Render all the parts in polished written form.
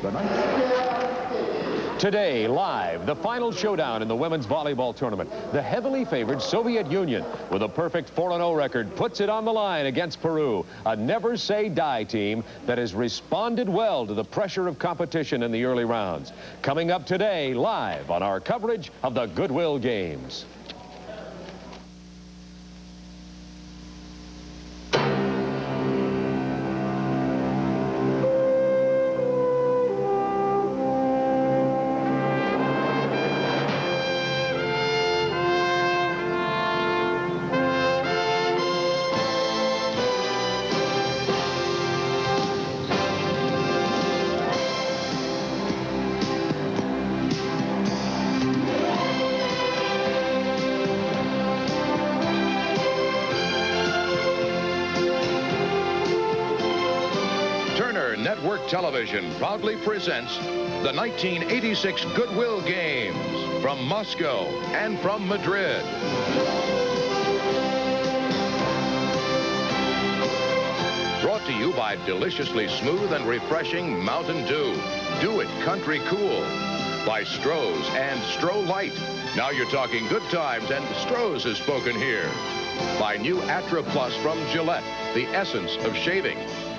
the night. Today, live, the final showdown in the women's volleyball tournament. The heavily favored Soviet Union, with a perfect 4-0 record, puts it on the line against Peru, a never-say-die team that has responded well to the pressure of competition in the early rounds. Coming up today, live on our coverage of the Goodwill Games. Network Television proudly presents the 1986 Goodwill Games from Moscow and from Madrid. Brought to you by deliciously smooth and refreshing Mountain Dew. Do it country cool. By Stroh's and Stroh Light. Now you're talking good times, and Stroh's has spoken here. By new Atra Plus from Gillette, the essence of shaving.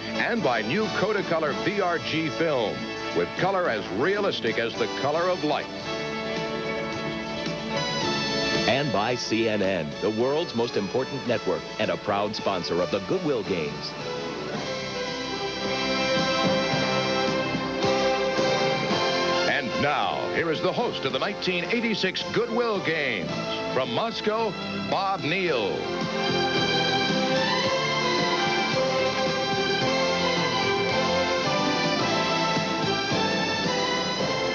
And by new Kodacolor VRG film, with color as realistic as the color of light. And by CNN, the world's most important network and a proud sponsor of the Goodwill Games. And now, here is the host of the 1986 Goodwill Games. From Moscow, Bob Neal.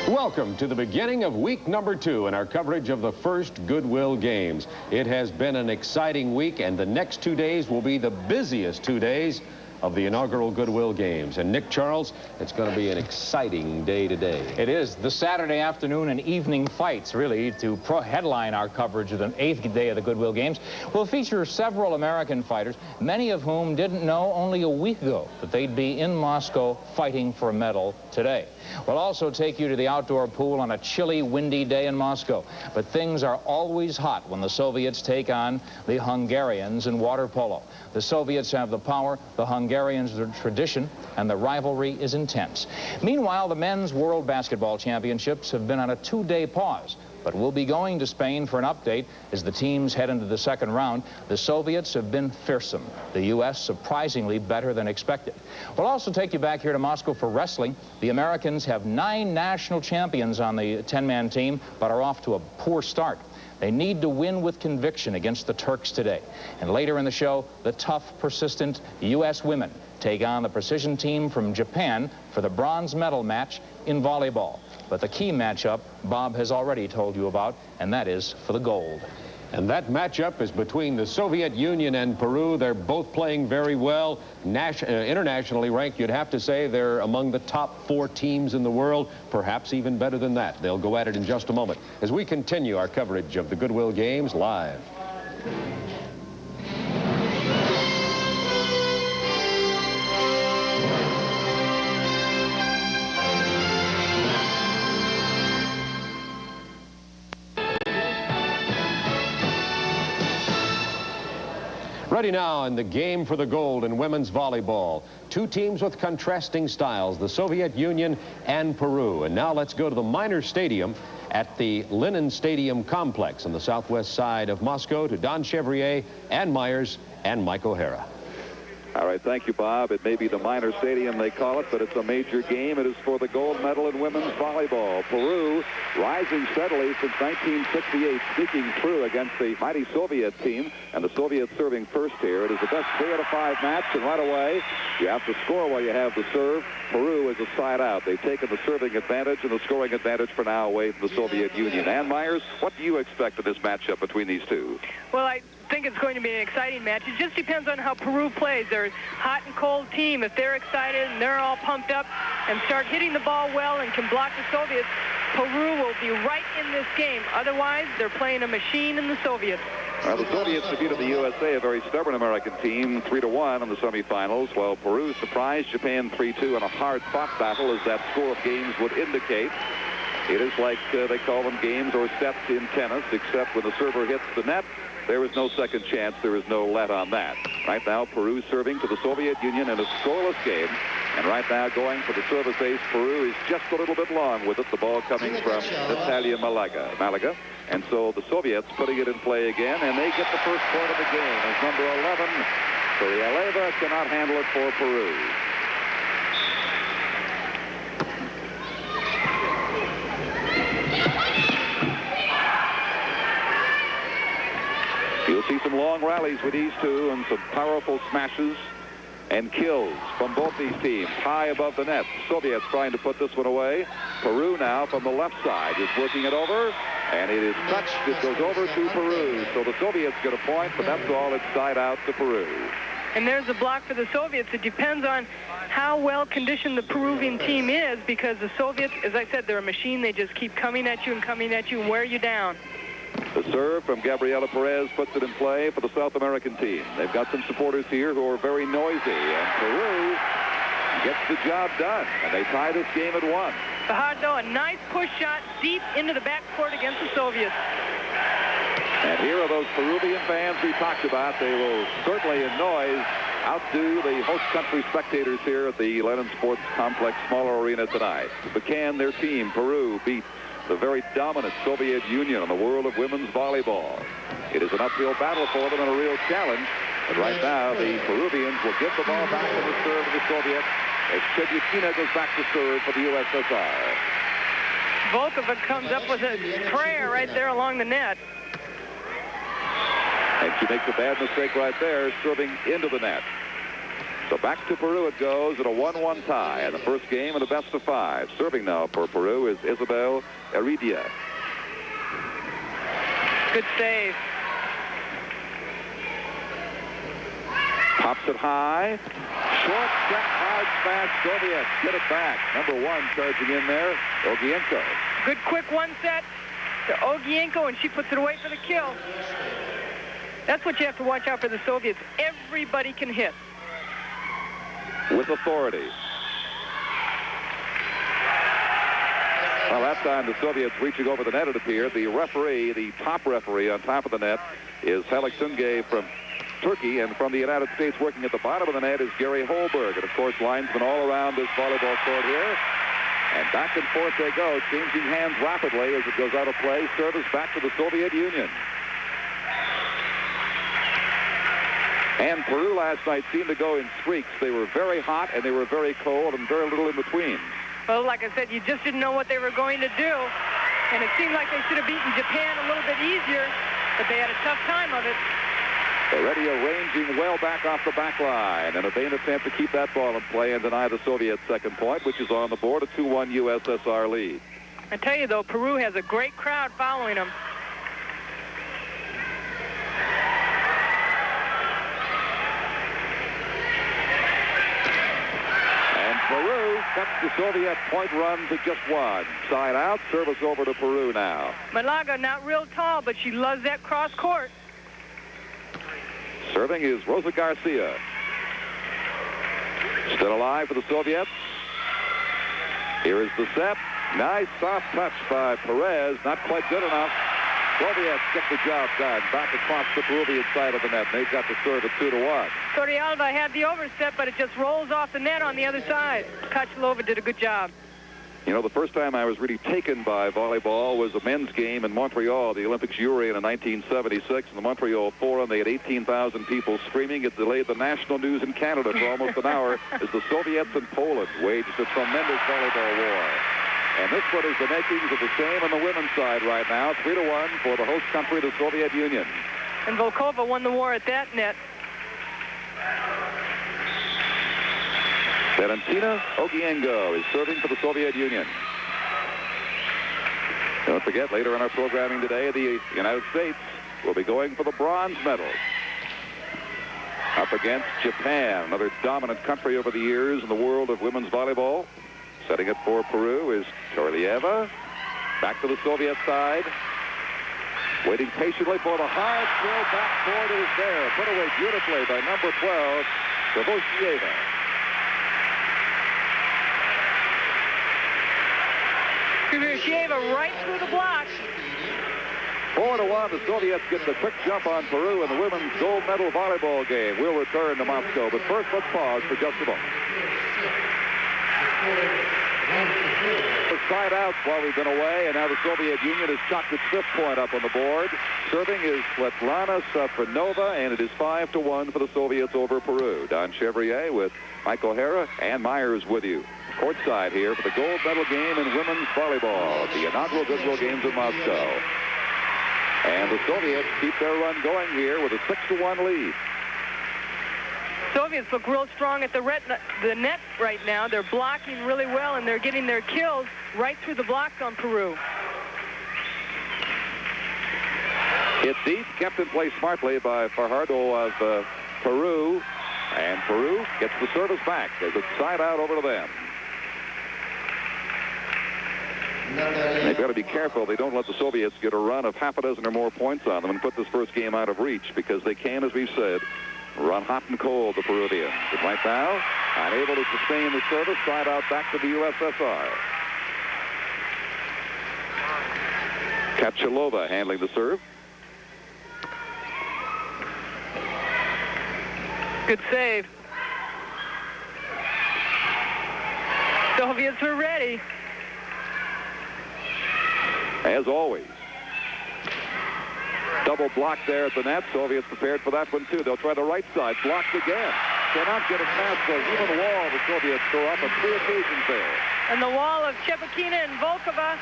Welcome to the beginning of week number 2 in our coverage of the first Goodwill Games. It has been an exciting week, and the next 2 days will be the busiest 2 days of the inaugural Goodwill Games. And Nick Charles, it's going to be an exciting day today. It is. The Saturday afternoon and evening fights, really, to headline our coverage of the 8th day of the Goodwill Games, will feature several American fighters, many of whom didn't know only a week ago that they'd be in Moscow fighting for a medal today. We'll also take you to the outdoor pool on a chilly, windy day in Moscow. But things are always hot when the Soviets take on the Hungarians in water polo. The Soviets have the power, the Hungarians the tradition, and the rivalry is intense. Meanwhile, the men's World Basketball Championships have been on a 2-day pause. But we'll be going to Spain for an update as the teams head into the second round. The Soviets have been fearsome. The U.S. surprisingly better than expected. We'll also take you back here to Moscow for wrestling. The Americans have 9 national champions on the 10-man team, but are off to a poor start. They need to win with conviction against the Turks today. And later in the show, the tough, persistent U.S. women take on the precision team from Japan for the bronze medal match in volleyball. But the key matchup Bob has already told you about, and that is for the gold. And that matchup is between the Soviet Union and Peru. They're both playing very well. Internationally ranked, you'd have to say they're among the top 4 teams in the world, perhaps even better than that. They'll go at it in just a moment as we continue our coverage of the Goodwill Games live. Ready now in the game for the gold in women's volleyball. 2 teams with contrasting styles, the Soviet Union and Peru. And now let's go to the minor stadium at the Lenin Stadium complex on the southwest side of Moscow to Don Chevrier, Ann Myers, and Mike O'Hara. All right, thank you, Bob. It may be the minor stadium they call it, but it's a major game. It is for the gold medal in women's volleyball. Peru rising steadily since 1968, sneaking through against the mighty Soviet team, and the Soviets serving first here. It is the best 3 out of 5 match, and right away, you have to score while you have the serve. Peru is a side out. They've taken the serving advantage and the scoring advantage for now away from the Soviet Union. Ann Myers, what do you expect of this matchup between these two? Well, I think it's going to be an exciting match. It just depends on how Peru plays. They're a hot and cold team. If they're excited and they're all pumped up and start hitting the ball well and can block the Soviets, Peru will be right in this game. Otherwise, they're playing a machine in the Soviets. The Soviets defeated the USA, a very stubborn American team, 3-1 in the semifinals, while Peru surprised Japan 3-2 in a hard-fought battle, as that score of games would indicate. It is like they call them games or sets in tennis, except when the server hits the net, there is no second chance. There is no let on that. Right now, Peru serving to the Soviet Union in a scoreless game. And right now, going for the service ace, Peru is just a little bit long with it. The ball coming from Natalia Malaga. And so the Soviets putting it in play again, and they get the first point of the game as number 11. Surialeva cannot handle it for Peru. You'll see some long rallies with these two and some powerful smashes and kills from both these teams high above the net. Soviets trying to put this one away. Peru now from the left side is working it over, and it is touched. It goes over to Peru. So the Soviets get a point, but that's all. It's side out to Peru. And there's a block for the Soviets. It depends on how well conditioned the Peruvian team is, because the Soviets, as I said, they're a machine. They just keep coming at you and wear you down. The serve from Gabriela Perez puts it in play for the South American team. They've got some supporters here who are very noisy, and Peru gets the job done, and they tie this game at 1. Fajardo, a nice push shot deep into the backcourt against the Soviets. And here are those Peruvian fans we talked about. They will certainly in noise outdo the host country spectators here at the Lennon Sports Complex smaller arena tonight. But can their team, Peru, beat the very dominant Soviet Union in the world of women's volleyball? It is an uphill battle for them and a real challenge. But right now, the Peruvians will give the ball back to the serve of the Soviets as Chebutina goes back to serve for the USSR. Volkova comes up with a prayer right there along the net. And she makes a bad mistake right there, serving into the net. So back to Peru it goes at a 1-1 tie in the first game of the best of 5. Serving now for Peru is Isabel Heredia. Good save. Pops it high. Short set, hard smash. Soviets get it back. Number 1 charging in there, Ogienko. Good quick one set to Ogienko, and she puts it away for the kill. That's what you have to watch out for the Soviets. Everybody can hit. With authority. Well, that time the Soviets reaching over the net, it appeared. The referee, the top referee on top of the net, is Hesslich from Turkey, and from the United States working at the bottom of the net is Gary Holberg. And of course, linesmen all around this volleyball court here. And back and forth they go, changing hands rapidly as it goes out of play. Service back to the Soviet Union. And Peru last night seemed to go in streaks. They were very hot and they were very cold and very little in between. Well, like I said, you just didn't know what they were going to do. And it seemed like they should have beaten Japan a little bit easier, but they had a tough time of it. Already arranging well back off the back line, and a vain attempt to keep that ball in play and deny the Soviets' second point, which is on the board, a 2-1 USSR lead. I tell you, though, Peru has a great crowd following them. And Peru cuts the Soviet point run to just 1. Side out, service over to Peru now. Malaga, not real tall, but she loves that cross court. Serving is Rosa Garcia. Still alive for the Soviets. Here is the set. Nice soft touch by Perez. Not quite good enough. Soviets get the job done. Back across the Peruvian side of the net. They've got the serve at 2-1. Surialva had the overset, but it just rolls off the net on the other side. Kachalova did a good job. You know, the first time I was really taken by volleyball was a men's game in Montreal, the Olympics Eurasia in 1976. In the Montreal Forum, they had 18,000 people screaming. It delayed the national news in Canada for almost an hour as the Soviets and Poland waged a tremendous volleyball war. And this one is the makings of the same on the women's side right now. 3-1 for the host country, the Soviet Union. And Volkova won the war at that net. Valentina Ogienko is serving for the Soviet Union. Don't forget, later in our programming today, the United States will be going for the bronze medal. Up against Japan, another dominant country over the years in the world of women's volleyball. Setting it for Peru is Torlieva. Back to the Soviet side. Waiting patiently for the hard throw. Backboard is there. Put away beautifully by number 12, Kvoshieva. Kvoshieva right through the block. 4-1, the Soviets get the quick jump on Peru in the women's gold medal volleyball game. We'll return to Moscow, but first let's pause for just a moment. Side outs while we've been away, and now the Soviet Union has chalked its 5th point up on the board. Serving is Svetlana Safronova, and it is 5-1 for the Soviets over Peru. Don Chevrier with Mike O'Hara and Myers with you. Courtside here for the gold medal game in women's volleyball, the inaugural Goodwill Games in Moscow. And the Soviets keep their run going here with a 6-1 lead. Soviets look real strong at the net right now. They're blocking really well, and they're getting their kills right through the blocks on Peru. It's deep, kept in place smartly by Fajardo of Peru. And Peru gets the service back as it's side out over to them. They've got to be careful they don't let the Soviets get a run of half a dozen or more points on them and put this first game out of reach, because they can, as we've said, run hot and cold, the Peruvians. But right now, unable to sustain the service, side out back to the USSR. Kapchilova handling the serve. Good save. Soviets are ready. As always. Double block there at the net. Soviets prepared for that one, too. They'll try the right side. Blocked again. Cannot get it past the even wall the Soviets throw up on 3 occasions there. And the wall of Chepakina and Volkova,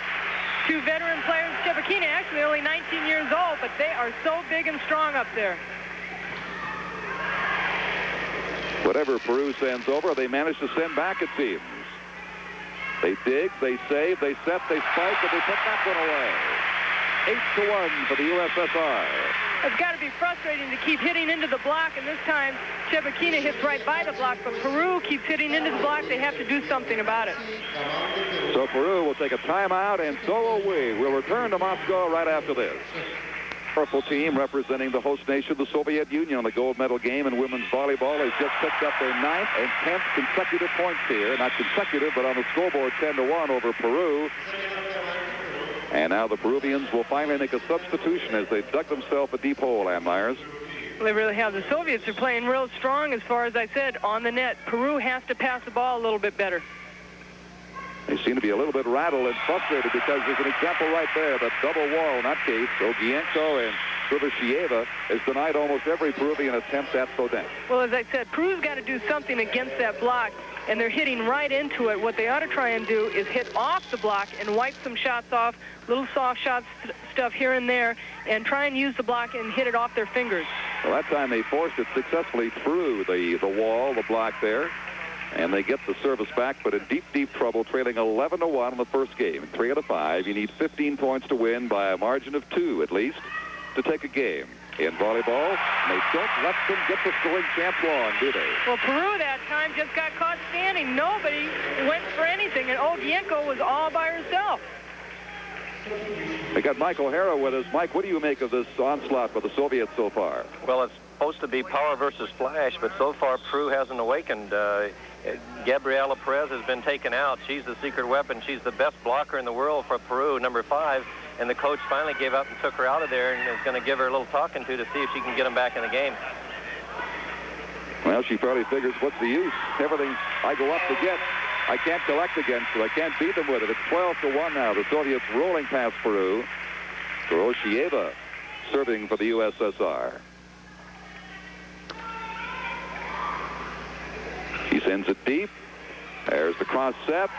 2 veteran players. Chepakina actually only 19 years old, but they are so big and strong up there. Whatever Peru sends over, they manage to send back, it seems. They dig, they save, they set, they spike, and they put that one away. 8-1 for the USSR. It's got to be frustrating to keep hitting into the block, and this time Chepakina hits right by the block, but Peru keeps hitting into the block. They have to do something about it. So Peru will take a timeout, and so will we. We'll return to Moscow right after this. Purple team representing the host nation, the Soviet Union, on the gold medal game in women's volleyball. They've just picked up their 9th and 10th consecutive points here. Not consecutive, but on the scoreboard, 10-1 over Peru. And now the Peruvians will finally make a substitution as they dug themselves a deep hole, Ann Myers. Well, they really have. The Soviets are playing real strong, as far as I said, on the net. Peru has to pass the ball a little bit better. They seem to be a little bit rattled and frustrated because there's an example right there, that double wall in that case. Ogienko and Kvoshieva has denied almost every Peruvian attempt at the net. Well, as I said, Peru's got to do something against that block, and they're hitting right into it. What they ought to try and do is hit off the block and wipe some shots off, little soft shots, stuff here and there, and try and use the block and hit it off their fingers. Well, that time they forced it successfully through the wall, the block there. And they get the service back, but in deep, deep trouble, trailing 11-1 in the first game. 3 out of 5. You need 15 points to win by a margin of 2, at least, to take a game. In volleyball, they don't let them get the scoring chance long, do they? Well, Peru that time just got caught standing. Nobody went for anything, and Ogienko was all by herself. We got Mike O'Hara with us. Mike, what do you make of this onslaught for the Soviets so far? Well, it's supposed to be power versus flash, but so far Peru hasn't awakened. Gabriela Perez has been taken out. She's the secret weapon. She's the best blocker in the world for Peru, number 5. And the coach finally gave up and took her out of there and is going to give her a little talking to see if she can get them back in the game. Well, she probably figures, what's the use? Everything I go up to get, I can't collect against, so I can't beat them with it. It's 12-1 now. The Soviets rolling past Peru. Kvoshieva serving for the USSR. He sends it deep. There's the cross set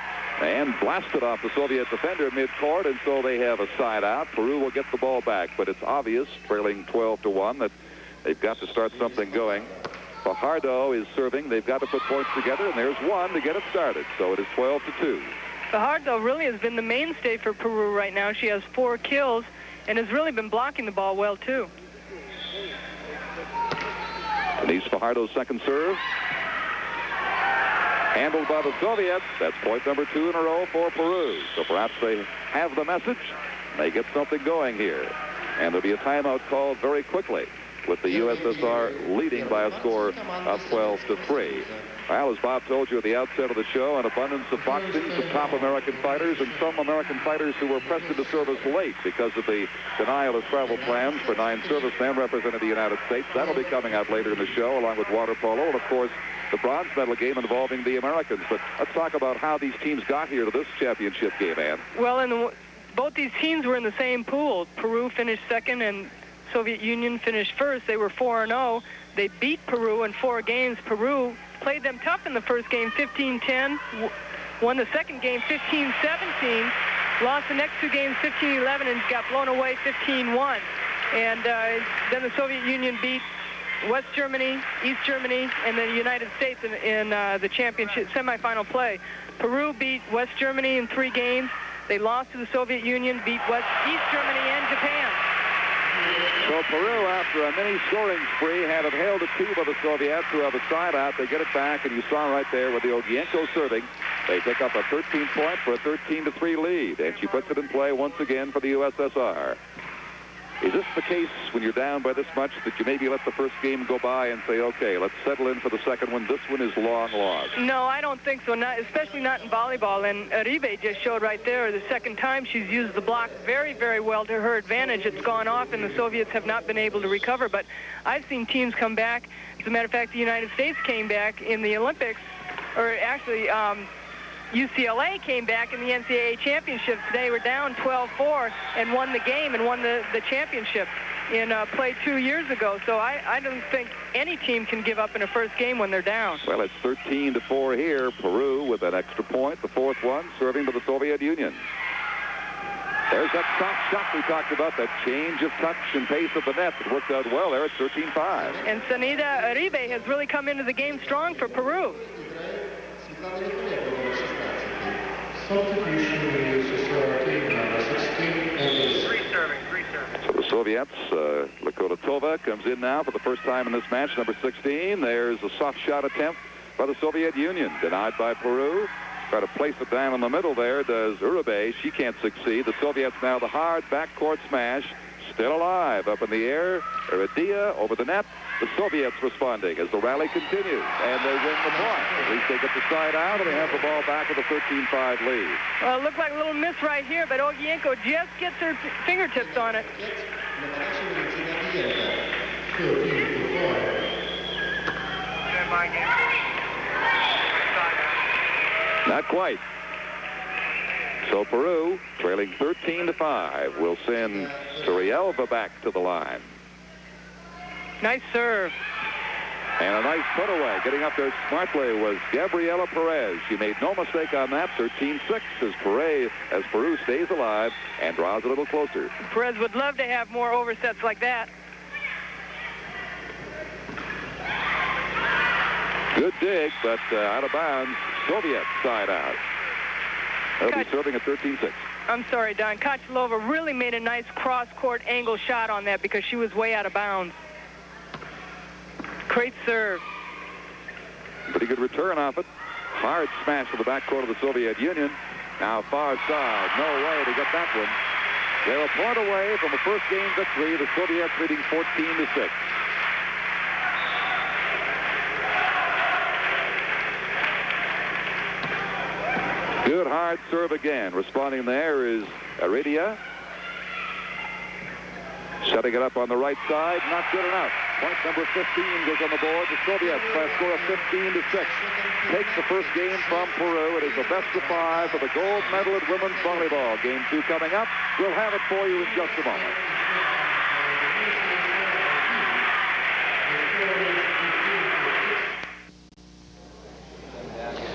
and blasted off the Soviet defender mid-court, and so they have a side out. Peru will get the ball back, but it's obvious, trailing 12-1, that they've got to start something going. Fajardo is serving. They've got to put points together, and there's one to get it started. So it is 12-2. Fajardo really has been the mainstay for Peru right now. She has 4 kills and has really been blocking the ball well, too. Denise Fajardo's second serve. Handled by the Soviets. That's point number 2 in a row for Peru. So perhaps they have the message. They get something going here. And there'll be a timeout called very quickly, with the USSR leading by a score of 12-3. Well, as Bob told you at the outset of the show, an abundance of boxing, some top American fighters, and some American fighters who were pressed into service late because of the denial of travel plans for 9 servicemen representing the United States. That'll be coming up later in the show, along with water polo, and of course, the bronze medal game involving the Americans. But let's talk about how these teams got here to this championship game, Ann. Well, both these teams were in the same pool. Peru finished second, and Soviet Union finished first. They were 4-0. They beat Peru in 4 games. Peru played them tough in the first game, 15-10. Won the second game, 15-17. Lost the next 2 games, 15-11, and got blown away, 15-1. And then the Soviet Union beat West Germany, East Germany, and the United States in the championship semifinal play. Peru beat West Germany in 3 games. They lost to the Soviet Union, beat East Germany and Japan. So Peru, after a mini scoring spree, had it held at 2 by the Soviets, who have a side out. They get it back, and you saw right there with the Oglu serving, they pick up a 13-point for a 13-3 lead, and she puts it in play once again for the USSR. Is this the case when you're down by this much that you maybe let the first game go by and say, okay, let's settle in for the second one? This one is long lost. No, I don't think so, especially not in volleyball. And Uribe just showed right there the second time she's used the block very, very well to her advantage. It's gone off, and the Soviets have not been able to recover. But I've seen teams come back. As a matter of fact, the United States came back in the Olympics, or actually UCLA came back in the NCAA championships. They were down 12-4 and won the game and won the championship in play 2 years ago. So I don't think any team can give up in a first game when they're down. Well, it's 13-4 here. Peru with an extra point, the 4th one, serving to the Soviet Union. There's that soft shot we talked about, that change of touch and pace of the net. It worked out well there at 13-5. And Sanida Uribe has really come into the game strong for Peru. So the Soviets, Rakotomanga comes in now for the first time in this match, number 16. There's a soft shot attempt by the Soviet Union, denied by Peru. Try to place it down in the middle there, does Uribe. She can't succeed. The Soviets now the hard backcourt smash, still alive, up in the air. Uridia over the net. The Soviets responding as the rally continues, and they win the point. At least they get the side out, and they have the ball back with a 13-5 lead. Well, it looked like a little miss right here, but Oglu just gets her fingertips on it. Not quite. So Peru, trailing 13-5, will send Turrialba back to the line. Nice serve. And a nice put away. Getting up there smartly was Gabriela Perez. She made no mistake on that. 13-6 as Peru stays alive and draws a little closer. Perez would love to have more oversets like that. Good dig, but out of bounds. Soviet side out. They'll be serving at 13-6. I'm sorry, Don. Kachalova really made a nice cross-court angle shot on that because she was way out of bounds. Great serve. Pretty good return off it. Hard smash to the backcourt of the Soviet Union. Now far side. No way to get that one. They're a point away from a first game victory. The Soviets leading 14-6. Good hard serve again. Responding there is Iridia. Setting it up on the right side. Not good enough. Point number 15 goes on the board. The Soviets by a score of 15-6. Takes the first game from Peru. It is the best of 5 for the gold medal in women's volleyball. Game 2 coming up. We'll have it for you in just a moment.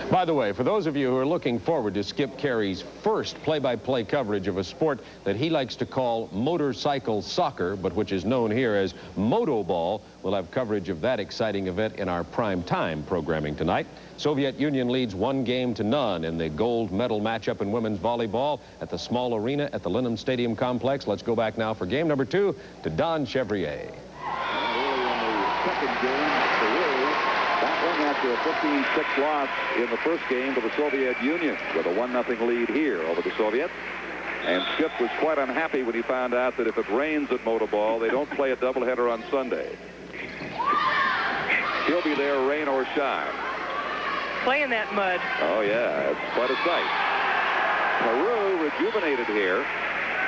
By the way, for those of you who are looking forward to Skip Carey's first play-by-play coverage of a sport that he likes to call motorcycle soccer, but which is known here as Motoball, we'll have coverage of that exciting event in our prime time programming tonight. Soviet Union leads 1-0 in the gold medal matchup in women's volleyball at the small arena at the Linham Stadium complex. Let's go back now for game number 2 to Don Chevrier. Early in the second game, Peru after a 15-6 loss in the first game to the Soviet Union with a 1-0 lead here over the Soviets. And Skip was quite unhappy when he found out that if it rains at Motorball, they don't play a doubleheader on Sunday. He'll be there, rain or shine. Playing that mud. Oh, yeah, it's quite a sight. Peru rejuvenated here,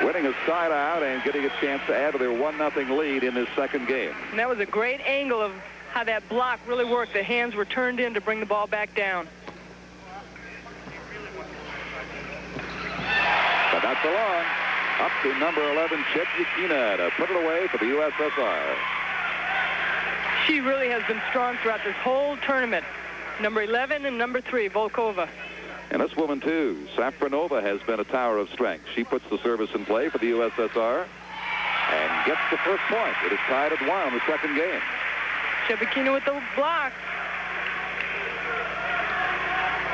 winning a side out and getting a chance to add to their 1-0 lead in this second game. And that was a great angle of how that block really worked. The hands were turned in to bring the ball back down. But that's along. Up to number 11, Chepyukina, to put it away for the USSR. She really has been strong throughout this whole tournament. Number 11 and number 3, Volkova. And this woman, too, Safronova, has been a tower of strength. She puts the service in play for the USSR and gets the first point. It is tied at 1 in the second game. Chepyukina with the block.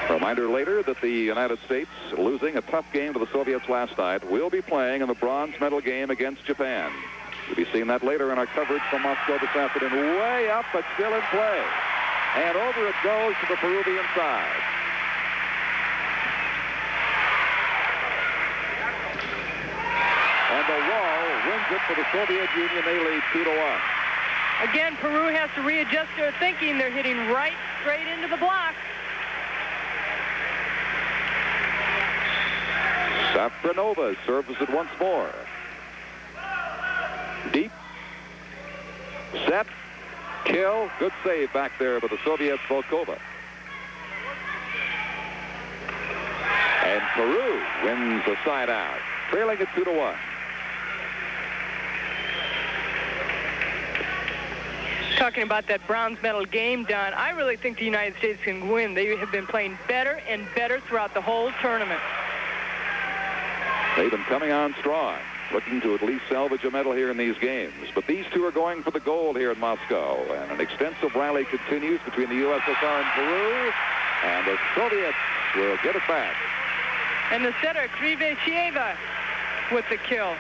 Reminder later that the United States, losing a tough game to the Soviets last night, will be playing in the bronze medal game against Japan. We'll be seeing that later in our coverage from Moscow this afternoon. Way up, but still in play. And over it goes to the Peruvian side. And the wall wins it for the Soviet Union. They lead 2-1. Again, Peru has to readjust their thinking. They're hitting right straight into the block. Safronova serves it once more. Deep. Set. Kill. Good save back there by the Soviets, Volkova. And Peru wins the side out, trailing it 2-1. Talking about that bronze medal game, Don, I really think the United States can win. They have been playing better and better throughout the whole tournament. They've been coming on strong, looking to at least salvage a medal here in these games. But these two are going for the gold here in Moscow. And an extensive rally continues between the USSR and Peru. And the Soviets will get it back. And the setter, Krivecheva, with the kill.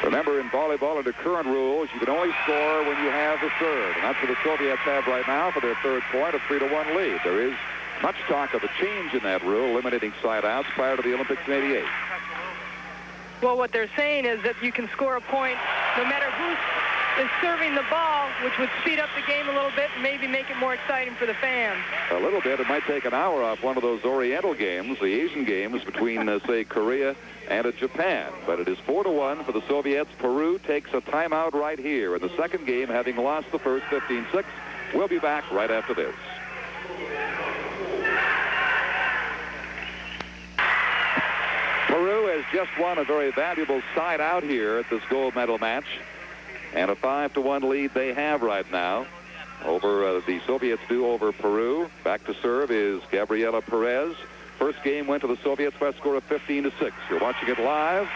Remember, in volleyball, under current rules, you can only score when you have the serve. And that's what the Soviets have right now for their third point, a 3-1 lead. There is much talk of a change in that rule, eliminating side-outs prior to the Olympics in '88. Well, what they're saying is that you can score a point no matter who is serving the ball, which would speed up the game a little bit and maybe make it more exciting for the fans. A little bit. It might take an hour off one of those Oriental games, the Asian games between, say, Korea and Japan. But it is 4-1 for the Soviets. Peru takes a timeout right here in the second game, having lost the first 15-6. We'll be back right after this. Peru has just won a very valuable side out here at this gold medal match. And a 5-1 lead they have right now over the Soviets do over Peru. Back to serve is Gabriela Perez. First game went to the Soviets by a score of 15-6. You're watching it live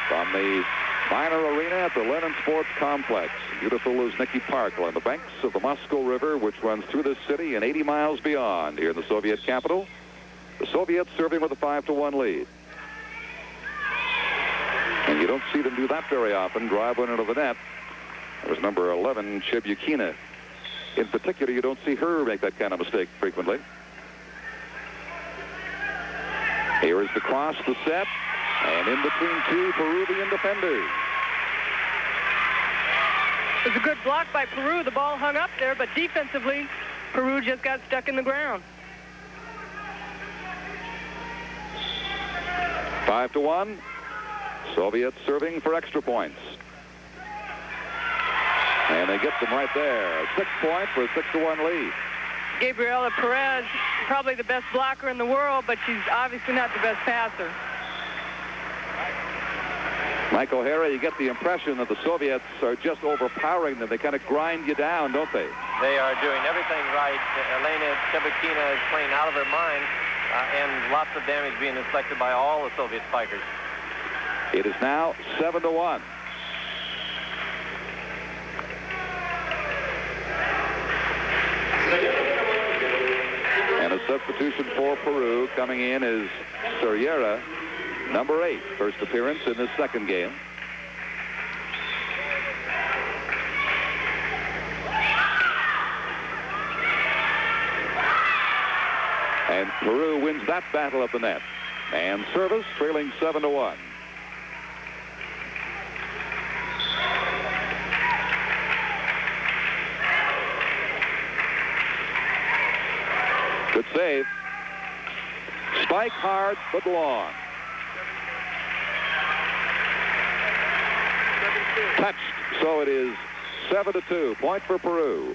from the minor arena at the Lenin Sports Complex. Beautiful Luzhniki Park along the banks of the Moscow River, which runs through this city and 80 miles beyond here in the Soviet capital. The Soviets serving with a 5-1 lead. And you don't see them do that very often, drive one into the net. There's number 11, Chepyukina. In particular, you don't see her make that kind of mistake frequently. Here is the cross, the set, and in between two Peruvian defenders. It was a good block by Peru. The ball hung up there, but defensively, Peru just got stuck in the ground. 5-1. Soviets serving for extra points. And they get them right there. A 6-point for a 6-1 lead. Gabriela Perez, probably the best blocker in the world, but she's obviously not the best passer. Mike O'Hara, you get the impression that the Soviets are just overpowering them. They kind of grind you down, don't they? They are doing everything right. Elena Chepyukina is playing out of her mind, and lots of damage being inflicted by all the Soviet spikers. It is now 7-1. And a substitution for Peru coming in is Scherr, number 8, first appearance in this second game. And Peru wins that battle of the net. And service trailing 7-1. Good save. Spike hard but long. Touched. So it is 7-2. Point for Peru.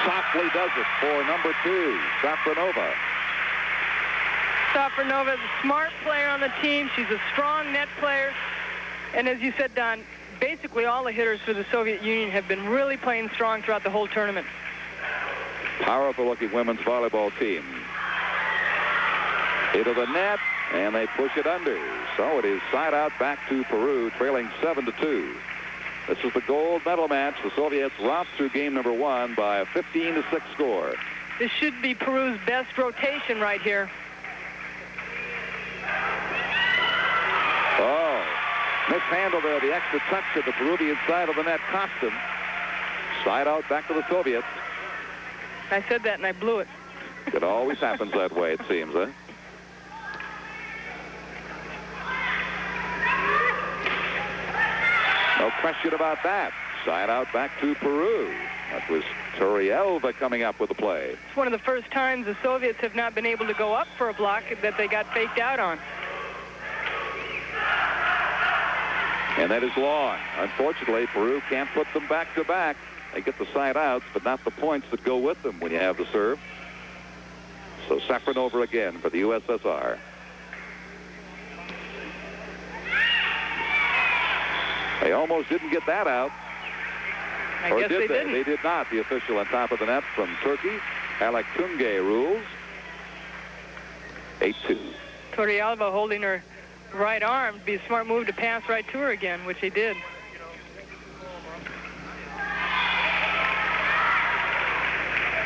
Softly does it for number 2, Safronova. Safronova is a smart player on the team. She's a strong net player. And as you said, Don, basically all the hitters for the Soviet Union have been really playing strong throughout the whole tournament. Powerful-looking women's volleyball team. Into the net, and they push it under. So it is side out back to Peru, trailing 7-2. This is the gold medal match. The Soviets romped through game number 1 by a 15-6 score. This should be Peru's best rotation right here. Oh, mishandled there. The extra touch at the Peruvian side of the net cost him. Side out back to the Soviets. I said that and I blew it. It always happens that way, it seems, huh? No question about that. Side out back to Peru. That was Turrielva coming up with the play. It's one of the first times the Soviets have not been able to go up for a block that they got faked out on. And that is long. Unfortunately, Peru can't put them back to back. They get the side outs, but not the points that go with them when you have the serve. So Safronova again for the USSR. They almost didn't get that out. I guess they didn't. They did not. The official on top of the net from Turkey, Alek Tunge, rules. 8-2. Turrielva holding her right arm. It'd be a smart move to pass right to her again, which he did.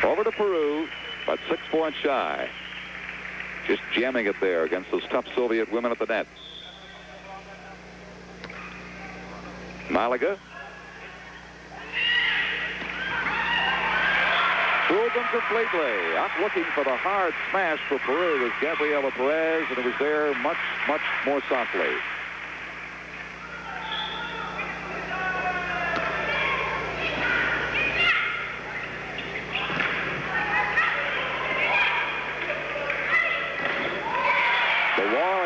Over to Peru, but 6 points shy. Just jamming it there against those tough Soviet women at the net. Malaga. Fooled them completely. Out looking for the hard smash for Peru was Gabriela Perez, and it was there much, much more softly.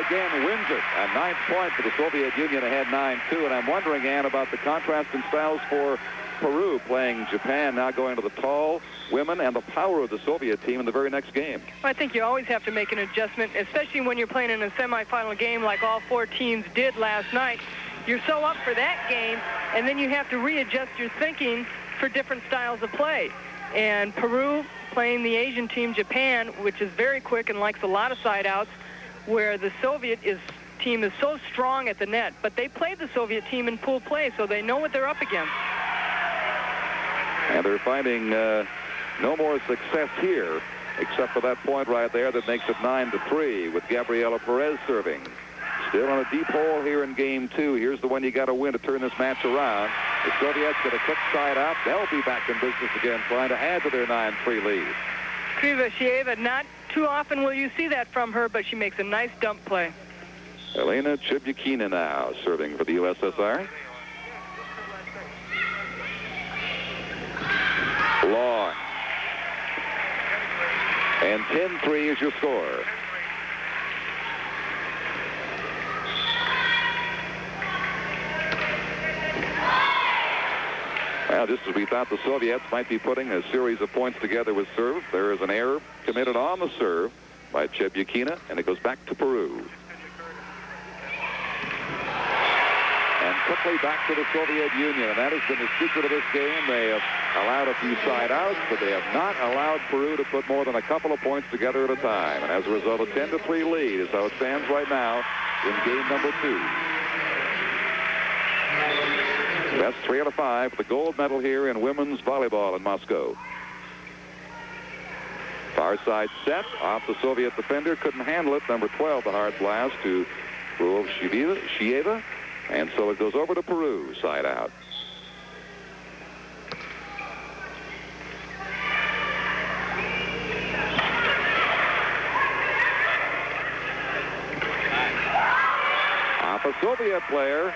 Again wins it. A 9th point for the Soviet Union, ahead 9-2. And I'm wondering, Ann, about the contrast in styles for Peru playing Japan, now going to the tall women, and the power of the Soviet team in the very next game. I think you always have to make an adjustment, especially when you're playing in a semifinal game like all 4 teams did last night. You're so up for that game, and then you have to readjust your thinking for different styles of play. And Peru playing the Asian team, Japan, which is very quick and likes a lot of side outs, where the Soviet team is so strong at the net, but they played the Soviet team in pool play, so they know what they're up against. And they're finding no more success here, except for that point right there that makes it 9-3 with Gabriela Perez serving. Still on a deep hole here in game 2. Here's the one you got to win to turn this match around. The Soviets get a quick side out. They'll be back in business again, trying to add to their 9-3 lead. Krivasheva, not too often will you see that from her, but she makes a nice dump play. Elena Chebyukina now serving for the USSR. Long. And 10-3 is your score. Well, just as we thought the Soviets might be putting a series of points together with serve, there is an error committed on the serve by Chebyukina, and it goes back to Peru. And quickly back to the Soviet Union, and that has been the secret of this game. They have allowed a few side outs, but they have not allowed Peru to put more than a couple of points together at a time. And as a result, a 10-3 lead is how it stands right now in game number 2. That's 3 out of 5 for the gold medal here in women's volleyball in Moscow. Far side set off the Soviet defender. Couldn't handle it. Number 12, the hard blast to Shieva. And so it goes over to Peru, side out. Off a Soviet player,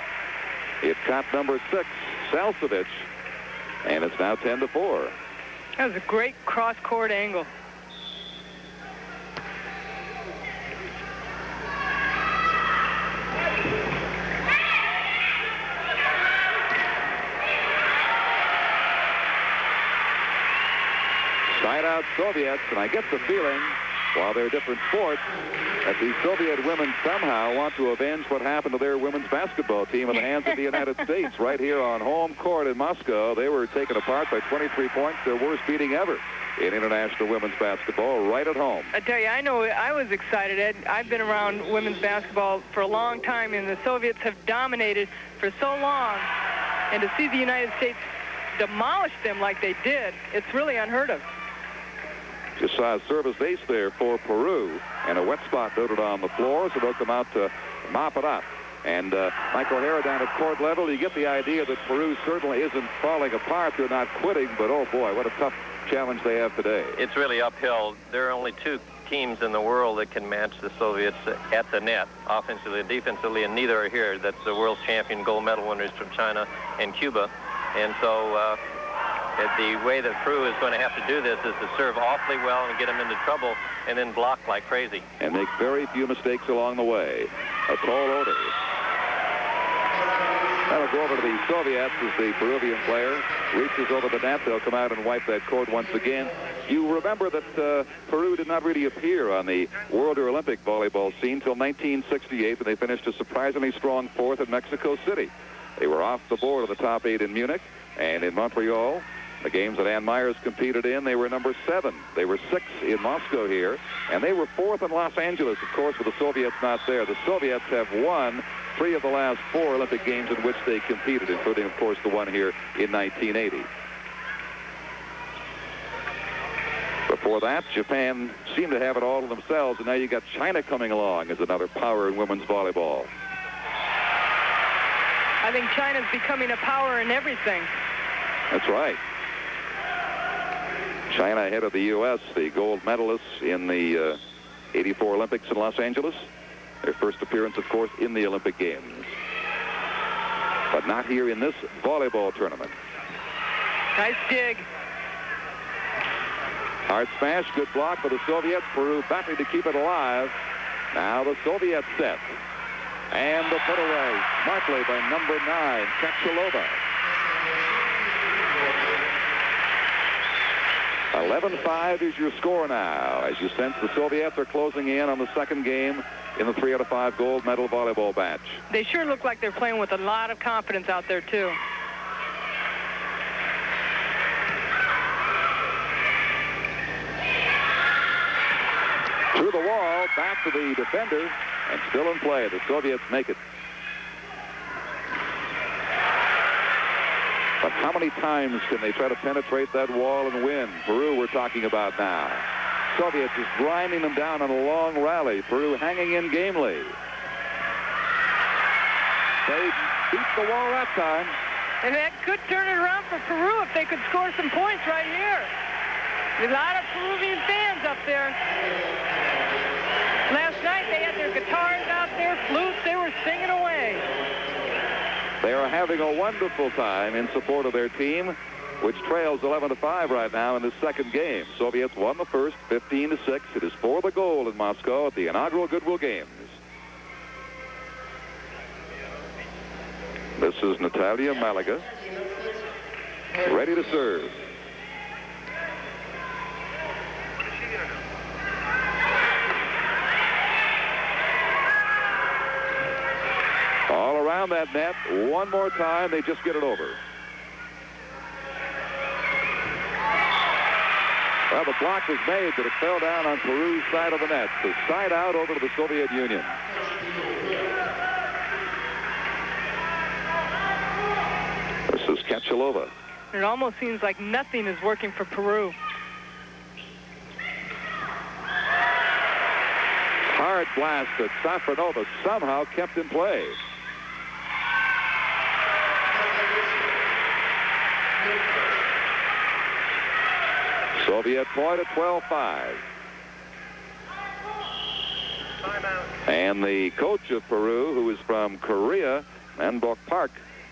it caught number 6, Salsevich, and it's now 10-4. That was a great cross-court angle. Side out Soviets, and I get the feeling, while they're different sports, that the Soviet women somehow want to avenge what happened to their women's basketball team in the hands of the United States. Right here on home court in Moscow, they were taken apart by 23 points, their worst beating ever in international women's basketball, right at home. I tell you, I know I was excited, Ed. I've been around women's basketball for a long time, and the Soviets have dominated for so long. And to see the United States demolish them like they did, it's really unheard of. Just saw a service ace there for Peru, and a wet spot noted on the floor, so they'll come out to mop it up. And Mike O'Hara down at court level, you get the idea that Peru certainly isn't falling apart. They're not quitting, but oh boy, what a tough challenge they have today. It's really uphill. There are only 2 teams in the world that can match the Soviets at the net, offensively and defensively, and neither are here. That's the world champion gold medal winners from China and Cuba. And so the way that Peru is going to have to do this is to serve awfully well and get them into trouble and then block like crazy. And make very few mistakes along the way. A tall order. That'll go over to the Soviets as the Peruvian player reaches over the net. They'll come out and wipe that court once again. You remember that Peru did not really appear on the World or Olympic volleyball scene until 1968, when they finished a surprisingly strong 4th in Mexico City. They were off the board of the top 8 in Munich and in Montreal. The games that Ann Myers competed in, they were number 7. They were 6 in Moscow here, and they were 4th in Los Angeles, of course, with the Soviets not there. The Soviets have won 3 of the last 4 Olympic games in which they competed, including, of course, the one here in 1980. Before that, Japan seemed to have it all to themselves, and now you got China coming along as another power in women's volleyball. I think China's becoming a power in everything. That's right. China ahead of the U.S., the gold medalists in the 84 Olympics in Los Angeles. Their first appearance, of course, in the Olympic Games. But not here in this volleyball tournament. Nice dig. Hard smash, good block for the Soviets. Peru battling to keep it alive. Now the Soviets set. And the put away smartly by number 9, Kachalova. 11-5 is your score now, as you sense the Soviets are closing in on the second game in the 3 out of 5 gold medal volleyball match. They sure look like they're playing with a lot of confidence out there, too. Through the wall, back to the defender, and still in play. The Soviets make it. But how many times can they try to penetrate that wall and win? Peru we're talking about now. Soviets is grinding them down on a long rally. Peru hanging in gamely. They beat the wall that time. And that could turn it around for Peru if they could score some points right here. There's a lot of Peruvian fans up there. Last night they had their guitars out there, flutes, they were singing away. They are having a wonderful time in support of their team, which trails 11-5 right now in this second game. Soviets won the first 15-6. It is for the gold in Moscow at the inaugural Goodwill Games. This is Natalia Malaga, ready to serve. All around that net, one more time, they just get it over. Well, the block was made, but it fell down on Peru's side of the net. So side out over to the Soviet Union. This is Kachalova. It almost seems like nothing is working for Peru. Hard blast that Safronova somehow kept in play. Soviet point at 12-5. And the coach of Peru, who is from Korea, Gorky Park,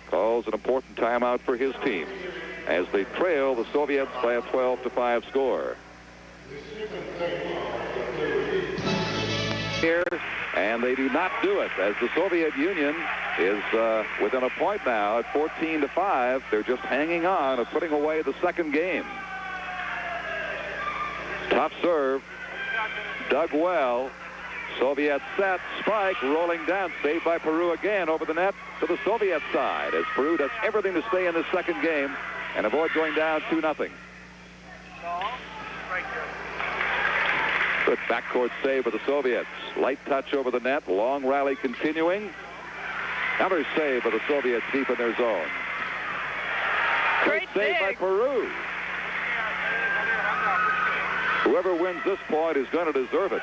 calls an important timeout for his team as they trail the Soviets by a 12-5 score. Here, and they do not do it as the Soviet Union is within a point now at 14-5. They're just hanging on and putting away the second game. Top serve, dug well. Soviet set, spike, rolling down, saved by Peru again over the net to the Soviet side as Peru does everything to stay in this second game and avoid going down 2-0. Good backcourt save for the Soviets. Light touch over the net, long rally continuing. Another save for the Soviets deep in their zone. Great save by Peru. Whoever wins this point is going to deserve it.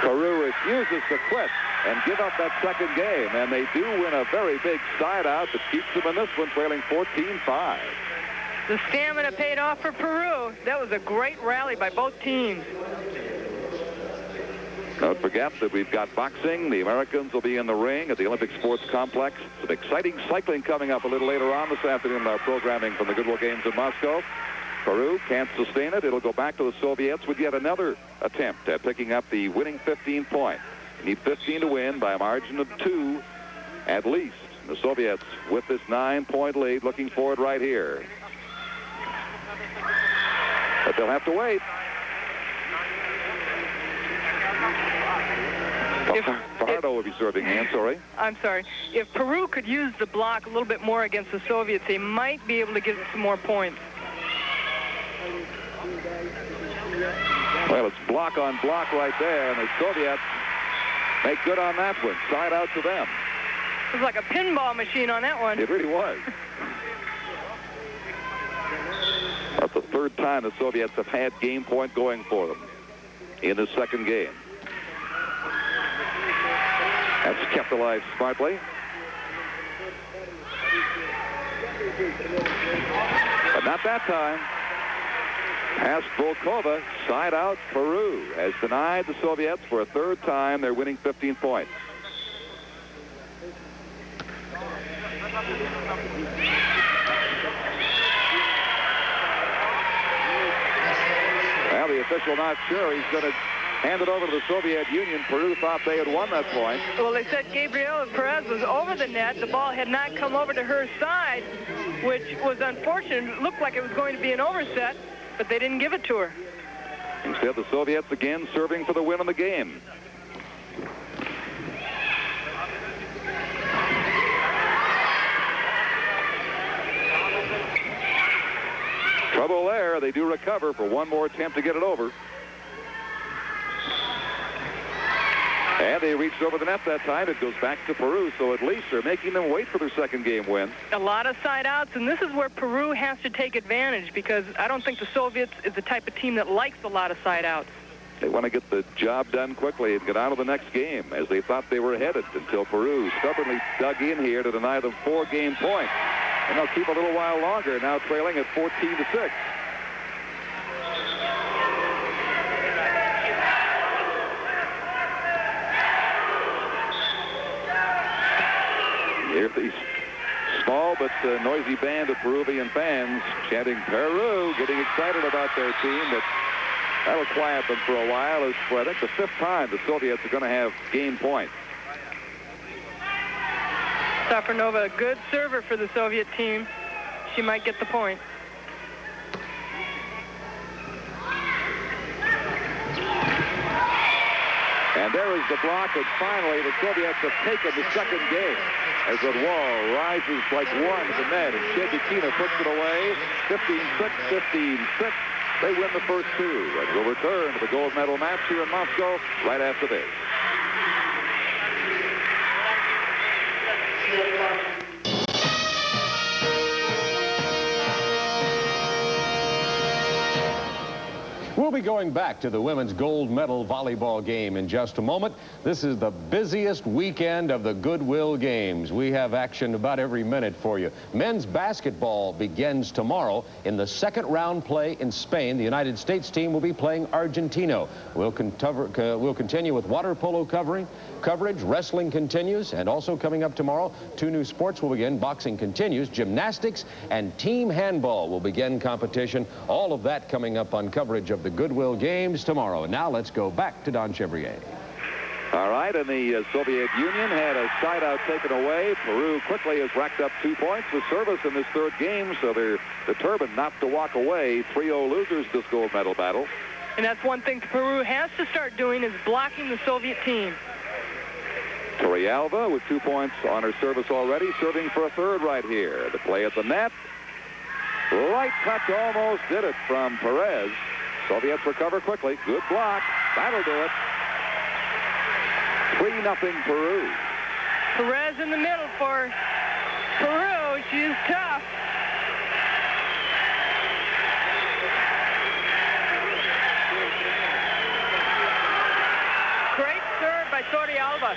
Peru refuses to quit and give up that second game, and they do win a very big side out that keeps them in this one, trailing 14-5. The stamina paid off for Peru. That was a great rally by both teams. Don't forget that we've got boxing. The Americans will be in the ring at the Olympic Sports Complex. Some exciting cycling coming up a little later on this afternoon in our programming from the Goodwill Games in Moscow. Peru can't sustain it. It'll go back to the Soviets with yet another attempt at picking up the winning 15 point. You need 15 to win by a margin of 2 at least. The Soviets with this 9-point lead looking forward right here. But they'll have to wait. Fardo will be serving hand, sorry. I'm sorry. If Peru could use the block a little bit more against the Soviets, they might be able to get some more points. Well, it's block on block right there, and the Soviets make good on that one. Side out to them. It was like a pinball machine on that one. It really was. That's the third time the Soviets have had game point going for them in the second game. That's kept alive smartly. But not that time. Past Volkova, side out, Peru has denied the Soviets for a third time. They're winning 15 points. Well, the official not sure. He's going to hand it over to the Soviet Union. Peru thought they had won that point. Well, they said Gabriela Perez was over the net. The ball had not come over to her side, which was unfortunate. It looked like it was going to be an overset, but they didn't give it to her. Instead, the Soviets again serving for the win in the game. Trouble there. They do recover for one more attempt to get it over. And they reached over the net that time. It goes back to Peru, so at least they're making them wait for their second game win. A lot of side outs, and this is where Peru has to take advantage because I don't think the Soviets is the type of team that likes a lot of side outs. They want to get the job done quickly and get on to the next game as they thought they were headed until Peru stubbornly dug in here to deny them 4 game points. And they'll keep a little while longer, now trailing at 14-6. Here's the small but noisy band of Peruvian fans chanting Peru, getting excited about their team, but that'll quiet them for a while. It's, I think, the 5th time the Soviets are going to have game points. Safronova, a good server for the Soviet team. She might get the point. And there is the block, and finally the Soviets have taken the second game as the wall rises like one to the net, and Sezgin puts it away. 15-6, 15-6. They win the first 2, and will return to the gold medal match here in Moscow right after this. We'll be going back to the women's gold medal volleyball game in just a moment. This is the busiest weekend of the Goodwill Games. We have action about every minute for you. Men's basketball begins tomorrow in the second round play in Spain. The United States team will be playing Argentina. We'll continue with water polo coverage. Wrestling continues, and also coming up tomorrow, 2 new sports will begin. Boxing continues. Gymnastics and team handball will begin competition. All of that coming up on coverage of the Goodwill Games tomorrow. And now let's go back to Don Chevrier. All right, and the Soviet Union had a side out taken away. Peru quickly has racked up 2 points with service in this third game, so they're determined not to walk away. 3-0 losers this gold medal battle. And that's one thing Peru has to start doing, is blocking the Soviet team. Torrealba with 2 points on her service already, serving for a third right here. The play at the net. Right touch almost did it from Perez. Soviets recover quickly. Good block. That'll do it. 3-0 Peru. Perez in the middle for Peru. She's tough. Great serve by Torrealba.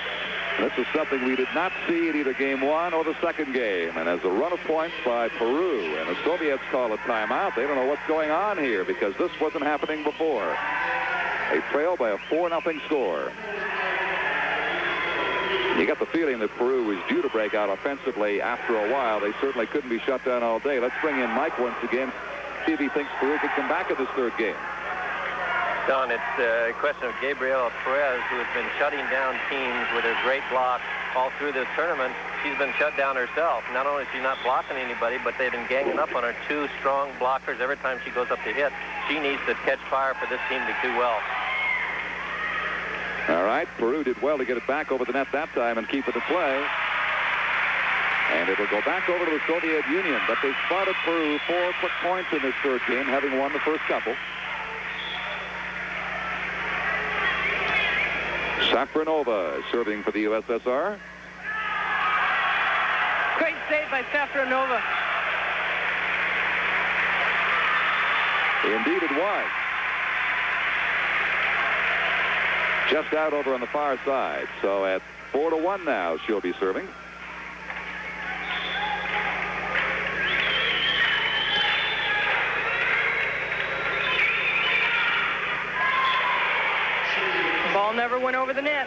This is something we did not see in either game 1 or the second game. And as a run of points by Peru, and the Soviets call a timeout, they don't know what's going on here because this wasn't happening before. They trail by a 4-0 score. You got the feeling that Peru was due to break out offensively after a while. They certainly couldn't be shut down all day. Let's bring in Mike once again, see if he thinks Peru could come back in this third game. Don, it's a question of Gabriela Perez, who has been shutting down teams with her great block all through this tournament. She's been shut down herself. Not only is she not blocking anybody, but they've been ganging up on her 2 strong blockers every time she goes up to hit. She needs to catch fire for this team to do well. All right, Peru did well to get it back over the net that time and keep it in play. And it'll go back over to the Soviet Union, but they spotted Peru 4 quick points in this third game, having won the first couple. Safronova serving for the USSR. Great save by Safronova. Indeed it was. Just out over on the far side. So at 4-1 now, she'll be serving. Ball never went over the net.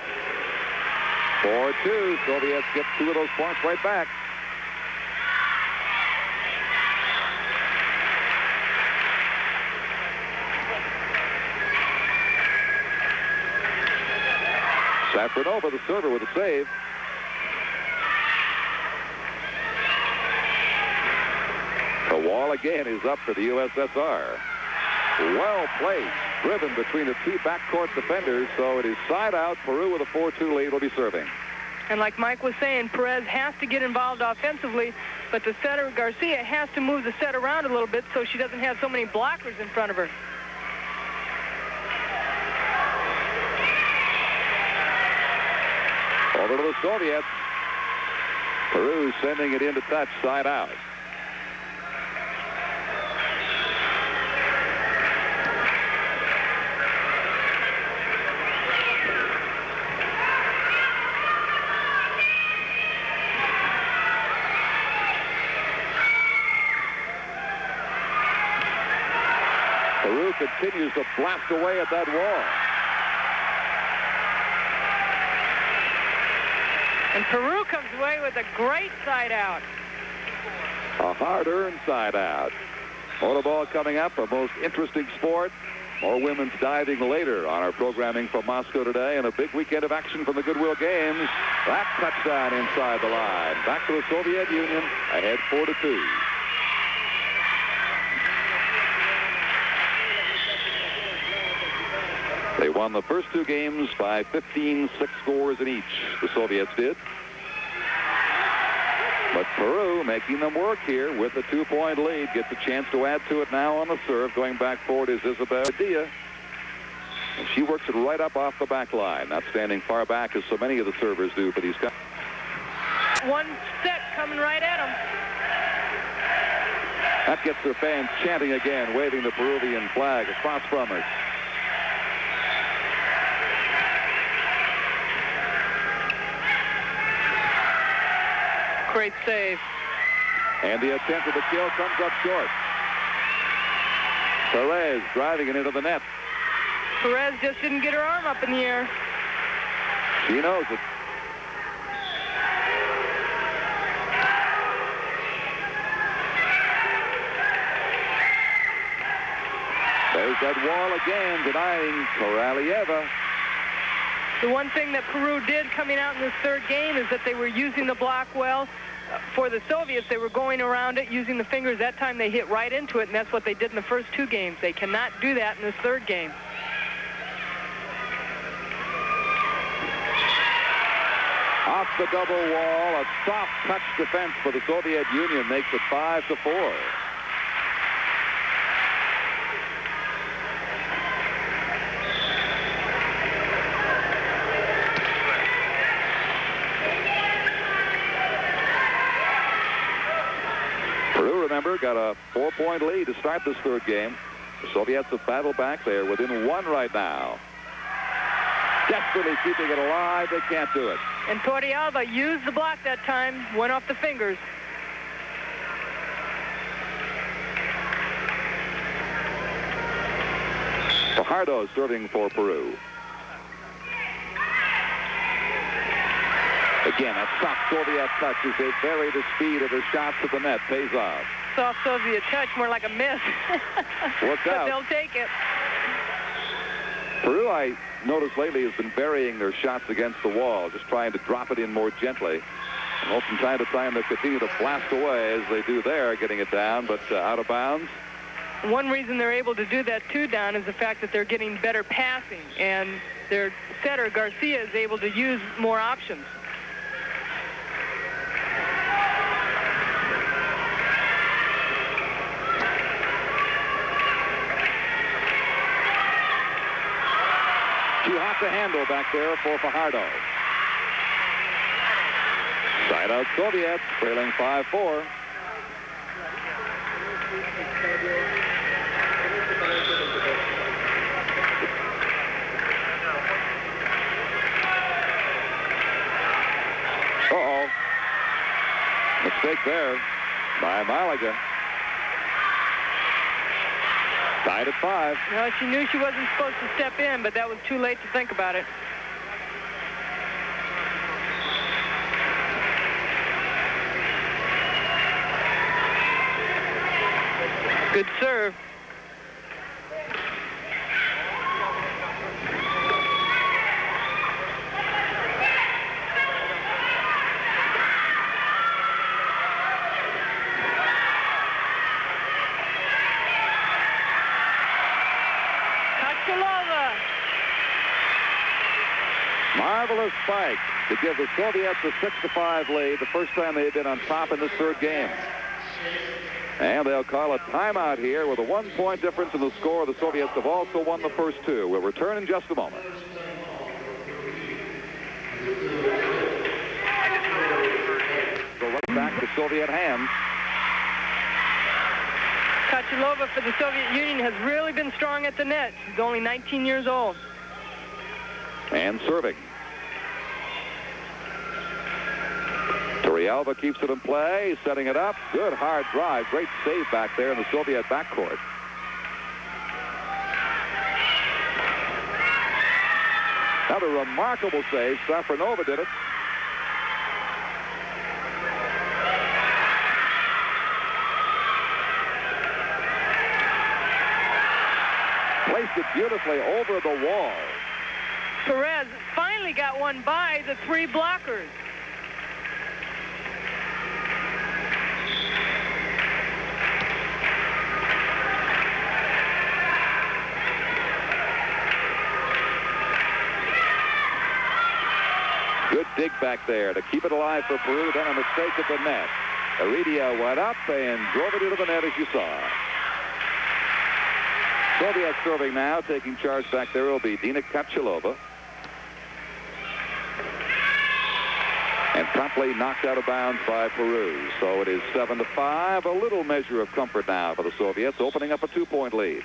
4-2. Soviets get 2 of those points right back. Safronova, the server, with a save. The wall again is up for the USSR. Well placed. Driven between the 2 backcourt defenders, so it is side out. Peru with a 4-2 lead will be serving. And like Mike was saying, Perez has to get involved offensively, but the setter, Garcia, has to move the set around a little bit so she doesn't have so many blockers in front of her. Over to the Soviets. Peru sending it into touch, side out. Peru continues to blast away at that wall. And Peru comes away with a great side out. A hard-earned side out. Volleyball coming up, a most interesting sport. More women's diving later on our programming from Moscow today, and a big weekend of action from the Goodwill Games. That touchdown inside the line. Back to the Soviet Union, ahead 4-2. They won the first 2 games by 15, 6 scores in each. The Soviets did. But Peru making them work here with a 2-point lead. Gets a chance to add to it now on the serve. Going back forward is Isabel Dia. And she works it right up off the back line. Not standing far back as so many of the servers do for these guys. One set coming right at them. That gets their fans chanting again, waving the Peruvian flag across from us. Great save. And the attempt at the kill comes up short. Perez driving it into the net. Perez just didn't get her arm up in the air. She knows it. There's that wall again, denying Koralieva. The one thing that Peru did coming out in this third game is that they were using the block well. For the Soviets, they were going around it using the fingers. That time they hit right into it, and that's what they did in the first two games. They cannot do that in this third game. Off the double wall, a soft touch defense for the Soviet Union makes it 5-4. Peru, remember, got a 4-point lead to start this third game. The Soviets have battled back. They're within one right now. Desperately keeping it alive. They can't do it. And Torrealba used the block that time, went off the fingers. Fajardo serving for Peru. Again, a soft Soviet touch as they vary the speed of their shots to the net. Pays off. Soft Soviet touch, more like a miss. Worked out. But they'll take it. Peru, I noticed lately, has been varying their shots against the wall, just trying to drop it in more gently. And from time to time, they continue to blast away as they do there, getting it down, but out of bounds. One reason they're able to do that, too, Don, is the fact that they're getting better passing. And their setter, Garcia, is able to use more options. Too hot to handle back there for Fajardo. Side out Soviets, trailing 5-4. Uh-oh. Mistake there by Malaga. Tied at 5. Well, she knew she wasn't supposed to step in, but that was too late to think about it. Good serve. Marvelous spike to give the Soviets a 6-5 lead, the first time they had been on top in this third game. And they'll call a timeout here with a 1-point difference in the score. The Soviets have also won the first two. We'll return in just a moment. Go right back to Soviet hands. Kachilova for the Soviet Union has really been strong at the net. She's only 19 years old. And serving. Torrealba keeps it in play, setting it up. Good hard drive. Great save back there in the Soviet backcourt. Another remarkable save. Safronova did it. Placed it beautifully over the wall. Perez finally got one by the three blockers. Good dig back there to keep it alive for Peru. Then a mistake at the net. Heredia went up and drove it into the net, as you saw. Soviet serving now, taking charge back there will be Dina Kachilova. And promptly knocked out of bounds by Peru. So it is 7-5. A little measure of comfort now for the Soviets, opening up a 2-point lead.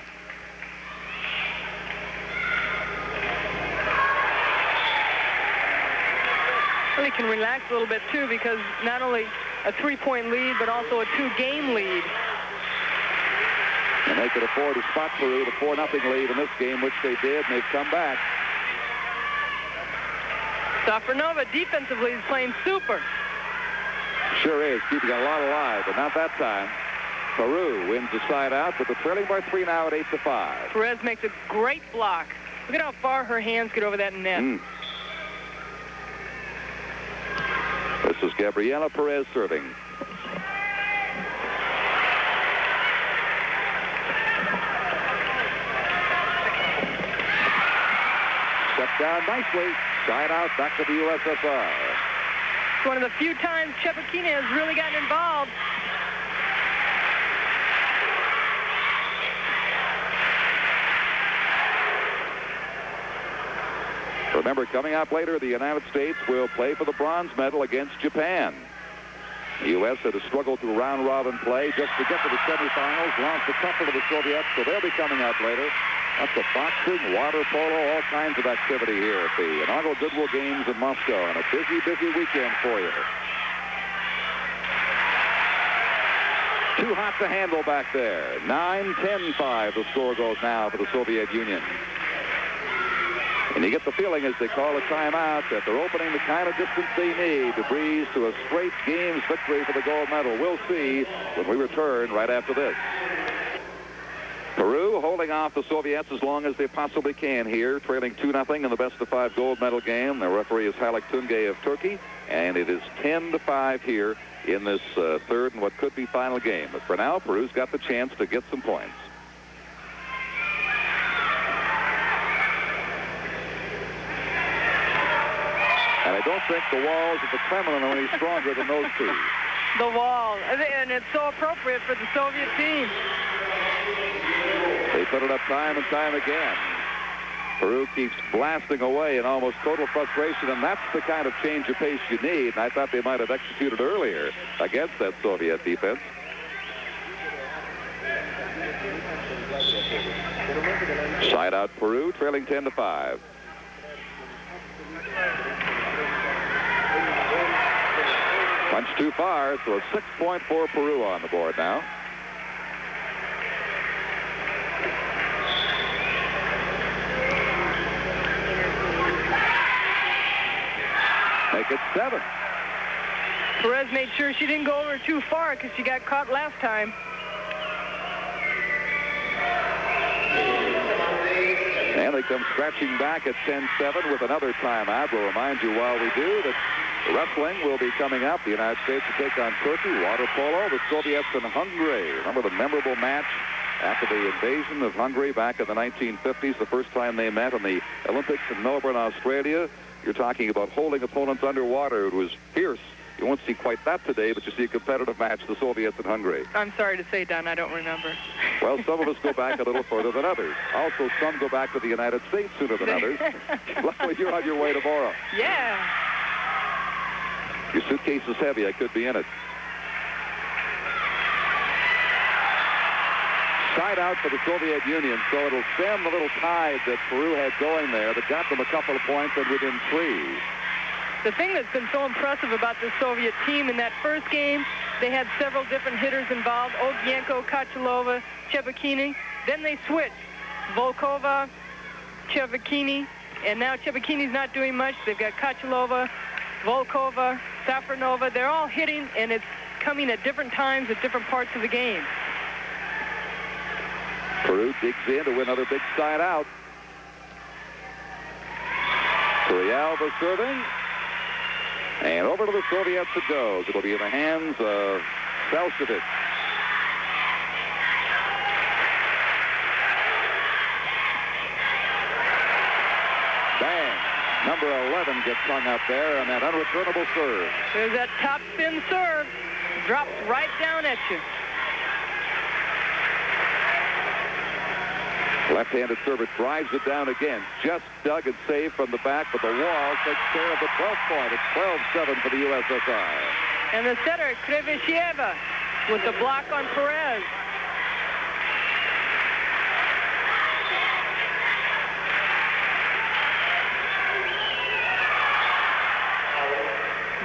Well, he can relax a little bit, too, because not only a 3-point lead, but also a 2-game lead. And they could afford to spot Peru the 4-0 lead in this game, which they did, and they've come back. Safronova defensively is playing super. Sure is, keeping a lot alive, but not that time. Peru wins the side out, but they're trailing by 3 now at 8-5. Perez makes a great block. Look at how far her hands get over that net. This is Gabriela Perez serving. Stepped down nicely. Side out, back to the USSR. It's one of the few times Chepakina has really gotten involved. Remember, coming up later, the United States will play for the bronze medal against Japan. The U.S. had to struggle through round-robin play just to get to the semifinals, lost a couple to the Soviets, so they'll be coming up later. That's the boxing, water polo, all kinds of activity here at the inaugural Goodwill Games in Moscow, and a busy, busy weekend for you. Too hot to handle back there. 9-10-5 the score goes now for the Soviet Union. And you get the feeling as they call a timeout that they're opening the kind of distance they need to breeze to a straight games victory for the gold medal. We'll see when we return right after this. Peru holding off the Soviets as long as they possibly can here, trailing 2-0 in the best-of-5 gold medal game. The referee is Hesslich of Turkey, and it is 10-5 here in this third and what could be final game. But for now, Peru's got the chance to get some points. And I don't think the walls of the Kremlin are any stronger than those two. The wall, and it's so appropriate for the Soviet team. They put it up time and time again. Peru keeps blasting away in almost total frustration, and that's the kind of change of pace you need. And I thought they might have executed earlier against that Soviet defense. Side out Peru, trailing 10-5. Punch too far, so a 6-point for Peru on the board now. Make it 7. Perez made sure she didn't go over too far because she got caught last time. And they come scratching back at 10-7 with another timeout. We'll remind you while we do that wrestling will be coming up. The United States will take on Turkey. Water polo, the Soviets and Hungary. Remember the memorable match after the invasion of Hungary back in the 1950s, the first time they met in the Olympics in Melbourne, Australia. You're talking about holding opponents underwater. It was fierce. You won't see quite that today, but you see a competitive match, the Soviets and Hungary. I'm sorry to say, Don, I don't remember. Well, some of us go back a little further than others. Also, some go back to the United States sooner than others. Luckily, you're on your way tomorrow. Yeah. Your suitcase is heavy. I could be in it. Side out for the Soviet Union, so it'll stem the little tide that Peru had going there that got them a couple of points and within 3. The thing that's been so impressive about the Soviet team in that first game, they had several different hitters involved, Ogienko, Kachalova, Chepakini. Then they switched, Volkova, Chepakini, and now Chepakini's not doing much. They've got Kachalova, Volkova, Safronova. They're all hitting, and it's coming at different times at different parts of the game. Peru digs in to win another big side out. Kurialva serving. And over to the Soviets it goes. It'll be in the hands of Selchevich. Bang. Number 11 gets hung up there on that unreturnable serve. There's that top spin serve. Drops right down at you. Left-handed server drives it down again. Just dug and saved from the back, but the wall takes care of the 12th point. It's 12-7 for the USSR. And the setter, Krivisheva, with the block on Perez.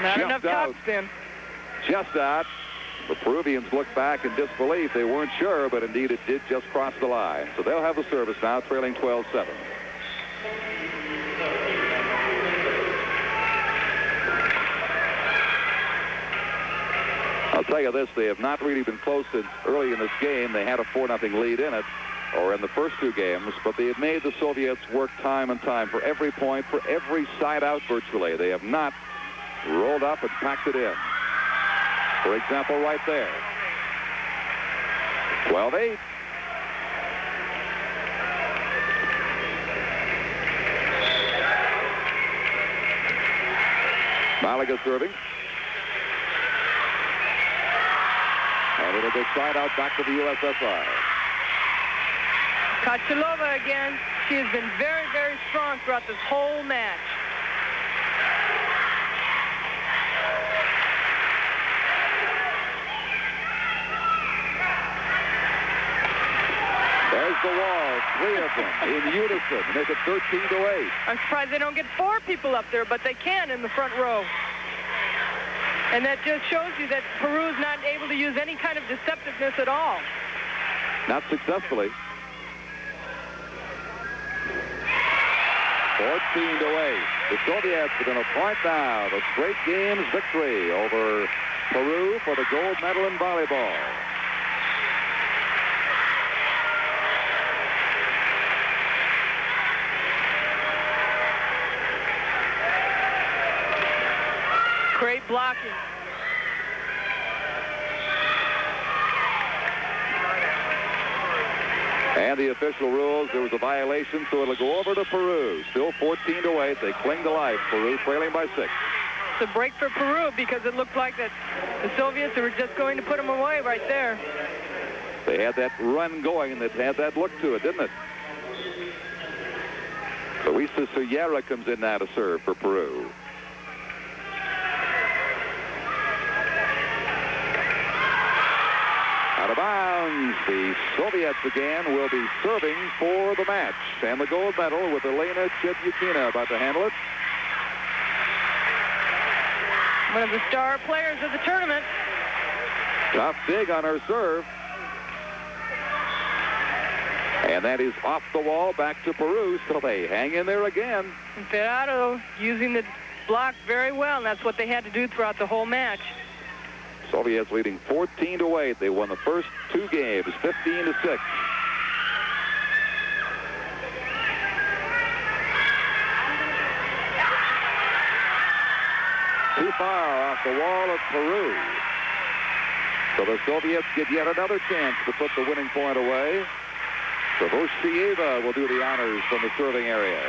Not enough top spin. just out. The Peruvians looked back in disbelief. They weren't sure, but indeed it did just cross the line. So they'll have the service now, trailing 12-7. I'll tell you this, they have not really been close since early in this game. They had a 4-0 lead in it, or in the first two games, but they have made the Soviets work time and time for every point, for every side out virtually. They have not rolled up and packed it in. For example, right there. 12-8. Malaga serving. And it'll go side out back to the USSR. Kachalova again. She has been very, very strong throughout this whole match. There's the wall, 3 of them in unison, make it 13-8. I'm surprised they don't get 4 people up there, but they can in the front row. And that just shows you that Peru's not able to use any kind of deceptiveness at all. Not successfully. 14-8. The Soviets are going to point now the straight games victory over Peru for the gold medal in volleyball. Great blocking. And the official rules, there was a violation, so it'll go over to Peru. Still 14-8. They cling to life. Peru trailing by 6. It's a break for Peru because it looked like that the Soviets were just going to put them away right there. They had that run going that had that look to it, didn't it? Luisa Sierra comes in now to serve for Peru. Out of bounds. The Soviets again will be serving for the match. And the gold medal with Elena Chebyukina about to handle it. One of the star players of the tournament. Tough dig on her serve. And that is off the wall back to Peru, so they hang in there again. And Ferraro using the block very well, and that's what they had to do throughout the whole match. Soviets leading 14-8. They won the first 2 games, 15-6. Too far off the wall of Peru. So the Soviets get yet another chance to put the winning point away. Savoshieva will do the honors from the serving area.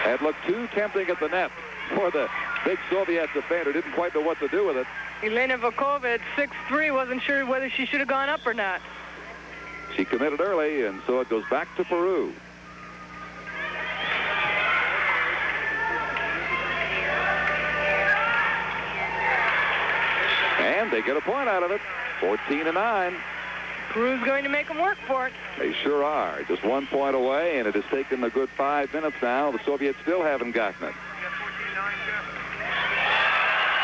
It looked too tempting at the net for the big Soviet defender. Didn't quite know what to do with it. Elena Volkova at 6'3", wasn't sure whether she should have gone up or not. She committed early, and so it goes back to Peru. And they get a point out of it, 14-9. Peru's going to make them work for it. They sure are. Just 1 point away, and it has taken a good 5 minutes now. The Soviets still haven't gotten it.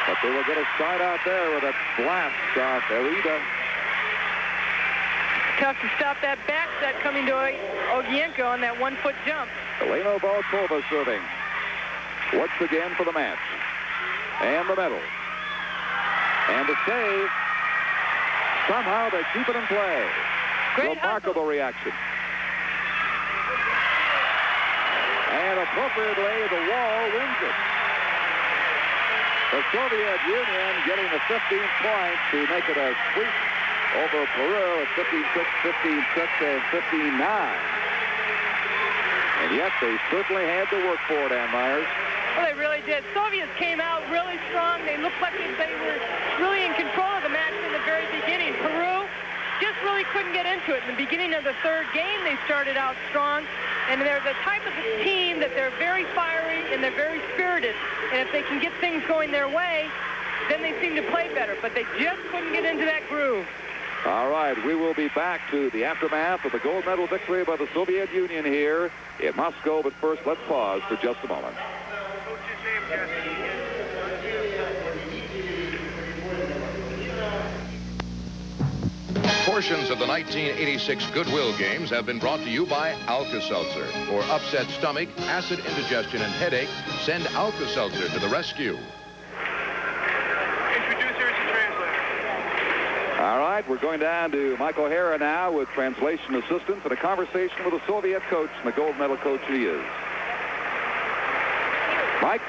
But they will get a start out there with a blast off Erida. Tough to stop that back set coming to Ogienko on that 1-foot jump. Elena Volkova serving. Once again for the match. And the medal. And the save. Somehow they keep it in play. Great remarkable hustle. Reaction. And appropriately, the wall wins it. The Soviet Union getting the 15th point to make it a sweep over Peru at 15-6, 15-6, and 15-9. And yet they certainly had to work for it, Ann Myers. Well, they really did. Soviets came out really strong. They looked like they were really in control of the match in the very beginning. Peru just really couldn't get into it. In the beginning of the third game, they started out strong. And they're the type of team that they're very fiery and they're very spirited. And if they can get things going their way, then they seem to play better. But they just couldn't get into that groove. All right, we will be back to the aftermath of the gold medal victory by the Soviet Union here in Moscow. But first, let's pause for just a moment. Portions of the 1986 Goodwill Games have been brought to you by Alka-Seltzer. For upset stomach, acid indigestion, and headache, send Alka-Seltzer to the rescue. Introducers and translators. All right, we're going down to Mike O'Hara now with translation assistance and a conversation with the Soviet coach and the gold medal coach he is. Mike?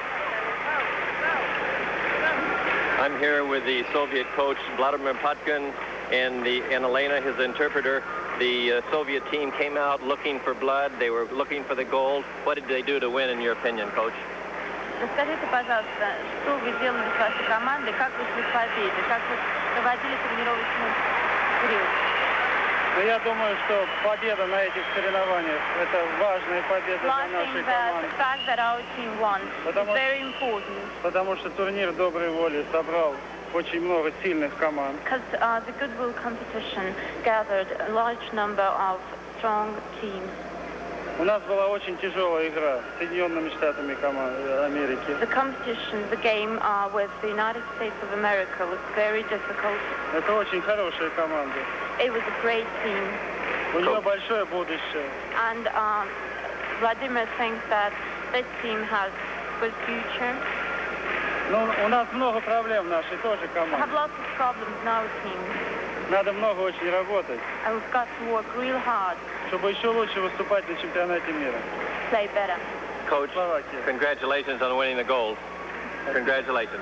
I'm here with the Soviet coach, Vladimir Potkin, and Elena, his interpreter. The Soviet team came out looking for blood. They were looking for the gold. What did they do to win, in your opinion, coach? Расскажите, пожалуйста, что вы делали с вашей командой, как вы шли к победе, как вы проводили тренировочный период? Я думаю, что победа на этих соревнованиях – это важная победа для нашей команды. The fact that our team won is very important. Потому что турнир доброй воли собрал очень много сильных команд. Because the Goodwill competition gathered a large number of strong teams. У нас была очень тяжелая игра с Соединенными Штатами Америки. The competition, the game with the United States of America was very difficult. Это очень хорошая команда. It was a great team. У нее большое будущее. And Vladimir thinks that this team has good future. Ну, у нас много проблем в нашей тоже We have команде. lots of problems in our team. Надо много очень работать, And we've got to work real hard чтобы еще лучше выступать на чемпионате мира. to play better. Coach, congratulations on winning the gold. Congratulations.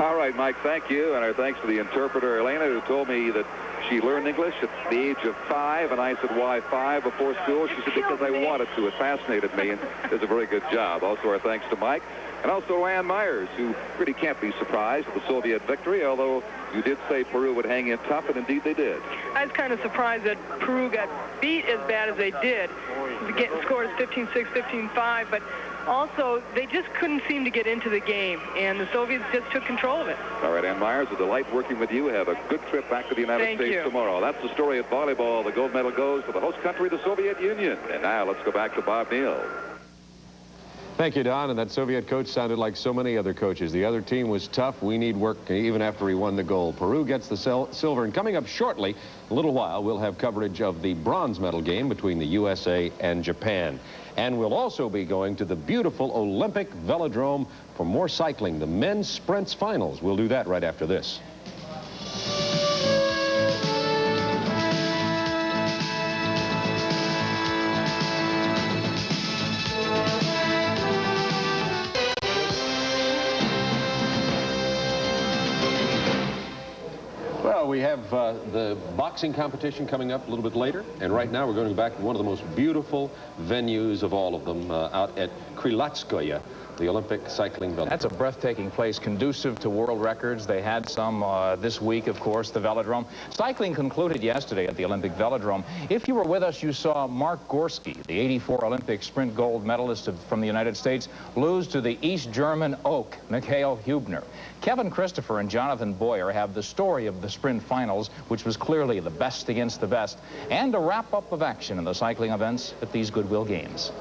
All right, Mike, thank you. And our thanks to the interpreter, Elena, who told me that she learned English at the age of 5. And I said, why 5 before school? She said, because I wanted to. It fascinated me and does a very good job. Also, our thanks to Mike. And also Ann Myers, who really can't be surprised with the Soviet victory, although you did say Peru would hang in tough, and indeed they did. I was kind of surprised that Peru got beat as bad as they did. The score is 15-6, 15-5, but also they just couldn't seem to get into the game, and the Soviets just took control of it. All right, Ann Myers, a delight working with you. Have a good trip back to the United States tomorrow. That's the story at volleyball. The gold medal goes to the host country, the Soviet Union. And now let's go back to Bob Neal. Thank you, Don. And that Soviet coach sounded like so many other coaches. The other team was tough. We need work even after he won the gold. Peru gets the silver. And coming up shortly, a little while, we'll have coverage of the bronze medal game between the USA and Japan. And we'll also be going to the beautiful Olympic Velodrome for more cycling, the men's sprints finals. We'll do that right after this. Well, we have the boxing competition coming up a little bit later, and right now we're going to go back to one of the most beautiful venues of all of them out at Krylatskoye, the Olympic cycling velodrome. That's a breathtaking place, conducive to world records. They had some this week, of course, the velodrome. Cycling concluded yesterday at the Olympic Velodrome. If you were with us, you saw Mark Gorski, the '84 Olympic sprint gold medalist from the United States, lose to the East German oak, Mikhail Hubner. Kevin Christopher and Jonathan Boyer have the story of the sprint finals, which was clearly the best against the best, and a wrap-up of action in the cycling events at these Goodwill Games.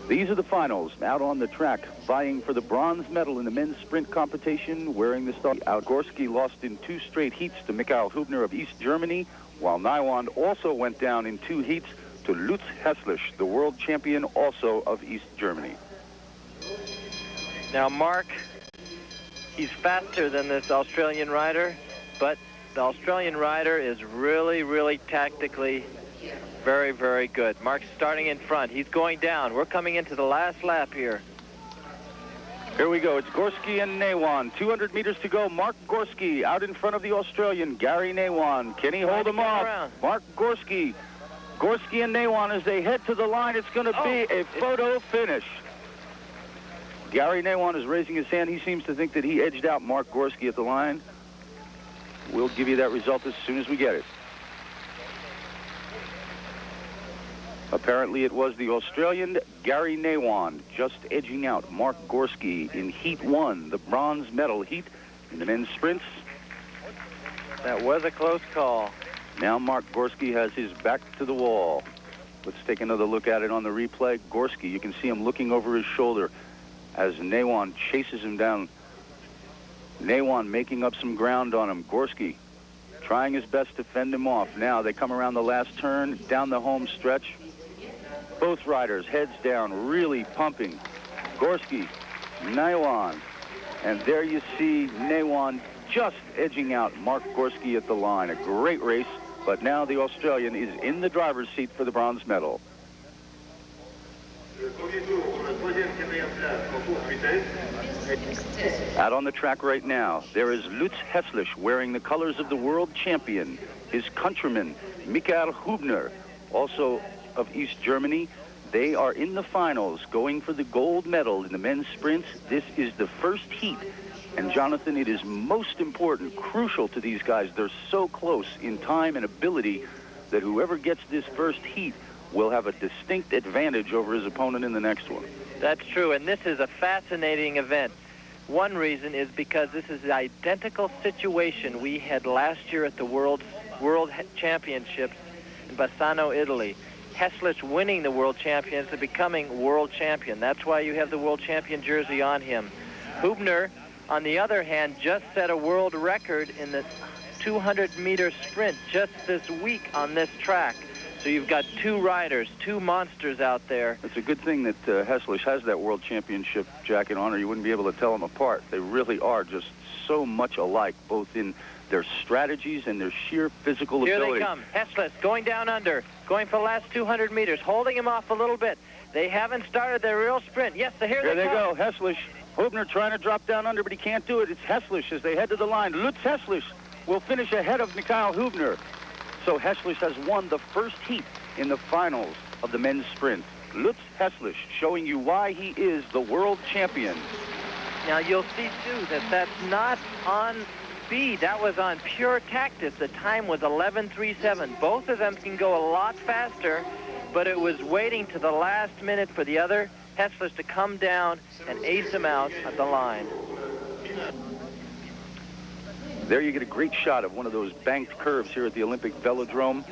These are the finals, out on the track, vying for the bronze medal in the men's sprint competition, wearing the star. Gorski lost in 2 straight heats to Mikhail Hubner of East Germany, while Neiwand also went down in 2 heats to Lutz Hesslich, the world champion also of East Germany. Now, Mark, he's faster than this Australian rider, but the Australian rider is really, really tactically very, very good. Mark's starting in front. He's going down. We're coming into the last lap here. Here we go. It's Gorski and Neiwand. 200 meters to go. Mark Gorski out in front of the Australian, Gary Neiwand. Can he hold him off? Mark Gorski. Gorski and Neiwand as they head to the line. It's going to be a photo finish. Gary Neiwand is raising his hand. He seems to think that he edged out Mark Gorski at the line. We'll give you that result as soon as we get it. Apparently it was the Australian Gary Neiwand just edging out Mark Gorski in Heat 1, the bronze medal heat in the men's sprints. That was a close call. Now Mark Gorski has his back to the wall. Let's take another look at it on the replay. Gorski, you can see him looking over his shoulder as Neiwand chases him down. Neiwand making up some ground on him. Gorski trying his best to fend him off. Now they come around the last turn, down the home stretch. Both riders heads down, really pumping. Gorski, Neiwand, and there you see Neiwand just edging out Mark Gorski at the line. A great race, but now the Australian is in the driver's seat for the bronze medal. Out on the track right now, there is Lutz Hesslich wearing the colors of the world champion. His countryman, Michael Hubner, also of East Germany. They are in the finals, going for the gold medal in the men's sprints. This is the first heat. And Jonathan, it is most important, crucial to these guys. They're so close in time and ability that whoever gets this first heat will have a distinct advantage over his opponent in the next one. That's true, and this is a fascinating event. One reason is because this is the identical situation we had last year at the World Championships in Bassano, Italy. Hesslich winning the World Champions and becoming world champion. That's why you have the world champion jersey on him. Hubner, on the other hand, just set a world record in the 200-meter sprint just this week on this track. So you've got two riders, two monsters out there. It's a good thing that Hesslich has that world championship jacket on, or you wouldn't be able to tell them apart. They really are just so much alike, both in their strategies and their sheer physical ability. Here they come. Hesslich going down under, going for the last 200 meters, holding him off a little bit. They haven't started their real sprint. Yes, here they go. Hesslich. Hubner trying to drop down under, but he can't do it. It's Hesslich as they head to the line. Lutz Hesslich will finish ahead of Michael Hubner. So Hesslich has won the first heat in the finals of the men's sprint. Lutz Hesslich showing you why he is the world champion. Now you'll see too that that's not on speed. That was on pure tactics. The time was 11:37. Both of them can go a lot faster, but it was waiting to the last minute for the other Hesslich to come down and ace him out at the line. There you get a great shot of one of those banked curves here at the Olympic Velodrome.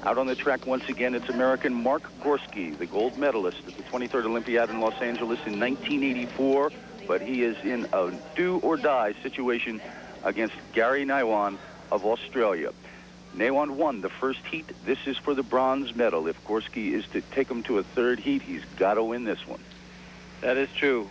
Out on the track once again, it's American Mark Gorski, the gold medalist at the 23rd Olympiad in Los Angeles in 1984, but he is in a do-or-die situation against Gary Neiwand of Australia. Neiwand won the first heat. This is for the bronze medal. If Gorski is to take him to a third heat, he's got to win this one. That is true.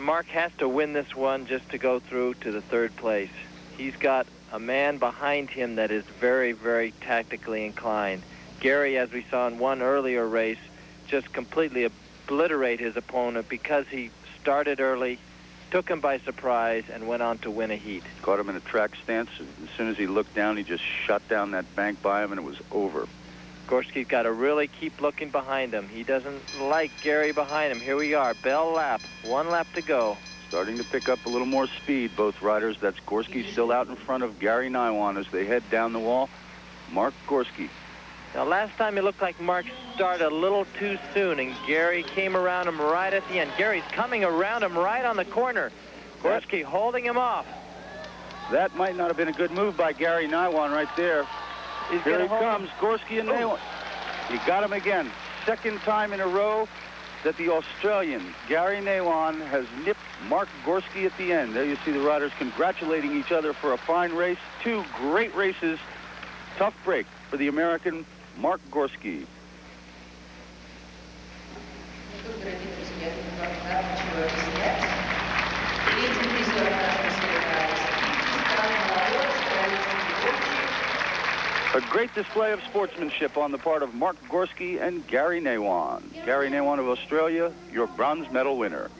Mark has to win this one just to go through to the third place. He's got a man behind him that is very, very tactically inclined. Gary, as we saw in one earlier race, just completely obliterate his opponent because he started early, took him by surprise, and went on to win a heat. Caught him in a track stance. As soon as he looked down, he just shot down that bank by him, and it was over. Gorski's got to really keep looking behind him. He doesn't like Gary behind him. Here we are, bell lap, 1 lap to go. Starting to pick up a little more speed, both riders. That's Gorski still out in front of Gary Neiwand as they head down the wall. Mark Gorski. Now, last time it looked like Mark started a little too soon, and Gary came around him right at the end. Gary's coming around him right on the corner. Gorski holding him off. That might not have been a good move by Gary Neiwand right there. Here he comes, Gorski and Neiwand. He got him again. Second time in a row that the Australian, Gary Neiwand, has nipped Mark Gorski at the end. There you see the riders congratulating each other for a fine race. Two great races. Tough break for the American Mark Gorski. A great display of sportsmanship on the part of Mark Gorski and Gary Neiwand. Gary Neiwand of Australia, your bronze medal winner.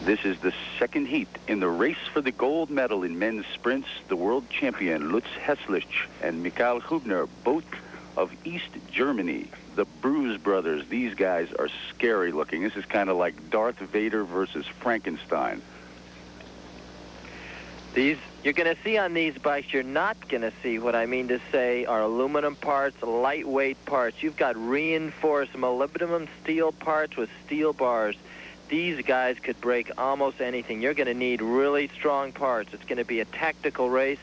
This is the second heat in the race for the gold medal in men's sprints. The world champion Lutz Hesslich and Michael Hubner, both of East Germany. The Bruise brothers, these guys are scary looking. This is kind of like Darth Vader versus Frankenstein. These, you're going to see on these bikes, you're not going to see what I mean to say are aluminum parts, lightweight parts. You've got reinforced molybdenum steel parts with steel bars. these guys could break almost anything. You're going to need really strong parts. It's going to be a tactical race.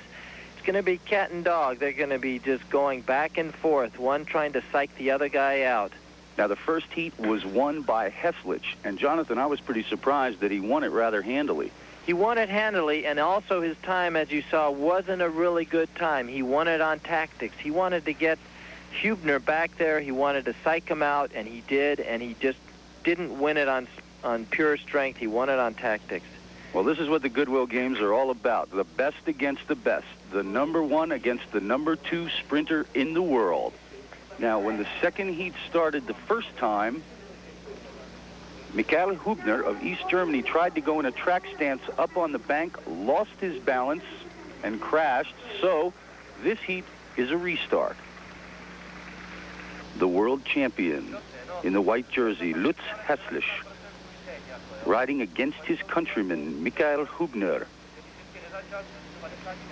It's going to be cat and dog. They're going to be just going back and forth, one trying to psych the other guy out. Now, the first heat was won by Hesslich. And, Jonathan, I was pretty surprised that he won it rather handily. He won it handily, and also his time, as you saw, wasn't a really good time. He won it on tactics. He wanted to get Hubner back there. He wanted to psych him out, and he did, and he just didn't win it on pure strength. He won it on tactics. Well, this is what the Goodwill Games are all about. The best against the best. The number one against the number two sprinter in the world. Now, when the second heat started the first time, Michael Hubner of East Germany tried to go in a track stance up on the bank, lost his balance, and crashed. So this heat is a restart. The world champion in the white jersey, Lutz Hesslich, riding against his countryman, Michael Hubner.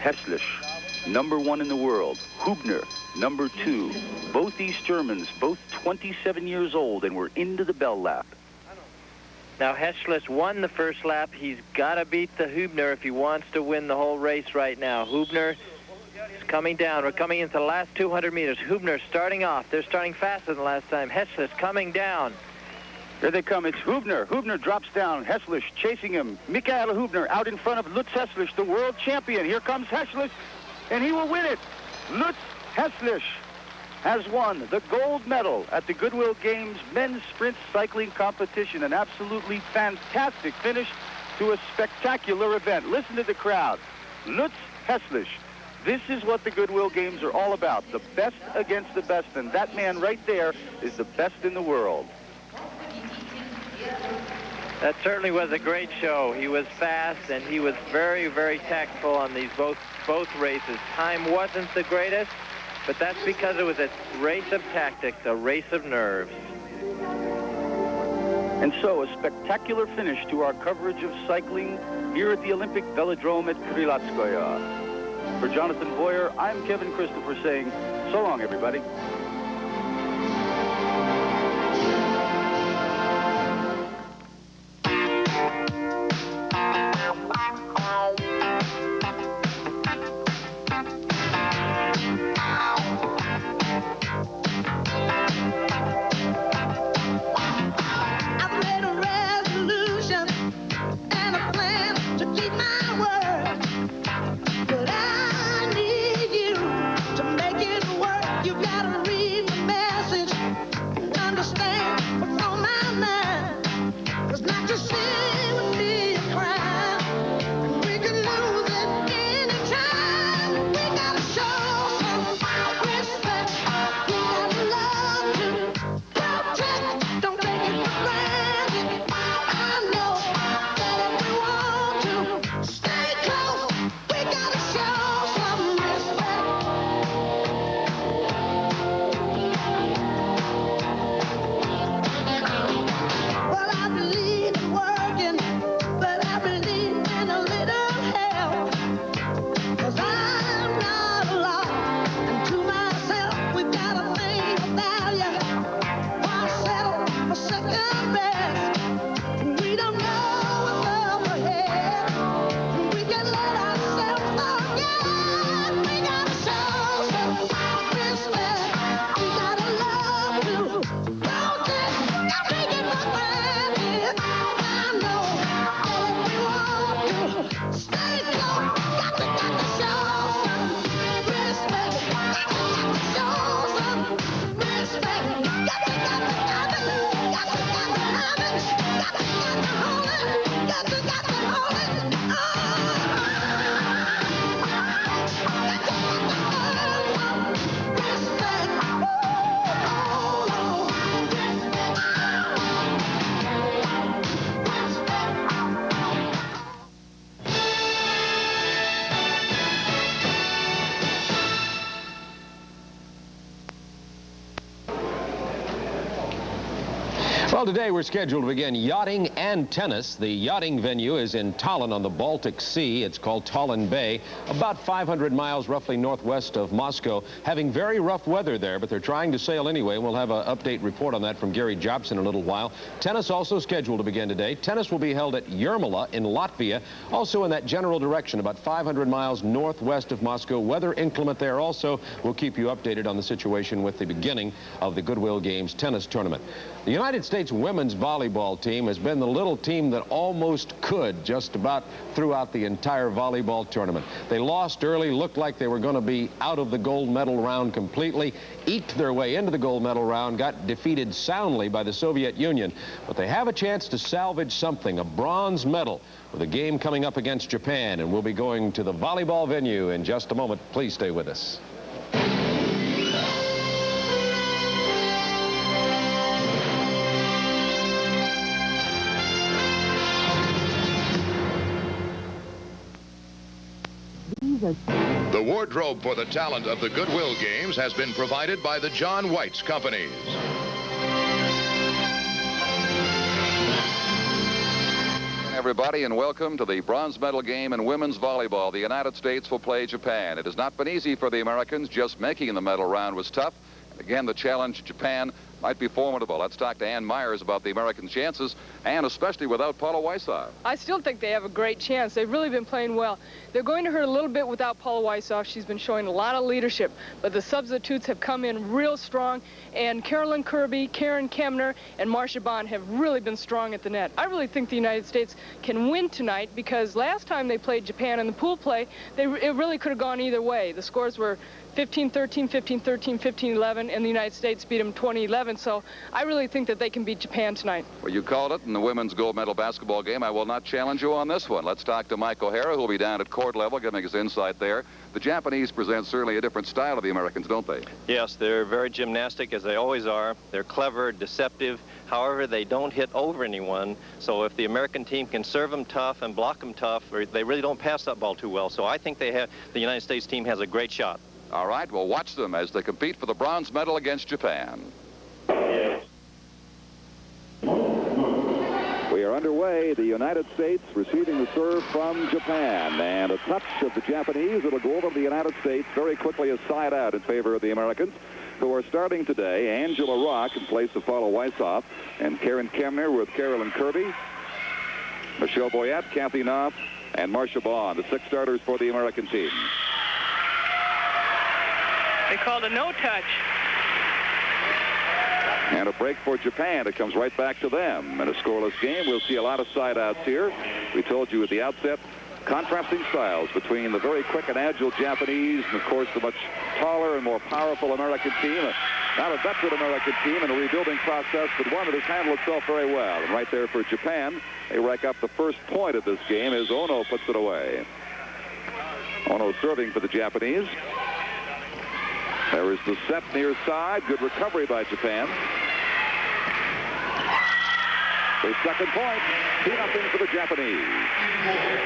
Hesslich, number one in the world. Hubner, number two. Both East Germans, both 27 years old, and we're into the bell lap. Now, Hesslich won the first lap. He's got to beat the Hubner if he wants to win the whole race right now. Hubner is coming down. We're coming into the last 200 meters. Hubner starting off. They're starting faster than last time. Hesslich coming down. Here they come. It's Hubner. Hubner drops down. Hesslich chasing him. Michael Hubner out in front of Lutz Hesslich, the world champion. Here comes Hesslich, and he will win it. Lutz Hesslich has won the gold medal at the Goodwill Games men's sprint cycling competition. An absolutely fantastic finish to a spectacular event. Listen to the crowd. Lutz Hesslich. This is what the Goodwill Games are all about. The best against the best. And that man right there is the best in the world. That certainly was a great show. He was fast, and he was very, very tactful on these both races. Time wasn't the greatest, but that's because it was a race of tactics, a race of nerves. And so, a spectacular finish to our coverage of cycling here at the Olympic Velodrome at Krylatskoye. For Jonathan Boyer, I'm Kevin Christopher saying, so long, everybody. But I need you to make it work. You gotta read Well, today we're scheduled to begin yachting and tennis. The yachting venue is in Tallinn on the Baltic Sea. It's called Tallinn Bay, about 500 miles roughly northwest of Moscow. Having very rough weather there, but they're trying to sail anyway. We'll have an update report on that from Gary Jobson in a little while. Tennis also scheduled to begin today. Tennis will be held at Jurmala in Latvia, also in that general direction, about 500 miles northwest of Moscow. Weather inclement there also. We'll keep you updated on the situation with the beginning of the Goodwill Games tennis tournament. The United States women's volleyball team has been the little team that almost could just about throughout the entire volleyball tournament. They lost early, looked like they were going to be out of the gold medal round completely, eked their way into the gold medal round, got defeated soundly by the Soviet Union. But they have a chance to salvage something, a bronze medal, with a game coming up against Japan. And we'll be going to the volleyball venue in just a moment. Please stay with us. The wardrobe for the talent of the Goodwill Games has been provided by the John White's companies. Everybody, and welcome to the bronze medal game in women's volleyball. The United States will play Japan. It has not been easy for the Americans. Just making the medal round was tough. And again, the challenge, Japan, might be formidable. Let's talk to Ann Myers about the American chances, and especially without Polo Wysov. I still think they have a great chance. They've really been playing well. They're going to hurt a little bit without Polo Wysov. She's been showing a lot of leadership, but the substitutes have come in real strong, and Carolyn Kirby, Karen Kemner, and Marcia Bond have really been strong at the net. I really think the United States can win tonight, because last time they played Japan in the pool play, it really could have gone either way. The scores were 15-13, 15-13, 15-11, and the United States beat them 20-11. So I really think that they can beat Japan tonight. Well, you called it in the women's gold medal basketball game. I will not challenge you on this one. Let's talk to Mike O'Hara, who will be down at court level, giving us insight there. The Japanese present certainly a different style to the Americans, don't they? Yes, they're very gymnastic, as they always are. They're clever, deceptive. However, they don't hit over anyone. So if the American team can serve them tough and block them tough, they really don't pass that ball too well. So I think the United States team has a great shot. All right, we'll watch them as they compete for the bronze medal against Japan. We are underway. The United States receiving the serve from Japan. And a touch of the Japanese. It'll go over to the United States very quickly, a side out in favor of the Americans, who are starting today. Angela Rock in place of Polo Wysov, and Karen Kemner with Carolyn Kirby, Michelle Boyette, Kathy Knopf, and Marcia Bond, the 6 starters for the American team. They called a no-touch. And a break for Japan. It comes right back to them. In a scoreless game, we'll see a lot of side-outs here. We told you at the outset, contrasting styles between the very quick and agile Japanese and, of course, the much taller and more powerful American team. Not a veteran American team in a rebuilding process, but one that has handled itself very well. And right there for Japan, they rack up the first point of this game as Ono puts it away. Ono serving for the Japanese. There is the set near side. Good recovery by Japan. The second point, 2-0 for the Japanese.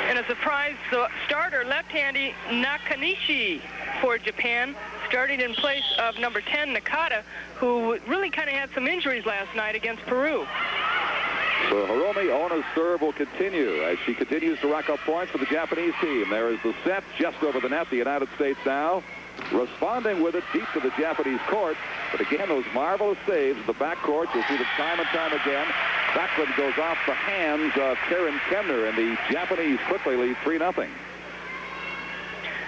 And a surprise starter, left-handy Nakanishi for Japan, starting in place of number 10, Nakata, who really kind of had some injuries last night against Peru. So Hiromi Ono's serve will continue as she continues to rack up points for the Japanese team. There is the set just over the net. The United States now responding with it deep to the Japanese court. But again, those marvelous saves in the backcourt. You'll see them time and time again. Backlund goes off the hands of Karen Kemner, and the Japanese quickly lead 3-0.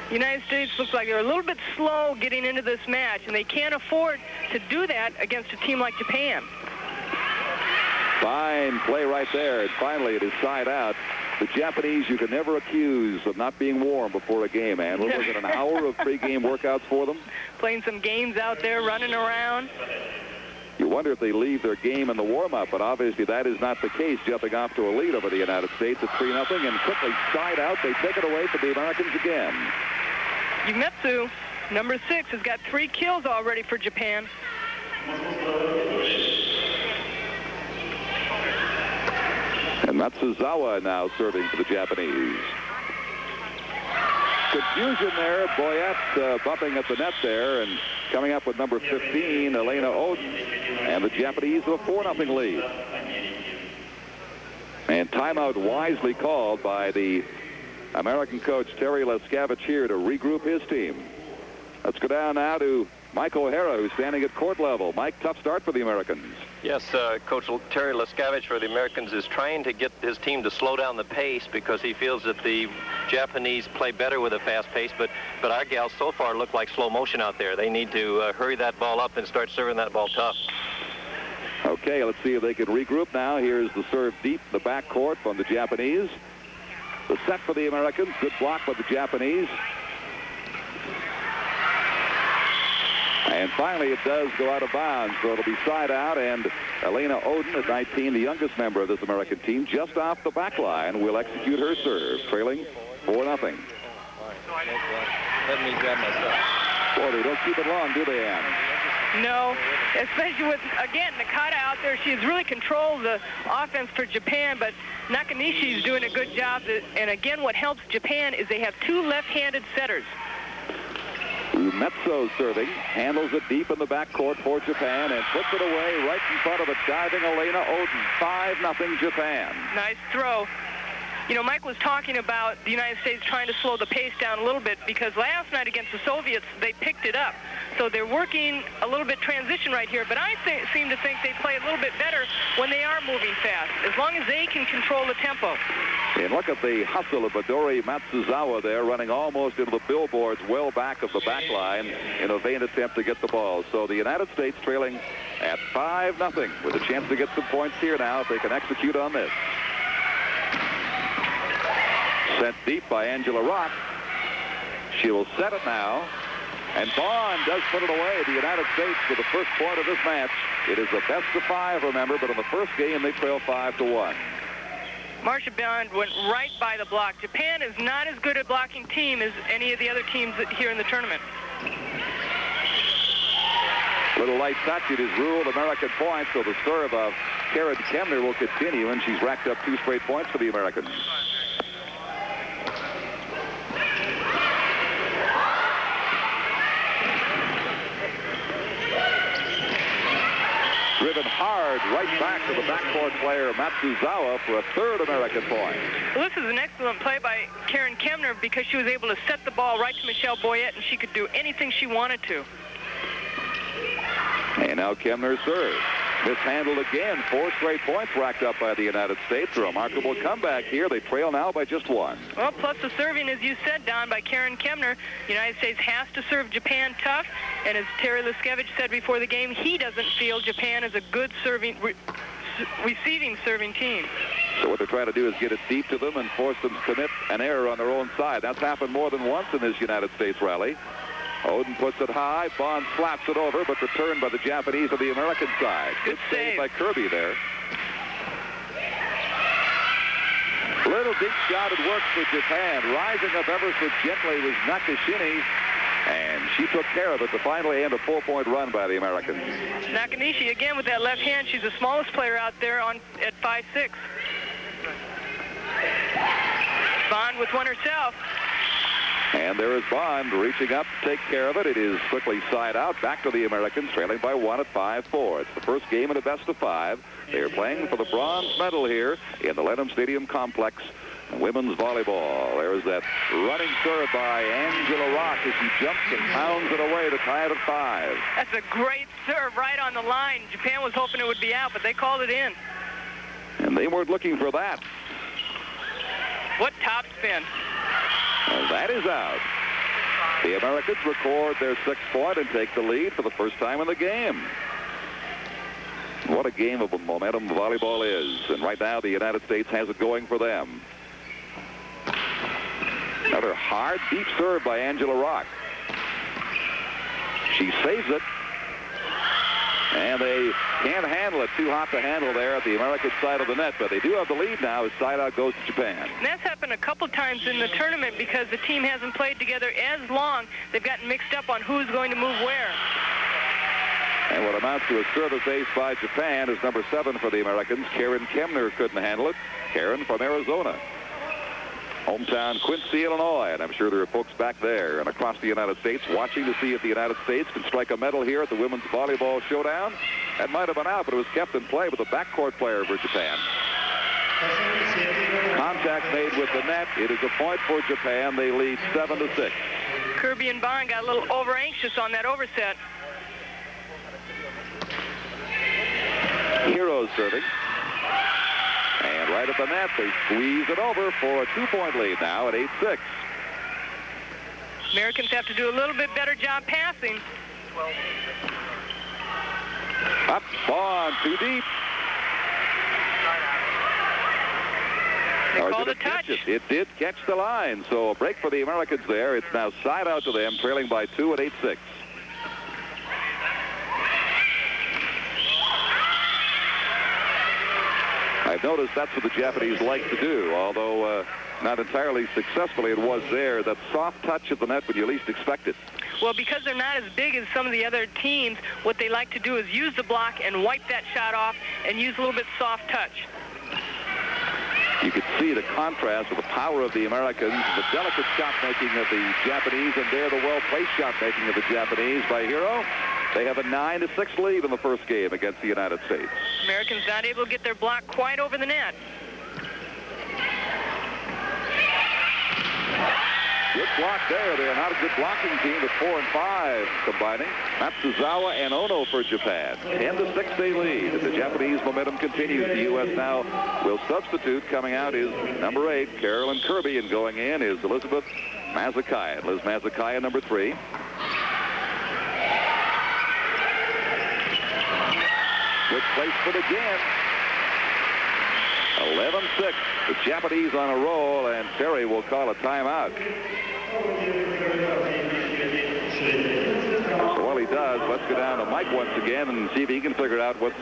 The United States looks like they're a little bit slow getting into this match, and they can't afford to do that against a team like Japan. Fine play right there, and finally it is side out. The Japanese, you can never accuse of not being warm before a game, man. What was it, an hour of pre-game workouts for them? Playing some games out there, running around. You wonder if they leave their game in the warm-up, but obviously that is not the case, jumping off to a lead over the United States at 3-0, and quickly side out. They take it away from the Americans again. Yumetsu, number 6, has got 3 kills already for Japan. And Matsuzawa now serving for the Japanese. Confusion there. Boyette bumping at the net there, and coming up with number 15, Elena Oden, and the Japanese have a 4-0 lead. And timeout wisely called by the American coach Terry Leskavich here to regroup his team. Let's go down now to Mike O'Hara, who's standing at court level. Mike, tough start for the Americans. Yes, Coach Terry Leskavich for the Americans is trying to get his team to slow down the pace because he feels that the Japanese play better with a fast pace, but our gals so far look like slow motion out there. They need to hurry that ball up and start serving that ball tough. Okay, let's see if they can regroup now. Here's the serve deep in the backcourt from the Japanese. The set for the Americans. Good block by the Japanese. And finally, it does go out of bounds, so it'll be side out, and Elena Oden at 19, the youngest member of this American team, just off the back line, will execute her serve, trailing 4-0. Let me grab myself. Boy, they don't keep it long, do they, Ann? No, especially with, again, Nakata out there. She has really controlled the offense for Japan, but Nakanishi is doing a good job. And again, what helps Japan is they have 2 left-handed setters. Umetso serving, handles it deep in the backcourt for Japan and puts it away right in front of the diving Elena Oden. 5-0 Japan. Nice throw. You know, Mike was talking about the United States trying to slow the pace down a little bit because last night against the Soviets, they picked it up. So they're working a little bit transition right here, but I seem to think they play a little bit better when they are moving fast, as long as they can control the tempo. And look at the hustle of Midori Matsuzawa there, running almost into the billboards well back of the back line in a vain attempt to get the ball. So the United States trailing at 5-0 with a chance to get some points here now if they can execute on this. Sent deep by Angela Rock. She will set it now. And Bond does put it away. The United States with the first point of this match. It is a best of 5, remember, but in the first game they trail 5-1. Marcia Bond went right by the block. Japan is not as good a blocking team as any of the other teams here in the tournament. Little light touch. It is ruled American points, so the serve of Karen Kemner will continue, and she's racked up 2 straight points for the Americans. Driven hard right back to the backcourt player Matsuzawa for a 3rd American point. Well, this is an excellent play by Karen Kemner because she was able to set the ball right to Michelle Boyette, and she could do anything she wanted to. And now Kemner serves. Mishandled again. 4 straight points racked up by the United States. A remarkable comeback here. They trail now by just 1. Well, plus the serving, as you said, Don, by Karen Kemner. The United States has to serve Japan tough. And as Terry Leskavich said before the game, he doesn't feel Japan is a good receiving serving team. So what they're trying to do is get it deep to them and force them to commit an error on their own side. That's happened more than once in this United States rally. Oden puts it high. Bond slaps it over, but returned by the Japanese on the American side. Good save by Kirby there. Little deep shot. It works for Japan. Rising up ever so gently was Nakashini, and she took care of it to finally end a 4-point run by the Americans. Nakanishi again with that left hand. She's the smallest player out there at 5'6". Bond with one herself. And there is Bond reaching up to take care of it. It is quickly side out. Back to the Americans, trailing by 1 at 5-4. It's the first game in a best of 5. They are playing for the bronze medal here in the Lenham Stadium complex. Women's volleyball. There's that running serve by Angela Rock as she jumps and pounds it away to tie it at 5. That's a great serve right on the line. Japan was hoping it would be out, but they called it in. And they weren't looking for that. What top spin. And that is out. The Americans record their 6th point and take the lead for the first time in the game. What a game of momentum volleyball is. And right now the United States has it going for them. Another hard, deep serve by Angela Rock. She saves it. And they can't handle it. Too hot to handle there at the American side of the net. But they do have the lead now as side out goes to Japan. And that's happened a couple times in the tournament because the team hasn't played together as long. They've gotten mixed up on who's going to move where. And what amounts to a service ace by Japan is number 7 for the Americans. Karen Kemner couldn't handle it. Karen from Arizona. hometown Quincy, Illinois, and I'm sure there are folks back there and across the United States watching to see if the United States can strike a medal here at the women's volleyball showdown. That might have been out, but it was kept in play with a backcourt player for Japan. Contact made with the net. It is a point for Japan. They lead 7-6. Kirby and Bond got a little over-anxious on that overset. Heroes serving. And right at the net, they squeeze it over for a 2-point lead now at 8-6. Americans have to do a little bit better job passing. Up, Bond, too deep. They called a touch. It did catch the line, so a break for the Americans there. It's now side out to them, trailing by 2 at 8-6. I've noticed that's what the Japanese like to do, although not entirely successfully. It was there, that soft touch at the net when you least expect it. Well, because they're not as big as some of the other teams, what they like to do is use the block and wipe that shot off and use a little bit soft touch. You could see the contrast with the power of the Americans, the delicate shot making of the Japanese, and there the well-placed shot making of the Japanese by Hero. They have a 9-6 lead in the first game against the United States. Americans not able to get their block quite over the net. Good block there. They're not a good blocking team at 4 and 5 combining. Matsuzawa and Ono for Japan. 10-6 they lead. The Japanese momentum continues. The U.S. now will substitute. Coming out is number 8, Carolyn Kirby, and going in is Elizabeth Mazakayan. Liz Mazakayan, number 3. Good placement again. 11-6. The Japanese on a roll, and Terry will call a timeout. So while he does, let's go down to Mike once again and see if he can figure out what's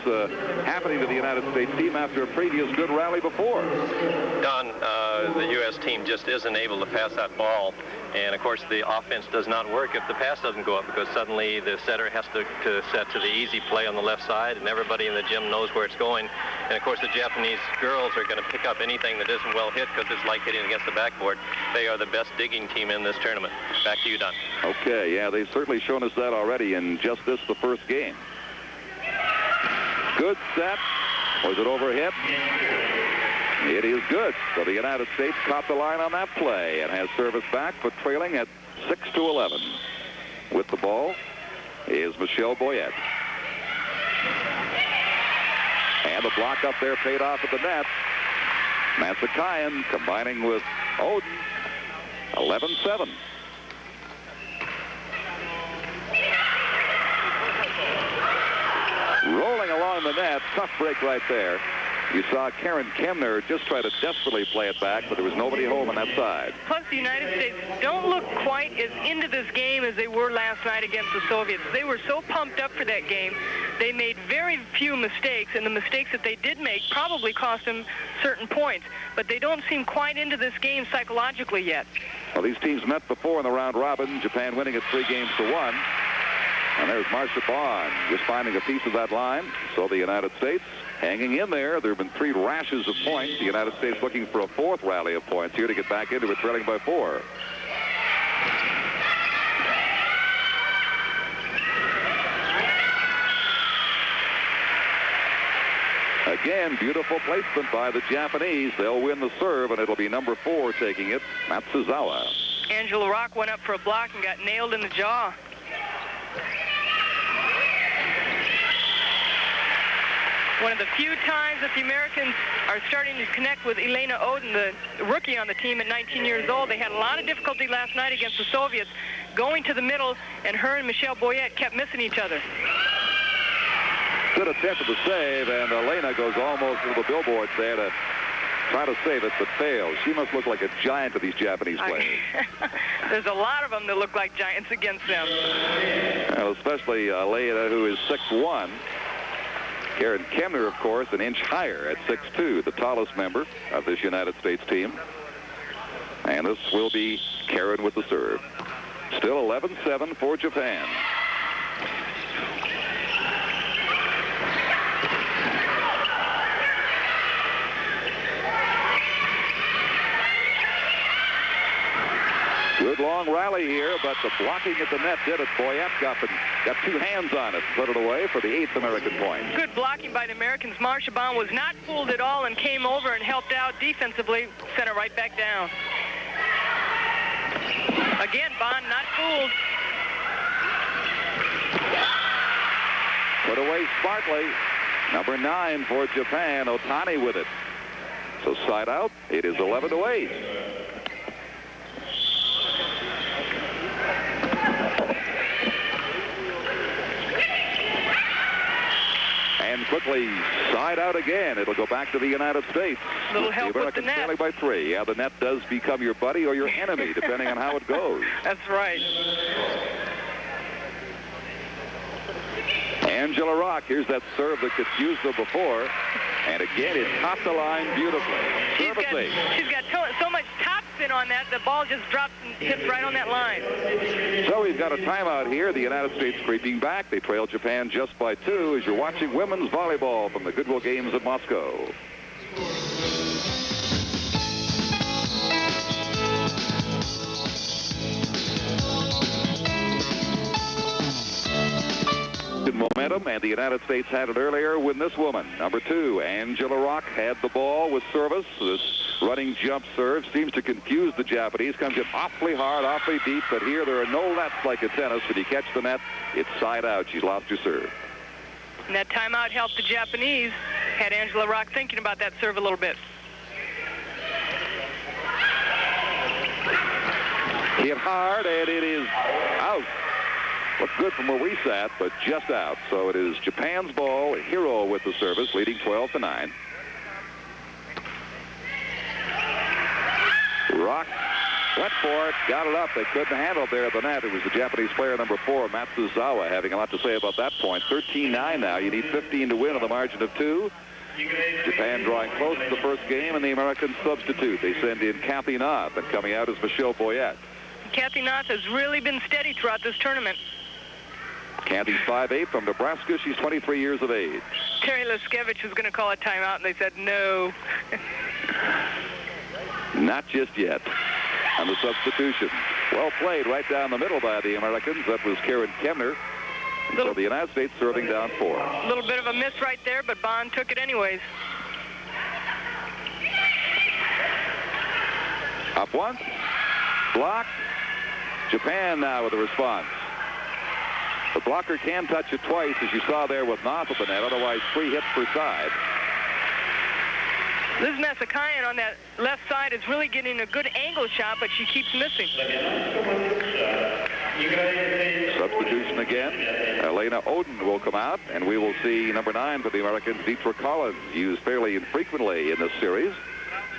happening to the United States team after a previous good rally before. Don, the U.S. team just isn't able to pass that ball. And, of course, the offense does not work if the pass doesn't go up, because suddenly the setter has to set to the easy play on the left side, and everybody in the gym knows where it's going. And, of course, the Japanese girls are going to pick up anything that isn't well hit, because it's like hitting against the backboard. They are the best digging team in this tournament. Back to you, Don. Okay, yeah, they've certainly shown us that already in just the first game. Good set. Was it overhit? It is good. So the United States caught the line on that play and has service back, but trailing at 6-11. With the ball is Michelle Boyette. And the block up there paid off at the net. Mazakayan combining with Oden. 11-7. Rolling along the net. Tough break right there. You saw Karen Kemner just try to desperately play it back, but there was nobody home on that side. Plus, the United States don't look quite as into this game as they were last night against the Soviets. They were so pumped up for that game. They made very few mistakes, and the mistakes that they did make probably cost them certain points. But they don't seem quite into this game psychologically yet. Well, these teams met before in the round robin, Japan winning it 3-1. And there's Marcia Bond just finding a piece of that line. So the United States hanging in there. There have been 3 rashes of points. The United States looking for a 4th rally of points here to get back into it, trailing by 4. Again, beautiful placement by the Japanese. They'll win the serve, and it'll be number 4 taking it, Matsuzawa. Angela Rock went up for a block and got nailed in the jaw. One of the few times that the Americans are starting to connect with Elena Oden, the rookie on the team at 19 years old. They had a lot of difficulty last night against the Soviets, going to the middle, and her and Michelle Boyette kept missing each other. Good attempt at the save, and Elena goes almost to the billboards there to try to save it, but fails. She must look like a giant to these Japanese players. There's a lot of them that look like giants against them. Well, especially Elena, who is 6'1". Karen Kemner, of course, an inch higher at 6'2", the tallest member of this United States team. And this will be Karen with the serve. Still 11-7 for Japan. Good long rally here, but the blocking at the net did it. Boyette got two hands on it, put it away for the 8th American point. Good blocking by the Americans. Marsha Bond was not fooled at all and came over and helped out defensively, sent her right back down. Again, Bond not fooled. Put away smartly. Number 9 for Japan, Otani with it. So side out, it is 11-8. And quickly side out again. It'll go back to the United States. Little help with the net. Trailing by 3. Yeah, the net does become your buddy or your enemy, depending on how it goes. That's right. Angela Rock, here's that serve that confused them before. And again, it topped the line beautifully. She's got so much top spin on that, the ball just drops and hits right on that line. So we've got a timeout here. The United States creeping back. They trail Japan just by 2 as you're watching women's volleyball from the Goodwill Games in Moscow. Good momentum, and the United States had it earlier with this woman. Number 2, Angela Rock had the ball with service. This running jump serve seems to confuse the Japanese. Comes in awfully hard, awfully deep, but here there are no nets like in tennis. When you catch the net, it's side out. She's lost her serve. And that timeout helped the Japanese. Had Angela Rock thinking about that serve a little bit. Hit hard, and it is out. Looked good from where we sat, but just out. So it is Japan's ball. Hero with the service, leading 12-9. Rock went for it, got it up. They couldn't handle it there at the net. It was the Japanese player, number 4, Matsuzawa, having a lot to say about that point. 13-9 now. You need 15 to win on the margin of 2. Japan drawing close to the first game, and the Americans substitute. They send in Kathy Noth, and coming out is Michelle Boyette. Kathy Noth has really been steady throughout this tournament. Kathy's 5'8" from Nebraska. She's 23 years of age. Terry Liskevich was going to call a timeout, and they said no. Not just yet. On the substitution. Well played right down the middle by the Americans. That was Karen Kemner. So the United States serving down 4. A little bit of a miss right there, but Bond took it anyways. Up once. Blocked. Japan now with a response. The blocker can touch it twice, as you saw there with Noth at the net. Otherwise, 3 hits per side. Liz Masakayan on that left side is really getting a good angle shot, but she keeps missing. Substitution again. Elena Oden will come out, and we will see number 9 for the Americans, Deetra Collins, used fairly infrequently in this series.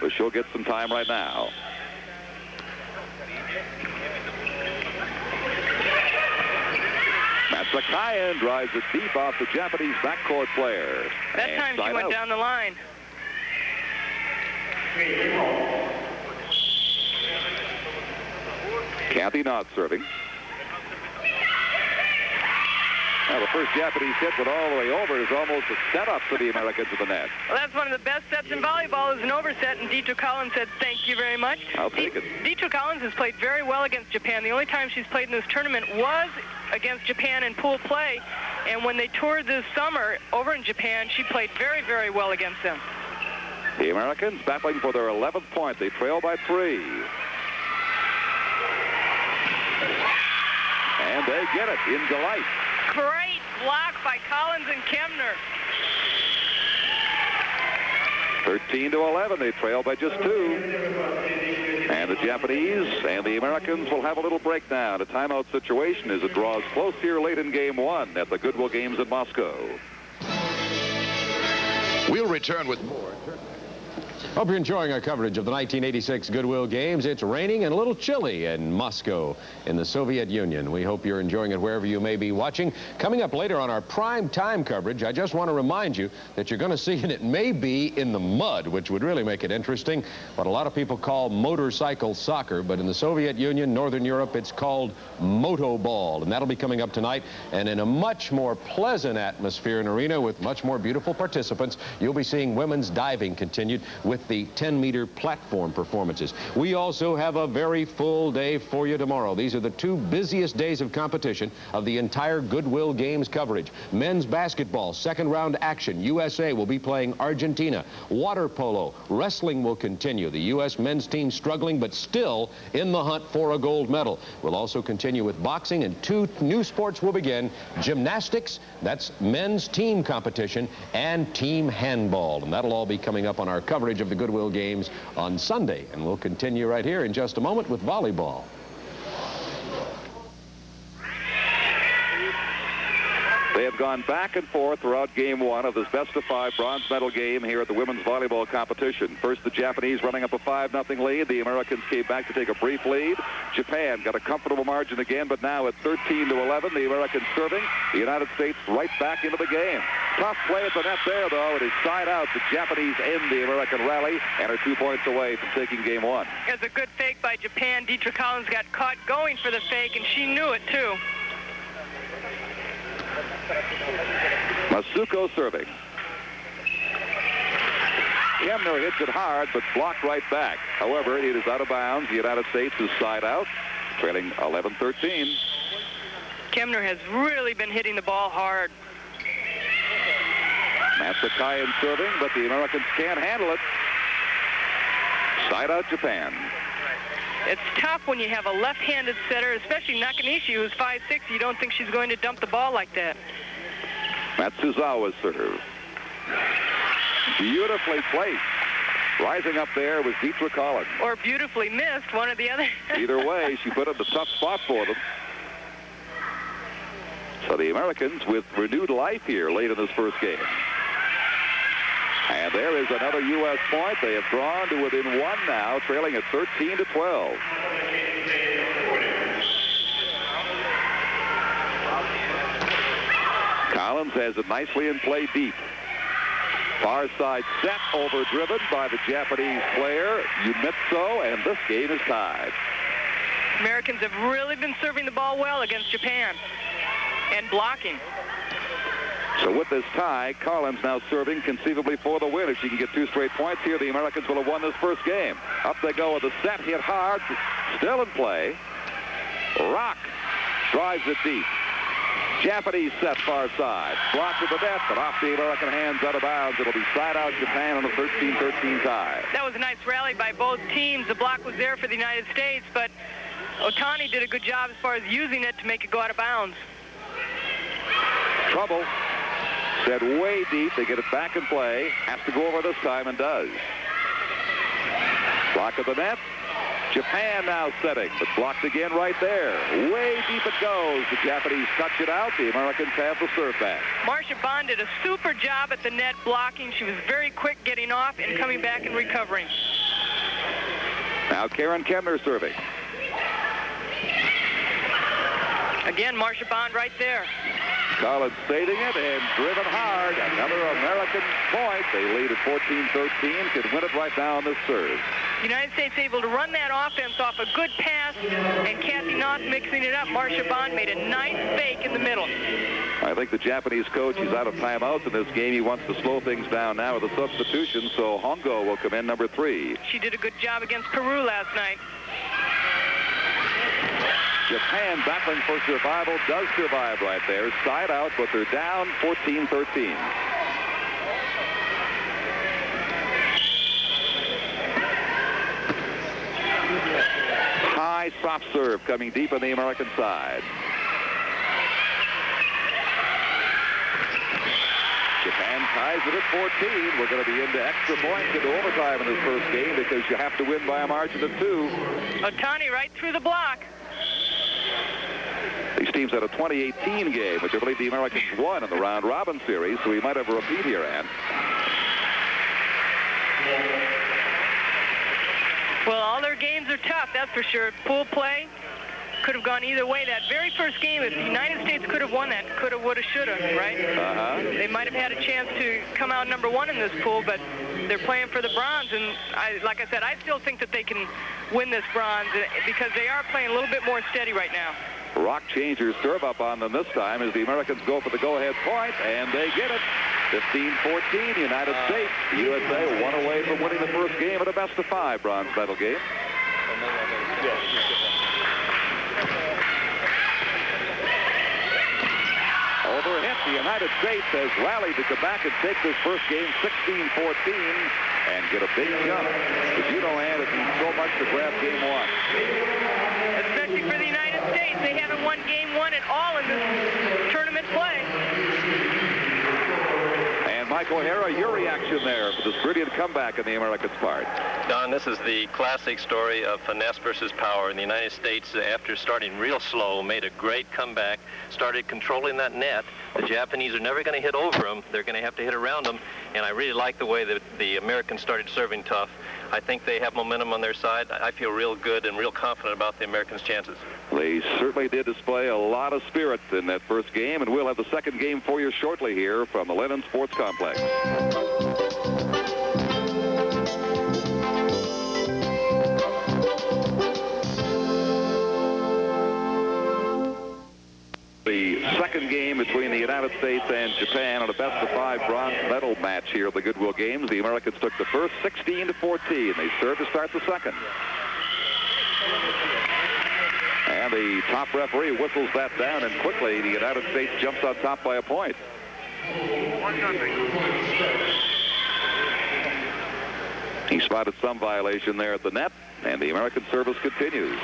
So she'll get some time right now. Masakayan drives it deep off the Japanese backcourt player. That time she went down the line. Kathy Noth serving. Now the first Japanese hit went all the way over. Is almost a setup for the Americans at the net. Well, that's one of the best sets in volleyball is an overset, and Deetra Collins said thank you very much. I'll take it. Deetra Collins has played very well against Japan. The only time she's played in this tournament was against Japan in pool play, and when they toured this summer over in Japan, she played very, very well against them. The Americans battling for their 11th point. They trail by 3. And they get it in delight. Great block by Collins and Kemner. 13-11. They trail by just 2. And the Japanese and the Americans will have a little break now. A timeout situation as it draws close here late in Game 1 at the Goodwill Games in Moscow. We'll return with more. Hope you're enjoying our coverage of the 1986 Goodwill Games. It's raining and a little chilly in Moscow in the Soviet Union. We hope you're enjoying it wherever you may be watching. Coming up later on our prime time coverage, I just want to remind you that you're going to see, and it may be in the mud, which would really make it interesting, what a lot of people call motorcycle soccer, but in the Soviet Union, Northern Europe, it's called moto ball, and that'll be coming up tonight, and in a much more pleasant atmosphere and arena with much more beautiful participants. You'll be seeing women's diving continued with with the 10-meter platform performances. We also have a very full day for you tomorrow. These are the 2 busiest days of competition of the entire Goodwill Games coverage. Men's basketball, second round action. USA will be playing Argentina. Water polo, wrestling will continue. The U.S. men's team struggling, but still in the hunt for a gold medal. We'll also continue with boxing, and 2 new sports will begin. Gymnastics, that's men's team competition, and team handball. And that'll all be coming up on our coverage of the Goodwill Games on Sunday. And we'll continue right here in just a moment with volleyball. They have gone back and forth throughout game 1 of this best-of-5 bronze medal game here at the women's volleyball competition. First, the Japanese running up a 5-0 lead. The Americans came back to take a brief lead. Japan got a comfortable margin again, but now at 13-11, the Americans serving. The United States right back into the game. Tough play at the net there, though. It is side out. The Japanese end the American rally and are 2 points away from taking game 1. It was a good fake by Japan. Dietrich Collins got caught going for the fake, and she knew it, too. Masuko serving. Hubner hits it hard, but blocked right back. However, it is out of bounds. The United States is side out, trailing 11-13. Hubner has really been hitting the ball hard. Matsakayan serving, but the Americans can't handle it. Side out Japan. It's tough when you have a left-handed setter, especially Nakanishi, who's 5'6". You don't think she's going to dump the ball like that. Matsuzawa's serve. Beautifully placed. Rising up there was Dietrich Collins. Or beautifully missed, one or the other. Either way, she put it in a tough spot for them. So the Americans with renewed life here late in this first game. And there is another U.S. point. They have drawn to within 1 now, trailing at 13-12. Collins has it nicely in play deep. Far side set, overdriven by the Japanese player, Yumitsu, and this game is tied. Americans have really been serving the ball well against Japan and blocking. So with this tie, Collins now serving conceivably for the win. If she can get 2 straight points here, the Americans will have won this first game. Up they go with a set, hit hard, still in play. Rock drives it deep. Japanese set far side. Blocked to the net, but off the American hands out of bounds. It'll be side out Japan on a 13-13 tie. That was a nice rally by both teams. The block was there for the United States, but Otani did a good job as far as using it to make it go out of bounds. Trouble. Set way deep. They get it back in play. Has to go over this time and does. Block of the net. Japan now setting, but blocked again right there. Way deep it goes. The Japanese touch it out. The Americans have the serve back. Marcia Bond did a super job at the net blocking. She was very quick getting off and coming back and recovering. Now Karen Kemner serving. Again, Marcia Bond right there. Collins saving it and driven hard. Another American point. They lead at 14-13. Could win it right now on this serve. United States able to run that offense off a good pass, and Kathy Knott mixing it up. Marcia Bond made a nice fake in the middle. I think the Japanese coach, he's out of timeouts in this game. He wants to slow things down now with a substitution, so Hongo will come in number 3. She did a good job against Peru last night. Japan battling for survival, does survive right there. Side out, but they're down 14-13. High soft serve coming deep on the American side. Japan ties it at 14. We're going to be into extra points into overtime in this first game because you have to win by a margin of 2. Otani right through the block. These teams had a 2018 game, which I believe the Americans won in the round-robin series, so we might have a repeat here, Ann. Well, all their games are tough, that's for sure. Pool play could have gone either way. That very first game, if the United States could have won that, could have, would have, should have, right? They might have had a chance to come out number 1 in this pool, but they're playing for the bronze, and like I said, I still think that they can win this bronze because they are playing a little bit more steady right now. Rock changers serve up on them this time as the Americans go for the go-ahead point, and they get it. 15-14, United States. The USA one away from winning the first game at a best-of-5 bronze medal game. Overhit, the United States has rallied to come back and take this first game 16-14 and get a big jump. As you know, Ann, it means so much to grab game one. Especially for the United States. They haven't won game one at all in this tournament play. And Mike O'Hara, your reaction there for this brilliant comeback on the Americans' part. Don, this is the classic story of finesse versus power. In the United States, after starting real slow, made a great comeback, started controlling that net. The Japanese are never going to hit over them. They're going to have to hit around them. And I really like the way that the Americans started serving tough. I think they have momentum on their side. I feel real good and real confident about the Americans' chances. They certainly did display a lot of spirit in that first game, and we'll have the second game for you shortly here from the Lennon Sports Complex. The second game between the United States and Japan on a best-of-5 bronze medal match here at the Goodwill Games. The Americans took the first 16-14. They served to start the second. And the top referee whistles that down, and quickly the United States jumps on top by a point. 1-0. He spotted some violation there at the net, and the American service continues.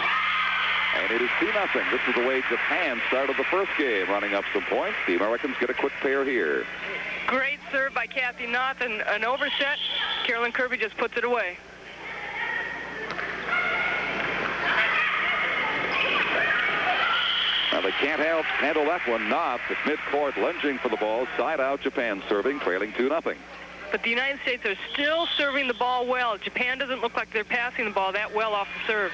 And it is 2-0. This is the way Japan started the first game, running up some points. The Americans get a quick pair here. Great serve by Kathy Knott, and an overset. Carolyn Kirby just puts it away. Now they can't handle that one. Knott at midcourt lunging for the ball. Side out, Japan serving, trailing 2-0. But the United States are still serving the ball well. Japan doesn't look like they're passing the ball that well off the serve.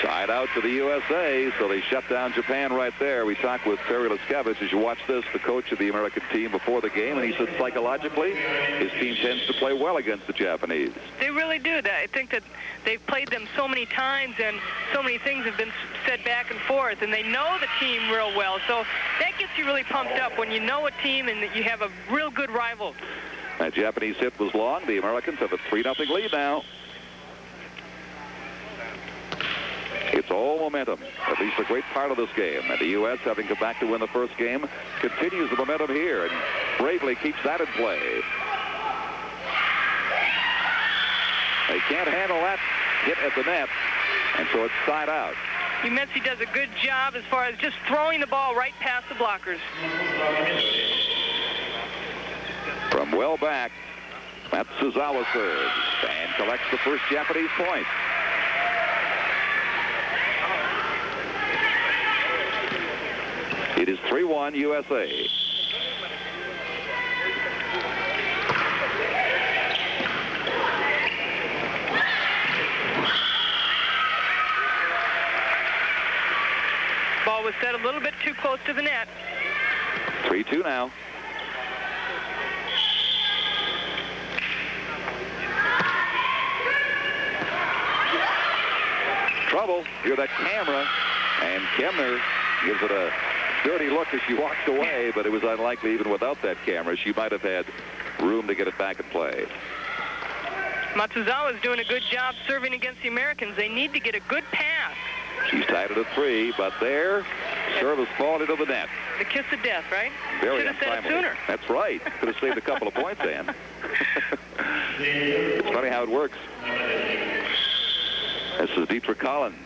Side out to the USA, so they shut down Japan right there. We talked with Terry Liskevich as you watch this, the coach of the American team before the game, and he said psychologically his team tends to play well against the Japanese. They really do. I think that they've played them so many times, and so many things have been said back and forth, and they know the team real well. So that gets you really pumped up when you know a team and that you have a real good rival. That Japanese hit was long. The Americans have a 3-0 lead now. It's all momentum, at least a great part of this game. And the U.S., having come back to win the first game, continues the momentum here and bravely keeps that in play. They can't handle that hit at the net, and so it's side out. Umetsi does a good job as far as just throwing the ball right past the blockers. From well back, Matsuzawa serves and collects the first Japanese point. It is 3-1 USA. Ball was set a little bit too close to the net. 3-2 now. Trouble. Hear that camera. And Kemner gives it a dirty look as she walks away, but it was unlikely even without that camera. She might have had room to get it back in play. Matsuzawa is doing a good job serving against the Americans. They need to get a good pass. She's tied it at 3, but there, service falling into the net. The kiss of death, right? Very should have said it sooner. That's right. Could have saved a couple of points, Ann. It's funny how it works. This is Dietrich Collins.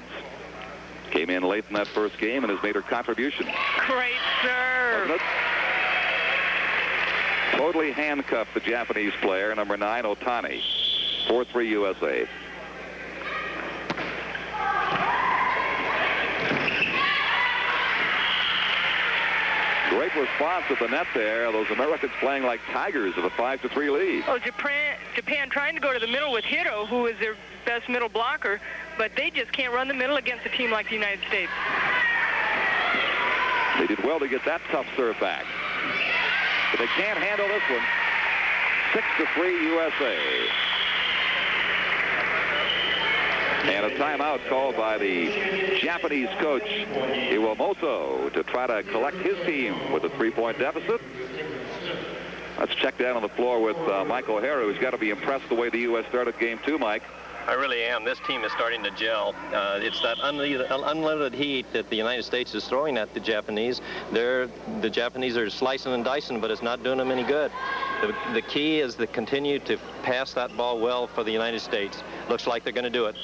Came in late in that first game and has made her contribution. Great serve. Totally handcuffed the Japanese player, number 9, Otani. 4-3 USA. Great response at the net there. Those Americans playing like tigers with a 5-3 lead. Oh, Japan trying to go to the middle with Hiro, who is their best middle blocker, but they just can't run the middle against a team like the United States. They did well to get that tough serve back. But they can't handle this one. 6-3 USA. And a timeout called by the Japanese coach, Iwamoto, to try to collect his team with a 3-point deficit. Let's check down on the floor with Mike O'Hara, who's got to be impressed the way the U.S. started game 2, Mike. I really am. This team is starting to gel. It's that unlimited heat that the United States is throwing at the Japanese. The Japanese are slicing and dicing, but it's not doing them any good. The key is to continue to pass that ball well for the United States. Looks like they're going to do it.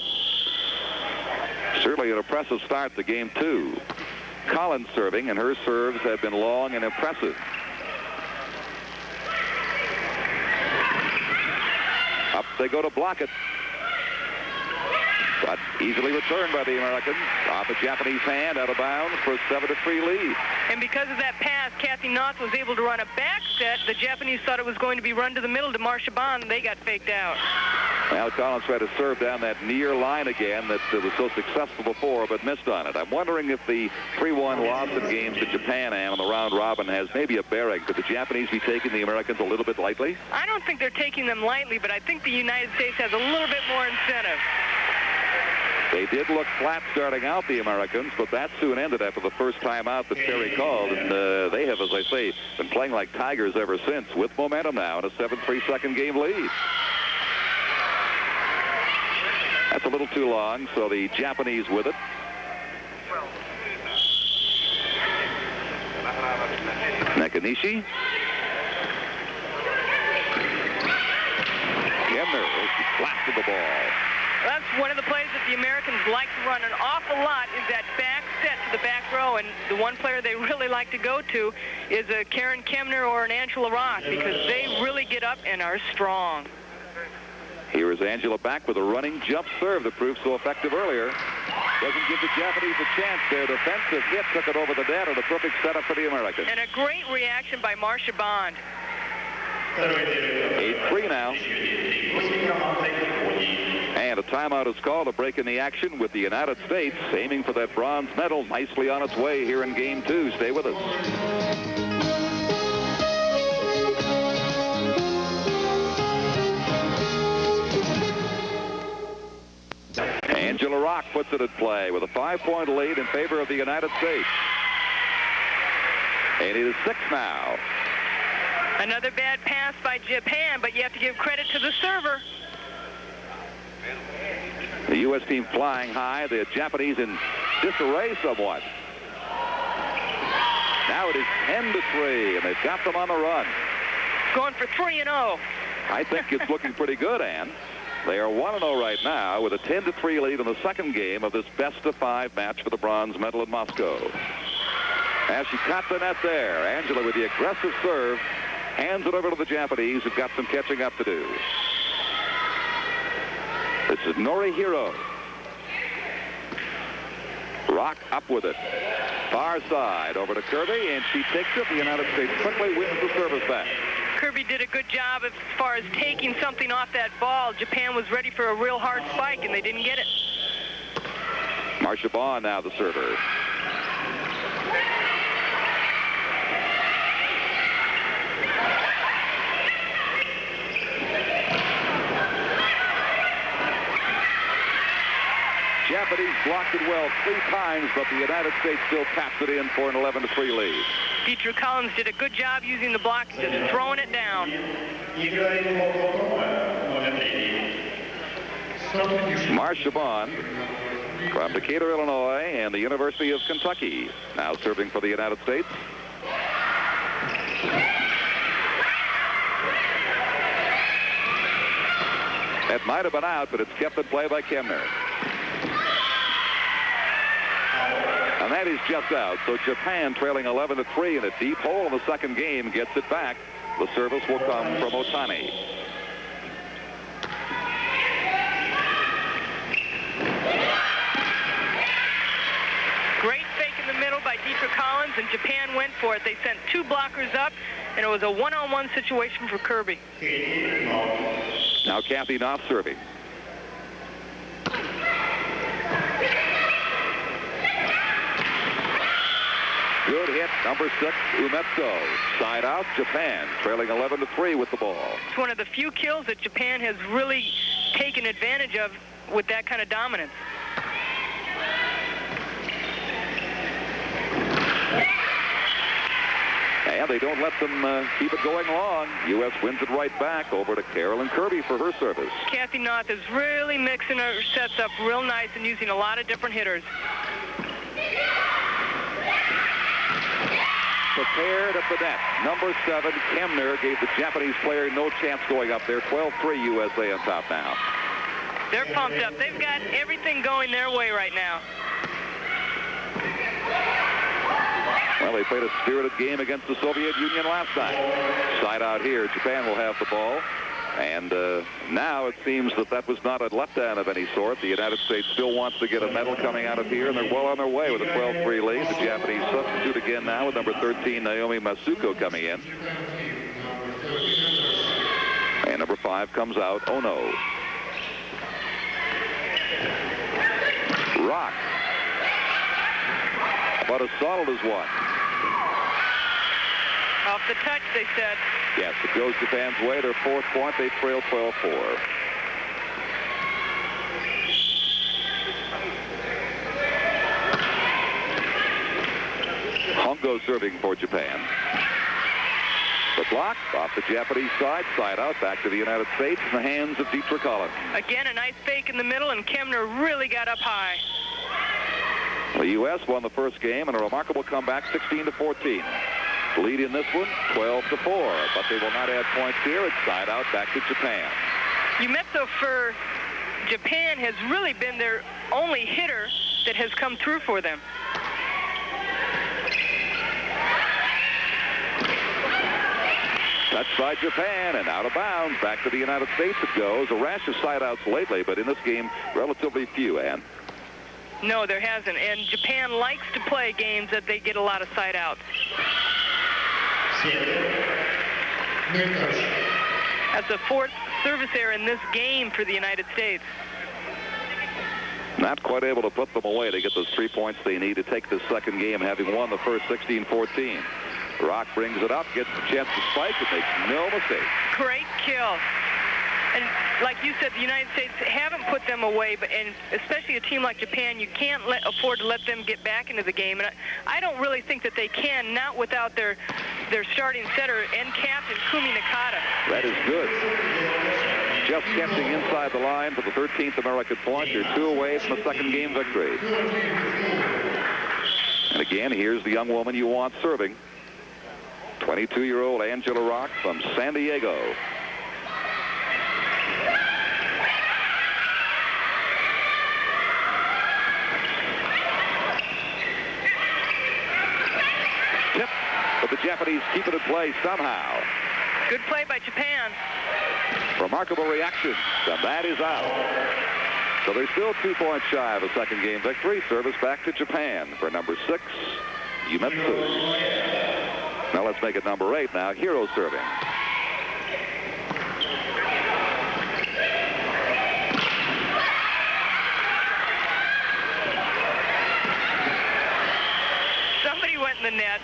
Certainly an impressive start to game 2. Collins serving, and her serves have been long and impressive. Up they go to block it. But easily returned by the Americans. Off a Japanese hand, out of bounds for a 7-3 lead. And because of that pass, Kathy Knopf was able to run a back set. The Japanese thought it was going to be run to the middle to Marcia Bond, and they got faked out. Now Collins tried to serve down that near line again that was so successful before, but missed on it. I'm wondering if the 3-1 loss in games to Japan and on the round robin has maybe a bearing. Could the Japanese be taking the Americans a little bit lightly? I don't think they're taking them lightly, but I think the United States has a little bit more incentive. They did look flat starting out, the Americans, but that soon ended after the first time out that Terry called. And they have, as I say, been playing like Tigers ever since, with momentum now and a 7-3 second game lead. That's a little too long, so the Japanese with it. Nakanishi. Hubner has blasted the ball. That's one of the plays that the Americans like to run an awful lot, is that back set to the back row. And the one player they really like to go to is a Karen Kemner or an Angela Rock, because they really get up and are strong. Here is Angela back with a running jump serve that proved so effective earlier. Doesn't give the Japanese a chance. Their defensive hit took it over the net, and a perfect setup for the Americans. And a great reaction by Marcia Bond. 8-3 now. And a timeout is called to break in the action with the United States aiming for that bronze medal nicely on its way here in game 2. Stay with us. Angela Rock puts it at play with a 5-point lead in favor of the United States. And it is 6 now. Another bad pass by Japan, but you have to give credit to the server. The U.S. team flying high, the Japanese in disarray somewhat. Now it is 10-3, and they've got them on the run. Going for 3-0. I think it's looking pretty good, Ann. They are 1-0 right now with a 10-3 lead in the second game of this best-of-5 match for the bronze medal in Moscow. As she caught the net there, Angela with the aggressive serve hands it over to the Japanese, who've got some catching up to do. This is Norihiro. Rock up with it. Far side over to Kirby, and she takes it. The United States quickly wins the service back. Kirby did a good job as far as taking something off that ball. Japan was ready for a real hard spike, and they didn't get it. Marcia Bond now the server. Japanese blocked it well 3 times, but the United States still taps it in for an 11-3 lead. Dietrich Collins did a good job using the block and just throwing it down. Marcia Bond from Decatur, Illinois, and the University of Kentucky, now serving for the United States. It might have been out, but it's kept in play by Kemner. And that is just out. So Japan, trailing 11-3 in a deep hole in the second game, gets it back. The service will come from Otani. Great fake in the middle by Dietrich Collins, and Japan went for it. They sent 2 blockers up, and it was a one-on-one situation for Kirby. Now Kathy Knopf serving. Good hit, number 6, Umetsu. Side out, Japan, trailing 11-3 with the ball. It's one of the few kills that Japan has really taken advantage of with that kind of dominance. And they don't let them keep it going long. U.S. wins it right back over to Carolyn Kirby for her service. Kathy Noth is really mixing her sets up real nice and using a lot of different hitters. Prepared at the net. Number 7, Hubner, gave the Japanese player no chance going up there. 12-3 USA on top now. They're pumped up. They've got everything going their way right now. Well, they played a spirited game against the Soviet Union last night. Side out here, Japan will have the ball. And now it seems that that was not a letdown of any sort. The United States still wants to get a medal coming out of here, and they're well on their way with a 12-3 lead. The Japanese substitute again now with number 13, Naomi Masuko, coming in. And number 5 comes out, Ono. Rock. About as solid as one. Off the touch, they said. Yes, it goes Japan's way. Their 4th point. They trail 12-4. Hongo serving for Japan. The block off the Japanese side. Side out back to the United States in the hands of Dietrich Collins. Again, a nice fake in the middle, and Hubner really got up high. The U.S. won the first game in a remarkable comeback, 16-14. Lead in this one, 12-4, but they will not add points here. It's side out back to Japan. Umetsu for Japan has really been their only hitter that has come through for them. Touched by Japan and out of bounds. Back to the United States it goes. A rash of side outs lately, but in this game, relatively few, Ann. No, there hasn't. And Japan likes to play games that they get a lot of side outs. That's the 4th service error in this game for the United States. Not quite able to put them away to get those 3 points they need to take this second game, having won the first 16-14. Rock brings it up, gets the chance to spike, and makes no mistake. Great kill. And like you said, the United States haven't put them away, but and especially a team like Japan, you can't afford to let them get back into the game. And I don't really think that they can, not without their starting setter and captain, Kumi Nakata. That is good. Just catching inside the line for the 13th American point. They're 2 away from a second game victory. And again, here's the young woman you want serving. 22-year-old Angela Rock from San Diego. Tip, but the Japanese keep it in play somehow. Good play by Japan. Remarkable reaction. The mat is out. So they're still 2 points shy of a second game victory. Service back to Japan for number 6, Umetsu. Now let's make it number 8 now. Hero serving. Somebody went in the net.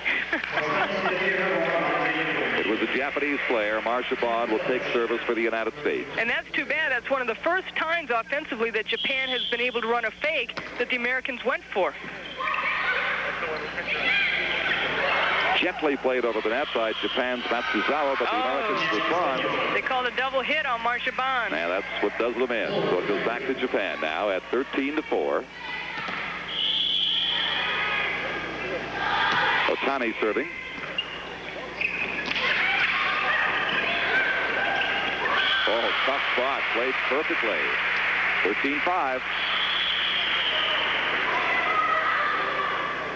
It was a Japanese player. Marcia Bond will take service for the United States. And that's too bad. That's one of the first times offensively that Japan has been able to run a fake that the Americans went for. Gently played over the net by Japan's Matsuzawa, but the Americans respond. They called a double hit on Marcia Bond. Yeah, that's what does them in. So it goes back to Japan now at 13-4. Otani serving. Oh, tough spot. Played perfectly. 13-5.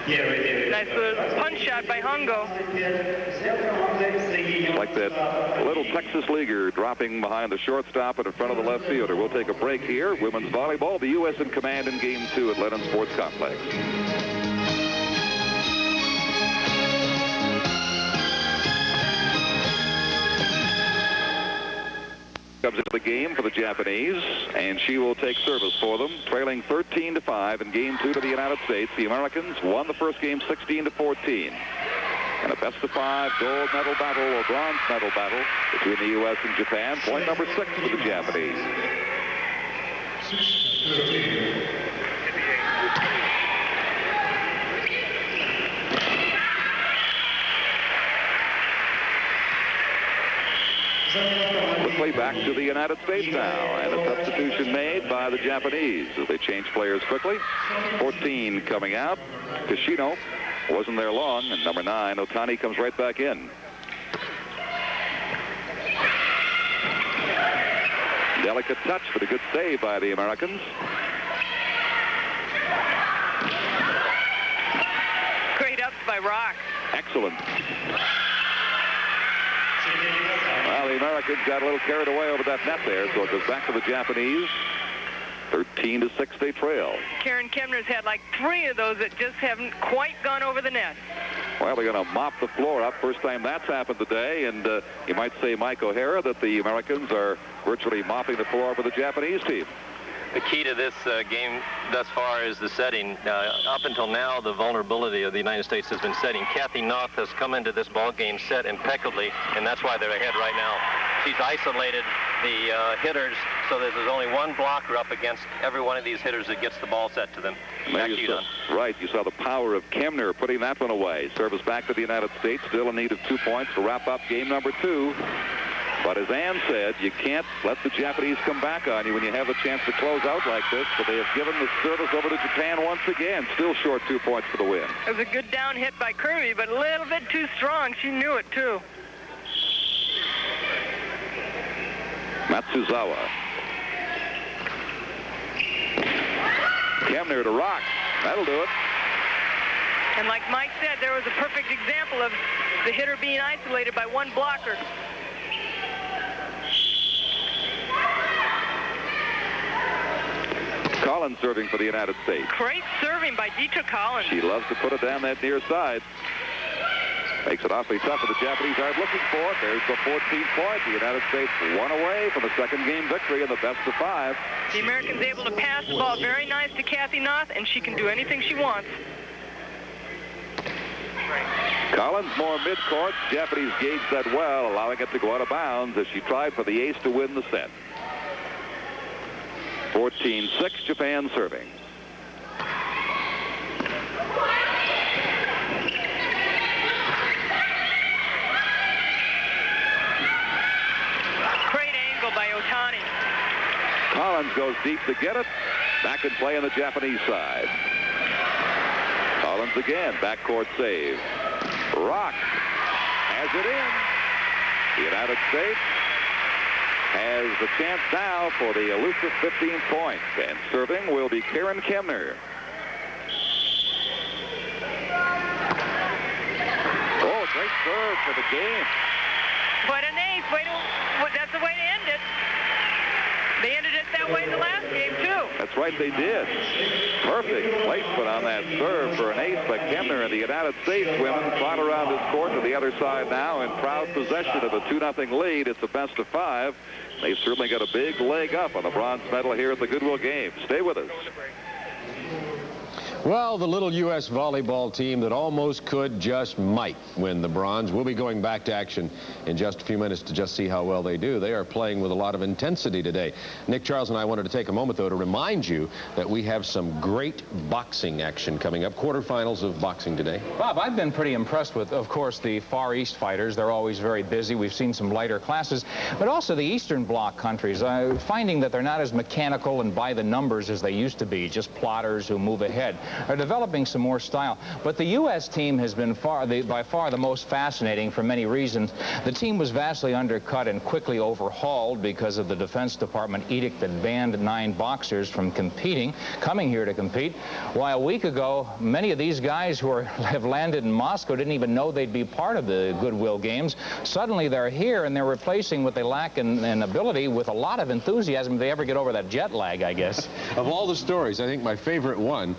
Nice little punch shot by Hongo. Like that little Texas leaguer dropping behind the shortstop and in front of the left fielder. We'll take a break here. Women's volleyball, the U.S. in command in Game 2 at Lennon Sports Complex. Comes into the game for the Japanese, and she will take service for them, trailing 13-5 in Game 2 to the United States. The Americans won the first game 16-14. And a best-of-5 gold medal battle or bronze medal battle between the U.S. and Japan. Point number 6 for the Japanese. Quickly back to the United States now, and a substitution made by the Japanese as they change players quickly. 14 coming out. Kishino wasn't there long, and number 9, Otani, comes right back in. Delicate touch, but a good save by the Americans. Great ups by Rock. Excellent. Well, the Americans got a little carried away over that net there, so it goes back to the Japanese. 13-6 they trail. Karen Kemner's had like 3 of those that just haven't quite gone over the net. Well, they're going to mop the floor up. First time that's happened today, and you might say, Mike O'Hara, that the Americans are virtually mopping the floor for the Japanese team. The key to this game thus far is the setting. Up until now, the vulnerability of the United States has been setting. Kathy Noth has come into this ball game set impeccably, and that's why they're ahead right now. She's isolated the hitters so that there's only one blocker up against every one of these hitters that gets the ball set to them. Right, you saw the power of Kemner putting that one away. Service back to the United States, still in need of 2 points to wrap up game number 2. But as Ann said, you can't let the Japanese come back on you when you have a chance to close out like this. But they have given the service over to Japan once again. Still short 2 points for the win. It was a good down hit by Kirby, but a little bit too strong. She knew it, too. Matsuzawa. Kemner to Rock. That'll do it. And like Mike said, there was a perfect example of the hitter being isolated by one blocker. Collins serving for the United States. Great serving by Dietra Collins. She loves to put it down that near side. Makes it awfully tough for the Japanese aren't looking for it. There's the 14th point. The United States 1 away from a second game victory in the best of 5. The Americans able to pass the ball very nice to Kathy Noth, and she can do anything she wants. Collins more midcourt. Japanese gauged that well, allowing it to go out of bounds as she tried for the ace to win the set. 14-6, Japan serving. Great angle by Otani. Collins goes deep to get it. Back in play on the Japanese side. Collins again, backcourt save. Rock has it in. The United States has the chance now for the elusive 15 points. And serving will be Karen Kemner. Oh, great serve for the game. What an ace. That's the way to end it. They ended it that way in the last game, too. That's right, they did. Perfect placement on that serve for an ace by Kemner, and the United States women trot around this court to the other side now in proud possession of a 2-0 lead. It's a best of 5. They've certainly got a big leg up on the bronze medal here at the Goodwill Games. Stay with us. Well, the little U.S. volleyball team that almost could just might win the bronze. We'll be going back to action in just a few minutes to just see how well they do. They are playing with a lot of intensity today. Nick, Charles, and I wanted to take a moment, though, to remind you that we have some great boxing action coming up. Quarterfinals of boxing today. Bob, I've been pretty impressed with, of course, the Far East fighters. They're always very busy. We've seen some lighter classes, but also the Eastern Bloc countries. Finding that they're not as mechanical and by the numbers as they used to be, just plotters who move ahead. Are developing some more style. But the U.S. team has been by far the most fascinating for many reasons. The team was vastly undercut and quickly overhauled because of the Defense Department edict that banned 9 boxers from coming here to compete. While a week ago, many of these guys who have landed in Moscow didn't even know they'd be part of the Goodwill Games. Suddenly they're here and they're replacing what they lack in ability with a lot of enthusiasm if they ever get over that jet lag, I guess. Of all the stories, I think my favorite one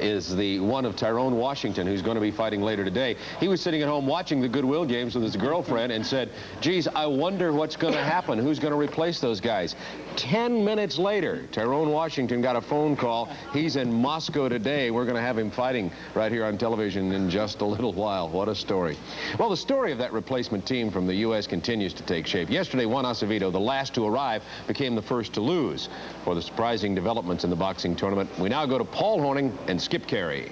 is the one of Tyrone Washington, who's going to be fighting later today. He was sitting at home watching the Goodwill games with his girlfriend and said, geez, I wonder what's going to happen. Who's going to replace those guys? 10 minutes later, Tyrone Washington got a phone call. He's in Moscow today. We're going to have him fighting right here on television in just a little while. What a story. Well, the story of that replacement team from the U.S. continues to take shape. Yesterday, Juan Acevedo, the last to arrive, became the first to lose. For the surprising developments in the boxing tournament, we now go to Paul Horning and Skip Carey.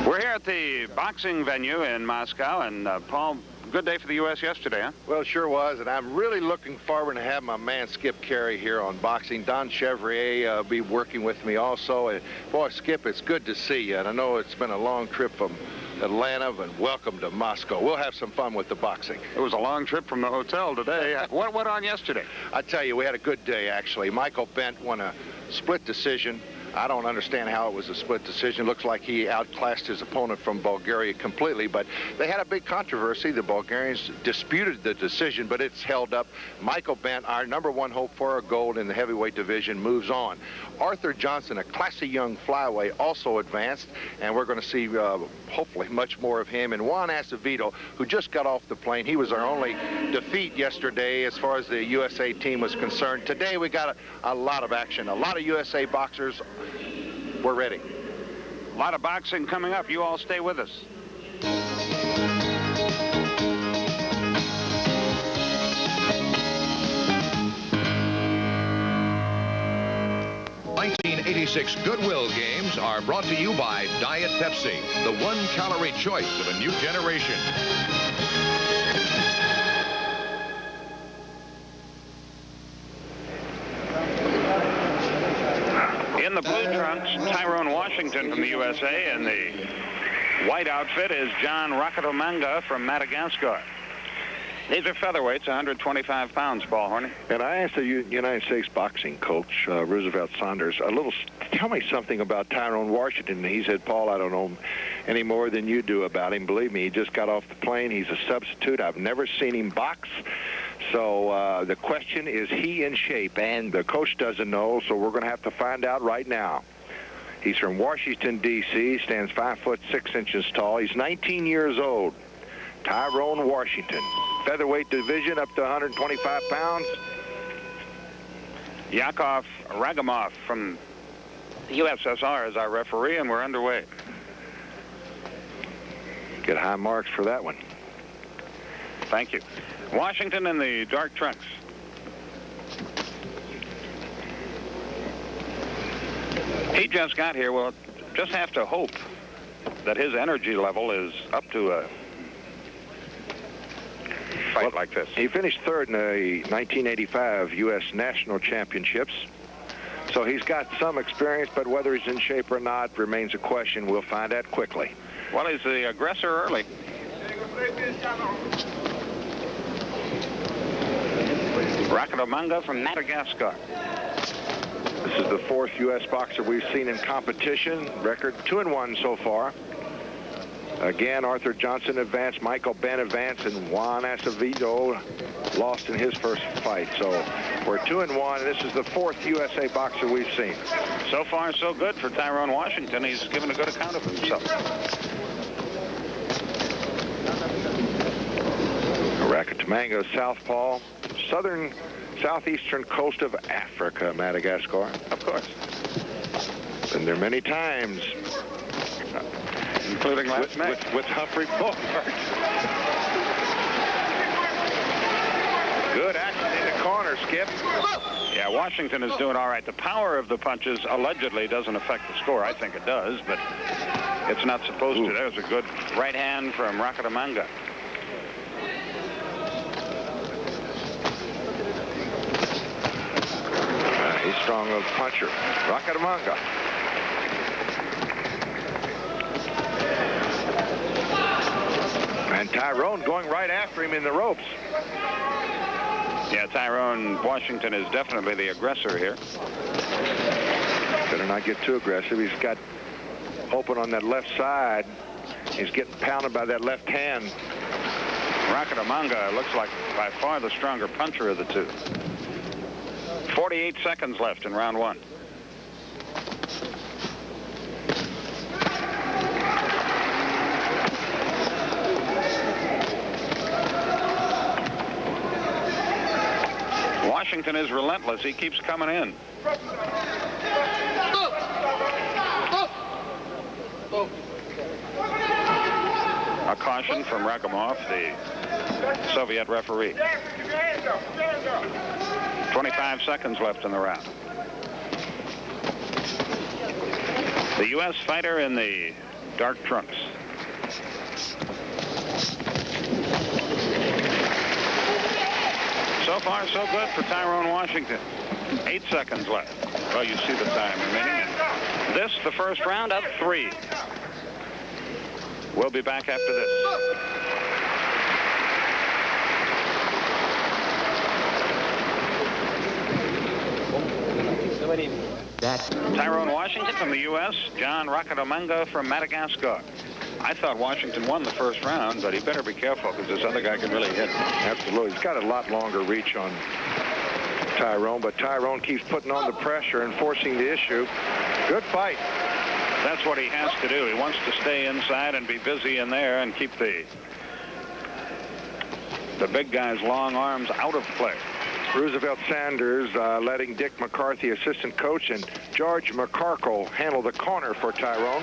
We're here at the boxing venue in Moscow, and Paul, good day for the U.S. yesterday, huh? Well, it sure was, and I'm really looking forward to having my man Skip Carey here on boxing. Don Chevrier be working with me also. And boy, Skip, it's good to see you, and I know it's been a long trip from Atlanta, and welcome to Moscow. We'll have some fun with the boxing. It was a long trip from the hotel today. What went on yesterday? I tell you, we had a good day, actually. Michael Bent won a split decision. I don't understand how it was a split decision. Looks like he outclassed his opponent from Bulgaria completely, but they had a big controversy. The Bulgarians disputed the decision, but it's held up. Michael Bent, our #1 hope for a gold in the heavyweight division, moves on. Arthur Johnson, a classy young flyweight, also advanced, and we're going to see hopefully much more of him. And Juan Acevedo, who just got off the plane, he was our only defeat yesterday as far as the USA team was concerned. Today we got a lot of action, a lot of USA boxers. We're ready. A lot of boxing coming up. You all stay with us. 1986 Goodwill games are brought to you by Diet Pepsi, the one-calorie choice of a new generation. In the blue trunks, Tyrone Washington from the USA, and the white outfit is John Rakotomanga from Madagascar. These are featherweights, 125 pounds, Paul Horning. And I asked the United States boxing coach, Roosevelt Saunders, tell me something about Tyrone Washington. He said, Paul, I don't know any more than you do about him. Believe me, he just got off the plane. He's a substitute. I've never seen him box. So the question is he in shape? And the coach doesn't know, so we're going to have to find out right now. He's from Washington, D.C., stands 5'6" tall. He's 19 years old. Tyrone Washington. Featherweight division up to 125 pounds. Yakov Ragomov from the USSR is our referee, and we're underway. Get high marks for that one. Thank you. Washington in the dark trunks. He just got here. We'll just have to hope that his energy level is up to a fight like this. He finished third in the 1985 U.S. National Championships. So he's got some experience, but whether he's in shape or not remains a question. We'll find out quickly. Well, he's the aggressor early. Rakotomanga from Madagascar. This is the fourth U.S. boxer we've seen in competition. Record 2-1 so far. Again, Arthur Johnson advanced, Michael Bent advanced, and Juan Acevedo lost in his first fight. So we're 2-1. This is the fourth USA boxer we've seen. So far, so good for Tyrone Washington. He's given a good account of himself. Rakotomanga, southpaw, southeastern coast of Africa, Madagascar. Of course. Been there many times. Including last night. With Humphrey Bogart. Good action in the corner, Skip. Yeah, Washington is doing all right. The power of the punches allegedly doesn't affect the score. I think it does, but it's not supposed to. There's a good right hand from Rakotomanga. He's strong little puncher. Rakotomanga. And Tyrone going right after him in the ropes. Yeah, Tyrone Washington is definitely the aggressor here. Better not get too aggressive. He's got open on that left side. He's getting pounded by that left hand. Rakotomanga looks like by far the stronger puncher of the two. 48 seconds left in round one. Washington is relentless. He keeps coming in. A caution from Rakimov, the Soviet referee. 25 seconds left in the round. The U.S. fighter in the dark trunks. So far, so good for Tyrone Washington. 8 seconds left. Well, you see the time remaining. And this, the first round of 3. We'll be back after this. Tyrone Washington from the U.S., John Rakotomanga from Madagascar. I thought Washington won the first round, but he better be careful because this other guy can really hit. Absolutely. He's got a lot longer reach on Tyrone, but Tyrone keeps putting on the pressure and forcing the issue. Good fight. That's what he has to do. He wants to stay inside and be busy in there and keep the big guy's long arms out of play. Roosevelt Sanders letting Dick McCarthy, assistant coach, and George McCarkle handle the corner for Tyrone.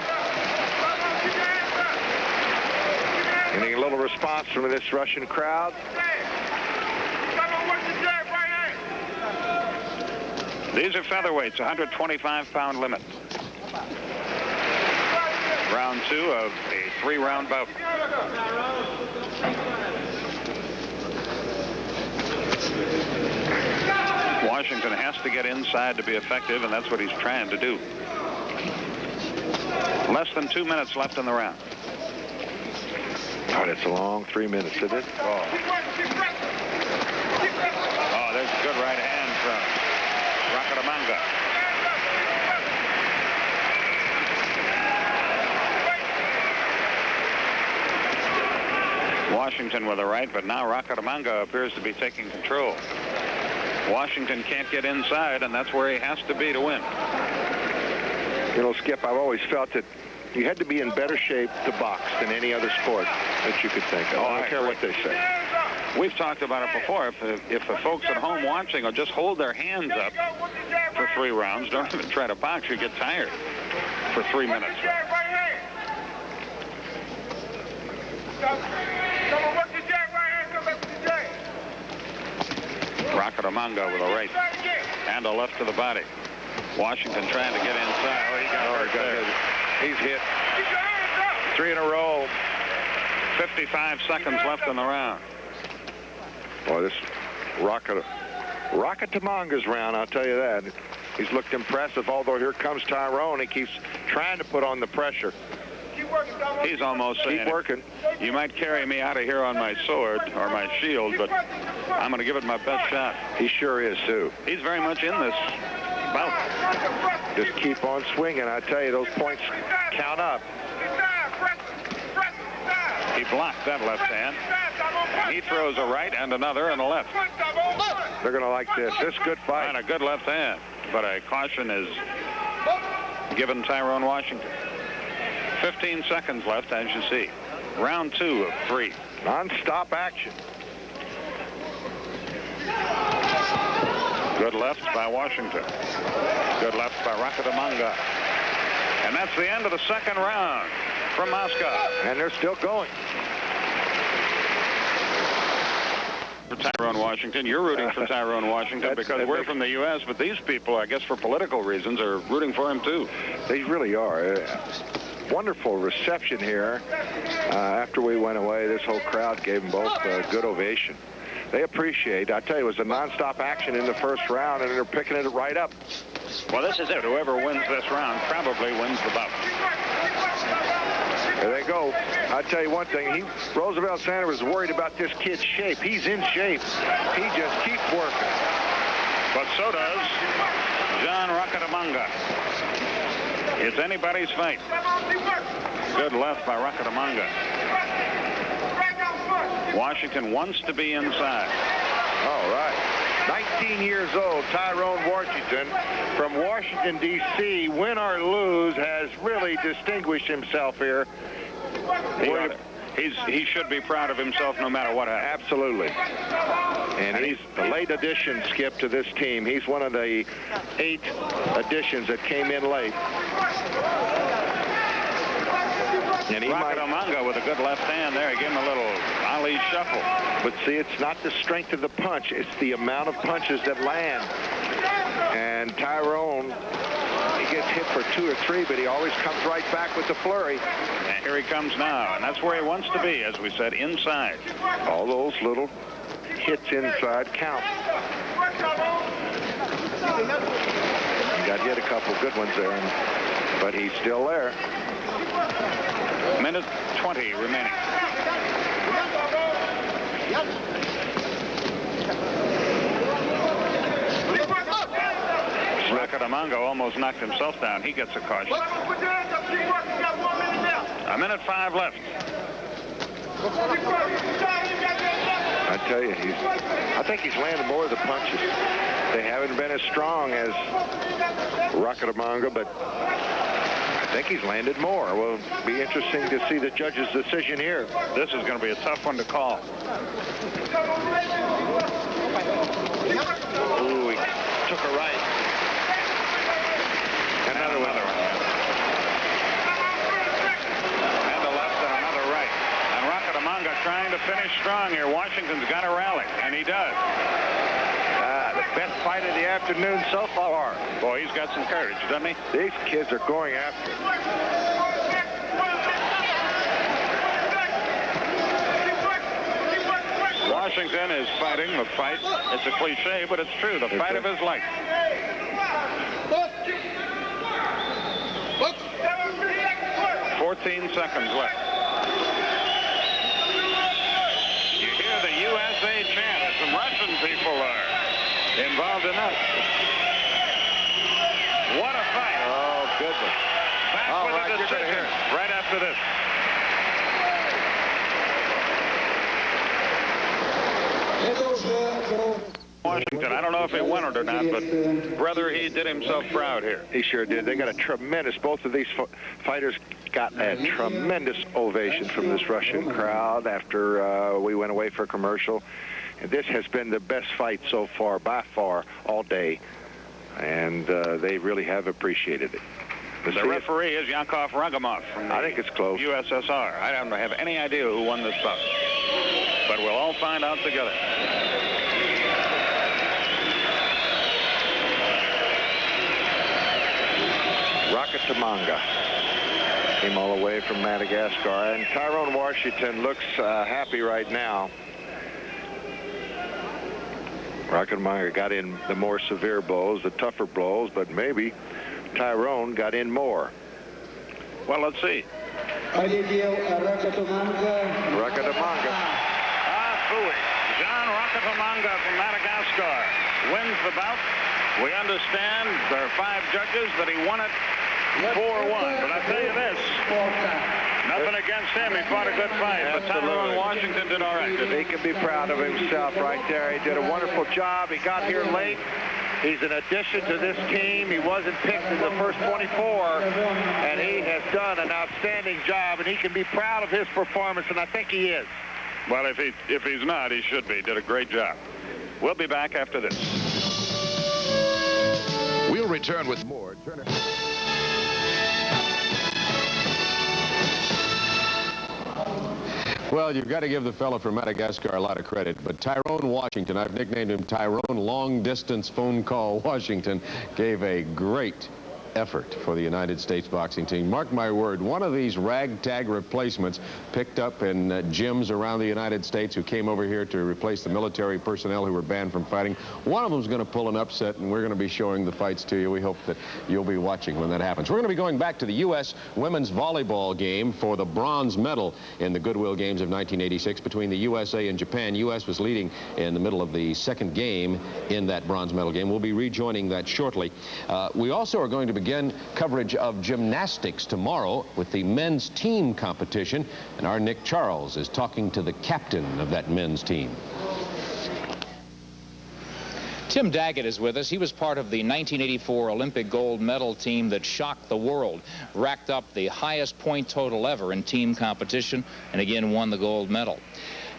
Getting a little response from this Russian crowd. These are featherweights, 125-pound limit. Round 2 of a 3-round bout. Washington has to get inside to be effective, and that's what he's trying to do. Less than 2 minutes left in the round. Oh, that's a long 3 minutes, isn't it? Oh, there's a good right hand from Rakotomanga. Washington with a right, but now Rakotomanga appears to be taking control. Washington can't get inside, and that's where he has to be to win. You know, Skip, I've always felt that you had to be in better shape to box than any other sport that you could think of. I don't care what they say. We've talked about it before. If the folks at home watching will just hold their hands up for 3 rounds, don't even try to box, you get tired for 3 minutes. Rakotomanga with a right and a left to the body. Washington trying to get inside. Oh, he got hurt there. He's hit 3 in a row. 55 seconds left in the round. Boy, this Rakotomanga's round, I'll tell you that. He's looked impressive, although here comes Tyrone. He keeps trying to put on the pressure. He's almost saying, keep working. You might carry me out of here on my sword or my shield, but I'm going to give it my best shot. He sure is, too. He's very much in this bout. Just keep on swinging. I tell you, those points count up. He blocked that left hand. And he throws a right and another and a left. They're going to like this. This is a good fight. And a good left hand. But a caution is given Tyrone Washington. 15 seconds left, as you see. Round 2 of 3. Non-stop action. Good left by Washington. Good left by Rakotomanga. And that's the end of the second round from Moscow. And they're still going. For Tyrone Washington. You're rooting for Tyrone Washington because we're from the U.S., but these people, I guess for political reasons, are rooting for him, too. They really are. Wonderful reception here. After we went away, this whole crowd gave them both a good ovation. They appreciate. I tell you, it was a nonstop action in the first round, and they're picking it right up. Well, this is it. Whoever wins this round probably wins the bout. There they go. I tell you one thing. Roosevelt Sanders was worried about this kid's shape. He's in shape. He just keeps working. But so does John Rakotomanga. It's anybody's fight. Good left by Rakotomanga. Washington wants to be inside. All right. 19 years old, Tyrone Washington from Washington, D.C., win or lose, has really distinguished himself here. He should be proud of himself no matter what happens. Absolutely. And he's the late addition, Skip, to this team. He's one of the 8 additions that came in late. And he Rakotomanga with a good left hand there. He gave him a little Ali shuffle. But see, it's not the strength of the punch. It's the amount of punches that land. And Tyrone, he gets hit for 2 or 3, but he always comes right back with the flurry. And here he comes now, and that's where he wants to be, as we said, inside. All those little hits inside count. He got hit a couple good ones there, but he's still there. Minute 20 remaining. Rakotomanga almost knocked himself down. He gets a caution. A minute 5 left. I tell you, I think he's landed more of the punches. They haven't been as strong as Rakotomanga, but I think he's landed more. Well, it'll be interesting to see the judge's decision here. This is going to be a tough one to call. Ooh, he took a right. Another one. And a left and another right. And Rakotomanga trying to finish strong here. Washington's got to rally, and he does. The best fight of the afternoon so far. Boy, he's got some courage, doesn't he? These kids are going after it. Washington is fighting the fight. It's a cliche, but it's true. The fight of his life. 14 seconds left. You hear the USA chant. Some Russian people are involved in that. What a fight. Oh, goodness. Back with a decision right after this. Washington, I don't know if he won it or not, but brother, he did himself proud here. He sure did. They got a tremendous, both of these fighters got a tremendous ovation from this Russian crowd after we went away for a commercial. And this has been the best fight so far, by far, all day. And they really have appreciated it. The referee is Yakov Ragomov from the I think it's close. USSR. I don't have any idea who won this bout, but we'll all find out together. Rakotomanga came all the way from Madagascar, and Tyrone Washington looks happy right now. Rakotomanga got in the more severe blows, the tougher blows, but maybe Tyrone got in more. Well, let's see. Rakotomanga. John Rakotomanga from Madagascar wins the bout. We understand there are 5 judges that he won it 4-1. But I tell you this, nothing against him. He fought a good fight. But Tyrone Washington did all right. He can be proud of himself right there. He did a wonderful job. He got here late. He's an addition to this team. He wasn't picked in the first 24, and he has done an outstanding job, and he can be proud of his performance, and I think he is. Well, if he's not, he should be. Did a great job. We'll be back after this. We'll return with more. Well, you've got to give the fellow from Madagascar a lot of credit, but Tyrone Washington, I've nicknamed him Tyrone Long Distance Phone Call Washington, gave a great effort for the United States boxing team. Mark my word, one of these ragtag replacements picked up in gyms around the United States who came over here to replace the military personnel who were banned from fighting. One of them is going to pull an upset, and we're going to be showing the fights to you. We hope that you'll be watching when that happens. We're going to be going back to the U.S. women's volleyball game for the bronze medal in the Goodwill Games of 1986 between the USA and Japan. U.S. was leading in the middle of the second game in that bronze medal game. We'll be rejoining that shortly. We also are going to begin coverage of gymnastics tomorrow with the men's team competition, and our Nick Charles is talking to the captain of that men's team. Tim Daggett is with us. He was part of the 1984 Olympic gold medal team that shocked the world, racked up the highest point total ever in team competition, and again won the gold medal.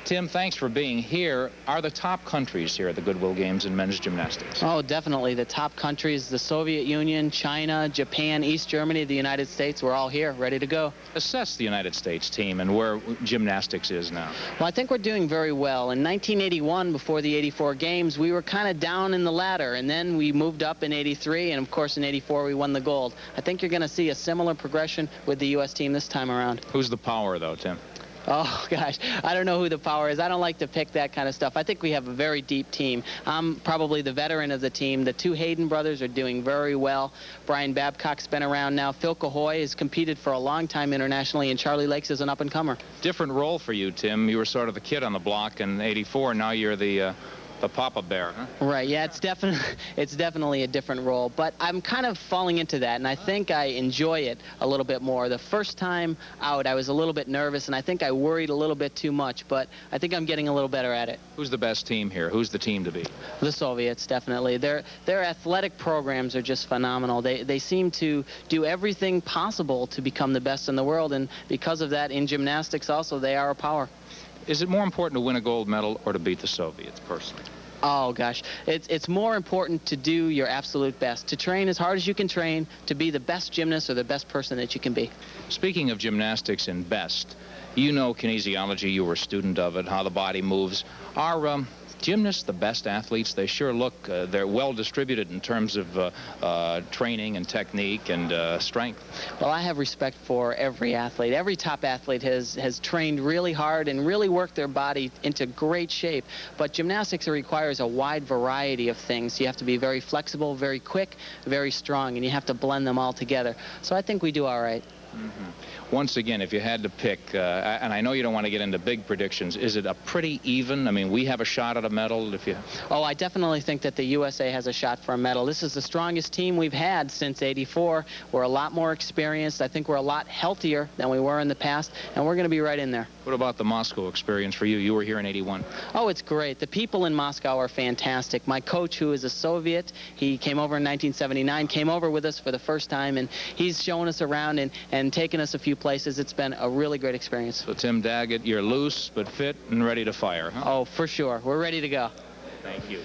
Tim, thanks for being here. Are the top countries here at the Goodwill Games in men's gymnastics? Oh, definitely. The top countries, the Soviet Union, China, Japan, East Germany, the United States, we're all here, ready to go. Assess the United States team and where gymnastics is now. Well, I think we're doing very well. In 1981, before the 84 Games, we were kind of down in the ladder, and then we moved up in 83, and of course in 84 we won the gold. I think you're going to see a similar progression with the U.S. team this time around. Who's the power, though, Tim? Oh, gosh, I don't know who the power is. I don't like to pick that kind of stuff. I think we have a very deep team. I'm probably the veteran of the team. The two Hayden brothers are doing very well. Brian Babcock's been around now. Phil Cahoy has competed for a long time internationally, and Charlie Lakes is an up-and-comer. Different role for you, Tim. You were sort of the kid on the block in 84. Now you're the Papa Bear, huh? Right, yeah, it's definitely a different role, but I'm kind of falling into that, and I think I enjoy it a little bit more. The first time out, I was a little bit nervous, and I think I worried a little bit too much, but I think I'm getting a little better at it. Who's the best team here? Who's the team to beat? The Soviets, definitely. Their athletic programs are just phenomenal. They seem to do everything possible to become the best in the world, and because of that, in gymnastics also, they are a power. Is it more important to win a gold medal or to beat the Soviets, personally? Oh, gosh. It's more important to do your absolute best, to train as hard as you can train, to be the best gymnast or the best person that you can be. Speaking of gymnastics and best, you know kinesiology, you were a student of it, how the body moves. Are gymnasts the best athletes? They sure look, they're well distributed in terms of training and technique and strength. Well, I have respect for every athlete. Every top athlete has trained really hard and really worked their body into great shape. But gymnastics requires a wide variety of things. You have to be very flexible, very quick, very strong, and you have to blend them all together. So I think we do all right. Mm-hmm. Once again, if you had to pick, and I know you don't want to get into big predictions, is it a pretty even? I mean, we have a shot at a medal if you... Oh, I definitely think that the USA has a shot for a medal. This is the strongest team we've had since '84. We're a lot more experienced. I think we're a lot healthier than we were in the past, and we're going to be right in there. What about the Moscow experience for you? You were here in '81. Oh, it's great. The people in Moscow are fantastic. My coach, who is a Soviet, he came over in 1979, came over with us for the first time, and he's showing us around and taken us a few places. It's been a really great experience. So, Tim Daggett, you're loose but fit and ready to fire, huh? Oh, for sure. We're ready to go. Thank you.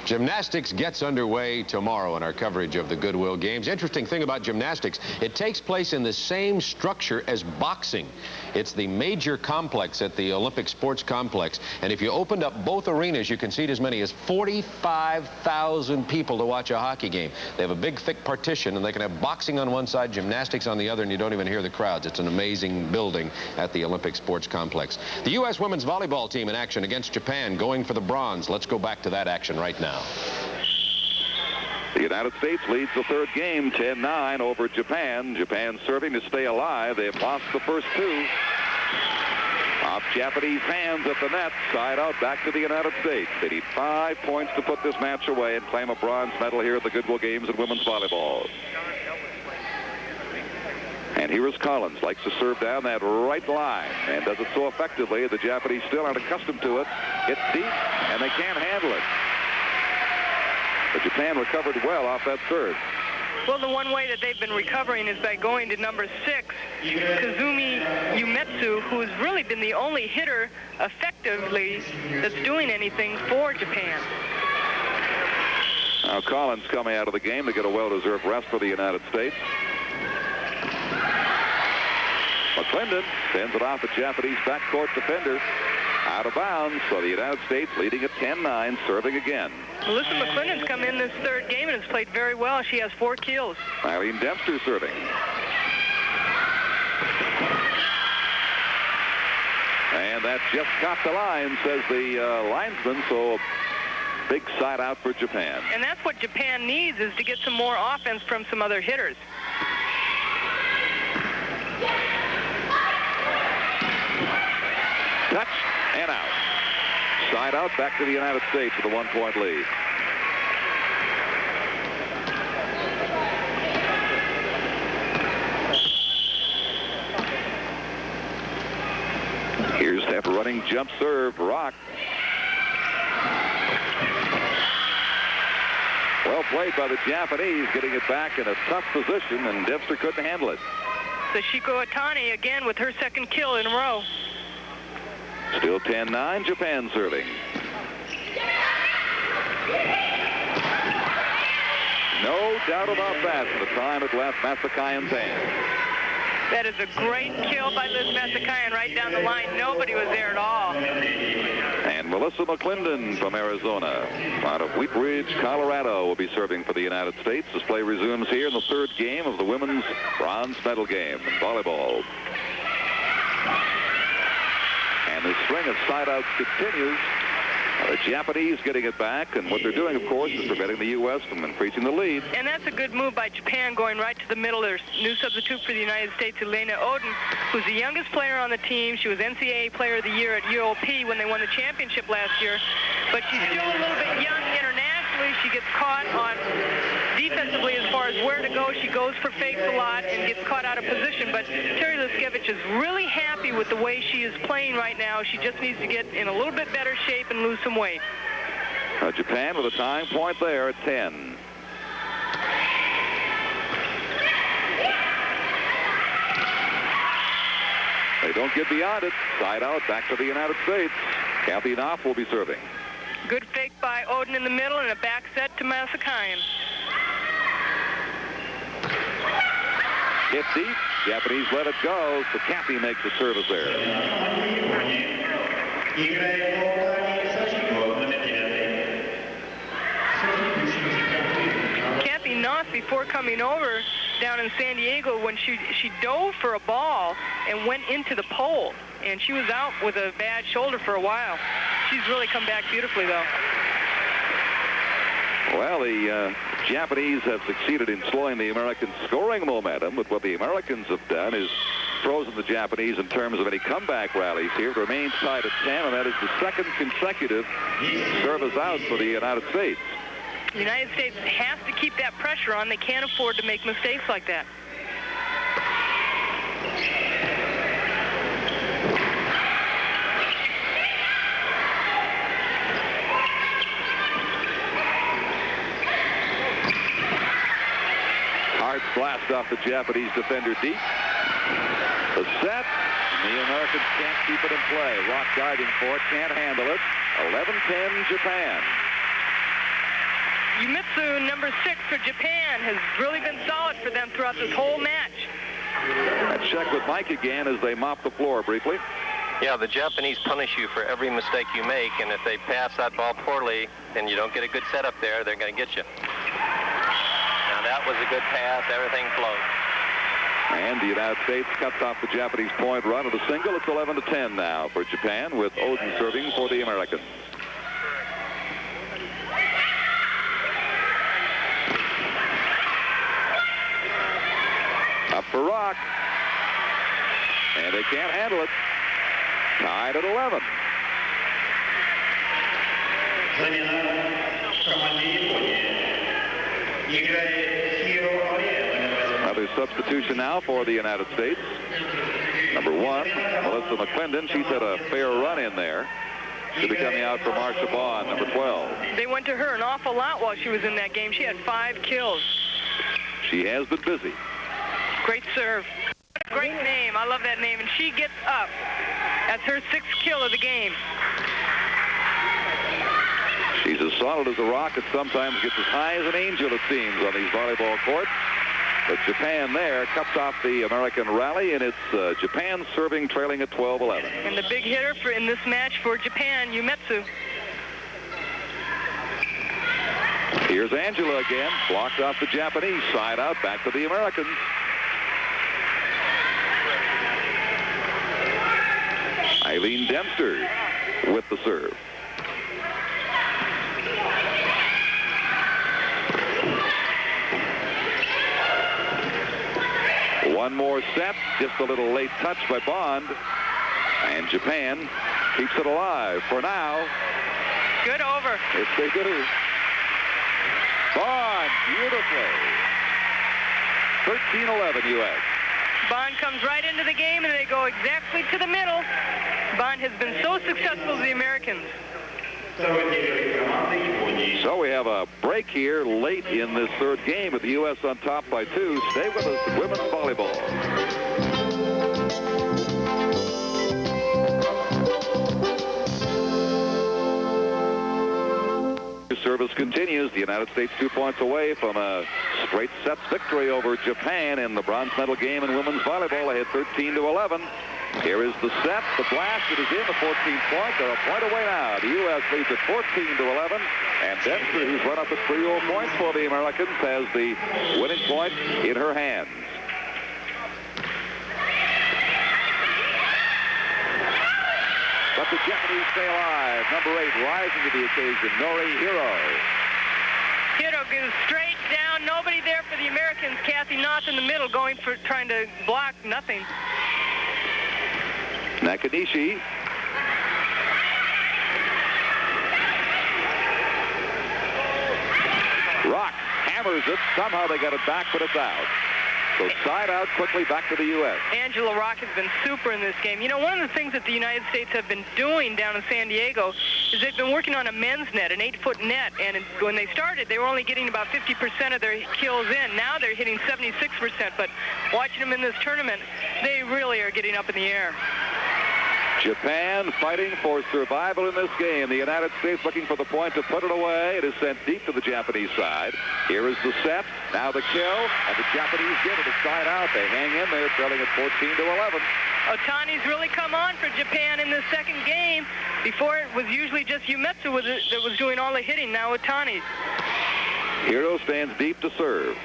Gymnastics gets underway tomorrow in our coverage of the Goodwill Games. Interesting thing about gymnastics, it takes place in the same structure as boxing. It's the major complex at the Olympic Sports Complex. And if you opened up both arenas, you can seat as many as 45,000 people to watch a hockey game. They have a big, thick partition, and they can have boxing on one side, gymnastics on the other, and you don't even hear the crowds. It's an amazing building at the Olympic Sports Complex. The U.S. women's volleyball team in action against Japan, going for the bronze. Let's go back to that action right now. The United States leads the third game 10-9 over Japan. Japan serving to stay alive. They've lost the first two. Off Japanese hands at the net. Side out back to the United States. They need 5 points to put this match away and claim a bronze medal here at the Goodwill Games in women's volleyball. And here is Collins. Likes to serve down that right line and does it so effectively. The Japanese still aren't accustomed to it. It's deep and they can't handle it. But Japan recovered well off that serve. Well, the one way that they've been recovering is by going to number 6, Kazumi Umetsu, who's really been the only hitter effectively that's doing anything for Japan. Now Collins coming out of the game to get a well-deserved rest for the United States. McClendon sends it off the Japanese backcourt defender. Out of bounds, so the United States leading at 10-9, serving again. Melissa McClendon's come in this third game and has played very well. She has 4 kills. Eileen Dempster serving. And that just caught the line, says the linesman, so a big side out for Japan. And that's what Japan needs, is to get some more offense from some other hitters. Touch and out. Side out back to the United States with a 1-point lead. Here's to have a running jump serve. Rock. Well played by the Japanese, getting it back in a tough position, and Dempster couldn't handle it. Sashiko Otani again with her second kill in a row. Still 10-9, Japan serving. No doubt about that for the time it left Masakayan's hand. That is a great kill by Liz Masakayan right down the line. Nobody was there at all. And Melissa McClendon from Arizona, out of Wheat Ridge, Colorado, will be serving for the United States as play resumes here in the third game of the women's bronze medal game in volleyball. And the string of side-outs continues. The Japanese getting it back, and what they're doing, of course, is preventing the U.S. from increasing the lead. And that's a good move by Japan, going right to the middle. There's new substitute for the United States, Elena Oden, who's the youngest player on the team. She was NCAA Player of the Year at UOP when they won the championship last year. But she's still a little bit young internationally. She gets caught on defensively as far as where to go. She goes for fakes a lot and gets caught out of position. But Terry Liskevich is really happy with the way she is playing right now. She just needs to get in a little bit better shape and lose some weight. Japan with a tying point there at 10. They don't get beyond it. Side out, back to the United States. Kathy Knopf will be serving. Good fake by Oden in the middle and a back set to Masakayan. Hit deep. Japanese let it go, so Kathy makes the service there. Kathy Knopf, before coming over down in San Diego, when she dove for a ball and went into the pole, and she was out with a bad shoulder for a while. She's really come back beautifully, though. Well, the Japanese have succeeded in slowing the American scoring momentum, but what the Americans have done is frozen the Japanese in terms of any comeback rallies here. It remains tied at 10, and that is the second consecutive service out for the United States. The United States has to keep that pressure on. They can't afford to make mistakes like that. Hard blast off the Japanese defender deep. The set. The Americans can't keep it in play. Rock diving for it, can't handle it. 11-10 Japan. Yumitsu, number 6 for Japan, has really been solid for them throughout this whole match. Let's check with Mike again as they mop the floor briefly. Yeah, the Japanese punish you for every mistake you make, and if they pass that ball poorly, then you don't get a good setup there, they're going to get you. Now that was a good pass, everything flowed. And the United States cuts off the Japanese point run at a single. It's 11-10 now for Japan, with Oden serving for the Americans. Up for Rock. And they can't handle it. Tied at 11. Another substitution now for the United States. Number 1, Melissa McClendon. She's had a fair run in there. She'll be coming out for Marsha Bond, number 12. They went to her an awful lot while she was in that game. She had 5 kills. She has been busy. Great serve. Great name. I love that name. And she gets up. That's her 6th kill of the game. She's as solid as a rock. It sometimes gets as high as an angel, it seems, on these volleyball courts. But Japan there cuts off the American rally, and it's Japan serving, trailing at 12-11. And the big hitter in this match for Japan, Yumitsu. Here's Angela again. Blocked off the Japanese side out, back to the Americans. Eileen Dempster with the serve. One more set, just a little late touch by Bond. And Japan keeps it alive for now. Good over. Yes, they do. Bond, beautifully. 13-11 U.S. Bond comes right into the game, and they go exactly to the middle. Bond has been so successful to the Americans. So we have a break here late in this third game with the U.S. on top by 2. Stay with us in women's volleyball. Service continues. The United States 2 points away from a straight sets victory over Japan in the bronze medal game in women's volleyball. Ahead 13-11. Here is the set. The blast. It is in the 14th point. They're a point away now. The U.S. leads at 14-11. And Dempster, who's run up at 3-0 points for the Americans, has the winning point in her hands. But the Japanese stay alive. Number 8 rising to the occasion, Nori Hiro. Hiro goes straight down. Nobody there for the Americans. Kathy Knott in the middle going for trying to block. Nothing. Nakanishi. Rock hammers it. Somehow they got it back, but it's out. So side out quickly back to the U.S. Angela Rock has been super in this game. You know, one of the things that the United States have been doing down in San Diego is they've been working on a men's net, an 8-foot net. And when they started, they were only getting about 50% of their kills in. Now they're hitting 76%. But watching them in this tournament, they really are getting up in the air. Japan fighting for survival in this game. The United States looking for the point to put it away. It is sent deep to the Japanese side. Here is the set. Now the kill. And the Japanese get it side out. They hang in there, trailing at 14-11. Otani's really come on for Japan in the second game. Before it was usually just Umetsu that was doing all the hitting. Now Otani. Hiro stands deep to serve.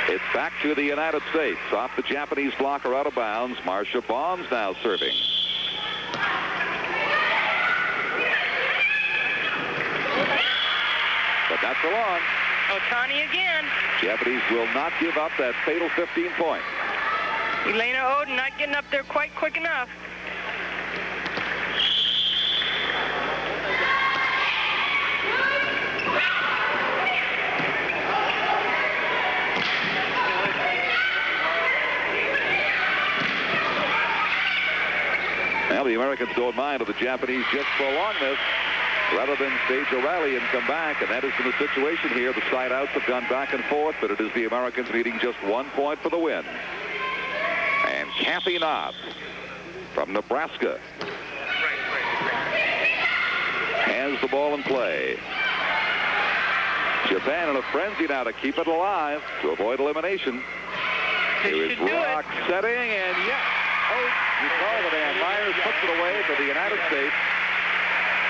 It's back to the United States. Off the Japanese blocker out of bounds. Marcia Bonds now serving. But that's a long. Otani again. Japanese will not give up that fatal 15 point. Elena Oden not getting up there quite quick enough. Well, the Americans don't mind if the Japanese just prolong this rather than stage a rally and come back. And that is in the situation here. The side outs have gone back and forth, but it is the Americans needing just 1 point for the win. And Kathy Knott from Nebraska has the ball in play. Japan in a frenzy now to keep it alive to avoid elimination. Here is Rock setting, and yes. You call it, and Myers puts it away for the United States.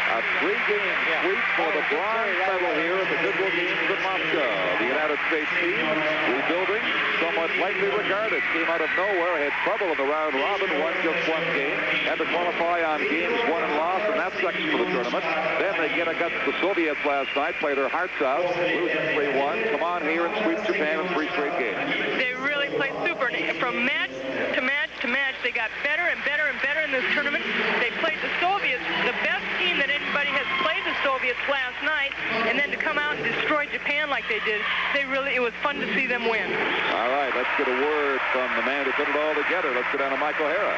A 3-game sweep for the bronze medal here at the Goodwill Games in Moscow. The United States team, rebuilding, somewhat lightly regarded, came out of nowhere, had trouble in the round robin, won just 1 game, had to qualify on games won and lost in that section of the tournament. Then they get against the Soviets last night, play their hearts out, losing 3-1, come on here and sweep Japan in 3 straight games. They really played super. From match to match to match, they got better and better and better in this tournament. They played the Soviets, the best team that anybody has played the Soviets last night, and then to come out and destroy Japan like they did, it was fun to see them win. All right, let's get a word from the man who put it all together. Let's go down to Mike O'Hara.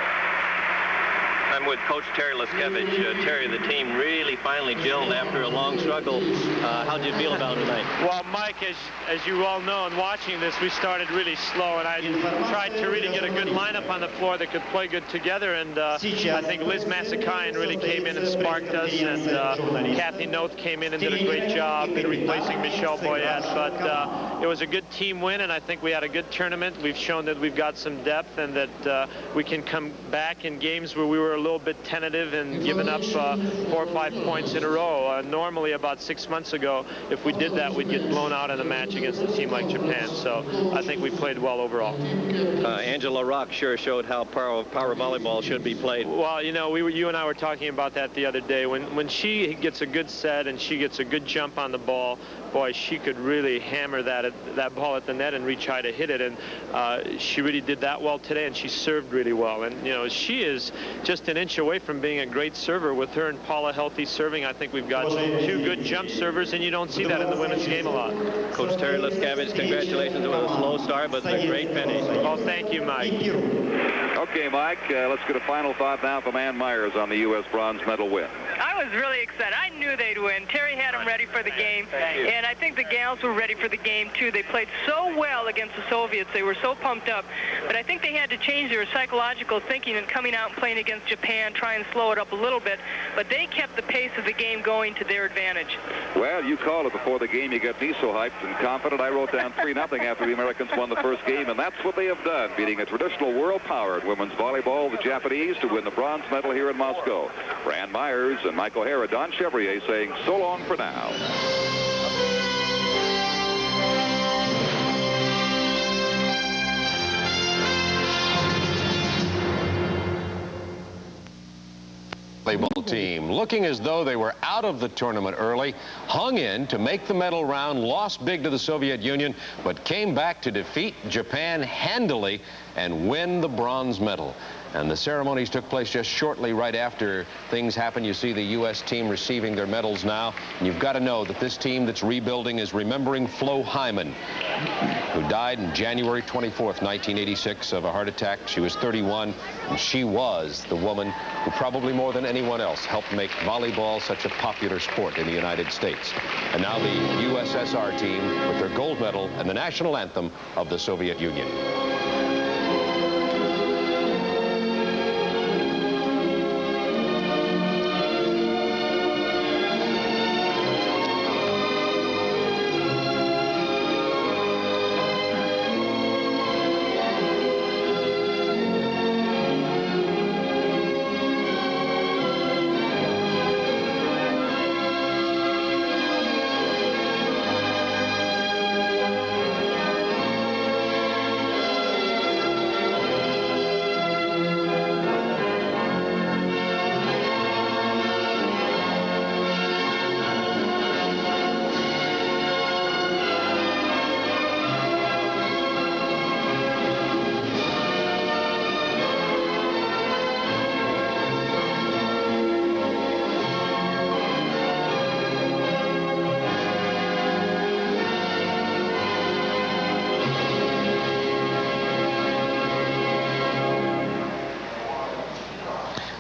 I'm with Coach Terry Leskevich. Terry, the team really finally gelled after a long struggle. How'd you feel about it tonight? Well, Mike, as you all know, in watching this, we started really slow, and I tried to really get a good lineup on the floor that could play good together, and I think Liz Massakayan really came in and sparked us, and Kathy Noth came in and did a great job in replacing Michelle Boyette, but it was a good team win, and I think we had a good tournament. We've shown that we've got some depth and that we can come back in games where we were a little bit tentative and giving up 4 or 5 points in a row. Normally, about 6 months ago, if we did that, we'd get blown out in a match against a team like Japan. So I think we played well overall. Angela Rock sure showed how power volleyball should be played. Well, you know, you and I were talking about that the other day. When she gets a good set and she gets a good jump on the ball, boy, she could really hammer that ball at the net and reach high to hit it. And she really did that well today, and she served really well. And, you know, she is just an inch away from being a great server. With her and Paula healthy serving, I think we've got two good jump servers, and you don't see that in the women's game a lot. Coach Terry Liskavage, congratulations on a slow start, but a great finish. Oh, thank you, Mike. Okay, Mike, let's get a final thought now from Ann Myers on the U.S. bronze medal win. I was really excited. I knew they'd win. Terry had them ready for the game, and I think the gals were ready for the game, too. They played so well against the Soviets. They were so pumped up, but I think they had to change their psychological thinking and coming out and playing against Japan, try and slow it up a little bit, but they kept the pace of the game going to their advantage. Well, you called it before the game. You got me so hyped and confident. I wrote down 3-0 after the Americans won the first game, and that's what they have done, beating a traditional world-powered women's volleyball, the Japanese, to win the bronze medal here in Moscow. For Ann Myers and Michael Hara, Don Chevrier saying so long for now. Volleyball team looking as though they were out of the tournament early, hung in to make the medal round, lost big to the Soviet Union, but came back to defeat Japan handily and win the bronze medal. And the ceremonies took place just shortly right after things happened. You see the U.S. team receiving their medals now. And you've got to know that this team that's rebuilding is remembering Flo Hyman, who died on January 24th, 1986 of a heart attack. She was 31, and she was the woman who probably more than anyone else helped make volleyball such a popular sport in the United States. And now the USSR team with their gold medal and the national anthem of the Soviet Union.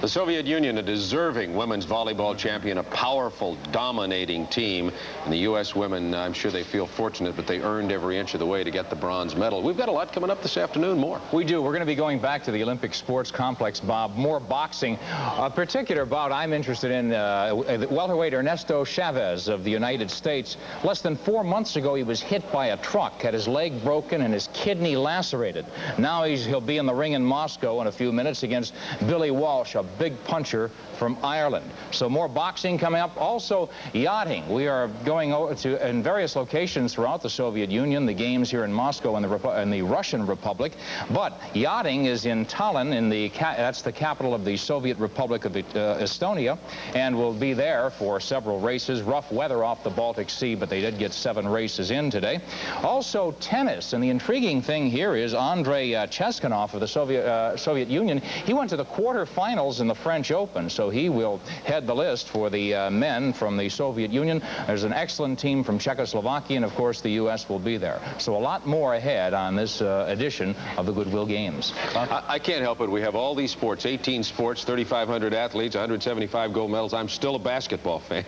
The Soviet Union, a deserving women's volleyball champion, a powerful, dominating team. And the U.S. women, I'm sure they feel fortunate, but they earned every inch of the way to get the bronze medal. We've got a lot coming up this afternoon, more. We do. We're going to be going back to the Olympic Sports Complex, Bob. More boxing. A particular bout I'm interested in, welterweight Ernesto Chavez of the United States. Less than 4 months ago, he was hit by a truck, had his leg broken and his kidney lacerated. Now he'll be in the ring in Moscow in a few minutes against Billy Walsh, a big puncher from Ireland. So more boxing coming up. Also yachting. We are going over to in various locations throughout the Soviet Union, the games here in Moscow and the Russian Republic. But yachting is in Tallinn, that's the capital of the Soviet Republic of Estonia, and we'll be there for several races. Rough weather off the Baltic Sea, but they did get 7 races in today. Also tennis, and the intriguing thing here is Andrei Cheskanov of the Soviet Union. He went to the quarterfinals in the French Open, so he will head the list for the men from the Soviet Union. There's an excellent team from Czechoslovakia, and of course the U.S. will be there. So a lot more ahead on this edition of the Goodwill Games. I can't help it. We have all these sports, 18 sports, 3,500 athletes, 175 gold medals. I'm still a basketball fan.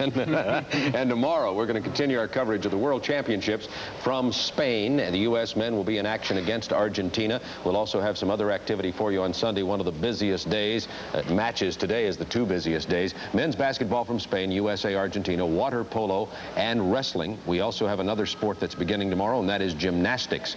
And tomorrow we're going to continue our coverage of the World Championships from Spain. The U.S. men will be in action against Argentina. We'll also have some other activity for you on Sunday, one of the busiest days. Matches today is the 2 busiest days. Men's basketball from Spain, USA, Argentina, water polo, and wrestling. We also have another sport that's beginning tomorrow, and that is gymnastics.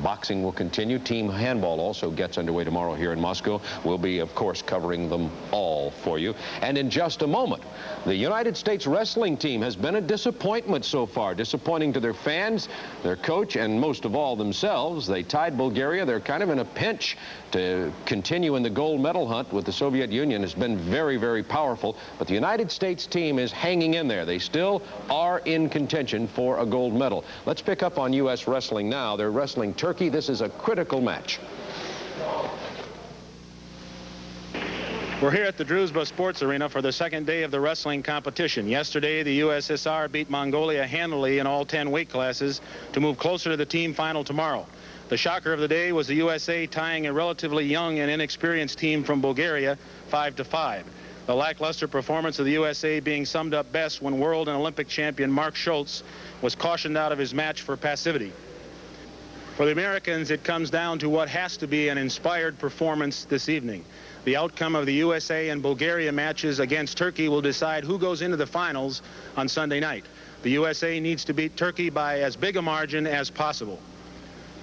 Boxing will continue. Team handball also gets underway tomorrow here in Moscow. We'll be, of course, covering them all for you. And in just a moment, the United States wrestling team has been a disappointment so far. Disappointing to their fans, their coach, and most of all themselves. They tied Bulgaria. They're kind of in a pinch to continue in the gold medal hunt with the Soviet Soviet Union has been very, very powerful, but the United States team is hanging in there. They still are in contention for a gold medal. Let's pick up on U.S. wrestling now. They're wrestling Turkey. This is a critical match. We're here at the Druzhba Sports Arena for the second day of the wrestling competition. Yesterday, the USSR beat Mongolia handily in all 10 weight classes to move closer to the team final tomorrow. The shocker of the day was the USA tying a relatively young and inexperienced team from Bulgaria 5-5. The lackluster performance of the USA being summed up best when world and Olympic champion Mark Schultz was cautioned out of his match for passivity. For the Americans, it comes down to what has to be an inspired performance this evening. The outcome of the USA and Bulgaria matches against Turkey will decide who goes into the finals on Sunday night. The USA needs to beat Turkey by as big a margin as possible.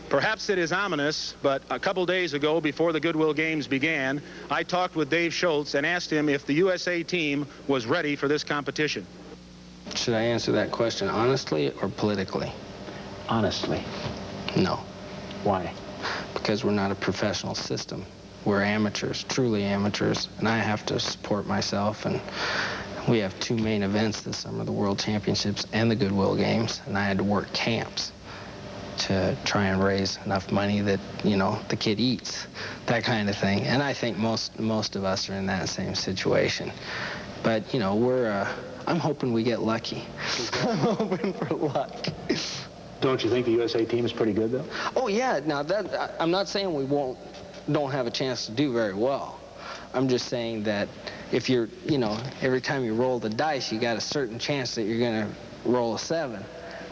Perhaps it is ominous, but a couple days ago, before the Goodwill Games began, I talked with Dave Schultz and asked him if the USA team was ready for this competition. Should I answer that question honestly or politically? Honestly. No. Why? Because we're not a professional system. We're amateurs, truly amateurs, and I have to support myself. And we have two main events this summer, the World Championships and the Goodwill Games, and I had to work camps to try and raise enough money that, you know, the kid eats, that kind of thing. And I think most of us are in that same situation. But, you know, I'm hoping we get lucky. I'm hoping for luck. Don't you think the USA team is pretty good, though? Oh, yeah. Now, I'm not saying we don't have a chance to do very well. I'm just saying that if you're, you know, every time you roll the dice, you got a certain chance that you're going to roll a 7.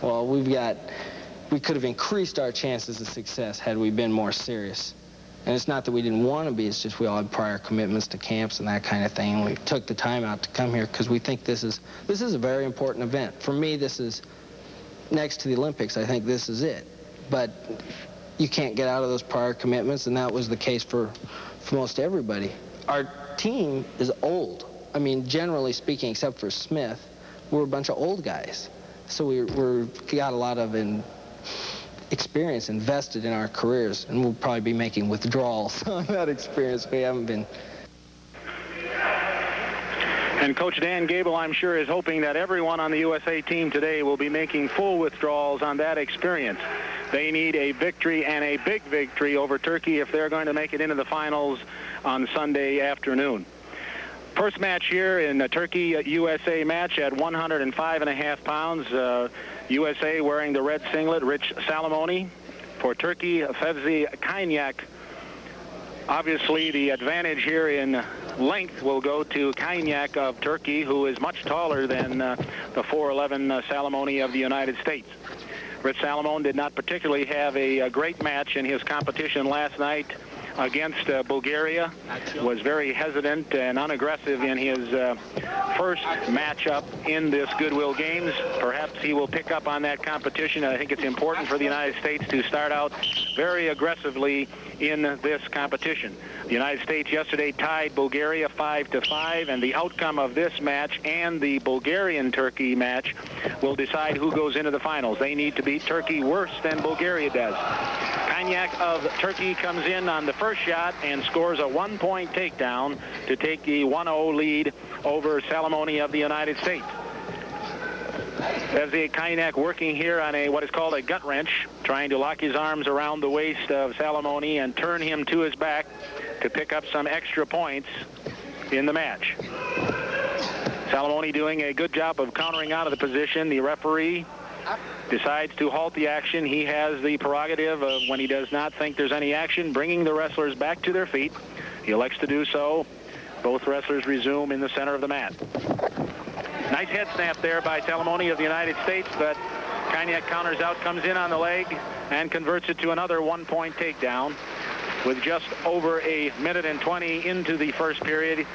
Well, we could have increased our chances of success had we been more serious. And it's not that we didn't want to be, it's just we all had prior commitments to camps and that kind of thing. And we took the time out to come here because we think this is a very important event. For me, this is, next to the Olympics, I think this is it. But you can't get out of those prior commitments, and that was the case for most everybody. Our team is old. I mean, generally speaking, except for Smith, we're a bunch of old guys. So we got a lot of experience invested in our careers, and we'll probably be making withdrawals on that experience. We haven't been. And Coach Dan Gable, I'm sure, is hoping that everyone on the USA team today will be making full withdrawals on that experience. They need a victory, and a big victory, over Turkey if they're going to make it into the finals on Sunday afternoon. First match here in the Turkey-USA match at 105.5 pounds. USA wearing the red singlet, Rich Salamone. For Turkey, Ferzi Kaynak. Obviously, the advantage here in length will go to Kaynak of Turkey, who is much taller than the 4'11" Salamone of the United States. Rich Salamone did not particularly have a great match in his competition last night against Bulgaria. Was very hesitant and unaggressive in his first matchup in this Goodwill Games. Perhaps he will pick up on that competition. I think it's important for the United States to start out very aggressively in this competition. The United States yesterday tied Bulgaria 5-5, and the outcome of this match and the Bulgarian-Turkey match will decide who goes into the finals. They need to beat Turkey worse than Bulgaria does. Kaynak of Turkey comes in on the first shot and scores a 1-point takedown to take the 1-0 lead over Salamone of the United States. Ferzi Kaynak working here on what is called a gut wrench, trying to lock his arms around the waist of Salamone and turn him to his back to pick up some extra points in the match. Salamone doing a good job of countering out of the position. The referee decides to halt the action. He has the prerogative of, when he does not think there's any action, bringing the wrestlers back to their feet. He elects to do so. Both wrestlers resume in the center of the mat. Nice head snap there by Salamone of the United States, but Kaynak counters out, comes in on the leg, and converts it to another 1-point takedown. With just over a minute and 20 into the first period,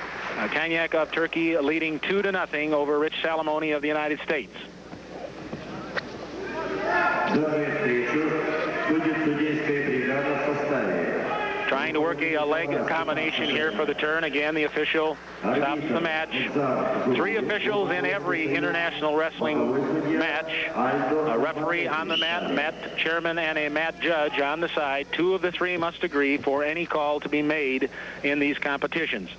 Kaynak of Turkey leading 2-0 over Rich Salamone of the United States. Trying to work a leg combination here for the turn. Again, the official stops the match. 3 officials in every international wrestling match. A referee on the mat, mat chairman, and a mat judge on the side. 2 of the 3 must agree for any call to be made in these competitions.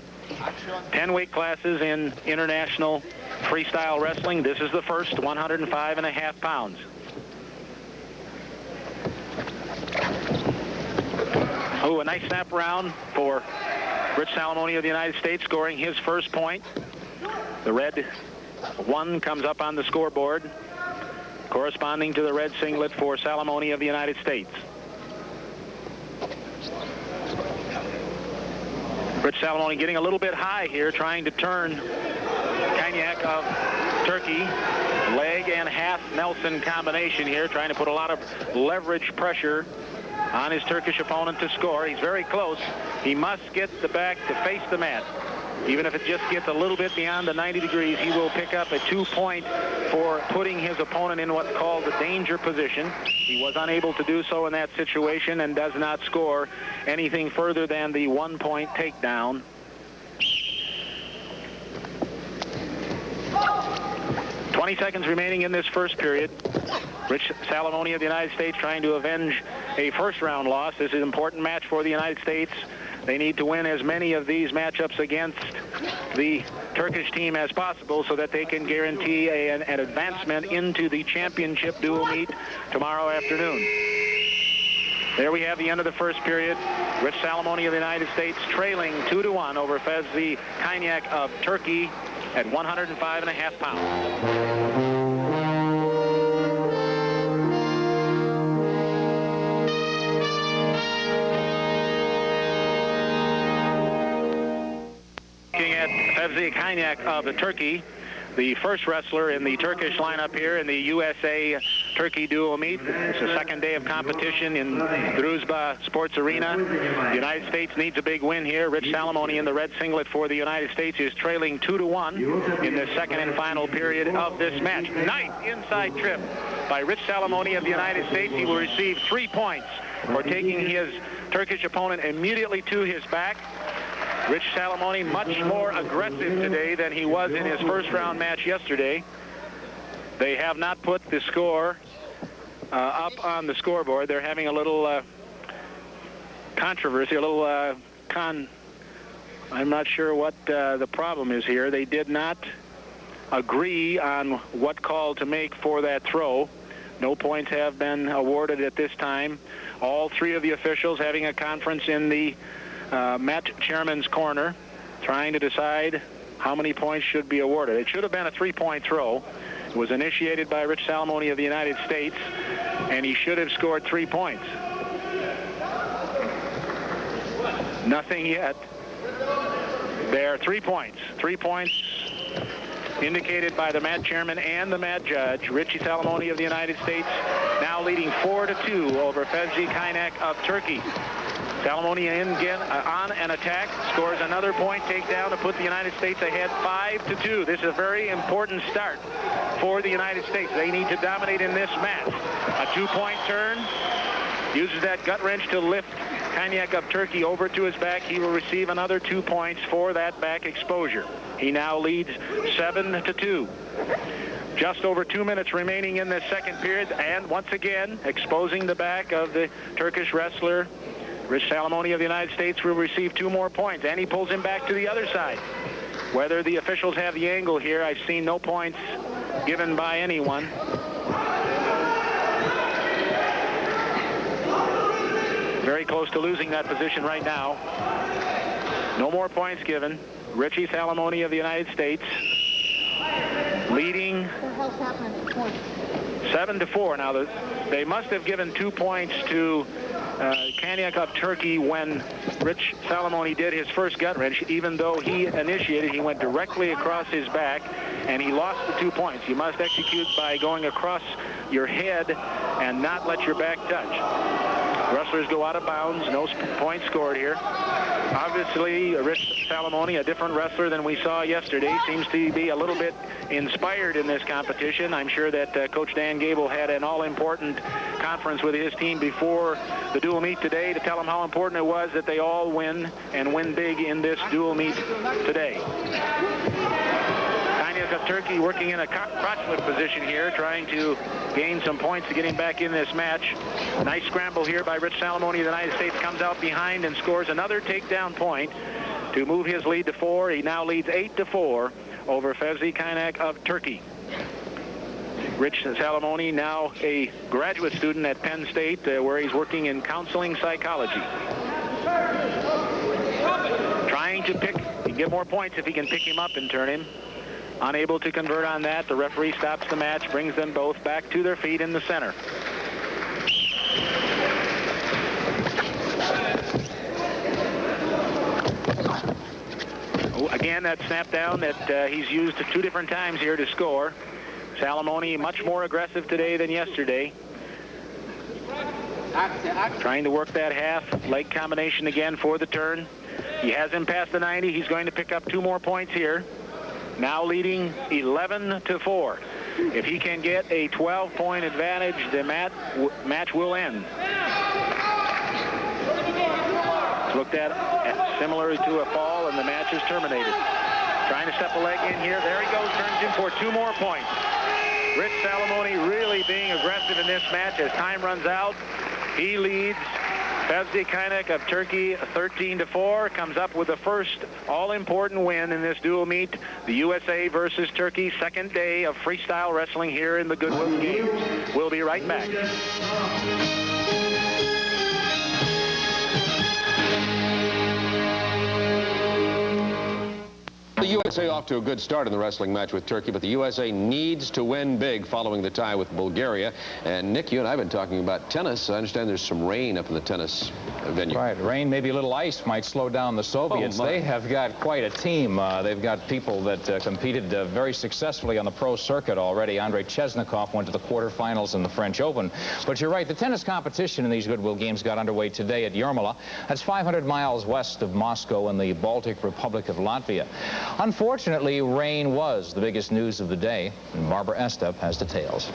10 weight classes in international freestyle wrestling. This is the first, 105.5 pounds. Oh, a nice snap around for Rich Salamone of the United States, scoring his first point. The red 1 comes up on the scoreboard, corresponding to the red singlet for Salamone of the United States. Rich Salamone getting a little bit high here, trying to turn Kaynak of Turkey. Leg and half Nelson combination here, trying to put a lot of leverage pressure on his Turkish opponent to score. He's very close. He must get the back to face the mat. Even if it just gets a little bit beyond the 90 degrees, he will pick up a 2-point for putting his opponent in what's called the danger position. He was unable to do so in that situation and does not score anything further than the 1-point takedown. "20 seconds remaining in this first period. Rich Salamone of the United States trying to avenge a first-round loss. This is an important match for the United States. They need to win as many of these matchups against the Turkish team as possible so that they can guarantee an advancement into the championship dual meet tomorrow afternoon. There we have the end of the first period. Rich Salamone of the United States trailing 2-1 over Ferzi Kaynak of Turkey at 105.5 pounds. Ferzi Kaynak of Turkey, the first wrestler in the Turkish lineup here in the USA-Turkey dual meet. It's the second day of competition in Druzhba Sports Arena. The United States needs a big win here. Rich Salamone in the red singlet for the United States is trailing 2-1 in the second and final period of this match. Nice inside trip by Rich Salamone of the United States. He will receive 3 points for taking his Turkish opponent immediately to his back. Rich Salamone much more aggressive today than he was in his first-round match yesterday. They have not put the score up on the scoreboard. They're having a little controversy, a little I'm not sure what the problem is here. They did not agree on what call to make for that throw. No points have been awarded at this time. All 3 of the officials having a conference in the match chairman's corner, trying to decide how many points should be awarded. It should have been a 3-point throw. It was initiated by Rich Salamone of the United States, and he should have scored 3 points. Nothing yet. There are 3 points. 3 points indicated by the match chairman and the match judge. Richie Salamone of the United States now leading 4-2 over Ferzi Kaynak of Turkey. Salamone in again on an attack, scores another point takedown to put the United States ahead 5-2. This is a very important start for the United States. They need to dominate in this match. A 2-point turn, uses that gut wrench to lift Kaynak of Turkey over to his back. He will receive another 2 points for that back exposure. He now leads 7-2. Just over 2 minutes remaining in this second period, and once again exposing the back of the Turkish wrestler. Rich Salamone of the United States will receive 2 more points, and he pulls him back to the other side. Whether the officials have the angle here, I've seen no points given by anyone. Very close to losing that position right now. No more points given. Richie Salamone of the United States leading 7-4. Now, they must have given 2 points to Kaynak of Turkey when Rich Salamone did his first gut wrench. Even though he initiated, he went directly across his back, and he lost the 2 points. You must execute by going across your head and not let your back touch. Wrestlers go out of bounds. No points scored here. Obviously, Rich Salamone, a different wrestler than we saw yesterday, seems to be a little bit inspired in this competition. I'm sure that Coach Dan Gable had an all-important conference with his team before the dual meet today to tell them how important it was that they all win and win big in this dual meet today. Kaynak of Turkey working in a crotchlet position here, trying to gain some points to get him back in this match. Nice scramble here by Rich Salamone of the United States, comes out behind and scores another takedown point. to move his lead to 4. He now leads 8-4 over Ferzi Kaynak of Turkey. Rich Salamone, now a graduate student at Penn State, where he's working in counseling psychology. Trying to pick, he can get more points if he can pick him up and turn him. Unable to convert on that, the referee stops the match, brings them both back to their feet in the center. Again, that snap down that he's used 2 different times here to score. Salamone much more aggressive today than yesterday. Trying to work that half leg combination again for the turn. He has him past the 90. He's going to pick up 2 more points here. Now leading 11-4. If he can get a 12-point advantage, the match will end. It's looked at similar to a fall, and the match is terminated. Trying to step a leg in here. There he goes, turns him for 2 more points. Rich Salamone really being aggressive in this match as time runs out. He leads Ferzi Kaynak of Turkey 13-4, comes up with the first all-important win in this dual meet, the USA versus Turkey, second day of freestyle wrestling here in the Goodwill Games. We'll be right back. The USA off to a good start in the wrestling match with Turkey, but the USA needs to win big following the tie with Bulgaria. And Nick, you and I have been talking about tennis. I understand there's some rain up in the tennis venue. Right, rain, maybe a little ice might slow down the Soviets. They have got quite a team. They've got people that competed very successfully on the pro circuit already. Andrei Chesnikov went to the quarterfinals in the French Open. But you're right, the tennis competition in these Goodwill Games got underway today at Jurmala. That's 500 miles west of Moscow in the Baltic Republic of Latvia. Unfortunately, rain was the biggest news of the day, and Barbara Estep has details.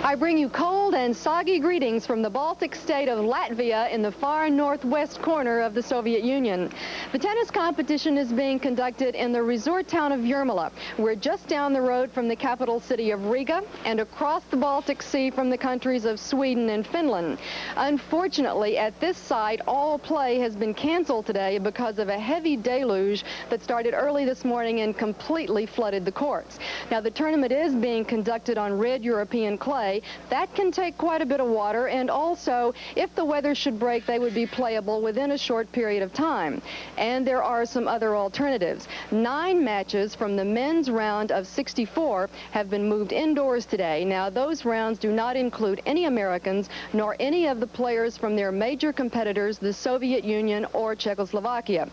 I bring you cold and soggy greetings from the Baltic state of Latvia in the far northwest corner of the Soviet Union. The tennis competition is being conducted in the resort town of Jurmala. We're just down the road from the capital city of Riga and across the Baltic Sea from the countries of Sweden and Finland. Unfortunately, at this site, all play has been canceled today because of a heavy deluge that started early this morning and completely flooded the courts. Now, the tournament is being conducted on red European clay. That can take quite a bit of water, and also, if the weather should break, they would be playable within a short period of time. And there are some other alternatives. 9 matches from the men's round of 64 have been moved indoors today. Now, those rounds do not include any Americans, nor any of the players from their major competitors, the Soviet Union or Czechoslovakia.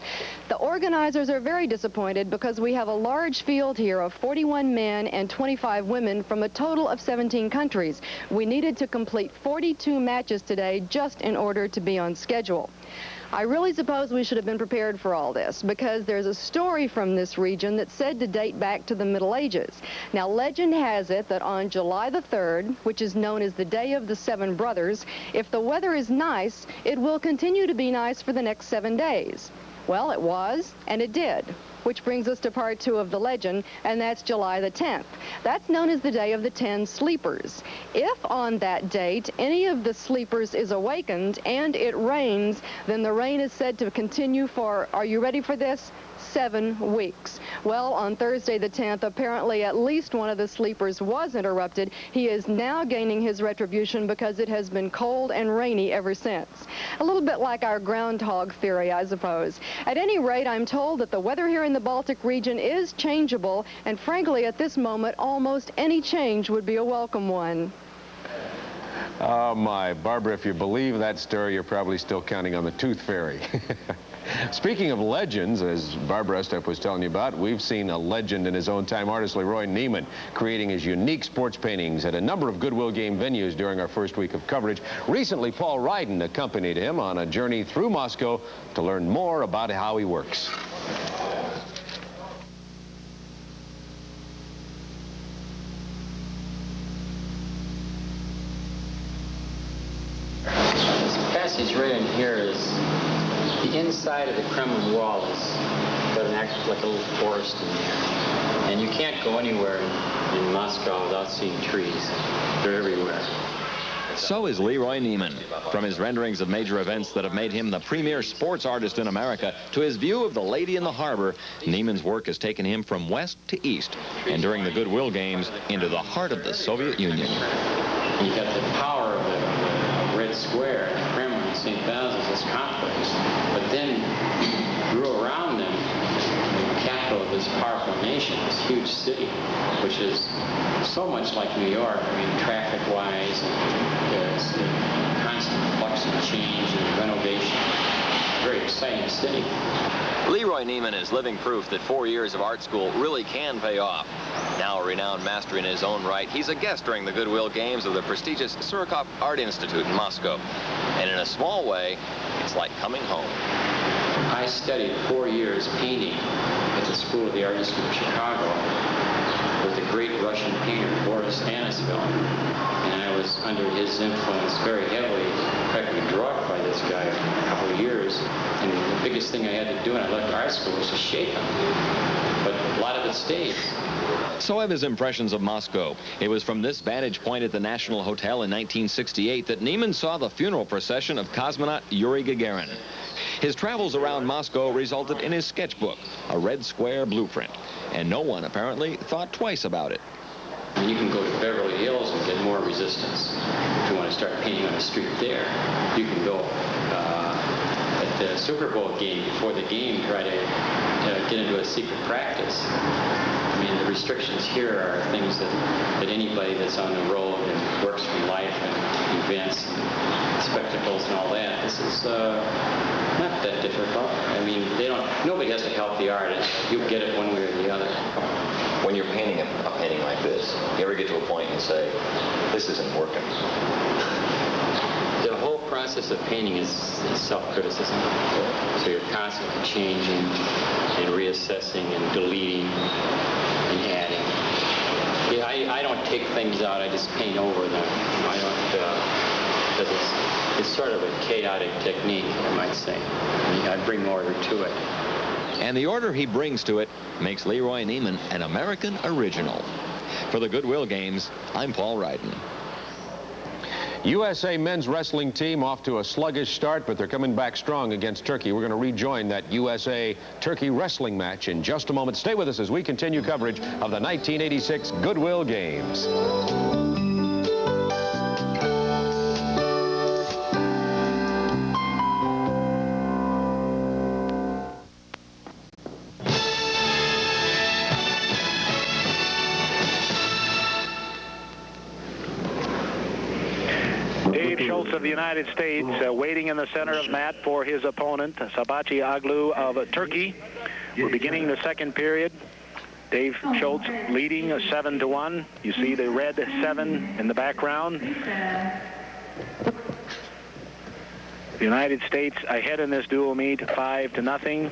The organizers are very disappointed because we have a large field here of 41 men and 25 women from a total of 17 countries. We needed to complete 42 matches today just in order to be on schedule. I really suppose we should have been prepared for all this, because there's a story from this region that's said to date back to the Middle Ages. Now, legend has it that on July the 3rd, which is known as the Day of the Seven Brothers, if the weather is nice, it will continue to be nice for the next 7 days. Well, it was, and it did. Which brings us to part 2 of the legend, and that's July the 10th. That's known as the Day of the 10 Sleepers. If on that date any of the sleepers is awakened and it rains, then the rain is said to continue for, are you ready for this? 7 weeks. Well, on Thursday the 10th, apparently at least one of the sleepers was interrupted. He is now gaining his retribution because it has been cold and rainy ever since. A little bit like our groundhog theory, I suppose. At any rate, I'm told that the weather here in the Baltic region is changeable, and frankly, at this moment, almost any change would be a welcome one. Oh, my. Barbara, if you believe that story, you're probably still counting on the Tooth Fairy. Speaking of legends, as Barbara Estep was telling you about, we've seen a legend in his own time, artist Leroy Neiman, creating his unique sports paintings at a number of Goodwill Game venues during our first week of coverage. Recently, Paul Ryden accompanied him on a journey through Moscow to learn more about how he works. This passage right in here is the inside of the Kremlin wall is got an act like a little forest in there. And you can't go anywhere in Moscow without seeing trees. They're everywhere. So is Leroy Neiman. From his renderings of major events that have made him the premier sports artist in America to his view of the lady in the harbor, Neiman's work has taken him from west to east, and during the Goodwill Games, into the heart of the Soviet Union. You got the power of the Red Square, the Kremlin, and St. Basil's as complex, but then grew around them the capital of this powerful nation, this huge city, which is so much like New York. I mean, traffic-wise, and there's a constant flux and change and renovation. Very exciting city. Leroy Neiman is living proof that 4 years of art school really can pay off. Now a renowned master in his own right, he's a guest during the Goodwill Games of the prestigious Surikov Art Institute in Moscow. And in a small way, it's like coming home. I studied 4 years painting at the School of the Art Institute of Chicago with the great Russian painter Boris Stanisville. And I was under his influence very heavily, practically drugged by this guy for a couple of years. And the biggest thing I had to do when I left art school was to shape him. But a lot of it stayed. So have his impressions of Moscow. It was from this vantage point at the National Hotel in 1968 that Neiman saw the funeral procession of cosmonaut Yuri Gagarin. His travels around Moscow resulted in his sketchbook, a Red Square blueprint. And no one, apparently, thought twice about it. You can go to Beverly Hills and get more resistance. If you want to start painting on the street there, you can go at the Super Bowl game, before the game, try to get into a secret practice. I mean, the restrictions here are things that anybody that's on the road and works from life and events and spectacles and all that, this is not that difficult. I mean, nobody has to help the artist. You get it one way or the other. When you're painting a painting like this, you ever get to a point and say, this isn't working? The whole process of painting is self-criticism. So you're constantly changing and reassessing and deleting and adding. Yeah, I don't take things out, I just paint over them. I don't, because it's sort of a chaotic technique, I might say. I bring order to it. And the order he brings to it makes Leroy Neiman an American original. For the Goodwill Games, I'm Paul Ryden. USA men's wrestling team off to a sluggish start, but they're coming back strong against Turkey. We're going to rejoin that USA-Turkey wrestling match in just a moment. Stay with us as we continue coverage of the 1986 Goodwill Games. Schultz of the United States waiting in the center of mat for his opponent, Sabaci Oglu of Turkey. We're beginning the second period. Dave Schultz leading 7-1. You see the red 7 in the background. The United States ahead in this dual meet, 5-0.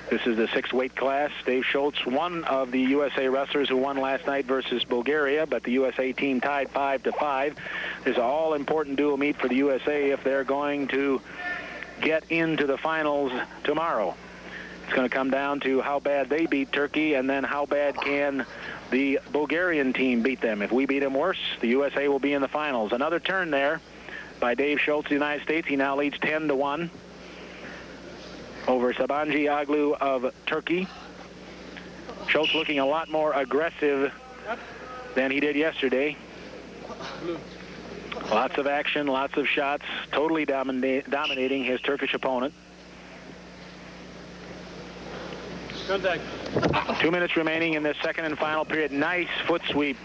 This is the 6th weight class. Dave Schultz, one of the USA wrestlers who won last night versus Bulgaria, but the USA team tied 5-5. This is an all-important dual meet for the USA if they're going to get into the finals tomorrow. It's going to come down to how bad they beat Turkey, and then how bad can the Bulgarian team beat them. If we beat them worse, the USA will be in the finals. Another turn there by Dave Schultz of the United States. He now leads 10-1. Over Sabaci Oglu of Turkey. Schultz looking a lot more aggressive than he did yesterday. Lots of action, lots of shots, totally dominating his Turkish opponent. Contact. 2 minutes remaining in this second and final period. Nice foot sweep.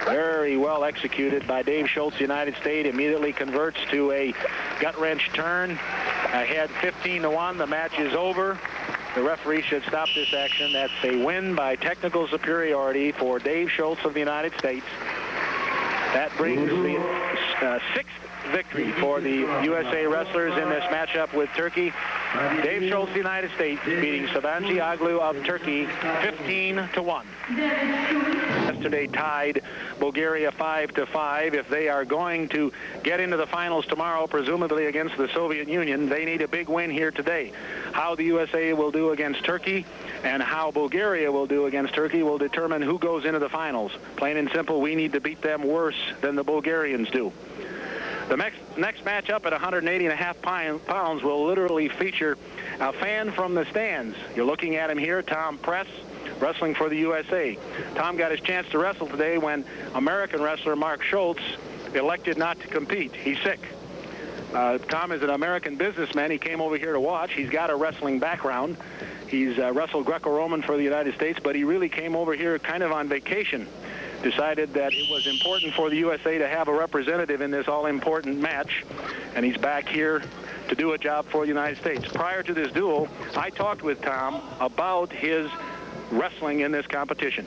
Very well executed by Dave Schultz, United States. Immediately converts to a gut wrench turn. Ahead 15-1. The match is over. The referee should stop this action. That's a win by technical superiority for Dave Schultz of the United States. That brings the 6th victory for the USA wrestlers in this matchup with Turkey. Dave Schultz, the United States, beating Sabaci Oglu of Turkey 15-1. Yesterday tied Bulgaria 5-5. If they are going to get into the finals tomorrow, presumably against the Soviet Union, they need a big win here today. How the USA will do against Turkey and how Bulgaria will do against Turkey will determine who goes into the finals. Plain and simple, we need to beat them worse than the Bulgarians do. The next match up at 180.5 pounds will literally feature a fan from the stands. You're looking at him here, Tom Press, wrestling for the USA. Tom got his chance to wrestle today when American wrestler Mark Schultz elected not to compete. He's sick. Tom is an American businessman. He came over here to watch. He's got a wrestling background. He's wrestled Greco-Roman for the United States, but he really came over here kind of on vacation. Decided that it was important for the USA to have a representative in this all-important match, and he's back here to do a job for the United States. Prior to this duel, I talked with Tom about his wrestling in this competition.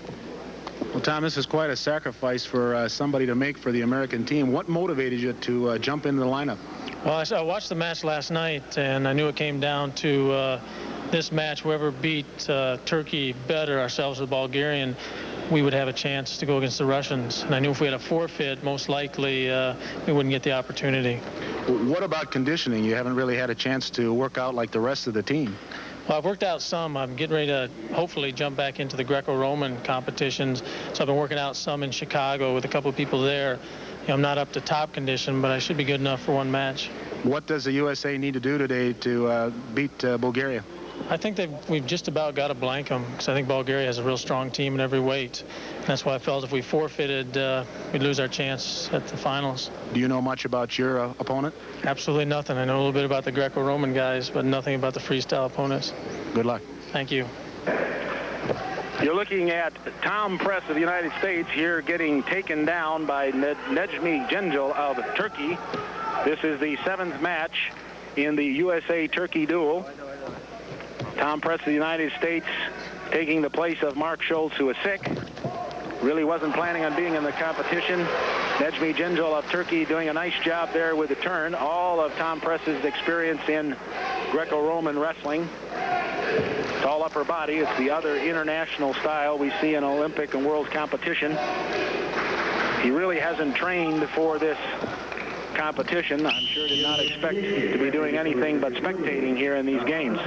Well, Tom, this is quite a sacrifice for somebody to make for the American team. What motivated you to jump into the lineup? Well, I watched the match last night, and I knew it came down to this match. Whoever beat Turkey better, ourselves or the Bulgarian, we would have a chance to go against the Russians. And I knew if we had a forfeit, most likely we wouldn't get the opportunity. What about conditioning? You haven't really had a chance to work out like the rest of the team. Well, I've worked out some. I'm getting ready to hopefully jump back into the Greco-Roman competitions. So I've been working out some in Chicago with a couple of people there. You know, I'm not up to top condition, but I should be good enough for one match. What does the USA need to do today to beat Bulgaria? I think we've just about got to blank them, because I think Bulgaria has a real strong team in every weight. And that's why I felt if we forfeited, we'd lose our chance at the finals. Do you know much about your opponent? Absolutely nothing. I know a little bit about the Greco-Roman guys, but nothing about the freestyle opponents. Good luck. Thank you. You're looking at Tom Press of the United States here getting taken down by Nejdimi Genjil of Turkey. This is the 7th match in the USA-Turkey duel. Tom Press of the United States taking the place of Mark Schultz, who is sick. Really wasn't planning on being in the competition. Nejdimi Genjil of Turkey doing a nice job there with the turn. All of Tom Press's experience in Greco-Roman wrestling. It's all upper body. It's the other international style we see in Olympic and world competition. He really hasn't trained for this competition. I'm sure did not expect to be doing anything but spectating here in these games.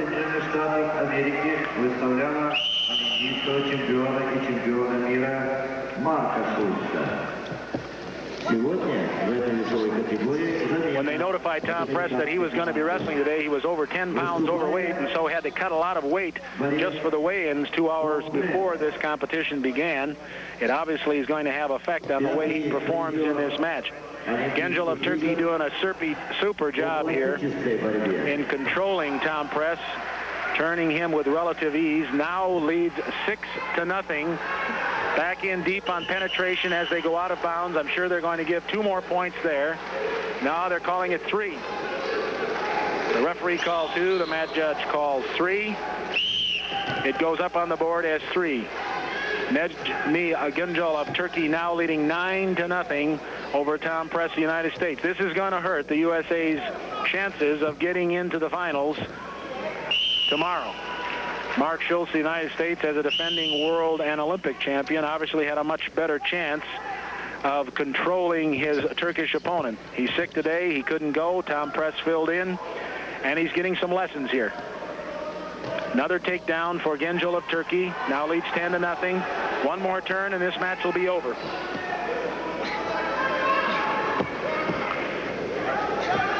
When they notified Tom Press that he was going to be wrestling today, he was over 10 pounds overweight, and so had to cut a lot of weight just for the weigh-ins 2 hours before this competition began. It obviously is going to have effect on the way he performs in this match. Genjil of Turkey doing a super job here in controlling Tom Press, turning him with relative ease. Now leads 6-0. Back in deep on penetration as they go out of bounds. I'm sure they're going to give 2 more points there. Now they're calling it 3. The referee called 2. The match judge calls 3. It goes up on the board as 3. Nejdimi Genjil of Turkey now leading 9-0 over Tom Press of the United States. This is going to hurt the USA's chances of getting into the finals tomorrow. Mark Schultz of the United States, as a defending world and Olympic champion, obviously had a much better chance of controlling his Turkish opponent. He's sick today. He couldn't go. Tom Press filled in, and he's getting some lessons here. Another takedown for Genjil of Turkey. Now leads 10-0. One more turn, and this match will be over.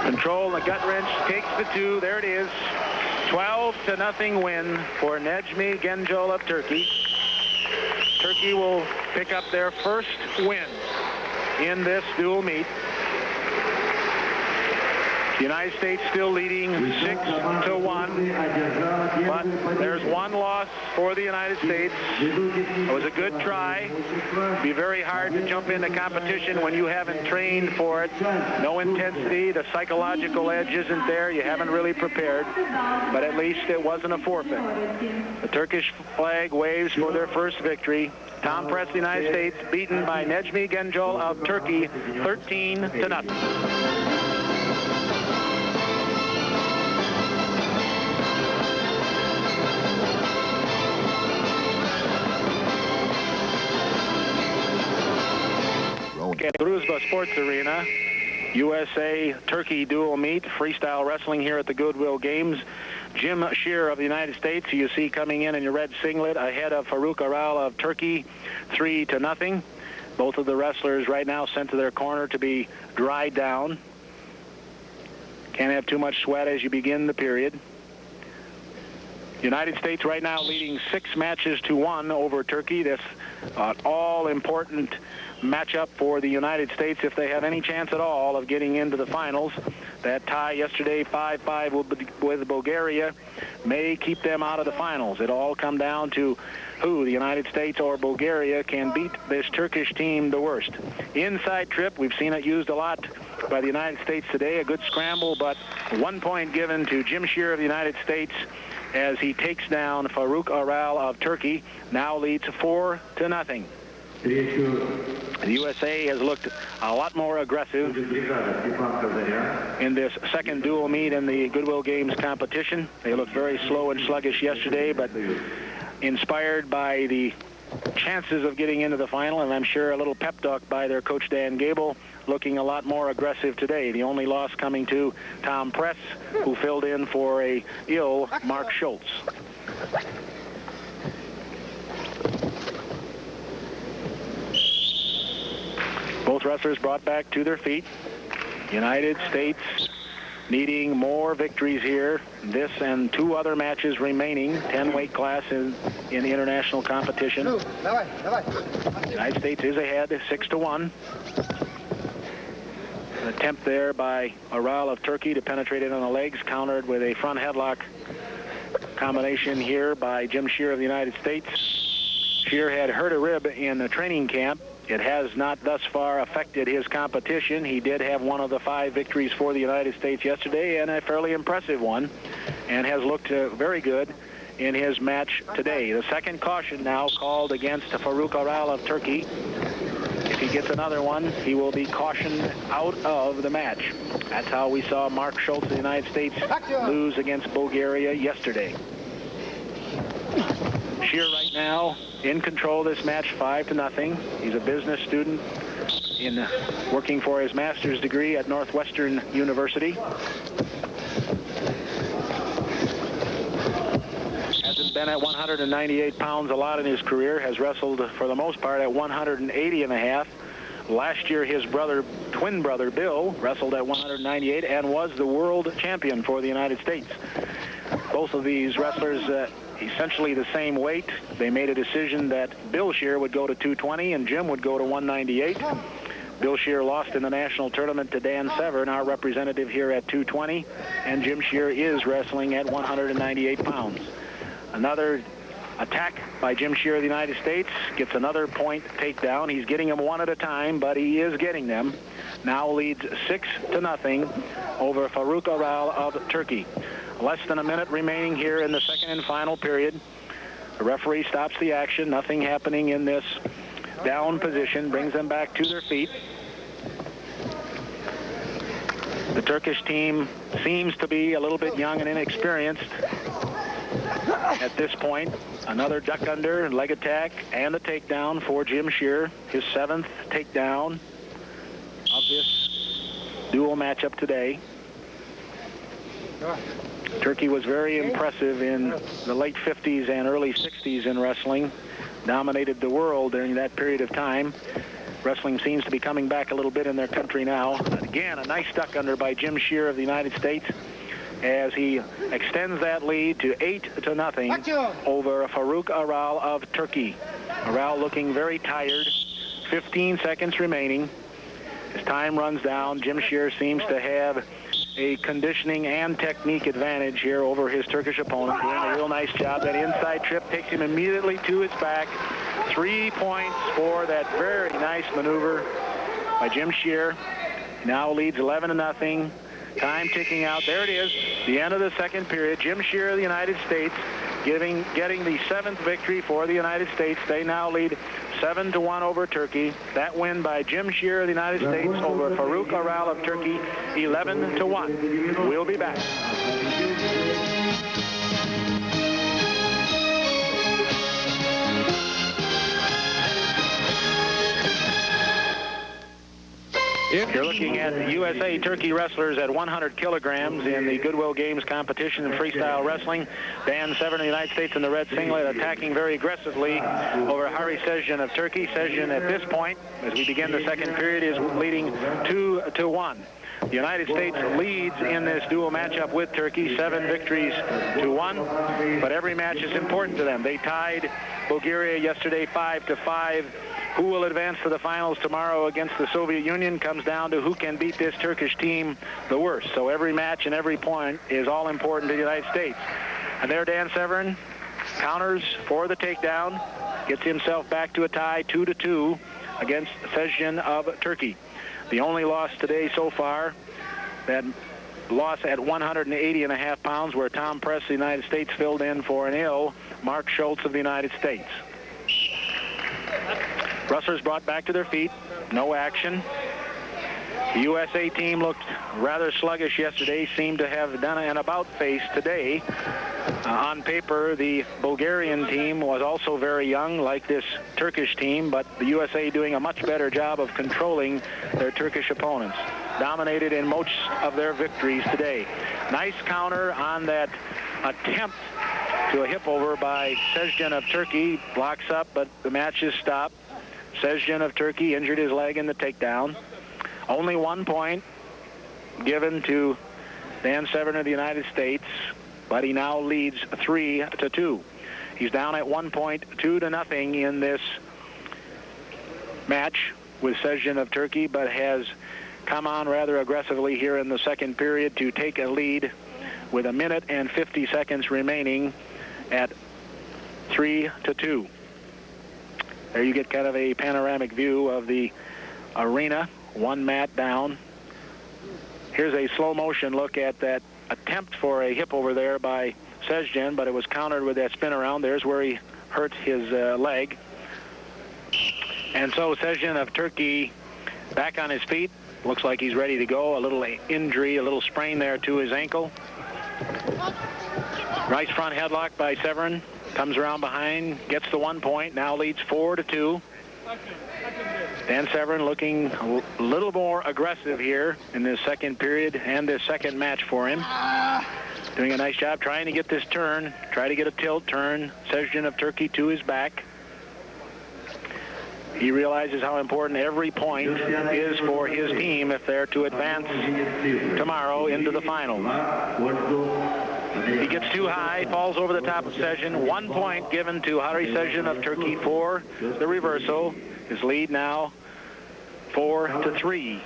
Control, the gut wrench, takes the 2. There it is. 12-0 win for Nejdimi Genjil of Turkey. Turkey will pick up their first win in this dual meet. The United States still leading 6-1, but there's one loss for the United States. It was a good try. It'd be very hard to jump into competition when you haven't trained for it. No intensity, the psychological edge isn't there. You haven't really prepared, but at least it wasn't a forfeit. The Turkish flag waves for their first victory. Tom Press, the United States, beaten by Nejdimi Genjil of Turkey, 13-0. At Druzhba Sports Arena, USA-Turkey dual meet, freestyle wrestling here at the Goodwill Games. Jim Scherr of the United States, you see coming in your red singlet, ahead of Farouk IRL of Turkey, 3-0. Both of the wrestlers right now sent to their corner to be dried down. Can't have too much sweat as you begin the period. United States right now leading 6-1 over Turkey. That's an all-important matchup for the United States if they have any chance at all of getting into the finals. That tie yesterday, 5-5 with Bulgaria, may keep them out of the finals. It all come down to who, the United States or Bulgaria, can beat this Turkish team the worst. Inside trip, we've seen it used a lot by the United States today. A good scramble, but 1 point given to Jim Scherr of the United States as he takes down Farouk IRL of Turkey. Now leads 4-0. The USA has looked a lot more aggressive in this second dual meet in the Goodwill Games competition. They looked very slow and sluggish yesterday, but inspired by the chances of getting into the final, and I'm sure a little pep talk by their coach Dan Gable, looking a lot more aggressive today. The only loss coming to Tom Press, who filled in for a ill Mark Schultz. Both wrestlers brought back to their feet. United States needing more victories here. This and 2 other matches remaining, 10-weight class in international competition. United States is ahead, 6-1. An attempt there by IRL of Turkey to penetrate it on the legs, countered with a front headlock combination here by Jim Scherr of the United States. Scherr had hurt a rib in the training camp. It has not thus far affected his competition. He did have one of the 5 victories for the United States yesterday, and a fairly impressive one, and has looked very good in his match today. The second caution now called against Farouk IRL of Turkey. If he gets another one, he will be cautioned out of the match. That's how we saw Mark Schultz of the United States lose against Bulgaria yesterday. Scherr right now in control of this match, 5-0. He's a business student in working for his master's degree at Northwestern University. Hasn't been at 198 pounds a lot in his career, has wrestled for the most part at 180.5. Last year, his twin brother, Bill, wrestled at 198 and was the world champion for the United States. Both of these wrestlers essentially the same weight. They made a decision that Bill Scherr would go to 220 and Jim would go to 198. Bill Scherr lost in the national tournament to Dan Severn, our representative here at 220, and Jim Scherr is wrestling at 198 pounds. Another attack by Jim Scherr of the United States, gets another point takedown. He's getting them one at a time, but he is getting them. Now leads 6-0 over Farouk IRL of Turkey. Less than a minute remaining here in the second and final period. The referee stops the action. Nothing happening in this down position. Brings them back to their feet. The Turkish team seems to be a little bit young and inexperienced at this point. Another duck under, leg attack, and a takedown for Jim Scherr. His 7th takedown of this dual matchup today. Turkey was very impressive in the late 50s and early 60s in wrestling. Dominated the world during that period of time. Wrestling seems to be coming back a little bit in their country now. Again, a nice duck under by Jim Scherr of the United States as he extends that lead to 8-0 over Farouk IRL of Turkey. IRL looking very tired. 15 seconds remaining. As time runs down, Jim Scherr seems to have a conditioning and technique advantage here over his Turkish opponent, doing a real nice job. That inside trip takes him immediately to his back. 3 points for that very nice maneuver by Jim Scherr. Now leads 11-0. Time ticking out. There it is, the end of the second period. Jim Scherr of the United States getting the 7th victory for the United States. They now lead 7-1 over Turkey. That win by Jim Scherr of the United States over Farouk IRL of Turkey, 11-1. We'll be back. You're looking at the USA Turkey wrestlers at 100 kilograms in the Goodwill Games competition in freestyle wrestling. Dan Severn of the United States in the red singlet attacking very aggressively over Hari Sezgin of Turkey. Sezgin at this point, as we begin the second period, is leading 2-1. The United States leads in this dual matchup with Turkey, 7 victories to 1, but every match is important to them. They tied Bulgaria yesterday 5-5. Who will advance to the finals tomorrow against the Soviet Union comes down to who can beat this Turkish team the worst. So every match and every point is all important to the United States. And there Dan Severn counters for the takedown, gets himself back to a tie 2-2 against Sezgin of Turkey. The only loss today so far, that loss at 180.5 pounds, where Tom Press of the United States filled in for an ill Mark Schultz of the United States. Wrestlers brought back to their feet. No action. The USA team looked rather sluggish yesterday, seemed to have done an about-face today. On paper, the Bulgarian team was also very young, like this Turkish team, but the USA doing a much better job of controlling their Turkish opponents. Dominated in most of their victories today. Nice counter on that attempt to a hip over by Sezgin of Turkey. Blocks up, but the match is stopped. Sezgin of Turkey injured his leg in the takedown. Only 1 point given to Dan Severn of the United States, but he now leads 3-2. He's down at 1 point, 2-0 in this match with Sezgin of Turkey, but has come on rather aggressively here in the second period to take a lead with 1 minute and 50 seconds remaining at 3-2. There you get kind of a panoramic view of the arena, one mat down. Here's a slow motion look at that attempt for a hip over there by Sezgin, but it was countered with that spin around. There's where he hurt his leg. And so Sezgin of Turkey back on his feet. Looks like he's ready to go. A little injury, a little sprain there to his ankle. Nice front headlock by Severn. Comes around behind, gets the 1 point, now leads 4-2. Dan Severn looking a little more aggressive here in this second period and this second match for him. Doing a nice job trying to get this turn, try to get a tilt turn. Sezgin of Turkey to his back. He realizes how important every point is for his team if they're to advance tomorrow into the finals. He gets too high, falls over the top of Sezgin. 1 point given to Hari Sezgin of Turkey for the reversal. His lead now 4-3.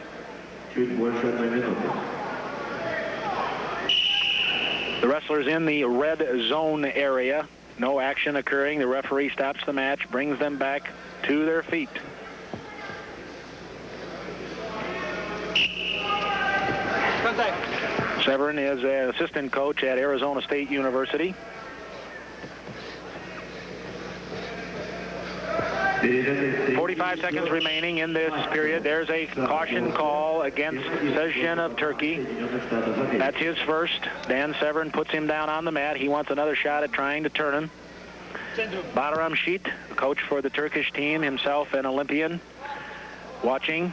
The wrestlers in the red zone area. No action occurring. The referee stops the match, brings them back to their feet. Severn is an assistant coach at Arizona State University. "45 seconds remaining in this period. There's a caution call against Sezgin of Turkey. That's his first. Dan Severn puts him down on the mat. He wants another shot at trying to turn him. Badaram Sheet, coach for the Turkish team, himself an Olympian, watching.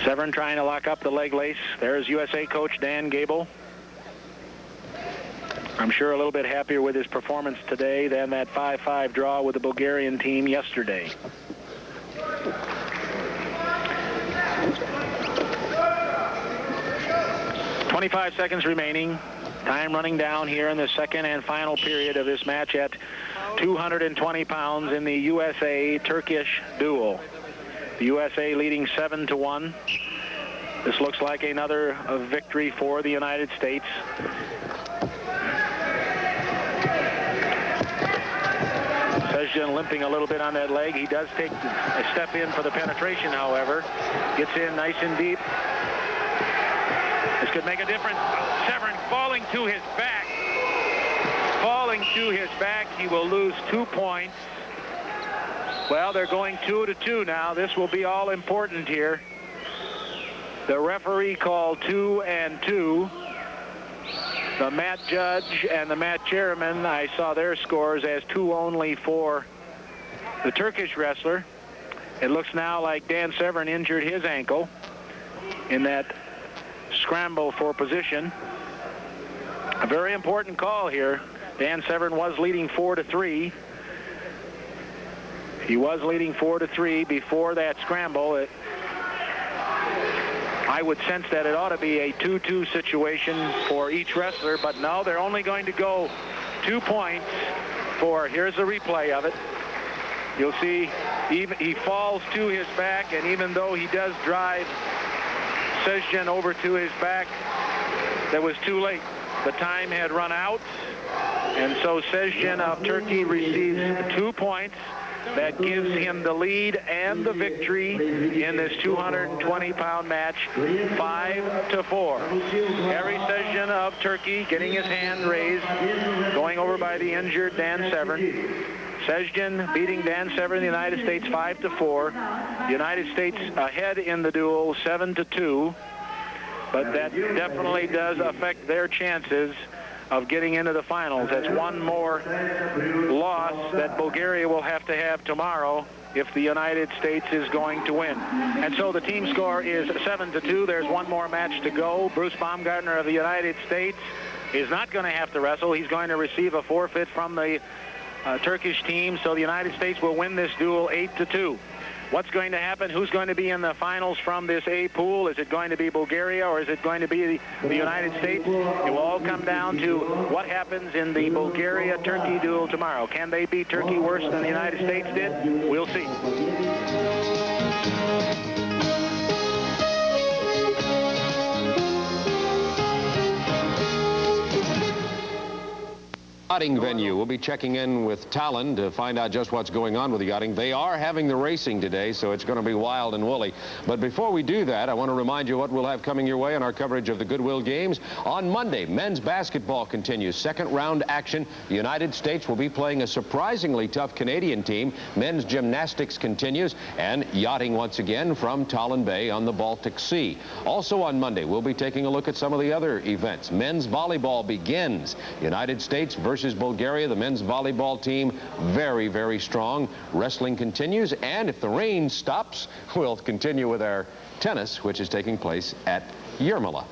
Severn trying to lock up the leg lace. There's USA coach Dan Gable. I'm sure a little bit happier with his performance today than that 5-5 draw with the Bulgarian team yesterday. "25 seconds remaining. Time running down here in the second and final period of this match at 220 pounds in the USA-Turkish duel. The USA leading 7-1. This looks like another victory for the United States. Sezgin limping a little bit on that leg. He does take a step in for the penetration, however. Gets in nice and deep. This could make a difference. Severn falling to his back. Falling to his back. He will lose 2 points. Well, they're going 2-2 now. This will be all important here. The referee called 2-2. The mat judge and the mat chairman, I saw their scores as 2 only for the Turkish wrestler. It looks now like Dan Severn injured his ankle in that scramble for position. A very important call here. Dan Severn was leading 4-3. He was leading 4-3 before that scramble. I would sense that it ought to be a 2-2 situation for each wrestler, but no, they're only going to go 2 points for, here's a replay of it. You'll see he falls to his back, and even though he does drive Sezgin over to his back, that was too late. The time had run out, and so Sezgin of Turkey receives 2 points. That gives him the lead and the victory in this 220-pound match, 5-4. Gary Sezgin of Turkey getting his hand raised, going over by the injured Dan Severn. Sezgin beating Dan Severn, the United States, 5-4. The United States ahead in the duel, 7-2. But that definitely does affect their chances of getting into the finals. That's one more loss that Bulgaria will have to have tomorrow if the United States is going to win. And so the team score is 7-2. There's one more match to go. Bruce Baumgartner of the United States is not going to have to wrestle. He's going to receive a forfeit from the Turkish team, so the United States will win this duel 8-2. What's going to happen? Who's going to be in the finals from this A pool? Is it going to be Bulgaria or is it going to be the United States? It will all come down to what happens in the Bulgaria-Turkey duel tomorrow. Can they beat Turkey worse than the United States did? We'll see. Yachting venue. We'll be checking in with Tallinn to find out just what's going on with the yachting. They are having the racing today, so it's going to be wild and woolly. But before we do that, I want to remind you what we'll have coming your way on our coverage of the Goodwill Games. On Monday, men's basketball continues. Second round action. The United States will be playing a surprisingly tough Canadian team. Men's gymnastics continues, and yachting once again from Tallinn Bay on the Baltic Sea. Also on Monday, we'll be taking a look at some of the other events. Men's volleyball begins. United States versus Bulgaria. The men's volleyball team very, very strong. Wrestling continues, and if the rain stops, we'll continue with our tennis, which is taking place at Yermala.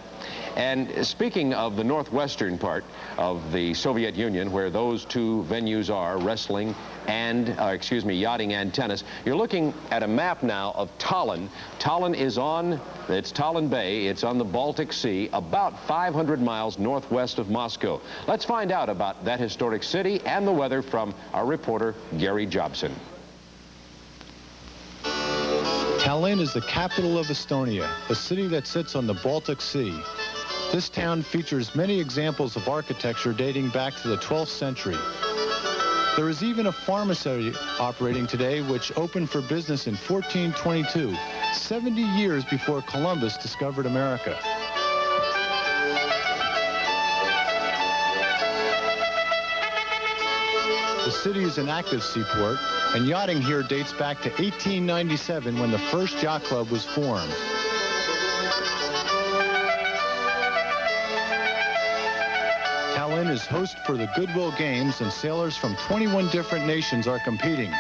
And speaking of the northwestern part of the Soviet Union, where those two venues are, wrestling and, yachting and tennis, you're looking at a map now of Tallinn. Tallinn is on, it's Tallinn Bay, it's on the Baltic Sea, about 500 miles northwest of Moscow. Let's find out about that historic city and the weather from our reporter, Gary Jobson. Tallinn is the capital of Estonia, a city that sits on the Baltic Sea. This town features many examples of architecture dating back to the 12th century. There is even a pharmacy operating today which opened for business in 1422, 70 years before Columbus discovered America. The city is an active seaport, and yachting here dates back to 1897 when the first yacht club was formed. Tallinn is host for the Goodwill Games, and sailors from 21 different nations are competing.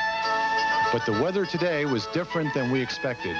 But the weather today was different than we expected.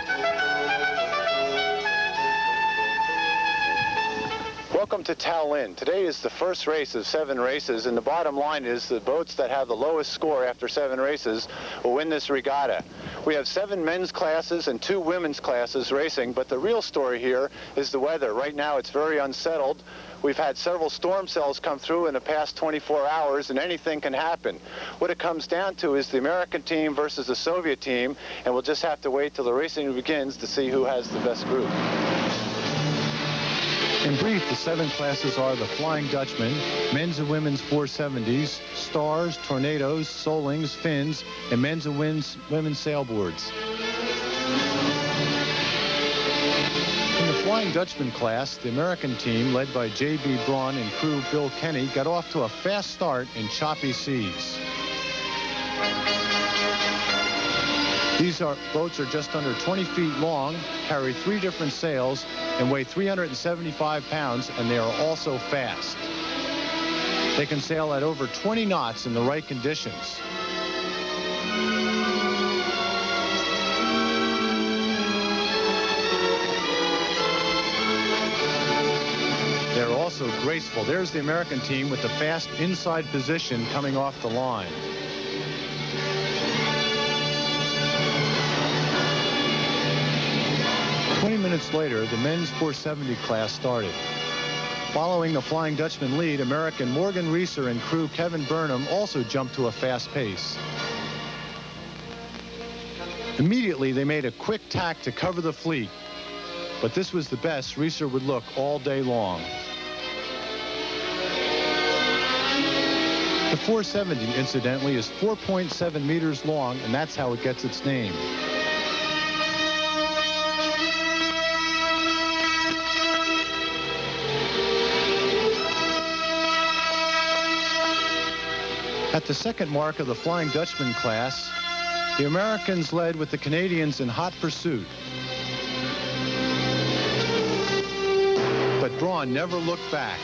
Welcome to Tallinn. Today is the first race of 7 races, and the bottom line is the boats that have the lowest score after 7 races will win this regatta. We have 7 men's classes and 2 women's classes racing, but the real story here is the weather. Right now it's very unsettled. We've had several storm cells come through in the past 24 hours, and anything can happen. What it comes down to is the American team versus the Soviet team, and we'll just have to wait till the racing begins to see who has the best group. In brief, the 7 classes are the Flying Dutchman, men's and women's 470s, Stars, Tornadoes, Solings, Fins, and men's and women's sailboards. In the Flying Dutchman class, the American team, led by J.B. Braun and crew Bill Kenny, got off to a fast start in choppy seas. These boats are just under 20 feet long, carry 3 different sails, and weigh 375 pounds, and they are also fast. They can sail at over 20 knots in the right conditions. They're also graceful. There's the American team with the fast inside position coming off the line. 20 minutes later, the men's 470 class started. Following the Flying Dutchman lead, American Morgan Reeser and crew Kevin Burnham also jumped to a fast pace. Immediately, they made a quick tack to cover the fleet, but this was the best Reeser would look all day long. The 470, incidentally, is 4.7 meters long, and that's how it gets its name. At the second mark of the Flying Dutchman class, the Americans led with the Canadians in hot pursuit. But Braun never looked back.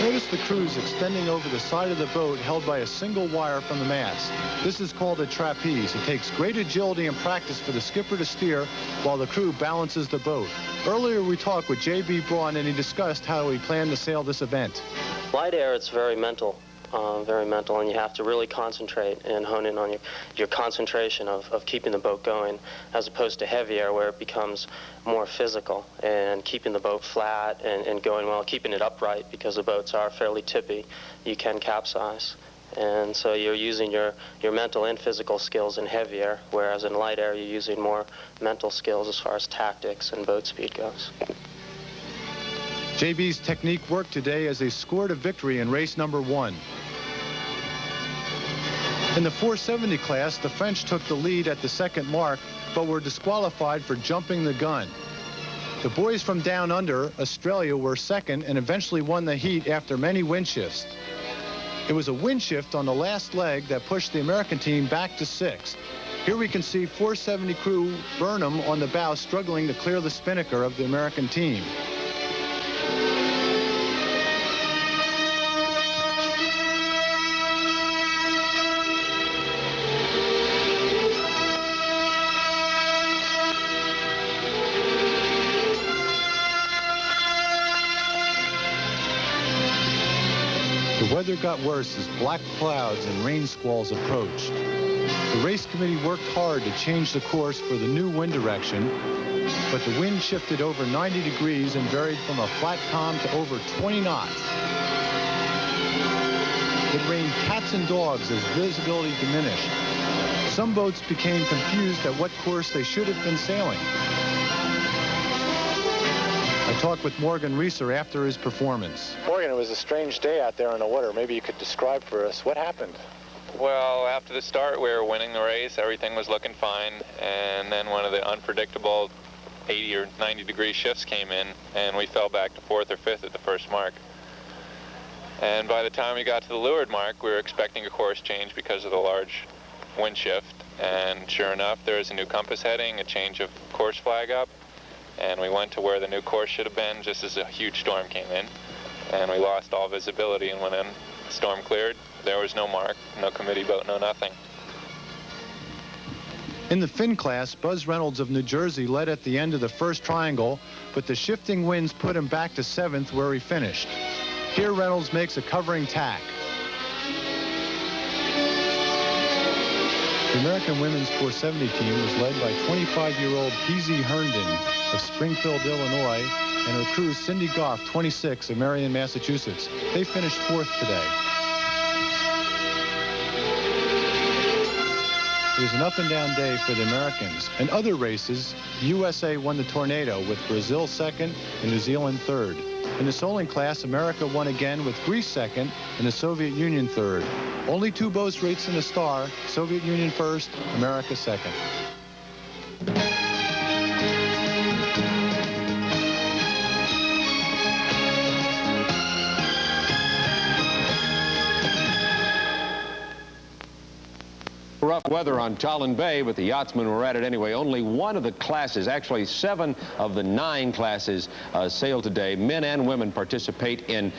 Notice the crews extending over the side of the boat held by a single wire from the mast. This is called a trapeze. It takes great agility and practice for the skipper to steer while the crew balances the boat. Earlier we talked with J.B. Braun and he discussed how he planned to sail this event. Light air, it's very mental, and you have to really concentrate and hone in on your concentration of keeping the boat going, as opposed to heavy air where it becomes more physical and keeping the boat flat and going well, keeping it upright, because the boats are fairly tippy. You can capsize. And so you're using your mental and physical skills in heavy air, whereas in light air you're using more mental skills as far as tactics and boat speed goes. JB's technique worked today as they scored a victory in race number 1. In the 470 class, the French took the lead at the second mark, but were disqualified for jumping the gun. The boys from down under, Australia, were second and eventually won the heat after many wind shifts. It was a wind shift on the last leg that pushed the American team back to 6th. Here we can see 470 crew Burnham on the bow struggling to clear the spinnaker of the American team. The weather got worse as black clouds and rain squalls approached. The race committee worked hard to change the course for the new wind direction, but the wind shifted over 90 degrees and varied from a flat calm to over 20 knots. It rained cats and dogs as visibility diminished. Some boats became confused at what course they should have been sailing. I talked with Morgan Reeser after his performance. Morgan, it was a strange day out there on the water. Maybe you could describe for us what happened. Well, after the start, we were winning the race. Everything was looking fine. And then one of the unpredictable 80 or 90 degree shifts came in, and we fell back to 4th or 5th at the first mark. And by the time we got to the leeward mark, we were expecting a course change because of the large wind shift. And sure enough, there was a new compass heading, a change of course flag up. And we went to where the new course should have been just as a huge storm came in. And we lost all visibility, and when the storm cleared, there was no mark, no committee boat, no nothing. In the Finn class, Buzz Reynolds of New Jersey led at the end of the first triangle, but the shifting winds put him back to 7th where he finished. Here Reynolds makes a covering tack. The American women's 470 team was led by 25-year-old P.Z. Herndon of Springfield, Illinois, and her crew Cindy Goff, 26, of Marion, Massachusetts. They finished 4th today. It was an up-and-down day for the Americans. In other races, the USA won the Tornado with Brazil 2nd and New Zealand 3rd. In the sailing class, America won again with Greece 2nd and the Soviet Union 3rd. Only 2 boats raced in the Star, Soviet Union 1st, America 2nd. Rough weather on Talon Bay, but the yachtsmen were at it anyway. Only one of the classes, actually 7 of the 9 classes sail today. Men and women participate in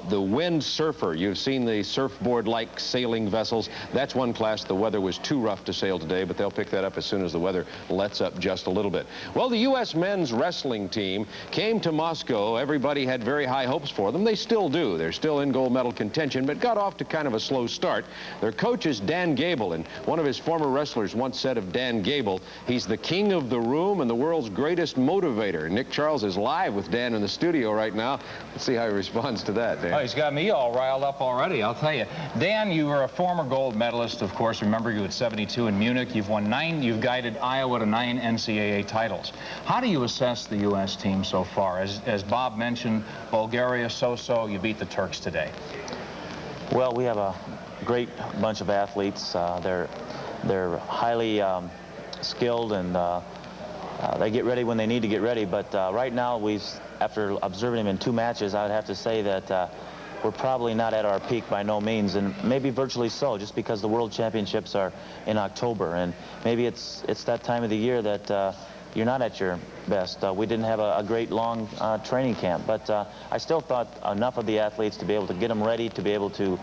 the wind surfer. You've seen the surfboard-like sailing vessels. That's one class. The weather was too rough to sail today, but they'll pick that up as soon as the weather lets up just a little bit. Well, the U.S. men's wrestling team came to Moscow. Everybody had very high hopes for them. They still do. They're still in gold medal contention, but got off to kind of a slow start. Their coach is Dan Gable, and one of of his former wrestlers once said of Dan Gable, he's the king of the room and the world's greatest motivator. Nick Charles is live with Dan in the studio right now. Let's see how he responds to that, Dan. Oh, he's got me all riled up already, I'll tell you. Dan, you were a former gold medalist, of course. Remember, you at 72 in Munich. You've guided Iowa to 9 NCAA titles. How do you assess the U.S. team so far? As Bob mentioned, Bulgaria, so-so, you beat the Turks today. Well, we have a great bunch of athletes. They're highly skilled, and they get ready when they need to get ready. But right now, after observing them in 2 matches, I would have to say that we're probably not at our peak by no means, and maybe virtually so, just because the World Championships are in October, and maybe it's that time of the year that you're not at your best. We didn't have a great long training camp, but I still thought enough of the athletes to be able to get them ready to be able to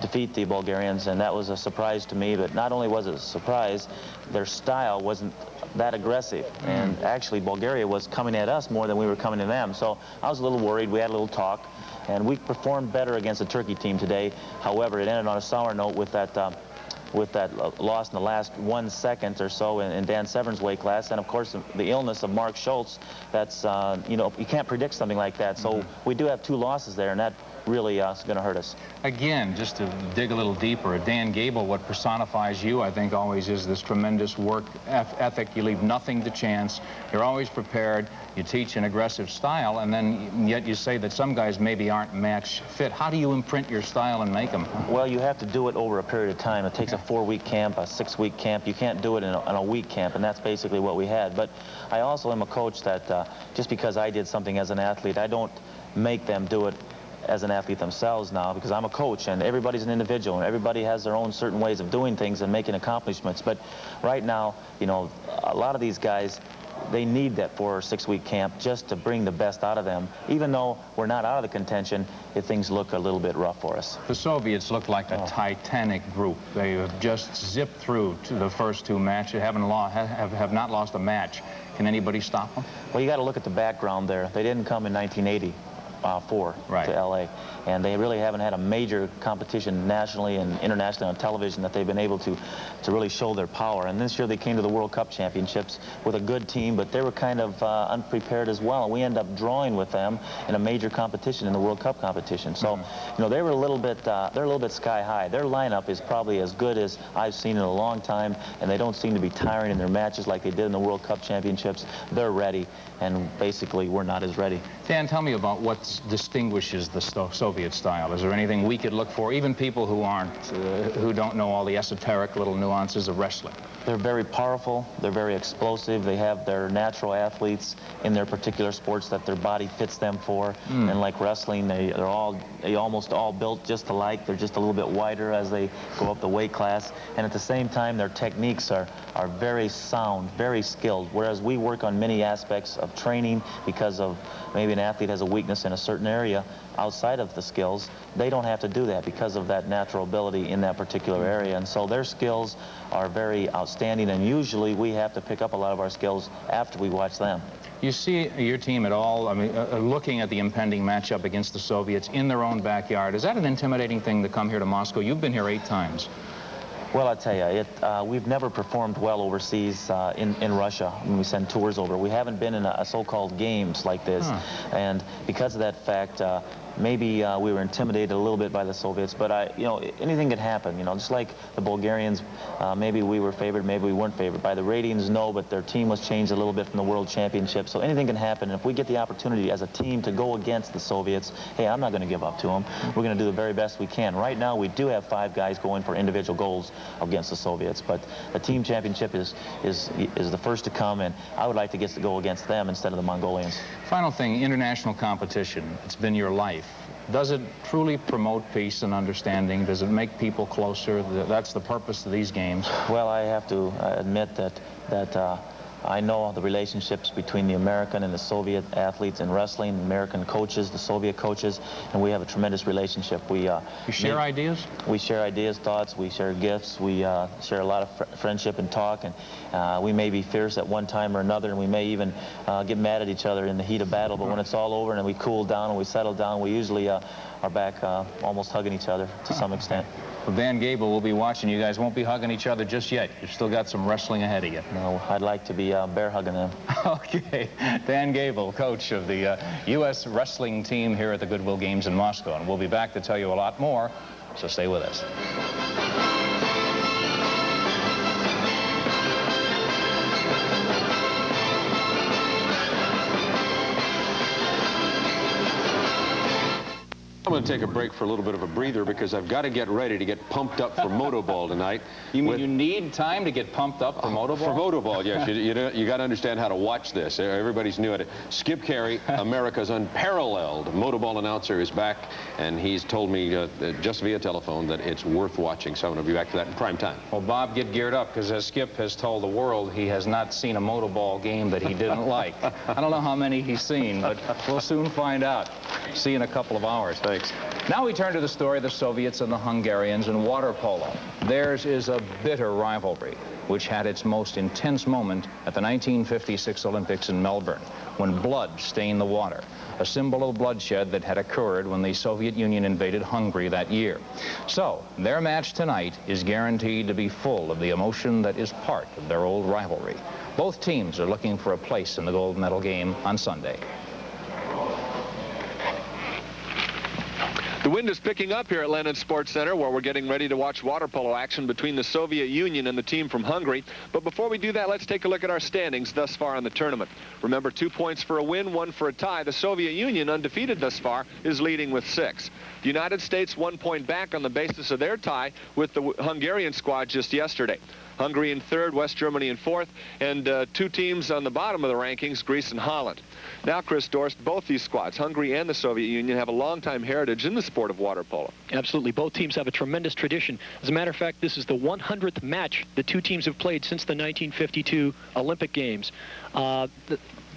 defeat the Bulgarians, and that was a surprise to me. But not only was it a surprise, their style wasn't that aggressive, and actually Bulgaria was coming at us more than we were coming to them. So I was a little worried. We had a little talk, and we performed better against the Turkey team today. However, it ended on a sour note with that loss in the last 1 second or so in Dan Severn's weight class, and of course the illness of Mark Schultz. That's you know, you can't predict something like that. So we do have 2 losses there, and that really is going to hurt us. Again, just to dig a little deeper, Dan Gable, what personifies you, I think, always is this tremendous work ethic. You leave nothing to chance. You're always prepared. You teach an aggressive style, and then yet you say that some guys maybe aren't match fit. How do you imprint your style and make them? Well, you have to do it over a period of time. It takes a 4-week camp, a 6-week camp. You can't do it in a week camp, and that's basically what we had. But I also am a coach that just because I did something as an athlete, I don't make them do it as an athlete themselves now, because I'm a coach and everybody's an individual and everybody has their own certain ways of doing things and making accomplishments. But right now, you know, a lot of these guys, they need that 4 or 6 week camp just to bring the best out of them. Even though we're not out of the contention, if things look a little bit rough for us. The Soviets look like a titanic group. They have just zipped through to the first 2 matches, have not lost a match. Can anybody stop them? Well, you got to look at the background there. They didn't come in 1980. To LA, and they really haven't had a major competition nationally and internationally on television that they've been able to really show their power. And this year they came to the World Cup Championships with a good team, but they were kind of unprepared as well. We ended up drawing with them in a major competition, in the World Cup competition. So, you know, they were a little bit, they're a little bit sky high. Their lineup is probably as good as I've seen in a long time, and they don't seem to be tiring in their matches like they did in the World Cup Championships. They're ready, and basically we're not as ready. Dan, tell me about what distinguishes the Soviet style. Is there anything we could look for, even people who aren't, who don't know all the esoteric little nuances of wrestling? They're very powerful. They're very explosive. They have their natural athletes in their particular sports that their body fits them for. And like wrestling, they almost all built just alike. They're just a little bit wider as they go up the weight class. And at the same time, their techniques are very sound, very skilled. Whereas we work on many aspects of training because of maybe an athlete has a weakness in a certain area outside of the skills. They don't have to do that because of that natural ability in that particular area. And so their skills are very outstanding, and usually we have to pick up a lot of our skills after we watch them. You see your team at all, I mean, looking at the impending matchup against the Soviets in their own backyard, is that an intimidating thing to come here to Moscow? You've been here 8 times. Well, I'll tell you, we've never performed well overseas in Russia when we send tours over. We haven't been in a so-called games like this, and because of that fact, maybe we were intimidated a little bit by the Soviets, but you know, anything could happen. You know, just like the Bulgarians, maybe we were favored, maybe we weren't favored. By the ratings, no, but their team was changed a little bit from the World Championship, so anything can happen. And if we get the opportunity as a team to go against the Soviets, hey, I'm not going to give up to them. We're going to do the very best we can. Right now, we do have 5 guys going for individual goals against the Soviets, but the team championship is the first to come, and I would like to get to go against them instead of the Mongolians. Final thing, international competition. It's been your life. Does it truly promote peace and understanding? Does it make people closer? That's the purpose of these games. Well, I have to admit that I know the relationships between the American and the Soviet athletes in wrestling, American coaches, the Soviet coaches, and we have a tremendous relationship. You share ideas? We share ideas, thoughts, we share gifts, we share a lot of friendship and talk, and we may be fierce at one time or another, and we may even get mad at each other in the heat of battle, but when it's all over and we cool down and we settle down, we usually are back almost hugging each other to some extent. Well, Dan Gable will be watching. You guys won't be hugging each other just yet. You've still got some wrestling ahead of you. No, I'd like to be bear hugging them. Okay. Dan Gable, coach of the U.S. wrestling team here at the Goodwill Games in Moscow. And we'll be back to tell you a lot more, so stay with us. I'm going to take a break for a little bit of a breather because I've got to get ready to get pumped up for Motoball tonight. You mean you need time to get pumped up for Motoball? For Motoball, yes. You got to understand how to watch this. Everybody's new at it. Skip Carey, America's unparalleled Motoball announcer, is back, and he's told me just via telephone that it's worth watching. So I'm going to be back to that in prime time. Well, Bob, get geared up, because as Skip has told the world, he has not seen a Motoball game that he didn't like. I don't know how many he's seen, but we'll soon find out. See you in a couple of hours. Thanks. Now we turn to the story of the Soviets and the Hungarians in water polo. Theirs is a bitter rivalry, which had its most intense moment at the 1956 Olympics in Melbourne, when blood stained the water, a symbol of bloodshed that had occurred when the Soviet Union invaded Hungary that year. So, their match tonight is guaranteed to be full of the emotion that is part of their old rivalry. Both teams are looking for a place in the gold medal game on Sunday. The wind is picking up here at Lenin Sports Center, where we're getting ready to watch water polo action between the Soviet Union and the team from Hungary. But before we do that, let's take a look at our standings thus far in the tournament. Remember, 2 points for a win, 1 for a tie. The Soviet Union, undefeated thus far, is leading with 6. The United States 1 point back on the basis of their tie with the Hungarian squad just yesterday. Hungary in 3rd, West Germany in 4th, and 2 teams on the bottom of the rankings, Greece and Holland. Now, Chris Dorst, both these squads, Hungary and the Soviet Union, have a long-time heritage in the sport of water polo. Absolutely. Both teams have a tremendous tradition. As a matter of fact, this is the 100th match the two teams have played since the 1952 Olympic Games.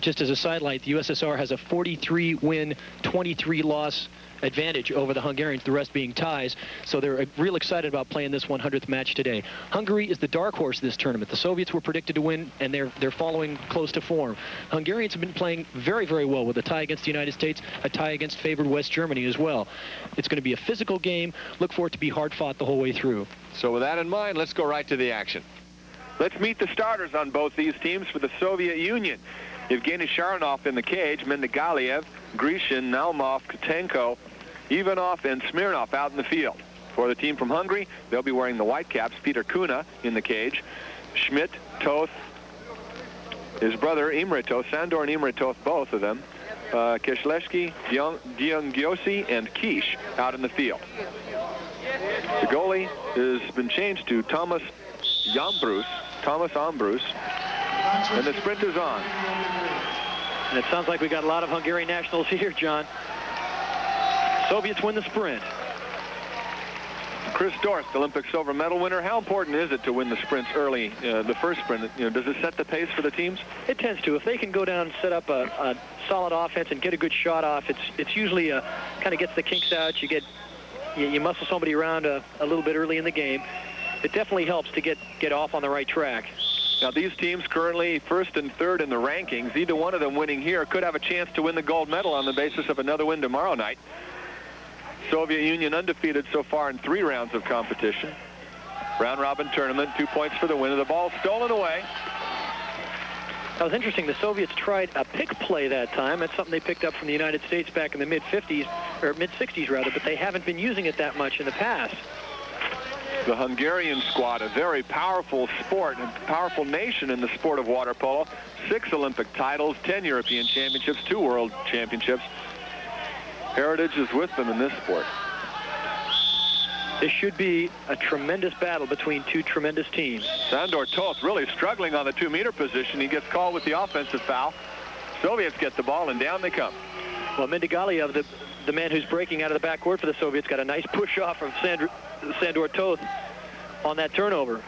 Just as a sidelight, the USSR has a 43-win, 23-loss advantage over the Hungarians, the rest being ties. So they're real excited about playing this 100th match today. Hungary is the dark horse of this tournament. The Soviets were predicted to win, and they're following close to form. Hungarians have been playing very, very well, with a tie against the United States, a tie against favored West Germany as well. It's going to be a physical game. Look for it to be hard-fought the whole way through. So with that in mind, let's go right to the action. Let's meet the starters on both these teams for the Soviet Union. Evgeny Sharonov in the cage, Mendegaliev, Grishin, Naumov, Katenko, Ivanov, and Smirnov out in the field. For the team from Hungary, they'll be wearing the white caps. Peter Kuna in the cage, Schmidt, Toth, his brother Imre Toth, Sandor and Imre Toth, both of them, Kieślewski, Diongiosi, and Kish out in the field. The goalie has been changed to Thomas Ambrus, and the sprint is on. And it sounds like we got a lot of Hungarian nationals here, John. Soviets win the sprint. Chris Dorst, Olympic silver medal winner. How important is it to win the sprints early, the first sprint? Does it set the pace for the teams? It tends to. If they can go down and set up a solid offense and get a good shot off, it's usually kind of gets the kinks out. You muscle somebody around a little bit early in the game. It definitely helps to get off on the right track. Now, these teams currently 1st and 3rd in the rankings. Either one of them winning here could have a chance to win the gold medal on the basis of another win tomorrow night. Soviet Union undefeated so far in 3 rounds of competition. Round-robin tournament, 2 points for the win. The ball stolen away. That was interesting. The Soviets tried a pick play that time. That's something they picked up from the United States back in the mid-50s, or mid-60s rather, but they haven't been using it that much in the past. The Hungarian squad, a very powerful sport and powerful nation in the sport of water polo. 6 Olympic titles, 10 European championships, 2 world championships. Heritage is with them in this sport. This should be a tremendous battle between 2 tremendous teams. Sandor Toth really struggling on the 2-meter position. He gets called with the offensive foul. Soviets get the ball, and down they come. Well, Mendegaliev, the man who's breaking out of the backcourt for the Soviets, got a nice push-off from Sandor Toth on that turnover.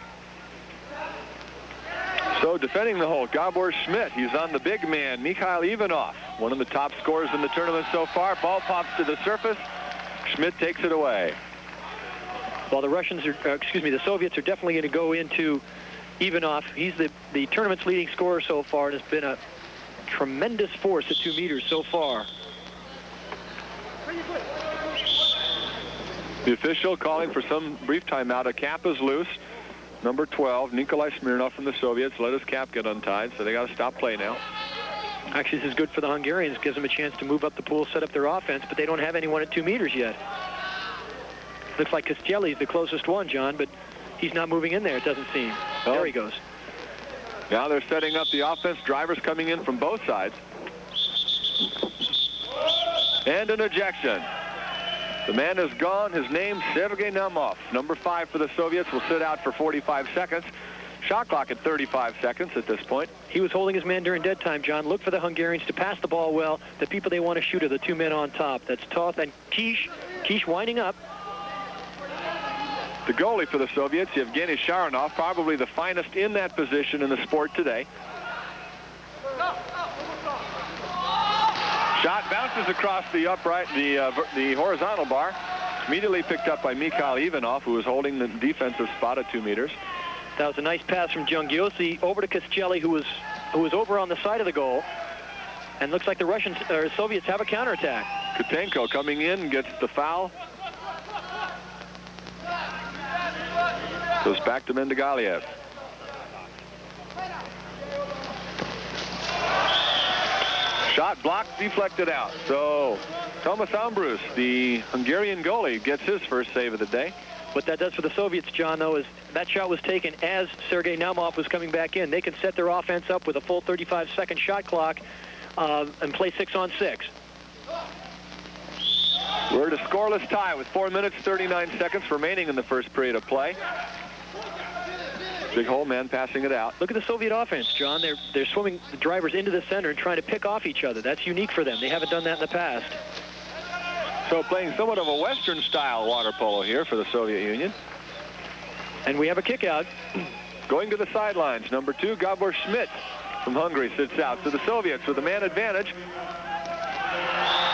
So defending the hole, Gabor Schmidt. He's on the big man, Mikhail Ivanov, one of the top scorers in the tournament so far. Ball pops to the surface. Schmidt takes it away. Well, the Soviets are definitely going to go into Ivanov. He's the tournament's leading scorer so far, and has been a tremendous force at 2 meters so far. The official calling for some brief timeout. A cap is loose. Number 12, Nikolai Smirnov from the Soviets, let his cap get untied, so they got to stop play now. Actually, this is good for the Hungarians. Gives them a chance to move up the pool, set up their offense, but they don't have anyone at 2 meters yet. Looks like Castelli's the closest one, John, but he's not moving in there, it doesn't seem. Oh. There he goes. Now they're setting up the offense. Drivers coming in from both sides. And an ejection. The man is gone. His name, Sergei Naumov. Number 5 for the Soviets will sit out for 45 seconds. Shot clock at 35 seconds at this point. He was holding his man during dead time, John. Look for the Hungarians to pass the ball well. The people they want to shoot are the 2 men on top. That's Toth and Kish. Kish winding up. The goalie for the Soviets, Yevgeny Sharonov, probably the finest in that position in the sport today. Shot bounces across the upright, the horizontal bar. Immediately picked up by Mikhail Ivanov, who was holding the defensive spot at 2 meters. That was a nice pass from Genjil over to Castelli, who was over on the side of the goal. And looks like the Russians or Soviets have a counterattack. Kutenko coming in, gets the foul. Goes back to Mendegaliev. Shot blocked, deflected out. So Thomas Ambrus, the Hungarian goalie, gets his first save of the day. What that does for the Soviets, John, though, is that shot was taken as Sergei Naumov was coming back in. They can set their offense up with a full 35-second shot clock and play 6-on-6. We're at a scoreless tie with 4 minutes, 39 seconds remaining in the first period of play. Big hole man passing it out. Look at the Soviet offense, John. They're swimming the drivers into the center and trying to pick off each other. That's unique for them. They haven't done that in the past. So playing somewhat of a Western-style water polo here for the Soviet Union. And we have a kick out. Going to the sidelines, number 2, Gabor Schmidt from Hungary sits out. So the Soviets with a man advantage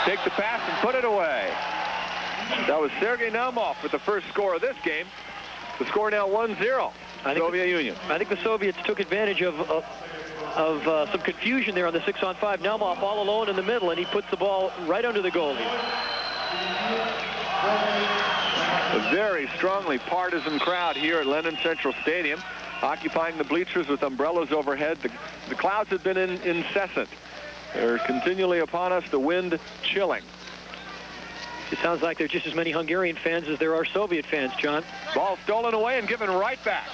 take the pass and put it away. That was Sergei Naumov with the first score of this game. The score now 1-0. Soviet Union. I think the Soviets took advantage of some confusion there on the 6-on-5. Naumov all alone in the middle, and he puts the ball right under the goalie. A very strongly partisan crowd here at Lenin Central Stadium, occupying the bleachers with umbrellas overhead. The clouds have been incessant. They're continually upon us, the wind chilling. It sounds like there are just as many Hungarian fans as there are Soviet fans, John. Ball stolen away and given right back.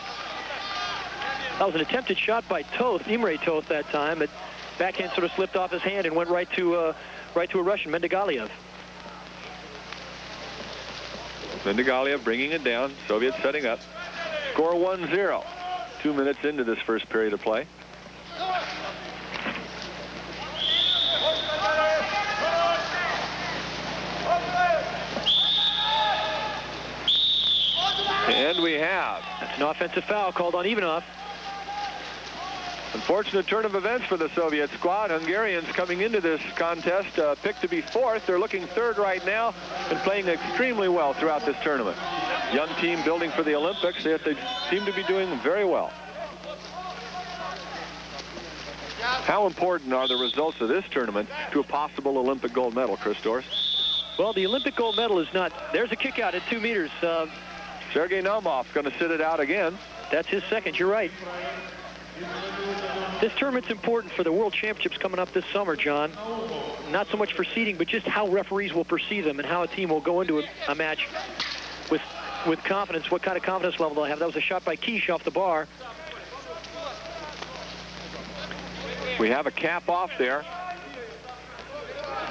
That was an attempted shot by Toth, Imre Toth that time. But backhand sort of slipped off his hand and went right to a Russian, Mendegaliev. Mendegaliev bringing it down. Soviets setting up. Score 1-0. 2 minutes into this first period of play. And we have. That's an offensive foul called on Ivanov. Unfortunate turn of events for the Soviet squad. Hungarians coming into this contest picked to be 4th. They're looking 3rd right now and playing extremely well throughout this tournament. Young team building for the Olympics, yet they seem to be doing very well. How important are the results of this tournament to a possible Olympic gold medal, Chris Dorst? Well, the Olympic gold medal is not. There's a kick out at 2 meters. Sergei Naumov going to sit it out again. That's his second. You're right. This tournament's important for the World Championships coming up this summer, John. Not so much for seeding, but just how referees will perceive them and how a team will go into a match with confidence, what kind of confidence level they'll have. That was a shot by Kish off the bar. We have a cap off there,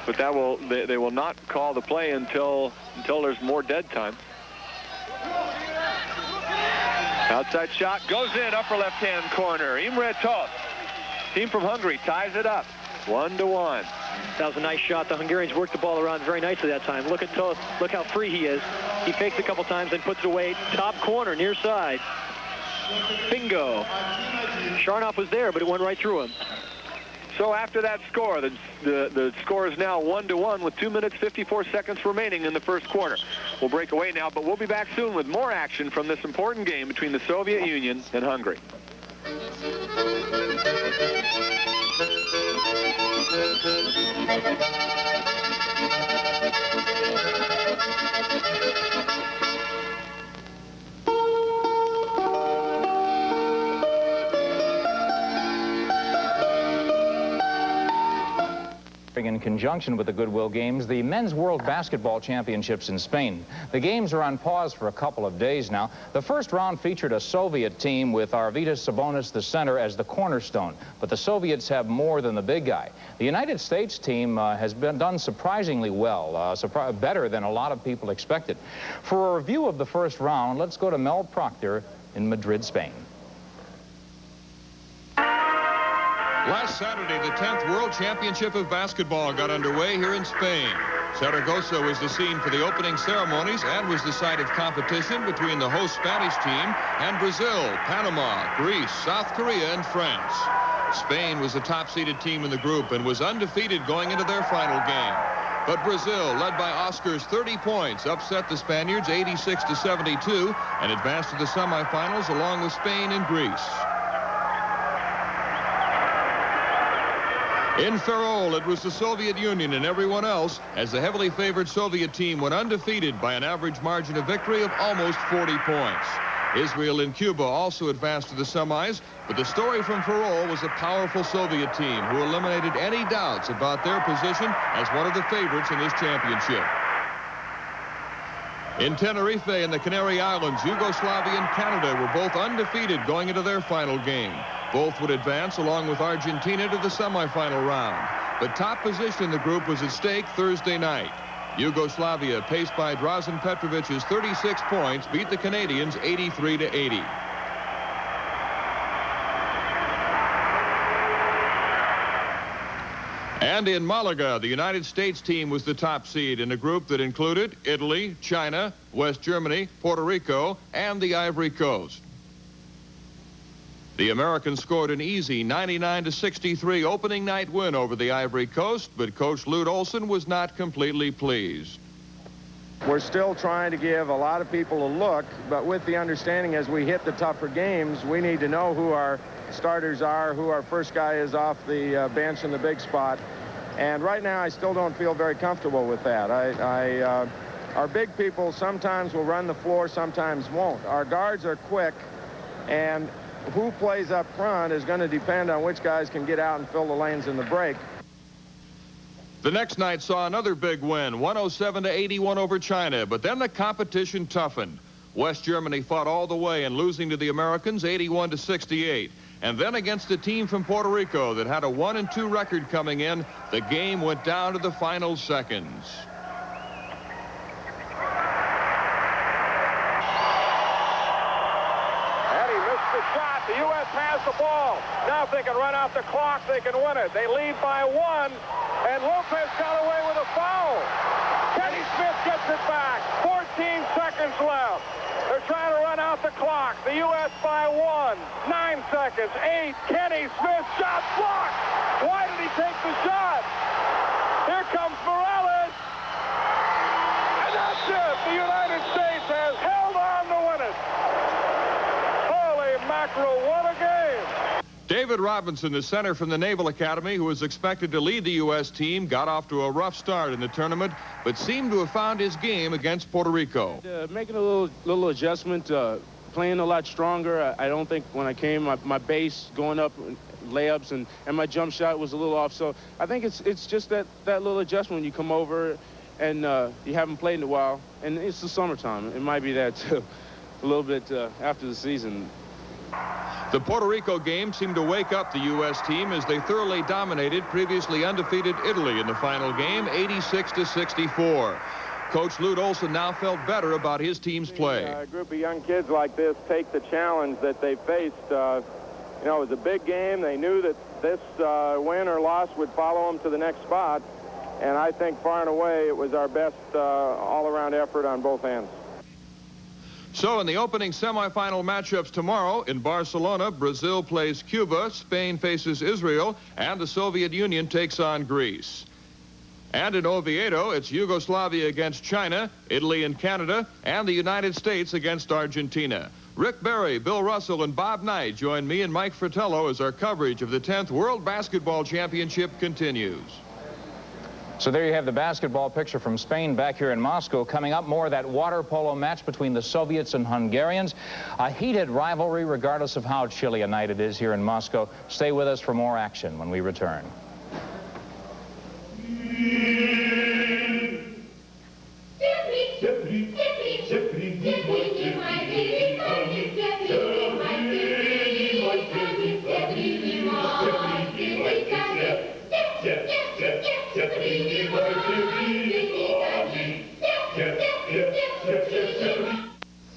but that will they will not call the play until there's more dead time. Outside shot goes in, upper left-hand corner. Imre Toth, team from Hungary, ties it up, 1-1. That was a nice shot. The Hungarians worked the ball around very nicely that time. Look at Toth. Look how free he is. He fakes a couple times and puts it away. Top corner, near side. Bingo. Sharonov was there, but it went right through him. So after that score, the score is now 1-1 with 2 minutes, 54 seconds remaining in the first quarter. We'll break away now, but we'll be back soon with more action from this important game between the Soviet Union and Hungary. In conjunction with the Goodwill Games, the Men's World Basketball Championships in Spain. The games are on pause for a couple of days now. The first round featured a Soviet team with Arvydas Sabonis, the center, as the cornerstone. But the Soviets have more than the big guy. The United States team has been done surprisingly well, better than a lot of people expected. For a review of the first round, let's go to Mel Proctor in Madrid, Spain. Last Saturday, the 10th World Championship of Basketball got underway here in Spain. Zaragoza was the scene for the opening ceremonies and was the site of competition between the host Spanish team and Brazil, Panama, Greece, South Korea, and France. Spain was the top-seeded team in the group and was undefeated going into their final game. But Brazil, led by Oscar's 30 points, upset the Spaniards 86-72 and advanced to the semifinals along with Spain and Greece. In Ferrol, it was the Soviet Union and everyone else as the heavily favored Soviet team went undefeated by an average margin of victory of almost 40 points. Israel and Cuba also advanced to the semis, but the story from Ferrol was a powerful Soviet team who eliminated any doubts about their position as one of the favorites in this championship. In Tenerife and the Canary Islands, Yugoslavia and Canada were both undefeated going into their final game. Both would advance along with Argentina to the semifinal round. But top position in the group was at stake Thursday night. Yugoslavia, paced by Drazen Petrovic's 36 points, beat the Canadians 83-80. And in Malaga, the United States team was the top seed in a group that included Italy, China, West Germany, Puerto Rico, and the Ivory Coast. The Americans scored an easy 99-63 opening night win over the Ivory Coast, but Coach Lutz Olsen was not completely pleased. We're still trying to give a lot of people a look, but with the understanding as we hit the tougher games, we need to know who our starters are, who our first guy is off the bench in the big spot. And right now, I still don't feel very comfortable with that. Our big people sometimes will run the floor, sometimes won't. Our guards are quick, and who plays up front is going to depend on which guys can get out and fill the lanes in the break. The next night saw another big win, 107-81 over China, but then the competition toughened. West Germany fought all the way and losing to the Americans 81-68. And then against a team from Puerto Rico that had a 1-2 record coming in, the game went down to the final seconds. Shot. The U.S. has the ball. Now if they can run out the clock, they can win it. They lead by 1, and Lopez got away with a foul. Kenny Smith gets it back. 14 seconds left. They're trying to run out the clock. The U.S. by 1. 9 seconds. 8. Kenny Smith shot blocked. Why did he take the shot? Here comes Morales. And that's it. The United States has held on to win it. Mackerel, what a game! David Robinson, the center from the Naval Academy, who was expected to lead the U.S. team, got off to a rough start in the tournament, but seemed to have found his game against Puerto Rico. Making a little adjustment, playing a lot stronger. I don't think when I came, my base going up, layups, and my jump shot was a little off. So I think it's just that little adjustment when you come over and you haven't played in a while. And it's the summertime. It might be that too, a little bit after the season. The Puerto Rico game seemed to wake up the U.S. team as they thoroughly dominated previously undefeated Italy in the final game, 86-64. Coach Lutz Olsen now felt better about his team's play. A group of young kids like this take the challenge that they faced. You know, it was a big game. They knew that this win or loss would follow them to the next spot. And I think far and away it was our best all-around effort on both ends. So in the opening semifinal matchups tomorrow in Barcelona, Brazil plays Cuba, Spain faces Israel, and the Soviet Union takes on Greece. And in Oviedo, it's Yugoslavia against China, Italy and Canada, and the United States against Argentina. Rick Barry, Bill Russell, and Bob Knight join me and Mike Fratello as our coverage of the 10th World Basketball Championship continues. So there you have the basketball picture from Spain back here in Moscow. Coming up, more of that water polo match between the Soviets and Hungarians. A heated rivalry regardless of how chilly a night it is here in Moscow. Stay with us for more action when we return.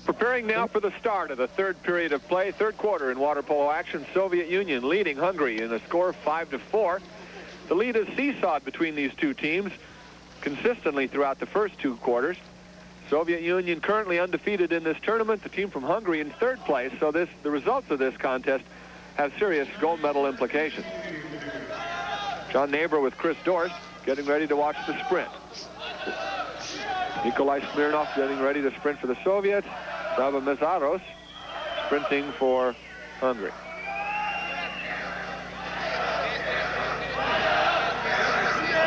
Preparing now for the start of the third period of play, third quarter in water polo action. Soviet Union leading Hungary in a score of 5-4. The lead is seesawed between these two teams consistently throughout the first two quarters. Soviet Union currently undefeated in this tournament. The team from Hungary in third place. So the results of this contest have serious gold medal implications. John Neighbor with Chris Dorst getting ready to watch the sprint. Nikolai Smirnov getting ready to sprint for the Soviets. Sava Mezaros sprinting for Hungary.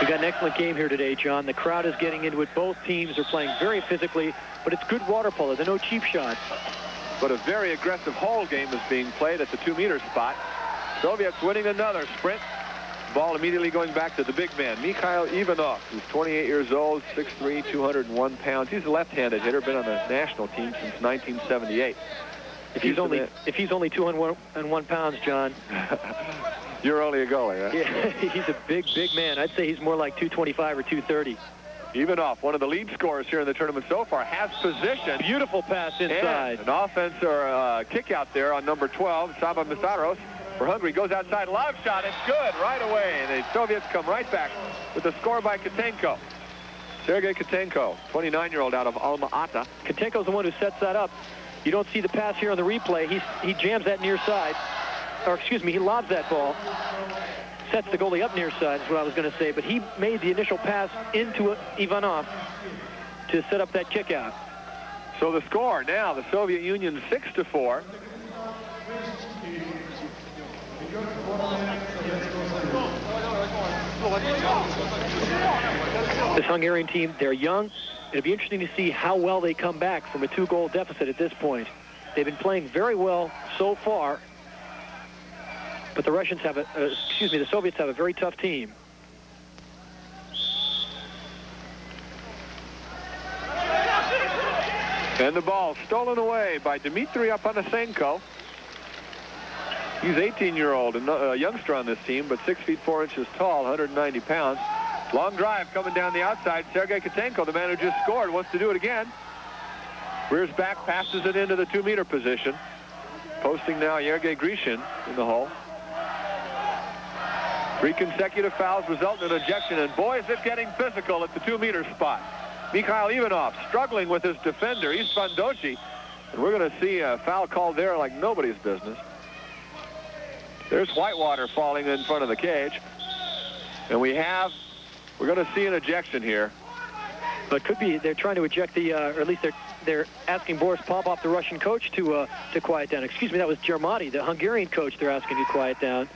We got an excellent game here today, John. The crowd is getting into it. Both teams are playing very physically, but it's good water polo. There are no cheap shots. But a very aggressive hole game is being played at the 2-meter spot. Soviets winning another sprint. Ball immediately going back to the big man, Mikhail Ivanov, who's 28 years old, 6'3", 201 pounds. He's a left-handed hitter, been on the national team since 1978. If he's only 201 pounds, John. You're only a goalie, right? Yeah, he's a big man. I'd say he's more like 225 or 230. Ivanov, one of the lead scorers here in the tournament so far, has position. Beautiful pass inside. And an offense or kick out there on number 12, Sava Mezaros. For Hungary, goes outside, lob shot, it's good right away. And the Soviets come right back with the score by Katenko. Sergei Katenko, 29-year-old out of Alma-Ata. Katenko's the one who sets that up. You don't see the pass here on the replay. He jams that near side. Or excuse me, he lobs that ball. Sets the goalie up near side is what I was going to say. But he made the initial pass into Ivanov to set up that kick out. So the score now, the Soviet Union 6-4. This Hungarian team, they're young. It'll be interesting to see how well they come back from a 2-goal deficit at this point. They've been playing very well so far, but the Russians have the Soviets have a very tough team. And the ball stolen away by Dmitry Apanasenko. He's 18-year-old, a youngster on this team, but 6 feet 4 inches tall, 190 pounds. Long drive coming down the outside. Sergei Katenko, the man who just scored, wants to do it again. Rears back, passes it into the 2-meter position. Posting now Yergey Grishin in the hole. 3 consecutive fouls result in an ejection, and boy, is it getting physical at the 2-meter spot. Mikhail Ivanov struggling with his defender, Istvan Doshi, and we're going to see a foul called there like nobody's business. There's Whitewater falling in front of the cage. And we're going to see an ejection here. But could be they're trying to eject the, or at least they're asking Boris Popov, the Russian coach, to quiet down. Excuse me, that was Germati, the Hungarian coach, they're asking to quiet down.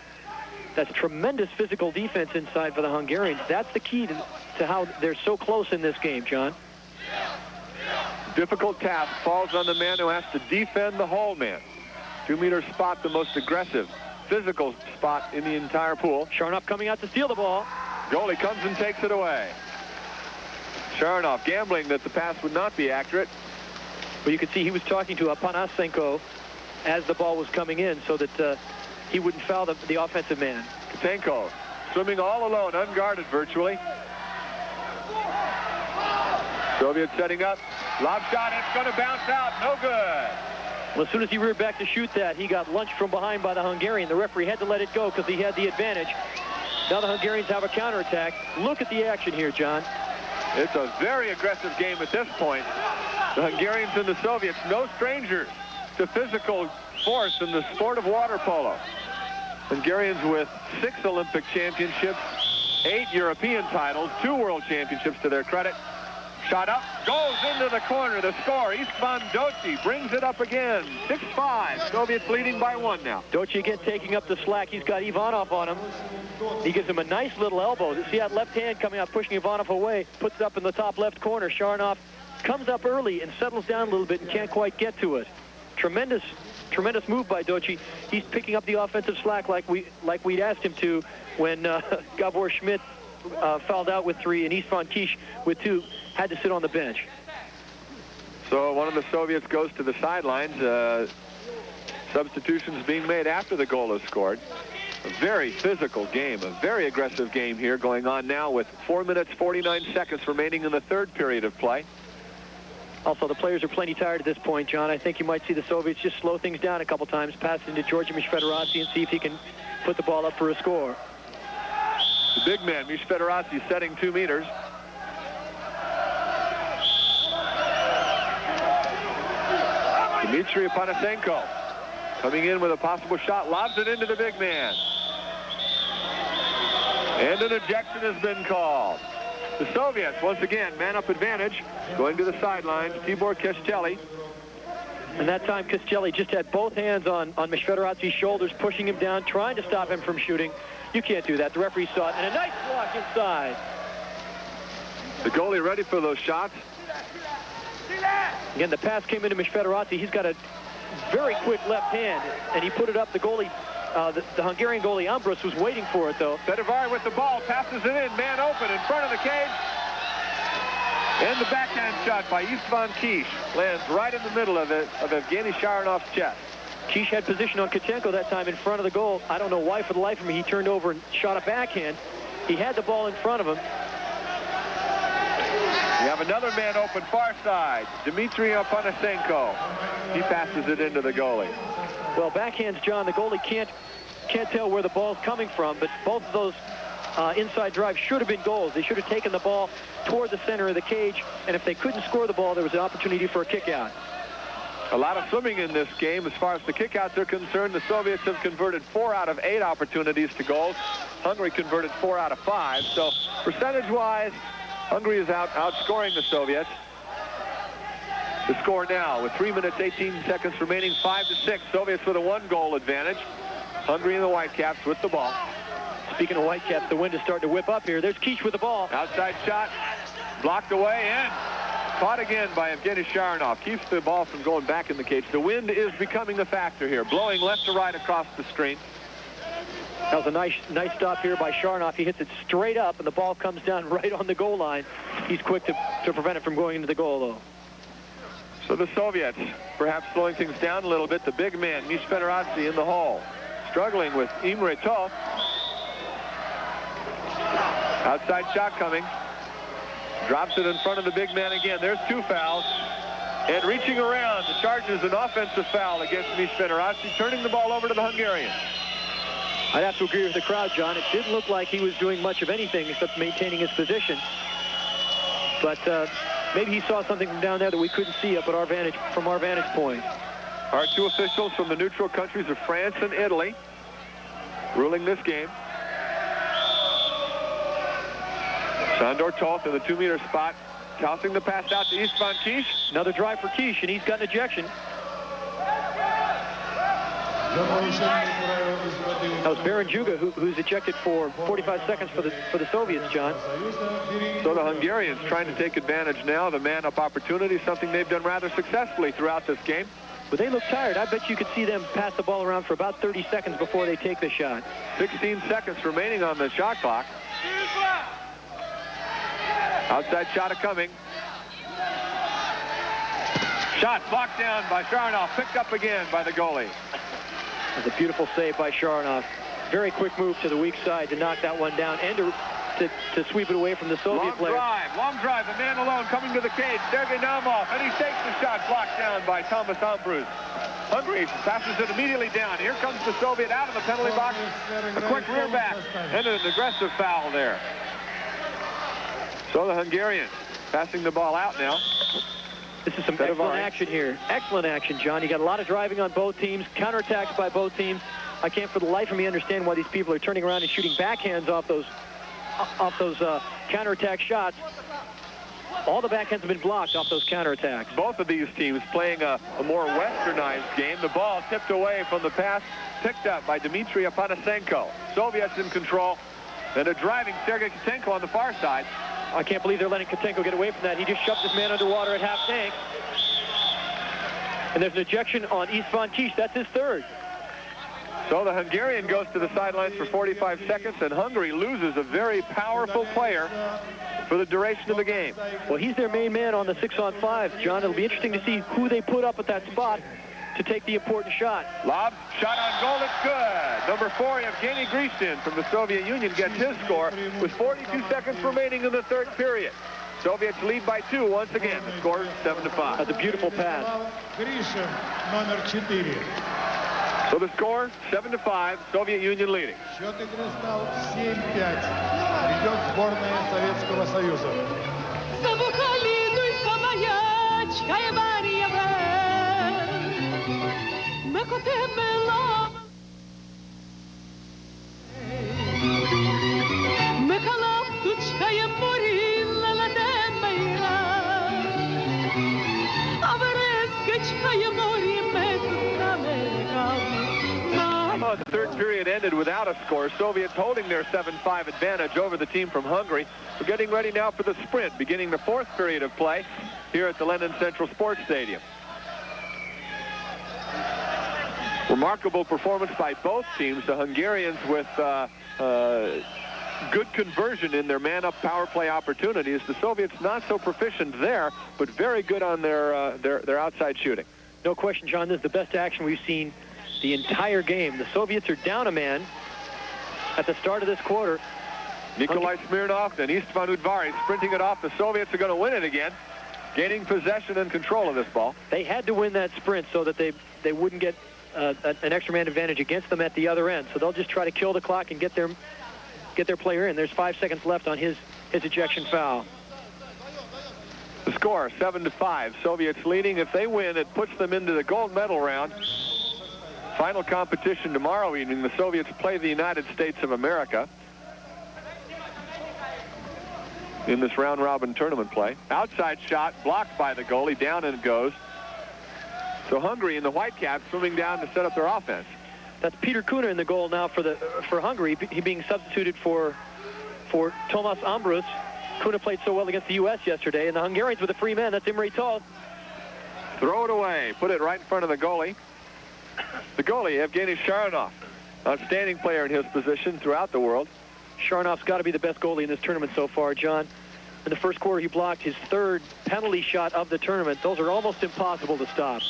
That's tremendous physical defense inside for the Hungarians. That's the key to how they're so close in this game, John. Difficult task falls on the man who has to defend the hole man. 2-meter spot, the most aggressive physical spot in the entire pool. Sharnov coming out to steal the ball. Goalie comes and takes it away. Sharnov gambling that the pass would not be accurate. But you could see he was talking to Apanasenko as the ball was coming in so that he wouldn't foul the offensive man. Katenko swimming all alone, unguarded virtually. Soviet setting up. Lob shot, it's going to bounce out. No good. Well, as soon as he reared back to shoot that, he got lunched from behind by the Hungarian. The referee had to let it go because he had the advantage. Now the Hungarians have a counterattack. Look at the action here, John. It's a very aggressive game at this point. The Hungarians and the Soviets, no strangers to physical force in the sport of water polo. Hungarians with 6 Olympic championships, 8 European titles, 2 world championships to their credit. Shot up, goes into the corner. The score, Istvan Doshi brings it up again. 6-5. Soviets leading by 1 now. Doshi again taking up the slack. He's got Ivanov on him. He gives him a nice little elbow. See that left hand coming out, pushing Ivanov away. Puts it up in the top left corner. Sharnov comes up early and settles down a little bit and can't quite get to it. Tremendous move by Doshi. He's picking up the offensive slack like we'd asked him to when Gabor Schmidt fouled out with 3 and Istvan Kish with 2 had to sit on the bench. So one of the Soviets goes to the sidelines. Substitutions being made after the goal is scored. A very physical game, a very aggressive game here going on now with 4 minutes, 49 seconds remaining in the third period of play. Also, the players are plenty tired at this point, John. I think you might see the Soviets just slow things down a couple times, pass it into Georgi Mishfederazi and see if he can put the ball up for a score. The big man, Mishfederazi, setting 2 meters. Dmitry Panasenko coming in with a possible shot, lobs it into the big man. And an ejection has been called. The Soviets, once again, man-up advantage, going to the sidelines, Tibor Kosteli. And that time, Kosteli just had both hands on Mishfederazi's shoulders, pushing him down, trying to stop him from shooting. You can't do that. The referee saw it, and a nice block inside. The goalie ready for those shots. Again, the pass came into Mishfederazi. He's got a very quick left hand, and he put it up. The goalie, the Hungarian goalie, Ambrus, was waiting for it, though. Federvar with the ball, passes it in, man open in front of the cage. And the backhand shot by Istvan Kish lands right in the middle of Evgeny Sharanov's chest. Kish had position on Katenko that time in front of the goal. I don't know why, for the life of me, he turned over and shot a backhand. He had the ball in front of him. We have another man open far side, Dmitry Panasenko. He passes it into the goalie. Well, backhands, John, the goalie can't tell where the ball's coming from, but both of those inside drives should have been goals. They should have taken the ball toward the center of the cage, and if they couldn't score the ball, there was an opportunity for a kick out. A lot of swimming in this game. As far as the kickouts are concerned, the Soviets have converted 4 out of 8 opportunities to goals. Hungary converted 4 out of 5. So percentage-wise, Hungary is outscoring the Soviets. The score now with 3 minutes, 18 seconds remaining, 5-6. Soviets with a 1-goal advantage. Hungary and the Whitecaps with the ball. Speaking of Whitecaps, the wind is starting to whip up here. There's Kish with the ball. Outside shot, blocked away and caught again by Evgeny Sharanov. Keeps the ball from going back in the cage. The wind is becoming a factor here, blowing left to right across the screen. That was a nice stop here by Sharanov. He hits it straight up, and the ball comes down right on the goal line. He's quick to prevent it from going into the goal, though. So the Soviets perhaps slowing things down a little bit. The big man, Mishfederazi, in the hole. Struggling with Imre Toth. Outside shot coming. Drops it in front of the big man again. There's 2 fouls. And reaching around, the charge is an offensive foul against Mishfederazi, turning the ball over to the Hungarian. I'd have to agree with the crowd, John. It didn't look like he was doing much of anything except maintaining his position. But maybe he saw something from down there that we couldn't see up at from our vantage point. Our 2 officials from the neutral countries of France and Italy ruling this game. Sandor Toth in the 2-meter spot, tossing the pass out to Istvan Kish. Another drive for Kish, and he's got an ejection. That was Baron Juga, who's ejected for 45 seconds for the Soviets, John. So the Hungarians trying to take advantage now, the man-up opportunity, something they've done rather successfully throughout this game. But they look tired. I bet you could see them pass the ball around for about 30 seconds before they take the shot. 16 seconds remaining on the shot clock. Outside shot coming. Shot blocked down by Sharanov, picked up again by the goalie. That's a beautiful save by Sharanov. Very quick move to the weak side to knock that one down and to sweep it away from the Soviet player. Long drive, a man alone coming to the cage, Sergei Naumov, and he takes the shot, blocked down by Thomas Ambrus. Hungary passes it immediately down. Here comes the Soviet out of the penalty box. A quick rear back and an aggressive foul there. So the Hungarians passing the ball out now. This is some excellent action here. Excellent action, John. You got a lot of driving on both teams, counterattacks by both teams. I can't for the life of me understand why these people are turning around and shooting backhands off those counterattack shots. All the backhands have been blocked off those counterattacks. Both of these teams playing a more westernized game. The ball tipped away from the pass, picked up by Dmitry Panasenko. Soviets in control, and a driving Sergei Katenko on the far side. I can't believe they're letting Katenko get away from that. He just shoved his man underwater at half tank. And there's an ejection on Istvan Kish. That's his 3rd. So the Hungarian goes to the sidelines for 45 seconds, and Hungary loses a very powerful player for the duration of the game. Well, he's their main man on the 6-on-5, John. It'll be interesting to see who they put up at that spot. to take the important shot. Lob, shot on goal, it's good. Number 4, Evgeny Grishin from the Soviet Union gets his score with 42 seconds remaining in the third period. Soviets lead by 2 once again. The score is 7-5. That's a beautiful pass. So the score, 7-5, Soviet Union leading. Счет игры стал 7-5. Ведет сборная Советского Союза. The third period ended without a score. Soviets holding their 7-5 advantage over the team from Hungary. We're getting ready now for the sprint, beginning the fourth period of play here at the Lenin Central Sports Stadium. Remarkable performance by both teams. The Hungarians with good conversion in their man-up power play opportunities. The Soviets not so proficient there, but very good on their outside shooting. No question, John, this is the best action we've seen the entire game. The Soviets are down a man at the start of this quarter. Nikolai Smirnov and Istvan Udvari sprinting it off. The Soviets are going to win it again, gaining possession and control of this ball. They had to win that sprint so that they wouldn't get an extra man advantage against them at the other end. So they'll just try to kill the clock and get their player in. There's 5 seconds left on his ejection foul. The score, 7-5. Soviets leading. If they win, it puts them into the gold medal round. Final competition tomorrow evening. The Soviets play the United States of America in this round-robin tournament play. Outside shot blocked by the goalie. Down and it goes. So Hungary in the Whitecaps swimming down to set up their offense. That's Peter Kuna in the goal now for Hungary. He being substituted for Tomas Ambrus. Kuna played so well against the U.S. yesterday, and the Hungarians with a free man. That's Imre Tal. Throw it away. Put it right in front of the goalie. The goalie, Evgeny Sharonov, outstanding player in his position throughout the world. Sharonov's got to be the best goalie in this tournament so far, John. In the first quarter, he blocked his 3rd penalty shot of the tournament. Those are almost impossible to stop.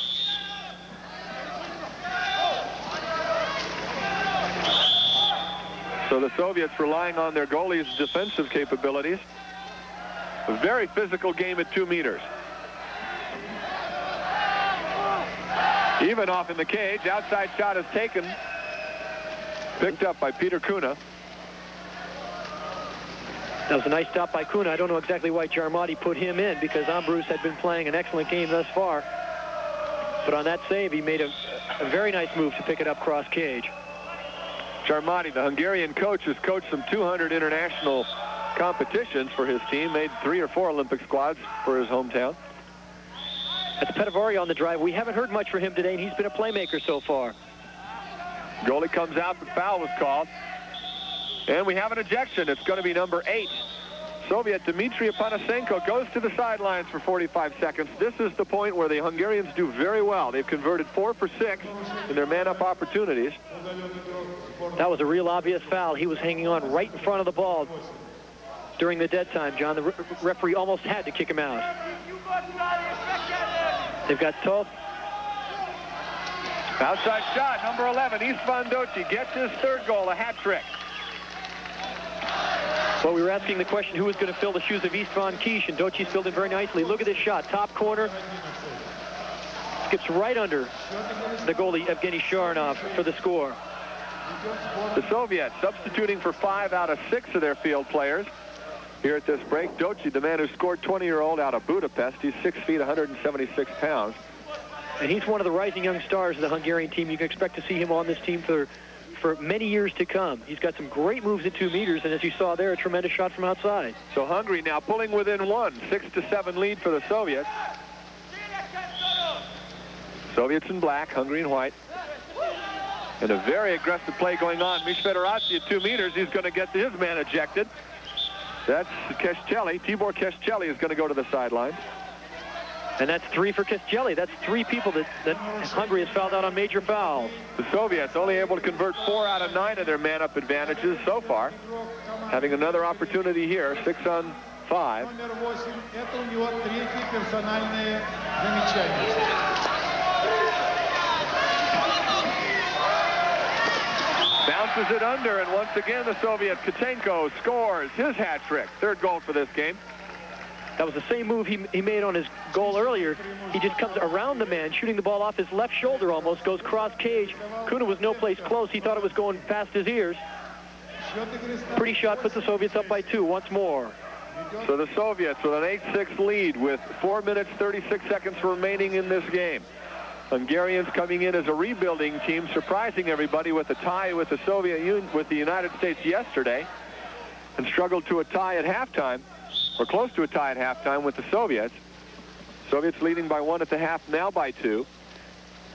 So the Soviets relying on their goalie's defensive capabilities. A very physical game at 2 meters. Ivanov in the cage. Outside shot is taken. Picked up by Peter Kuna. That was a nice stop by Kuna. I don't know exactly why Jarmati put him in, because Ambrus had been playing an excellent game thus far. But on that save, he made a very nice move to pick it up cross cage. Jarmati, the Hungarian coach, has coached some 200 international competitions for his team, made 3 or 4 Olympic squads for his hometown. That's Pettivari on the drive. We haven't heard much from him today, and he's been a playmaker so far. Goalie comes out, but foul was called. And we have an ejection. It's going to be number 8. Soviet Dmitry Apanasenko goes to the sidelines for 45 seconds. This is the point where the Hungarians do very well. They've converted 4 for 6 in their man-up opportunities. That was a real obvious foul. He was hanging on right in front of the ball during the dead time, John. The referee almost had to kick him out. They've got Toth. Outside shot, number 11, Istvan Doci gets his 3rd goal, a hat trick. Well, we were asking the question, who was going to fill the shoes of Istvan Kish, and Doci's filled in very nicely. Look at this shot, top corner. Skips right under the goalie, Evgeny Sharonov, for the score. The Soviets substituting for 5 out of 6 of their field players here at this break. Doci, the man who scored, 20-year-old out of Budapest. He's 6 feet, 176 pounds. And he's one of the rising young stars of the Hungarian team. You can expect to see him on this team for many years to come. He's got some great moves at 2 meters, and as you saw there, a tremendous shot from outside. So Hungary now pulling within 1, 6-7 lead for the Soviets. Soviets in black, Hungary in white. And a very aggressive play going on. Mish Federazzi at 2 meters. He's going to get his man ejected. That's Kescheli. Tibor Kescheli is going to go to the sidelines. And that's 3 for Kescheli. That's 3 people that Hungary has fouled out on major fouls. The Soviets only able to convert 4 out of 9 of their man-up advantages so far. Having another opportunity here, 6 on 5. Bounces it under, and once again the Soviet Katenko scores his hat trick. Third goal for this game. That was the same move he made on his goal earlier. He just comes around the man, shooting the ball off his left shoulder almost, goes cross cage. Kuna was no place close. He thought it was going past his ears. Pretty shot puts the Soviets up by 2 once more. So the Soviets with an 8-6 lead with 4 minutes, 36 seconds remaining in this game. Hungarians coming in as a rebuilding team, surprising everybody with a tie with the Soviet Union, with the United States yesterday, and struggled to a tie at halftime, or close to a tie at halftime with the Soviets. Soviets leading by 1 at the half, now by 2.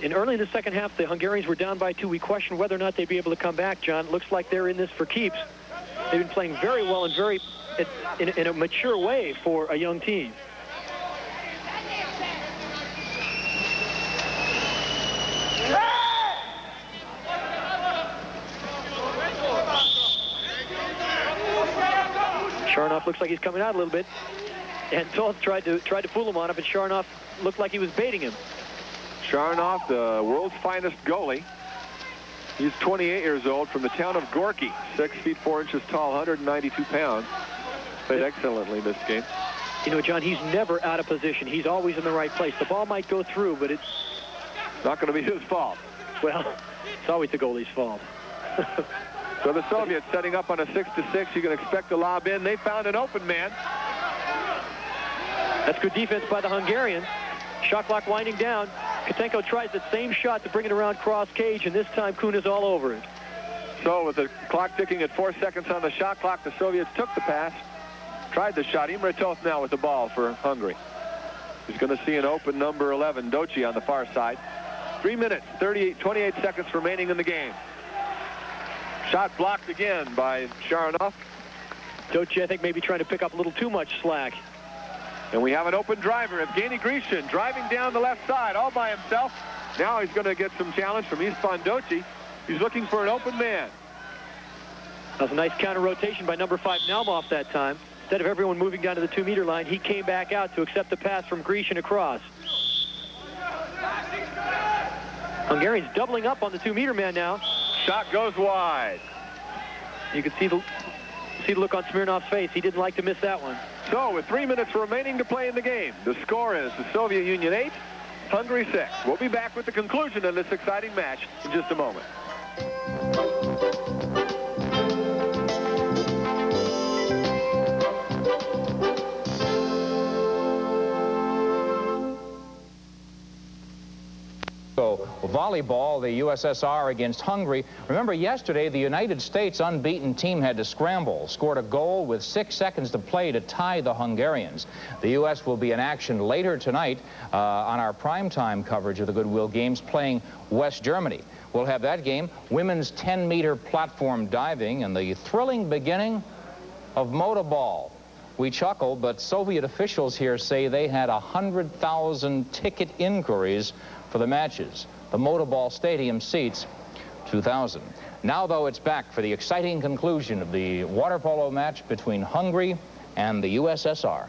And early in the second half, the Hungarians were down by 2. We questioned whether or not they'd be able to come back, John. It looks like they're in this for keeps. They've been playing very well and very in a mature way for a young team. Sharnoff looks like he's coming out a little bit, and Toth tried to fool him on it, but Sharnoff looked like he was baiting him. Sharnoff, the world's finest goalie. He's 28 years old, from the town of Gorky, 6 feet 4 inches tall, 192 pounds. Played excellently this game. You know, John, he's never out of position. He's always in the right place. The ball might go through, but it's not going to be his fault. Well, it's always the goalie's fault. So the Soviets setting up on a 6-6. You can expect a lob in. They found an open man. That's good defense by the Hungarians. Shot clock winding down. Katenko tries the same shot to bring it around cross cage, and this time Kuna's all over it. So with the clock ticking at 4 seconds on the shot clock, the Soviets took the pass, tried the shot. Imre Toth now with the ball for Hungary. He's going to see an open number 11, Doci, on the far side. 3 minutes, 28 seconds remaining in the game. Shot blocked again by Sharnoff. Doci, I think, maybe trying to pick up a little too much slack. And we have an open driver, Evgeny Grishin, driving down the left side all by himself. Now he's going to get some challenge from Istvan Doci. He's looking for an open man. That was a nice counter rotation by number 5 Naumov that time. Instead of everyone moving down to the 2-meter line, he came back out to accept the pass from Grishin across. Hungarians doubling up on the 2-meter man now. Shot goes wide. You can see the look on Smirnov's face. He didn't like to miss that one. So with 3 minutes remaining to play in the game, the score is the Soviet Union 8, Hungary 6. We'll be back with the conclusion of this exciting match in just a moment. So volleyball, the USSR against Hungary. Remember, yesterday, the United States unbeaten team had to scramble, scored a goal with 6 seconds to play to tie the Hungarians. The U.S. will be in action later tonight on our primetime coverage of the Goodwill games, playing West Germany. We'll have that game, women's 10-meter platform diving, and the thrilling beginning of motorball. We chuckle, but Soviet officials here say they had 100,000 ticket inquiries for the matches. The Motorball Stadium seats 2,000. Now, though, it's back for the exciting conclusion of the water polo match between Hungary and the USSR.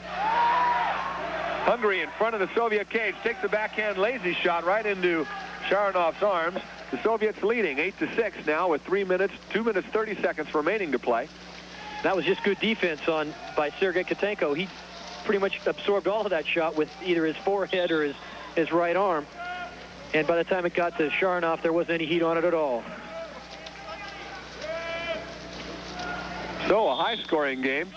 Hungary in front of the Soviet cage takes a backhand lazy shot right into Sharnoff's arms. The Soviets leading 8-6 now with 2 minutes 30 seconds remaining to play. That was just good defense by Sergei Katenko. He pretty much absorbed all of that shot with either his forehead or his right arm. And by the time it got to Sharnoff, there wasn't any heat on it at all. So a high-scoring game.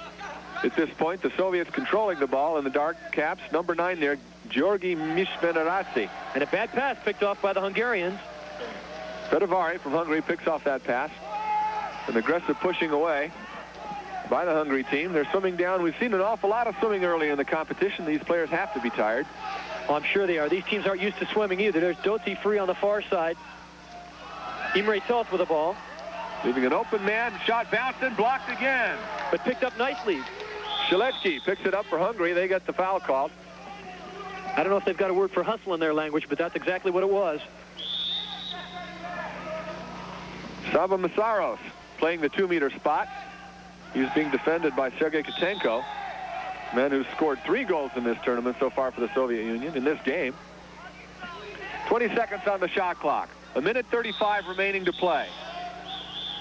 At this point, the Soviets controlling the ball in the dark caps. Number 9 there, Georgi Mishvenarasi. And a bad pass picked off by the Hungarians. Fedovari from Hungary picks off that pass. An aggressive pushing away by the Hungary team. They're swimming down. We've seen an awful lot of swimming early in the competition. These players have to be tired. Oh, I'm sure they are. These teams aren't used to swimming either. There's Doci free on the far side. Imre Toth with the ball. Leaving an open man. Shot bounced and blocked again. But picked up nicely. Schultz picks it up for Hungary. They get the foul called. I don't know if they've got a word for hustle in their language, but that's exactly what it was. Saba Masaros playing the 2-meter spot. He's being defended by Sergei Katenko, man who's scored 3 goals in this tournament so far for the Soviet Union in this game. 20 seconds on the shot clock. A minute 35 remaining to play.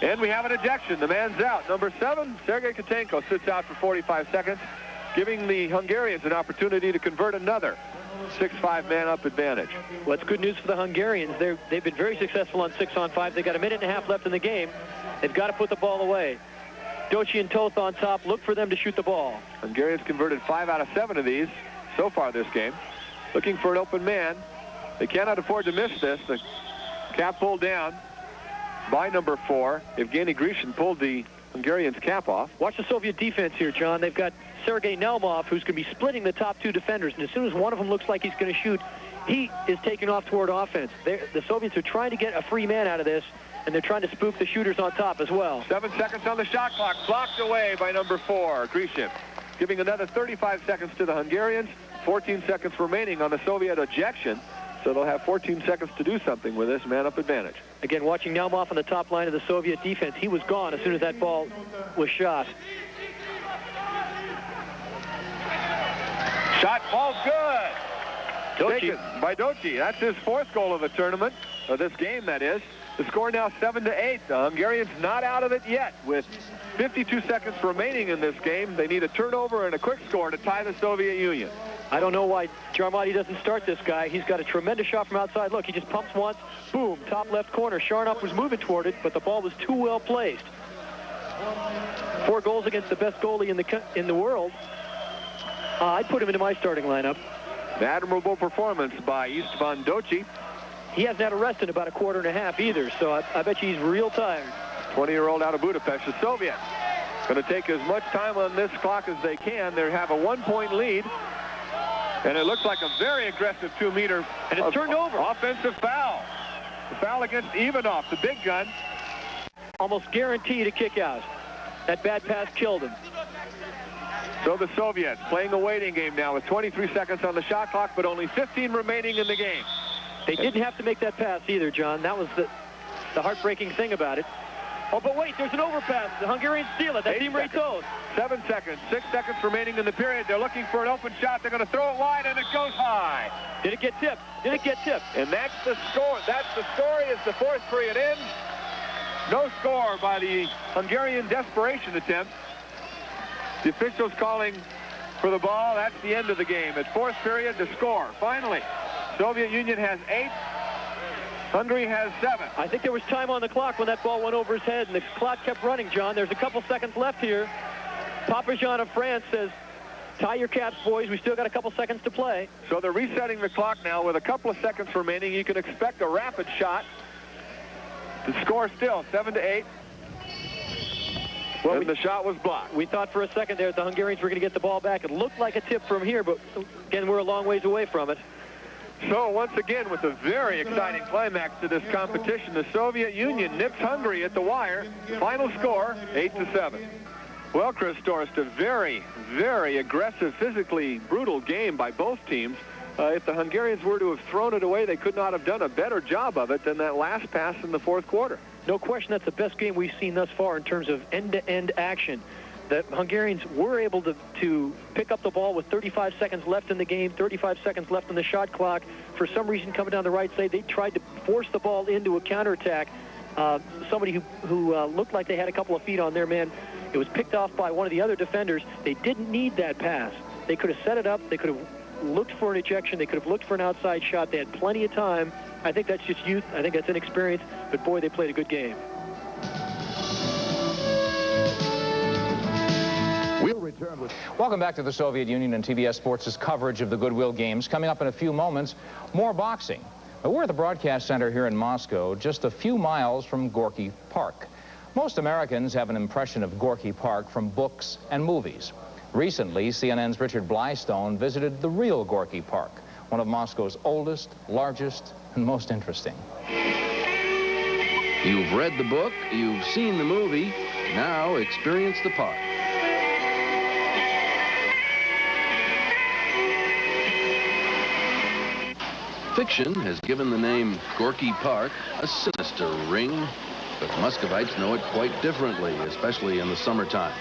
And we have an ejection. The man's out. Number 7, Sergei Katenko sits out for 45 seconds, giving the Hungarians an opportunity to convert another 6-5 man-up advantage. Well, it's good news for the Hungarians. They've been very successful on 6-on-5. They've got a minute and a half left in the game. They've got to put the ball away. Doci and Toth on top. Look for them to shoot the ball. Hungarians converted 5 out of 7 of these so far this game. Looking for an open man. They cannot afford to miss this. The cap pulled down by number 4. Evgeny Grishin pulled the Hungarians' cap off. Watch the Soviet defense here, John. They've got Sergei Naumov, who's going to be splitting the top 2 defenders. And as soon as one of them looks like he's going to shoot, he is taking off toward offense. The Soviets are trying to get a free man out of this, and they're trying to spook the shooters on top as well. 7 seconds on the shot clock. Blocked away by number 4, Grishin. Giving another 35 seconds to the Hungarians. 14 seconds remaining on the Soviet ejection. So they'll have 14 seconds to do something with this man-up advantage. Again, watching Naumov on the top line of the Soviet defense. He was gone as soon as that ball was shot. Shot falls good. Taken by Doci. That's his 4th goal of the tournament, or this game, that is. The score now 7-8. The Hungarians not out of it yet. With 52 seconds remaining in this game, they need a turnover and a quick score to tie the Soviet Union. I don't know why Jarmati doesn't start this guy. He's got a tremendous shot from outside. Look, he just pumps once. Boom, top left corner. Sharnov was moving toward it, but the ball was too well placed. 4 goals against the best goalie in the world. I'd put him into my starting lineup. An admirable performance by Istvan Doci. He hasn't had a rest in about a quarter and a half either, so I bet you he's real tired. 20-year-old out of Budapest. The Soviets going to take as much time on this clock as they can. They have a 1-point lead. And it looks like a very aggressive 2-meter. And it's turned over. Offensive foul. The foul against Ivanov, the big gun. Almost guaranteed a kick out. That bad pass killed him. So the Soviets playing a waiting game now with 23 seconds on the shot clock, but only 15 remaining in the game. They didn't have to make that pass either, John. That was the heartbreaking thing about it. Oh, but wait, there's an overpass. The Hungarians steal it. That's Imre Toth. 7 seconds. 6 seconds remaining in the period. They're looking for an open shot. They're going to throw it wide, and it goes high. Did it get tipped? Did it get tipped? And that's the score. That's the story as the 4th period ends. No score by the Hungarian desperation attempt. The officials calling for the ball. That's the end of the game. At 4th period, the score. Finally, Soviet Union has 8. Hungary has 7. I think there was time on the clock when that ball went over his head, and the clock kept running, John. There's a couple seconds left here. Papajan of France says, tie your caps, boys. We still got a couple seconds to play. So they're resetting the clock now with a couple of seconds remaining. You can expect a rapid shot. The score still 7-8. Well, the shot was blocked. We thought for a second there that the Hungarians were going to get the ball back. It looked like a tip from here, but again, we're a long ways away from it. So once again, with a very exciting climax to this competition, the Soviet Union nips Hungary at the wire. Final score, 8-7. Well, Chris Dorst, a very, very aggressive, physically brutal game by both teams. If the Hungarians were to have thrown it away, they could not have done a better job of it than that last pass in the 4th quarter. No question, that's the best game we've seen thus far in terms of end-to-end action. The Hungarians were able to pick up the ball with 35 seconds left in the game, 35 seconds left on the shot clock. For some reason, coming down the right side, they tried to force the ball into a counterattack. Somebody who looked like they had a couple of feet on their man. It was picked off by one of the other defenders. They didn't need that pass. They could have set it up. They could have looked for an ejection. They could have looked for an outside shot. They had plenty of time. I think that's just youth. I think that's inexperience. But, boy, they played a good game. We'll return with... Welcome back to the Soviet Union and TBS Sports' coverage of the Goodwill Games. Coming up in a few moments, more boxing. We're at the broadcast center here in Moscow, just a few miles from Gorky Park. Most Americans have an impression of Gorky Park from books and movies. Recently, CNN's Richard Blystone visited the real Gorky Park, one of Moscow's oldest, largest, and most interesting. You've read the book, you've seen the movie, now experience the park. Fiction has given the name Gorky Park a sinister ring, but Muscovites know it quite differently, especially in the summertime.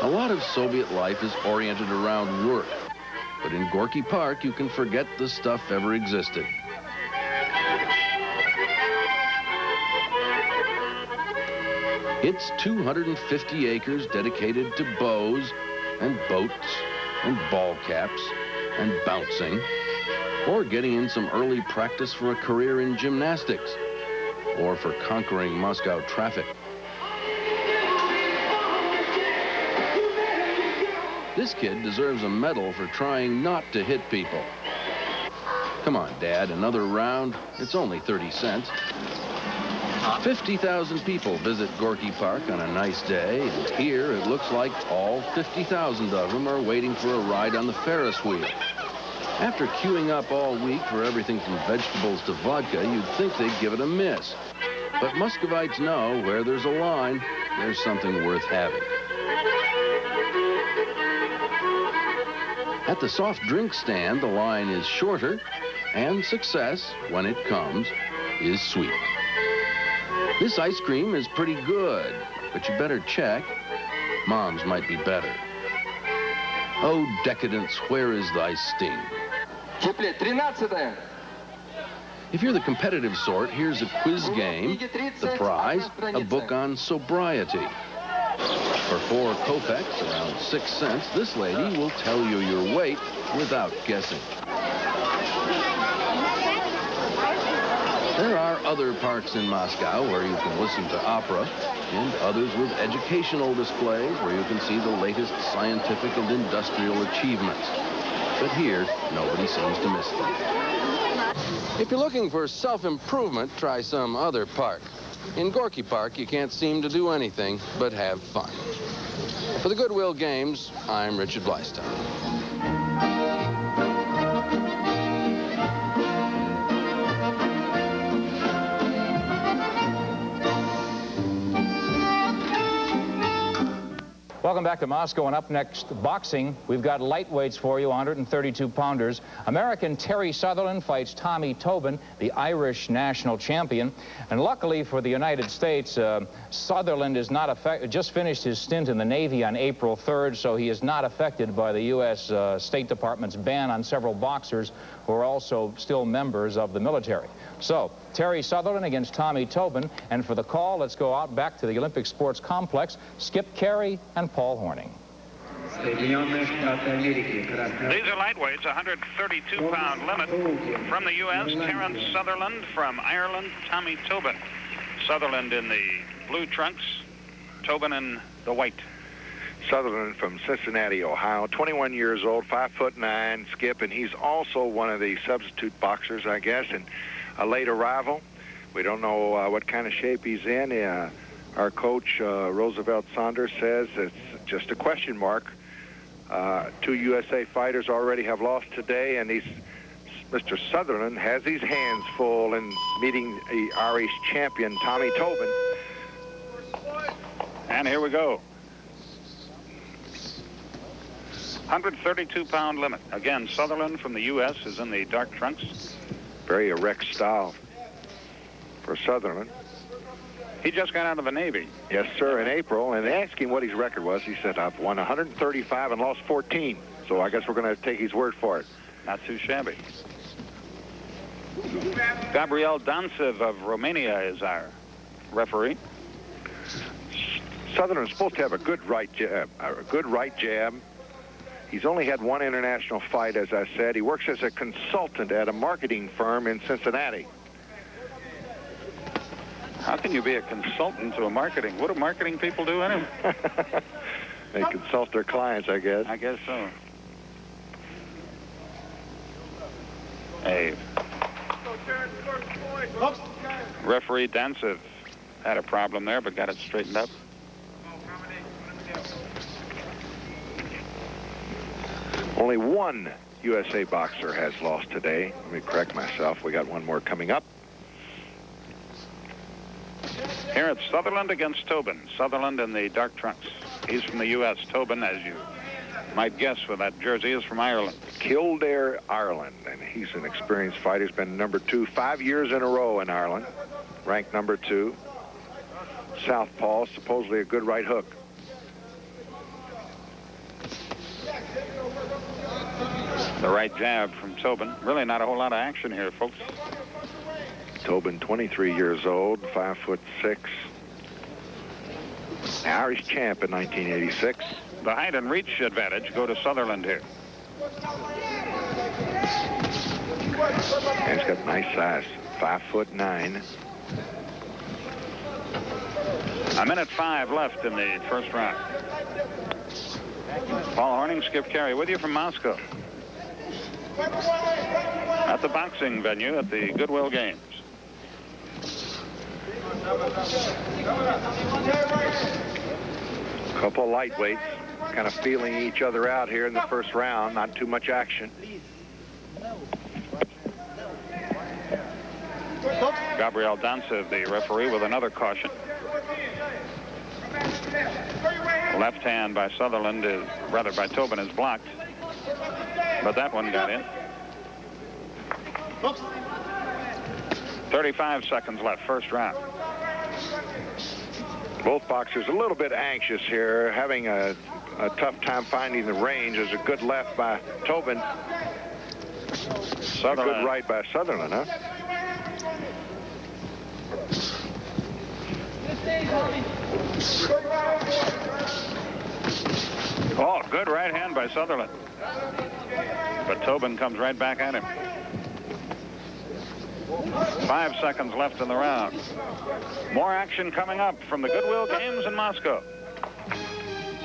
A lot of Soviet life is oriented around work, but in Gorky Park, you can forget the stuff ever existed. It's 250 acres dedicated to bows and boats and ball caps and bouncing, or getting in some early practice for a career in gymnastics, or for conquering Moscow traffic. This kid deserves a medal for trying not to hit people. Come on, Dad, another round. It's only 30 cents. 50,000 people visit Gorky Park on a nice day, and here it looks like all 50,000 of them are waiting for a ride on the Ferris wheel. After queuing up all week for everything from vegetables to vodka, you'd think they'd give it a miss. But Muscovites know where there's a line, there's something worth having. At the soft drink stand, the line is shorter, and success, when it comes, is sweet. This ice cream is pretty good, but you better check. Mom's might be better. Oh, decadence, where is thy sting? If you're the competitive sort, here's a quiz game. The prize, a book on sobriety. For 4 kopecks, around 6 cents, this lady will tell you your weight without guessing. There are other parks in Moscow where you can listen to opera, and others with educational displays where you can see the latest scientific and industrial achievements. But here, nobody seems to miss them. If you're looking for self-improvement, try some other park. In Gorky Park, you can't seem to do anything but have fun. For the Goodwill Games, I'm Richard Blystown. Welcome back to Moscow, and up next, boxing. We've got lightweights for you, 132-pounders. American Terry Southerland fights Tommy Tobin, the Irish national champion. And luckily for the United States, Southerland is not just finished his stint in the Navy on April 3rd, so he is not affected by the U.S. State Department's ban on several boxers who are also still members of the military. So, Terry Southerland against Tommy Tobin. And for the call, let's go out back to the Olympic Sports Complex. Skip Carey and Paul Horning. These are lightweights, 132-pound limit. From the U.S., Terrence Southerland. From Ireland, Tommy Tobin. Southerland in the blue trunks, Tobin in the white. Southerland from Cincinnati, Ohio, 21 years old, 5'9", Skip, and he's also one of the substitute boxers, I guess, and a late arrival. We don't know what kind of shape he's in. Our coach, Roosevelt Saunders, says it's just a question mark. 2 USA fighters already have lost today, and Mr. Southerland has his hands full in meeting the Irish champion, Tommy Tobin. And here we go. 132-pound limit. Again, Southerland from the U.S. is in the dark trunks. Very erect style for Southerland. He just got out of the Navy. Yes, sir, in April. And they asked him what his record was. He said, I've won 135 and lost 14. So I guess we're going to take his word for it. Not too shabby. Gabriel Dancev of Romania is our referee. Southerland's supposed to have a good right jab. He's only had 1 international fight, as I said. He works as a consultant at a marketing firm in Cincinnati. How can you be a consultant to a marketing? What do marketing people do anyway? They consult their clients, I guess. I guess so. Hey. Referee Dancev had a problem there, but got it straightened up. Only 1 USA boxer has lost today. Let me correct myself. We got 1 more coming up. Here it's Southerland against Tobin. Southerland in the dark trunks. He's from the U.S. Tobin, as you might guess with that jersey, is from Ireland. Kildare, Ireland. And he's an experienced fighter. He's been number 2 5 years in a row in Ireland. Ranked number 2. Southpaw, supposedly a good right hook. The right jab from Tobin. Really not a whole lot of action here, folks. Tobin, 23 years old, 5'6". Irish champ in 1986. The height and reach advantage go to Southerland here. And he's got nice size, 5'9". A minute 5 left in the first round. Paul Horning, Skip Carey with you from Moscow. At the boxing venue at the Goodwill Games. A couple of lightweights kind of feeling each other out here in the first round. Not too much action. Gabriel Dancev, the referee, with another caution. Left hand by Southerland is, rather by Tobin, is blocked. But that one got in. 35 seconds left, first round. Both boxers a little bit anxious here, having a tough time finding the range. There's a good left by Tobin. A good right by Southerland, huh? Oh, good right hand by Southerland. But Tobin comes right back at him. 5 seconds left in the round. More action coming up from the Goodwill Games in Moscow.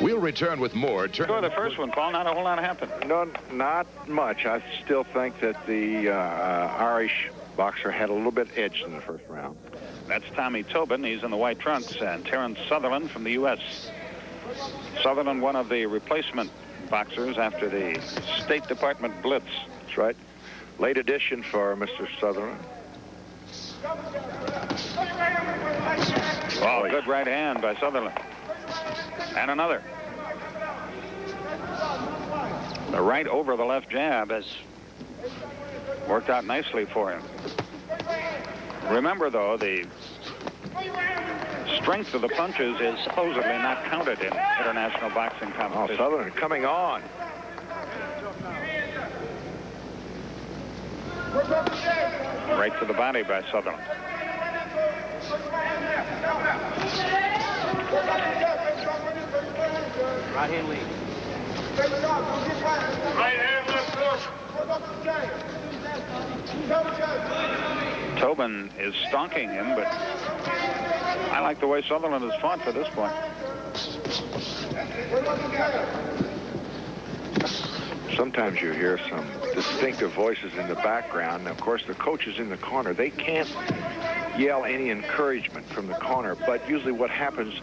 We'll return with more. Score the first one, Paul. Not a whole lot happened. No, not much. I still think that the Irish boxer had a little bit edge in the first round. That's Tommy Tobin. He's in the white trunks. And Terrence Southerland from the U.S. Southerland, one of the replacement boxers after the State Department blitz. That's right. Late addition for Mr. Southerland. Oh, good right hand by Southerland. And another. The right over the left jab has worked out nicely for him. Remember, though, the strength of the punches is supposedly not counted in international boxing competition. Oh, Southerland coming on. Right to the body by Southerland. Right hand lead. Right hand left push. Tobin is stalking him, but I like the way Southerland has fought to this point. Sometimes you hear some distinctive voices in the background. Of course, the coaches in the corner, they can't yell any encouragement from the corner, but usually what happens,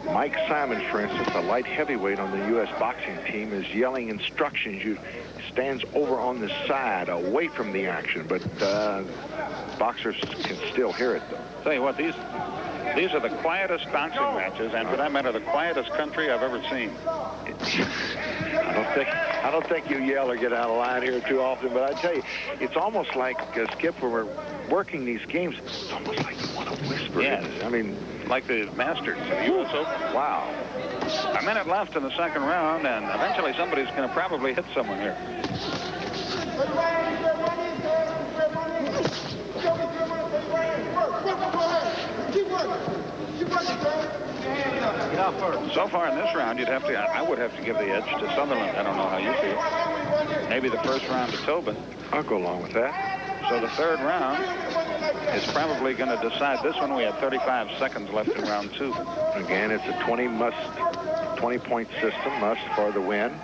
Mike Simon, for instance, a light heavyweight on the U.S. boxing team, is yelling instructions. He stands over on the side, away from the action, but boxers can still hear it, though. Tell you what, these are the quietest boxing matches, and for that matter, the quietest country I've ever seen. I don't think you yell or get out of line here too often, but I tell you, it's almost like, Skip, when we're working these games, it's almost like you want to whisper. Yes. I mean, like the Masters of the U.S. Open. Wow. A minute left in the second round, and eventually somebody's going to probably hit someone here. So far in this round, I would have to give the edge to Southerland. I don't know how you feel. Maybe the first round to Tobin. I'll go along with that. So the third round is probably going to decide this one. We have 35 seconds left in round 2. Again, it's a 20-point system, must for the win.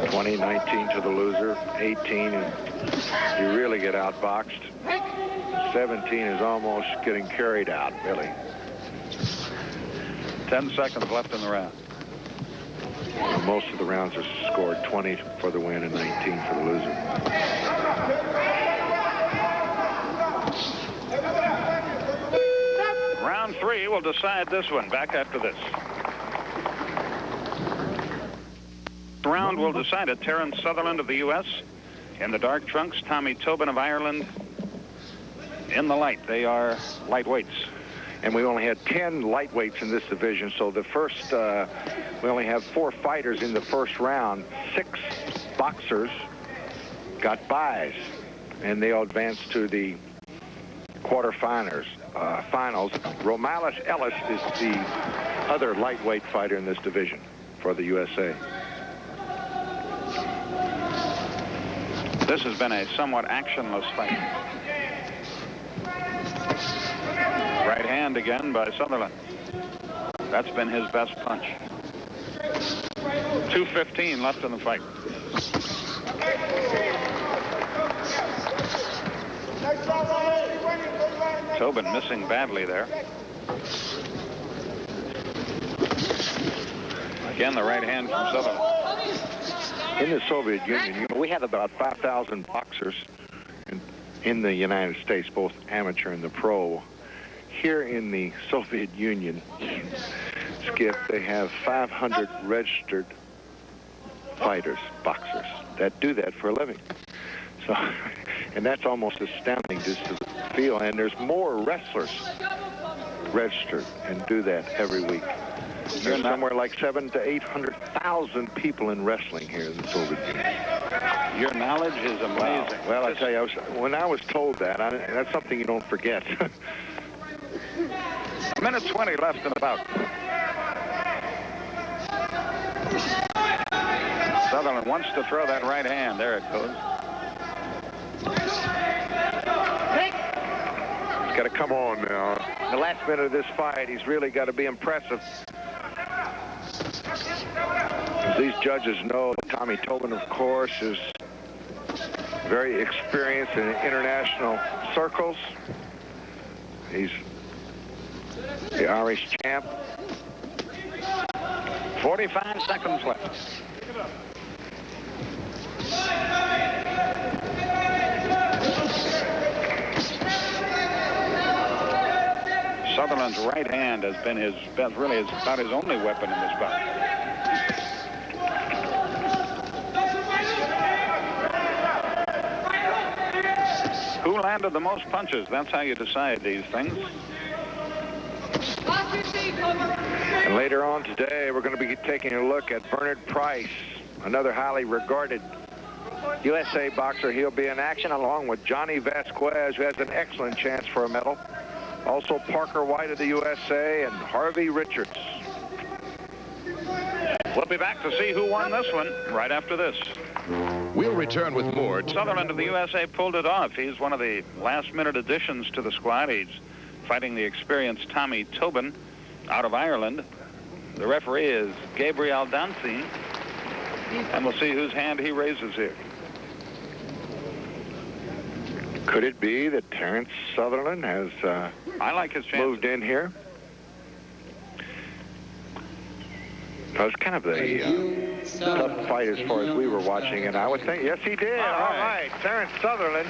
$20-19 to the loser, 18, and you really get outboxed. 17 is almost getting carried out, really. 10 seconds left in the round. Well, most of the rounds are scored 20 for the win and 19 for the loser. Round 3 will decide this one. Back after this. Round will decide it. Terrence Southerland of the U.S. in the dark trunks. Tommy Tobin of Ireland in the light. They are lightweights. And we only had 10 lightweights in this division, so the first, we only have 4 fighters in the first round. 6 boxers got buys, and they all advanced to the quarterfinals. Romalis Ellis is the other lightweight fighter in this division for the USA. This has been a somewhat actionless fight. Right hand again by Southerland. That's been his best punch. 2:15 left in the fight. Tobin missing badly there. Again, the right hand from Southerland. In the Soviet Union, you know, we had about 5,000 boxers in the United States, both amateur and the pro. Here in the Soviet Union, Skip, they have 500 registered fighters, boxers, that do that for a living. So, and that's almost astounding just to feel. And there's more wrestlers registered and do that every week. There's somewhere like 700,000 to 800,000 people in wrestling here in the Soviet Union. Your knowledge is amazing. Wow. Well, I tell you, when I was told that, that's something you don't forget. 1:20 left in the bout. Southerland wants to throw that right hand. There it goes. He's got to come on now. The last minute of this fight, he's really got to be impressive. These judges know that Tommy Tobin, of course, is very experienced in international circles. He's the Irish champ. 45 seconds left. Southerland's right hand has been his best, really is about his only weapon in this bout. Who landed the most punches? That's how you decide these things. And later on today, we're going to be taking a look at Bernard Price, another highly regarded USA boxer. He'll be in action along with Johnny Vasquez, who has an excellent chance for a medal. Also Parker White of the USA and Harvey Richards. We'll be back to see who won this one right after this. We'll return with more. Southerland of the USA pulled it off. He's one of the last-minute additions to the squad. He's fighting the experienced Tommy Tobin out of Ireland. The referee is Gabriel Dancy, and we'll see whose hand he raises here. Could it be that Terrence Southerland has I like his moved in here? That was kind of a tough fight as far as we were watching, and I would think, yes, he did. All right. Terrence Southerland,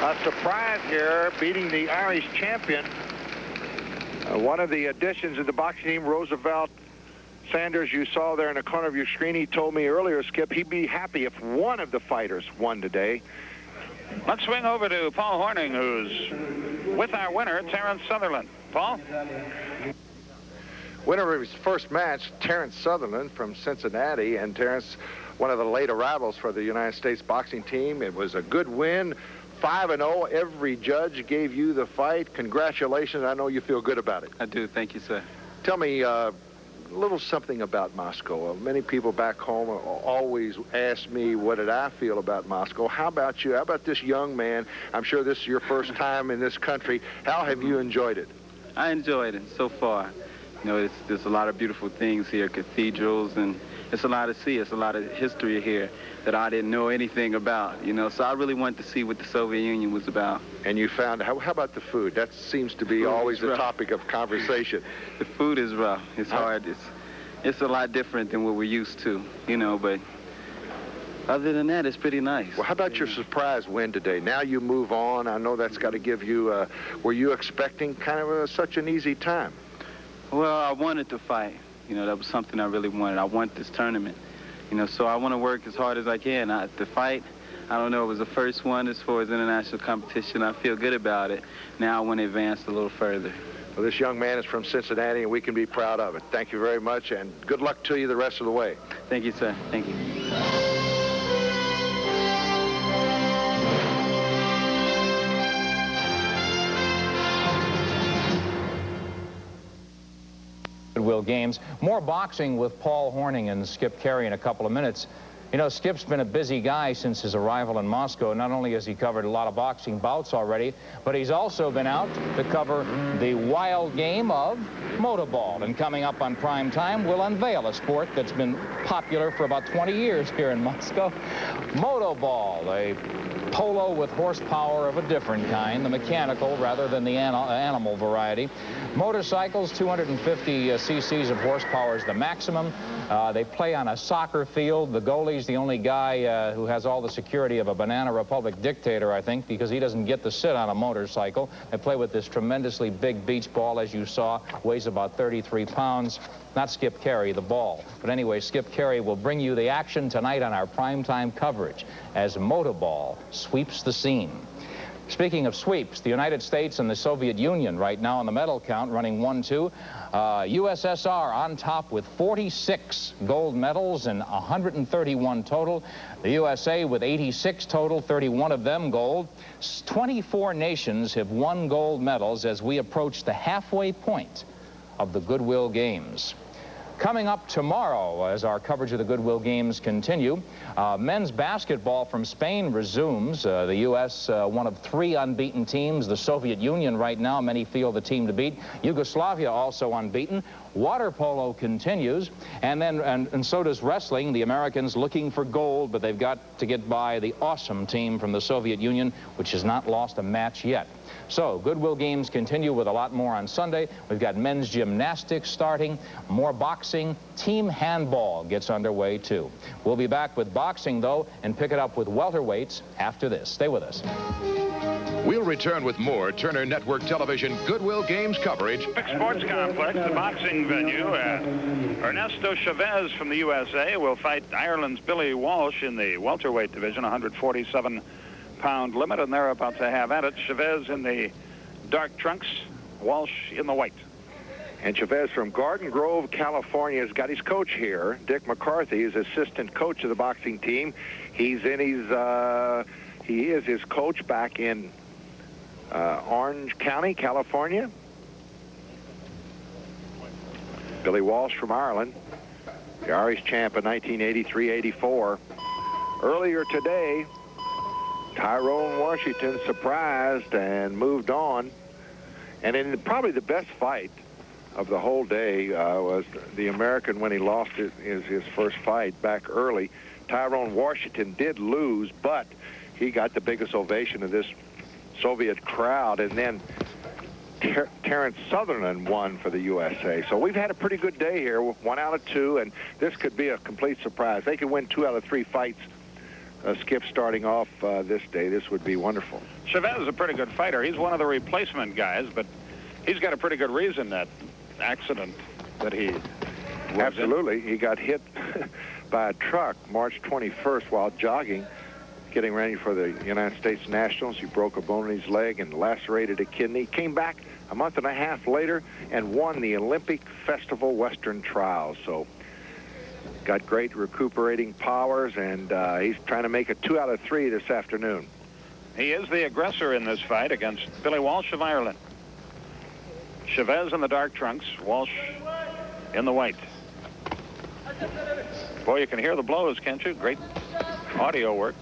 a surprise here, beating the Irish champion. One of the additions of the boxing team, Roosevelt Sanders, you saw there in the corner of your screen. He told me earlier, Skip, he'd be happy if one of the fighters won today. Let's swing over to Paul Horning, who's with our winner, Terrence Southerland. Paul? Winner of his first match, Terrence Southerland from Cincinnati. And Terrence, one of the late arrivals for the United States boxing team. It was a good win, 5-0. Every judge gave you the fight. Congratulations. I know you feel good about it. I do. Thank you, sir. Tell me a little something about Moscow. Many people back home always ask me, what did I feel about Moscow? How about you? How about this young man? I'm sure this is your first time in this country. How have you enjoyed it? I enjoyed it so far. You know, there's a lot of beautiful things here, cathedrals, and it's a lot to see. It's a lot of history here that I didn't know anything about, you know. So I really wanted to see what the Soviet Union was about. And you found, how about the food? That seems to be always the topic of conversation. The food is rough. It's hard. It's a lot different than what we're used to, you know, but other than that, it's pretty nice. Well, how about your surprise win today? Now you move on. I know that's got to give you, were you expecting kind of such an easy time? Well, I wanted to fight. You know, that was something I really wanted. I want this tournament. You know, so I want to work as hard as I can. The fight, I don't know, it was the first one as far as international competition. I feel good about it. Now I want to advance a little further. Well, this young man is from Cincinnati, and we can be proud of it. Thank you very much, and good luck to you the rest of the way. Thank you, sir. Thank you. Goodwill Games. More boxing with Paul Horning and Skip Carey in a couple of minutes. You know, Skip's been a busy guy since his arrival in Moscow. Not only has he covered a lot of boxing bouts already, but he's also been out to cover the wild game of motorball. And coming up on prime time, we'll unveil a sport that's been popular for about 20 years here in Moscow. Motorball, a polo with horsepower of a different kind, the mechanical rather than the animal variety. Motorcycles, 250 cc's of horsepower is the maximum. They play on a soccer field. The goalie's the only guy who has all the security of a Banana Republic dictator, I think, because he doesn't get to sit on a motorcycle. They play with this tremendously big beach ball, as you saw, weighs about 33 pounds. Not Skip Carey, the ball. But anyway, Skip Carey will bring you the action tonight on our primetime coverage as motorball sweeps the scene. Speaking of sweeps, the United States and the Soviet Union right now on the medal count running 1-2. USSR on top with 46 gold medals and 131 total. The USA with 86 total, 31 of them gold. 24 nations have won gold medals as we approach the halfway point of the Goodwill Games. Coming up tomorrow, as our coverage of the Goodwill Games continue, men's basketball from Spain resumes. The U.S., one of 3 unbeaten teams. The Soviet Union right now, many feel the team to beat. Yugoslavia also unbeaten. Water polo continues, and so does wrestling. The Americans looking for gold, but they've got to get by the awesome team from the Soviet Union, which has not lost a match yet. So, Goodwill Games continue with a lot more on Sunday. We've got men's gymnastics starting, more boxing, team handball gets underway too. We'll be back with boxing, though, and pick it up with welterweights after this. Stay with us. We'll return with more Turner Network Television Goodwill Games coverage. Sports Complex, the boxing venue. Ernesto Chavez from the USA will fight Ireland's Billy Walsh in the welterweight division, 147-pound limit, and they're about to have at it. Chavez in the dark trunks, Walsh in the white. And Chavez from Garden Grove, California, has got his coach here. Dick McCarthy is assistant coach of the boxing team. He's in his, he is his coach back in Orange County, California. Billy Walsh from Ireland, the Irish champ in 1983-84. Earlier today, Tyrone Washington surprised and moved on. And in probably the best fight of the whole day was the American when he lost his first fight back early. Tyrone Washington did lose, but he got the biggest ovation of this Soviet crowd, and then Terrence Southerland won for the USA. So we've had a pretty good day here, 1 out of 2, and this could be a complete surprise. They could win 2 out of 3 fights. Skip starting off this day. This would be wonderful. Chavez is a pretty good fighter. He's one of the replacement guys, but he's got a pretty good reason, that accident that he was Absolutely. He got hit by a truck March 21st while jogging, getting ready for the United States Nationals. He broke a bone in his leg and lacerated a kidney. Came back a month and a half later and won the Olympic Festival Western Trials. So got great recuperating powers, and he's trying to make it 2 out of 3 this afternoon. He is the aggressor in this fight against Billy Walsh of Ireland. Chavez in the dark trunks, Walsh in the white. Boy, you can hear the blows, can't you? Great audio work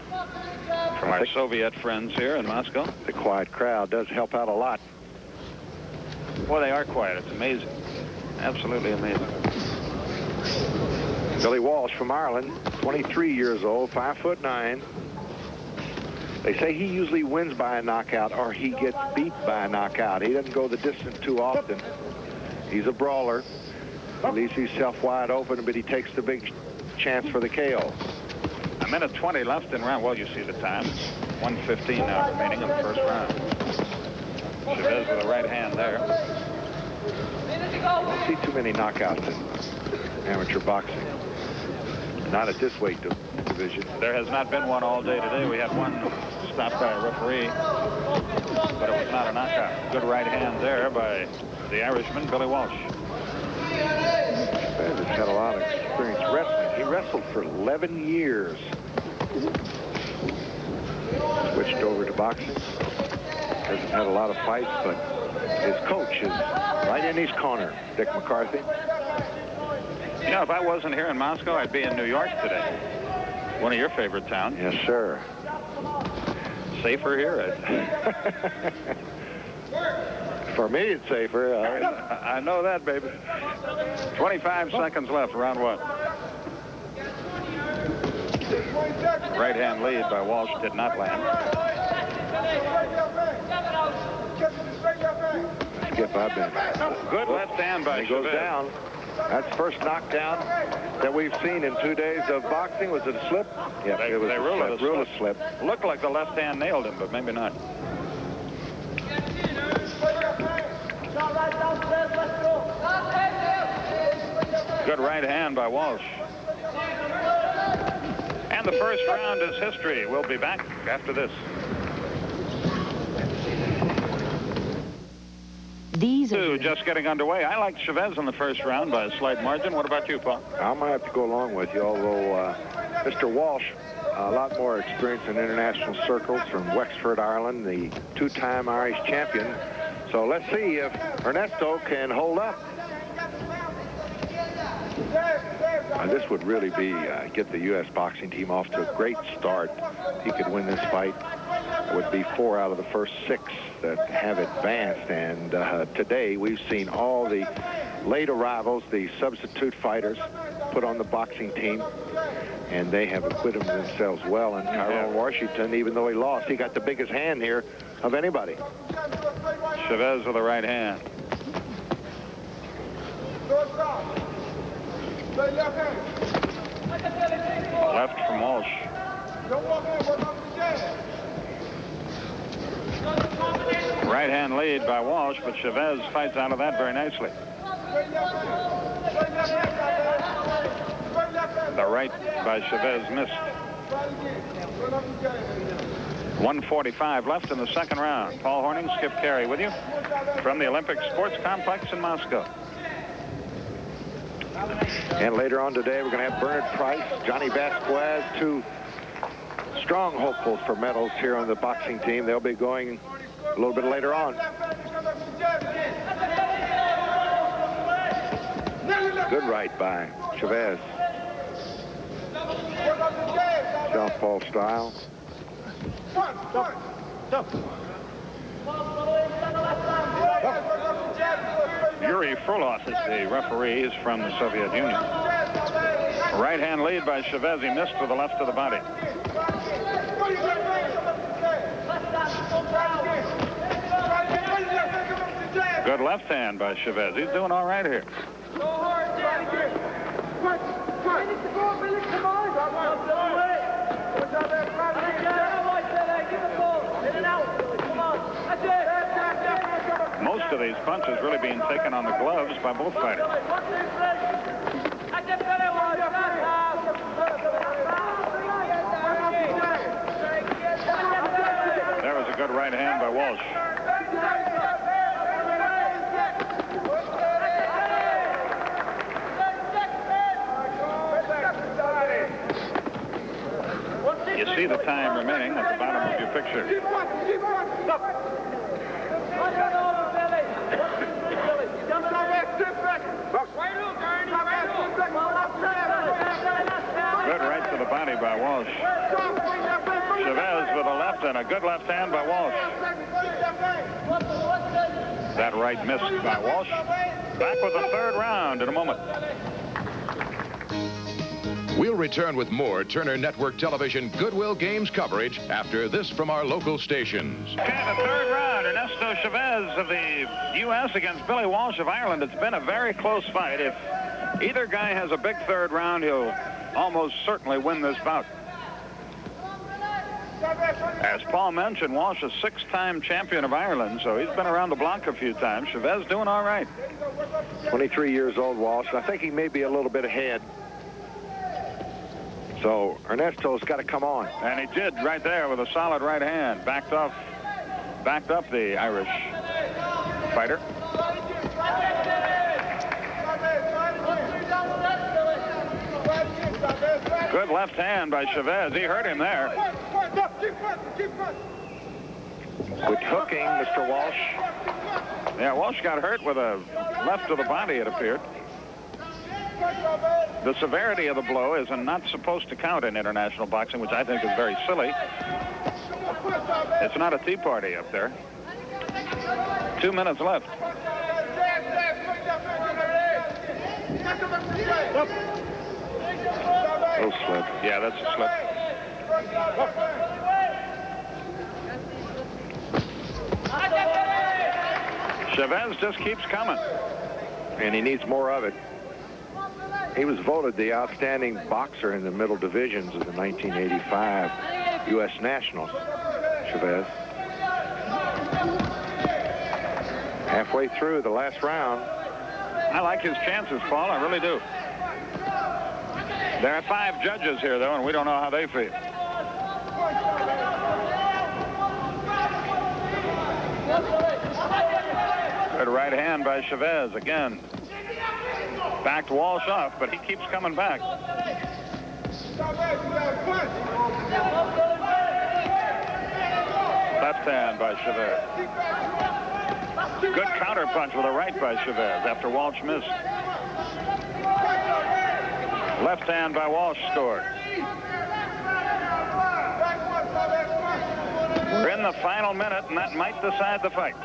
from our Soviet friends here in Moscow. The quiet crowd does help out a lot. Boy, they are quiet. It's amazing. Absolutely amazing. Billy Walsh from Ireland, 23 years old, 5'9". They say he usually wins by a knockout or he gets beat by a knockout. He doesn't go the distance too often. He's a brawler. He leaves himself wide open, but he takes the big chance for the KO. A minute 20 left in round. Well, you see the time. 1:15 now remaining in the first round. Chavez with a right hand there. You don't see too many knockouts in amateur boxing. Not at this weight division. There has not been one all day today. We had one stopped by a referee, but it was not a knockout. Good right hand there by the Irishman, Billy Walsh. Chavez has had a lot of experience wrestling. He wrestled for 11 years. Switched over to boxing. Hasn't had a lot of fights, but his coach is right Chinese corner, Dick McCarthy. You know, if I wasn't here in Moscow, I'd be in New York today. One of your favorite towns. Yes, sir. Safer here. For me, it's safer. I know that, baby. 25 seconds left, round one. Right hand lead by Walsh did not land. Skip, I've been. Good left hand by He goes Chavez. down. That's first knockdown that we've seen in 2 days of boxing. Was it a slip? Yeah, They it was ruled a slip. Looked like the left hand nailed him, but maybe not. Good right hand by Walsh. And the first round is history. We'll be back after this. These are just getting underway. I liked Chavez in the first round by a slight margin. What about you, Paul? I might have to go along with you, although Mr. Walsh, a lot more experience in international circles from Wexford, Ireland, the two-time Irish champion. So let's see if Ernesto can hold up. This would really be get the U.S. boxing team off to a great start. He could win this fight. It would be 4 out of the first 6 that have advanced. And today we've seen all the late arrivals, the substitute fighters, put on the boxing team. And they have acquitted themselves well. And Tyrone Washington, even though he lost, he got the biggest hand here of anybody. Chavez with the right hand. Left from Walsh. Right hand lead by Walsh, but Chavez fights out of that very nicely. The right by Chavez missed. 1:45 left in the second round. Paul Horning, Skip Carey with you from the Olympic Sports Complex in Moscow. And later on today, we're going to have Bernard Price, Johnny Vasquez, 2 strong hopefuls for medals here on the boxing team. They'll be going a little bit later on. Good right by Chavez. Southpaw style. Yuri Frolov is the referee. He's from the Soviet Union. Right hand lead by Chavez. He missed with the left of the body. Good left hand by Chavez. He's doing all right here. Most of these punches really being taken on the gloves by both fighters. There was a good right hand by Walsh. You see the time remaining at the bottom of your picture. Good right to the body by Walsh. Chavez with a left and a good left hand by Walsh. That right missed by Walsh. Back with the third round in a moment. We'll return with more Turner Network Television Goodwill Games coverage after this from our local stations. Okay, the third round. Ernesto Chavez of the U.S. against Billy Walsh of Ireland. It's been a very close fight. If either guy has a big third round, he'll almost certainly win this bout. As Paul mentioned, Walsh is a 6-time champion of Ireland, so he's been around the block a few times. Chavez doing all right. 23 years old, Walsh. I think he may be a little bit ahead. So Ernesto's got to come on. And he did right there with a solid right hand. Backed up the Irish fighter. Good left hand by Chavez. He hurt him there. Good hooking, Mr. Walsh. Yeah, Walsh got hurt with a left to the body, it appeared. The severity of the blow is not supposed to count in international boxing, which I think is very silly. It's not a tea party up there. 2 minutes left. Little slip. Yeah, that's a slip. Chavez just keeps coming. And he needs more of it. He was voted the outstanding boxer in the middle divisions of the 1985 U.S. Nationals, Chavez. Halfway through the last round. I like his chances, Paul. I really do. There are 5 judges here, though, and we don't know how they feel. Good right hand by Chavez again. Backed Walsh off, but he keeps coming back. Left hand by Chavez. Good counter punch with a right by Chavez after Walsh missed. Left hand by Walsh scored. We're in the final minute, and that might decide the fight.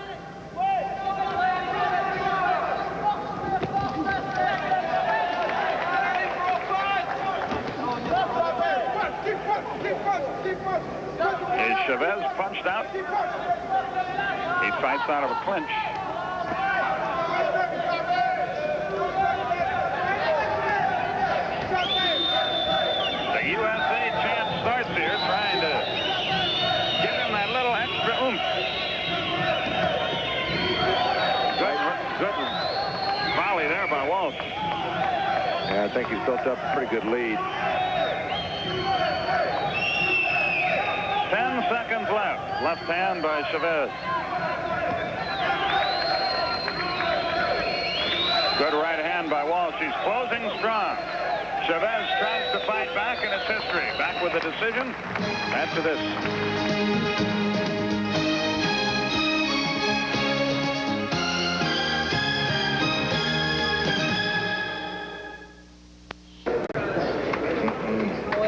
Is Chavez punched out? He fights out of a clinch. The USA champ starts here trying to give him that little extra oomph. Good volley there by Walsh. Yeah, I think he's built up a pretty good lead. 10 seconds left. Left hand by Chavez. Good right hand by Walsh. He's closing strong. Chavez tries to fight back, and it's history. Back with the decision after this.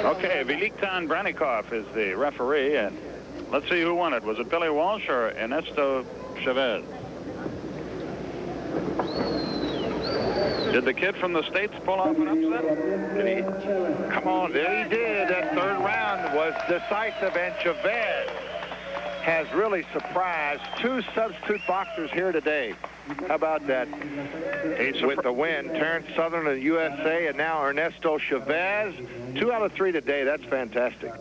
Okay, Viliktan Branikov is the referee, and let's see who won it. Was it Billy Walsh or Ernesto Chavez? Did the kid from the States pull off an upset? Did he? Come on, there he did. That third round was decisive, and Chavez has really surprised 2 substitute boxers here today. How about that? With the win, Terrence Southerland USA, and now Ernesto Chavez. 2 out of 3 today. That's fantastic.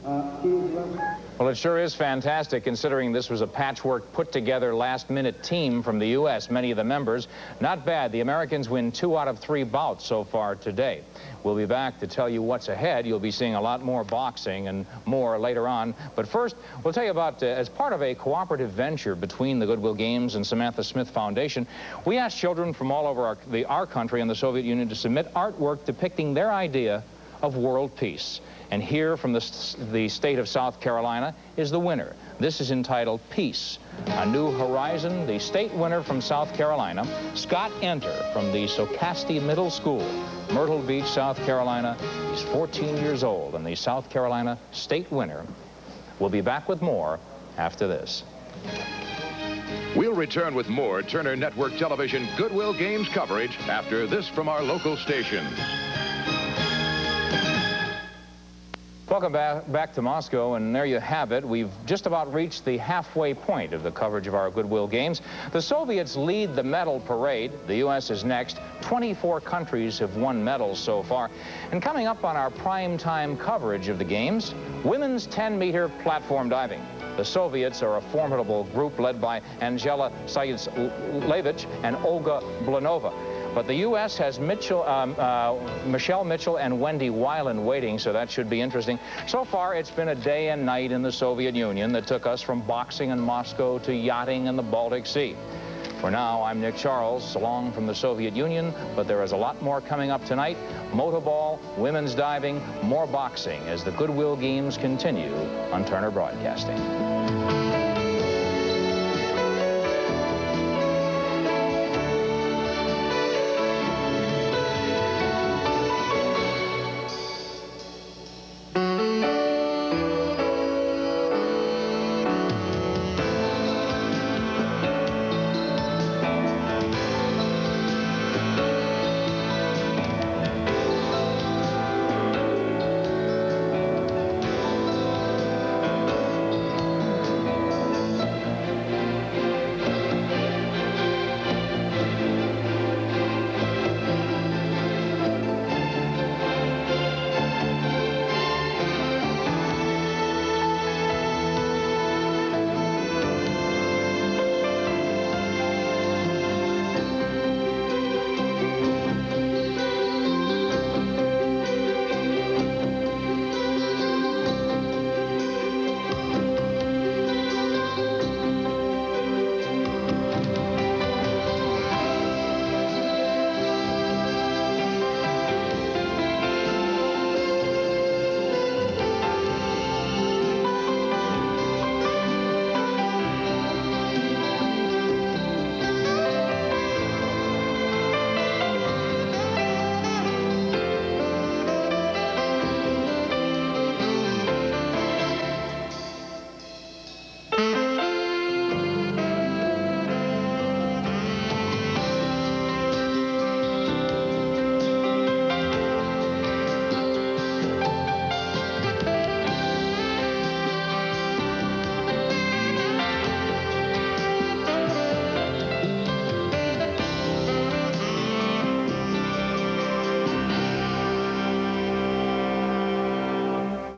Well, it sure is fantastic, considering this was a patchwork, put-together, last-minute team from the U.S., many of the members. Not bad. The Americans win 2 out of 3 bouts so far today. We'll be back to tell you what's ahead. You'll be seeing a lot more boxing and more later on. But first, we'll tell you about, as part of a cooperative venture between the Goodwill Games and Samantha Smith Foundation, we asked children from all over our country and the Soviet Union to submit artwork depicting their idea of world peace. And here from the state of South Carolina is the winner. This is entitled Peace, A New Horizon. The state winner from South Carolina, Scott Enter from the Socastee Middle School, Myrtle Beach, South Carolina. He's 14 years old and the South Carolina state winner. We'll be back with more after this. We'll return with more Turner Network Television Goodwill Games coverage after this from our local stations. Welcome back to Moscow, and there you have it. We've just about reached the halfway point of the coverage of our Goodwill Games. The Soviets lead the medal parade. The U.S. is next. 24 countries have won medals so far. And coming up on our prime-time coverage of the Games, women's 10-meter platform diving. The Soviets are a formidable group led by Angela Sayedlevich and Olga Blanova. But the U.S. has Michelle Mitchell and Wendy Weiland waiting, so that should be interesting. So far, it's been a day and night in the Soviet Union that took us from boxing in Moscow to yachting in the Baltic Sea. For now, I'm Nick Charles, so long from the Soviet Union, but there is a lot more coming up tonight. Motorball, women's diving, more boxing as the Goodwill Games continue on Turner Broadcasting.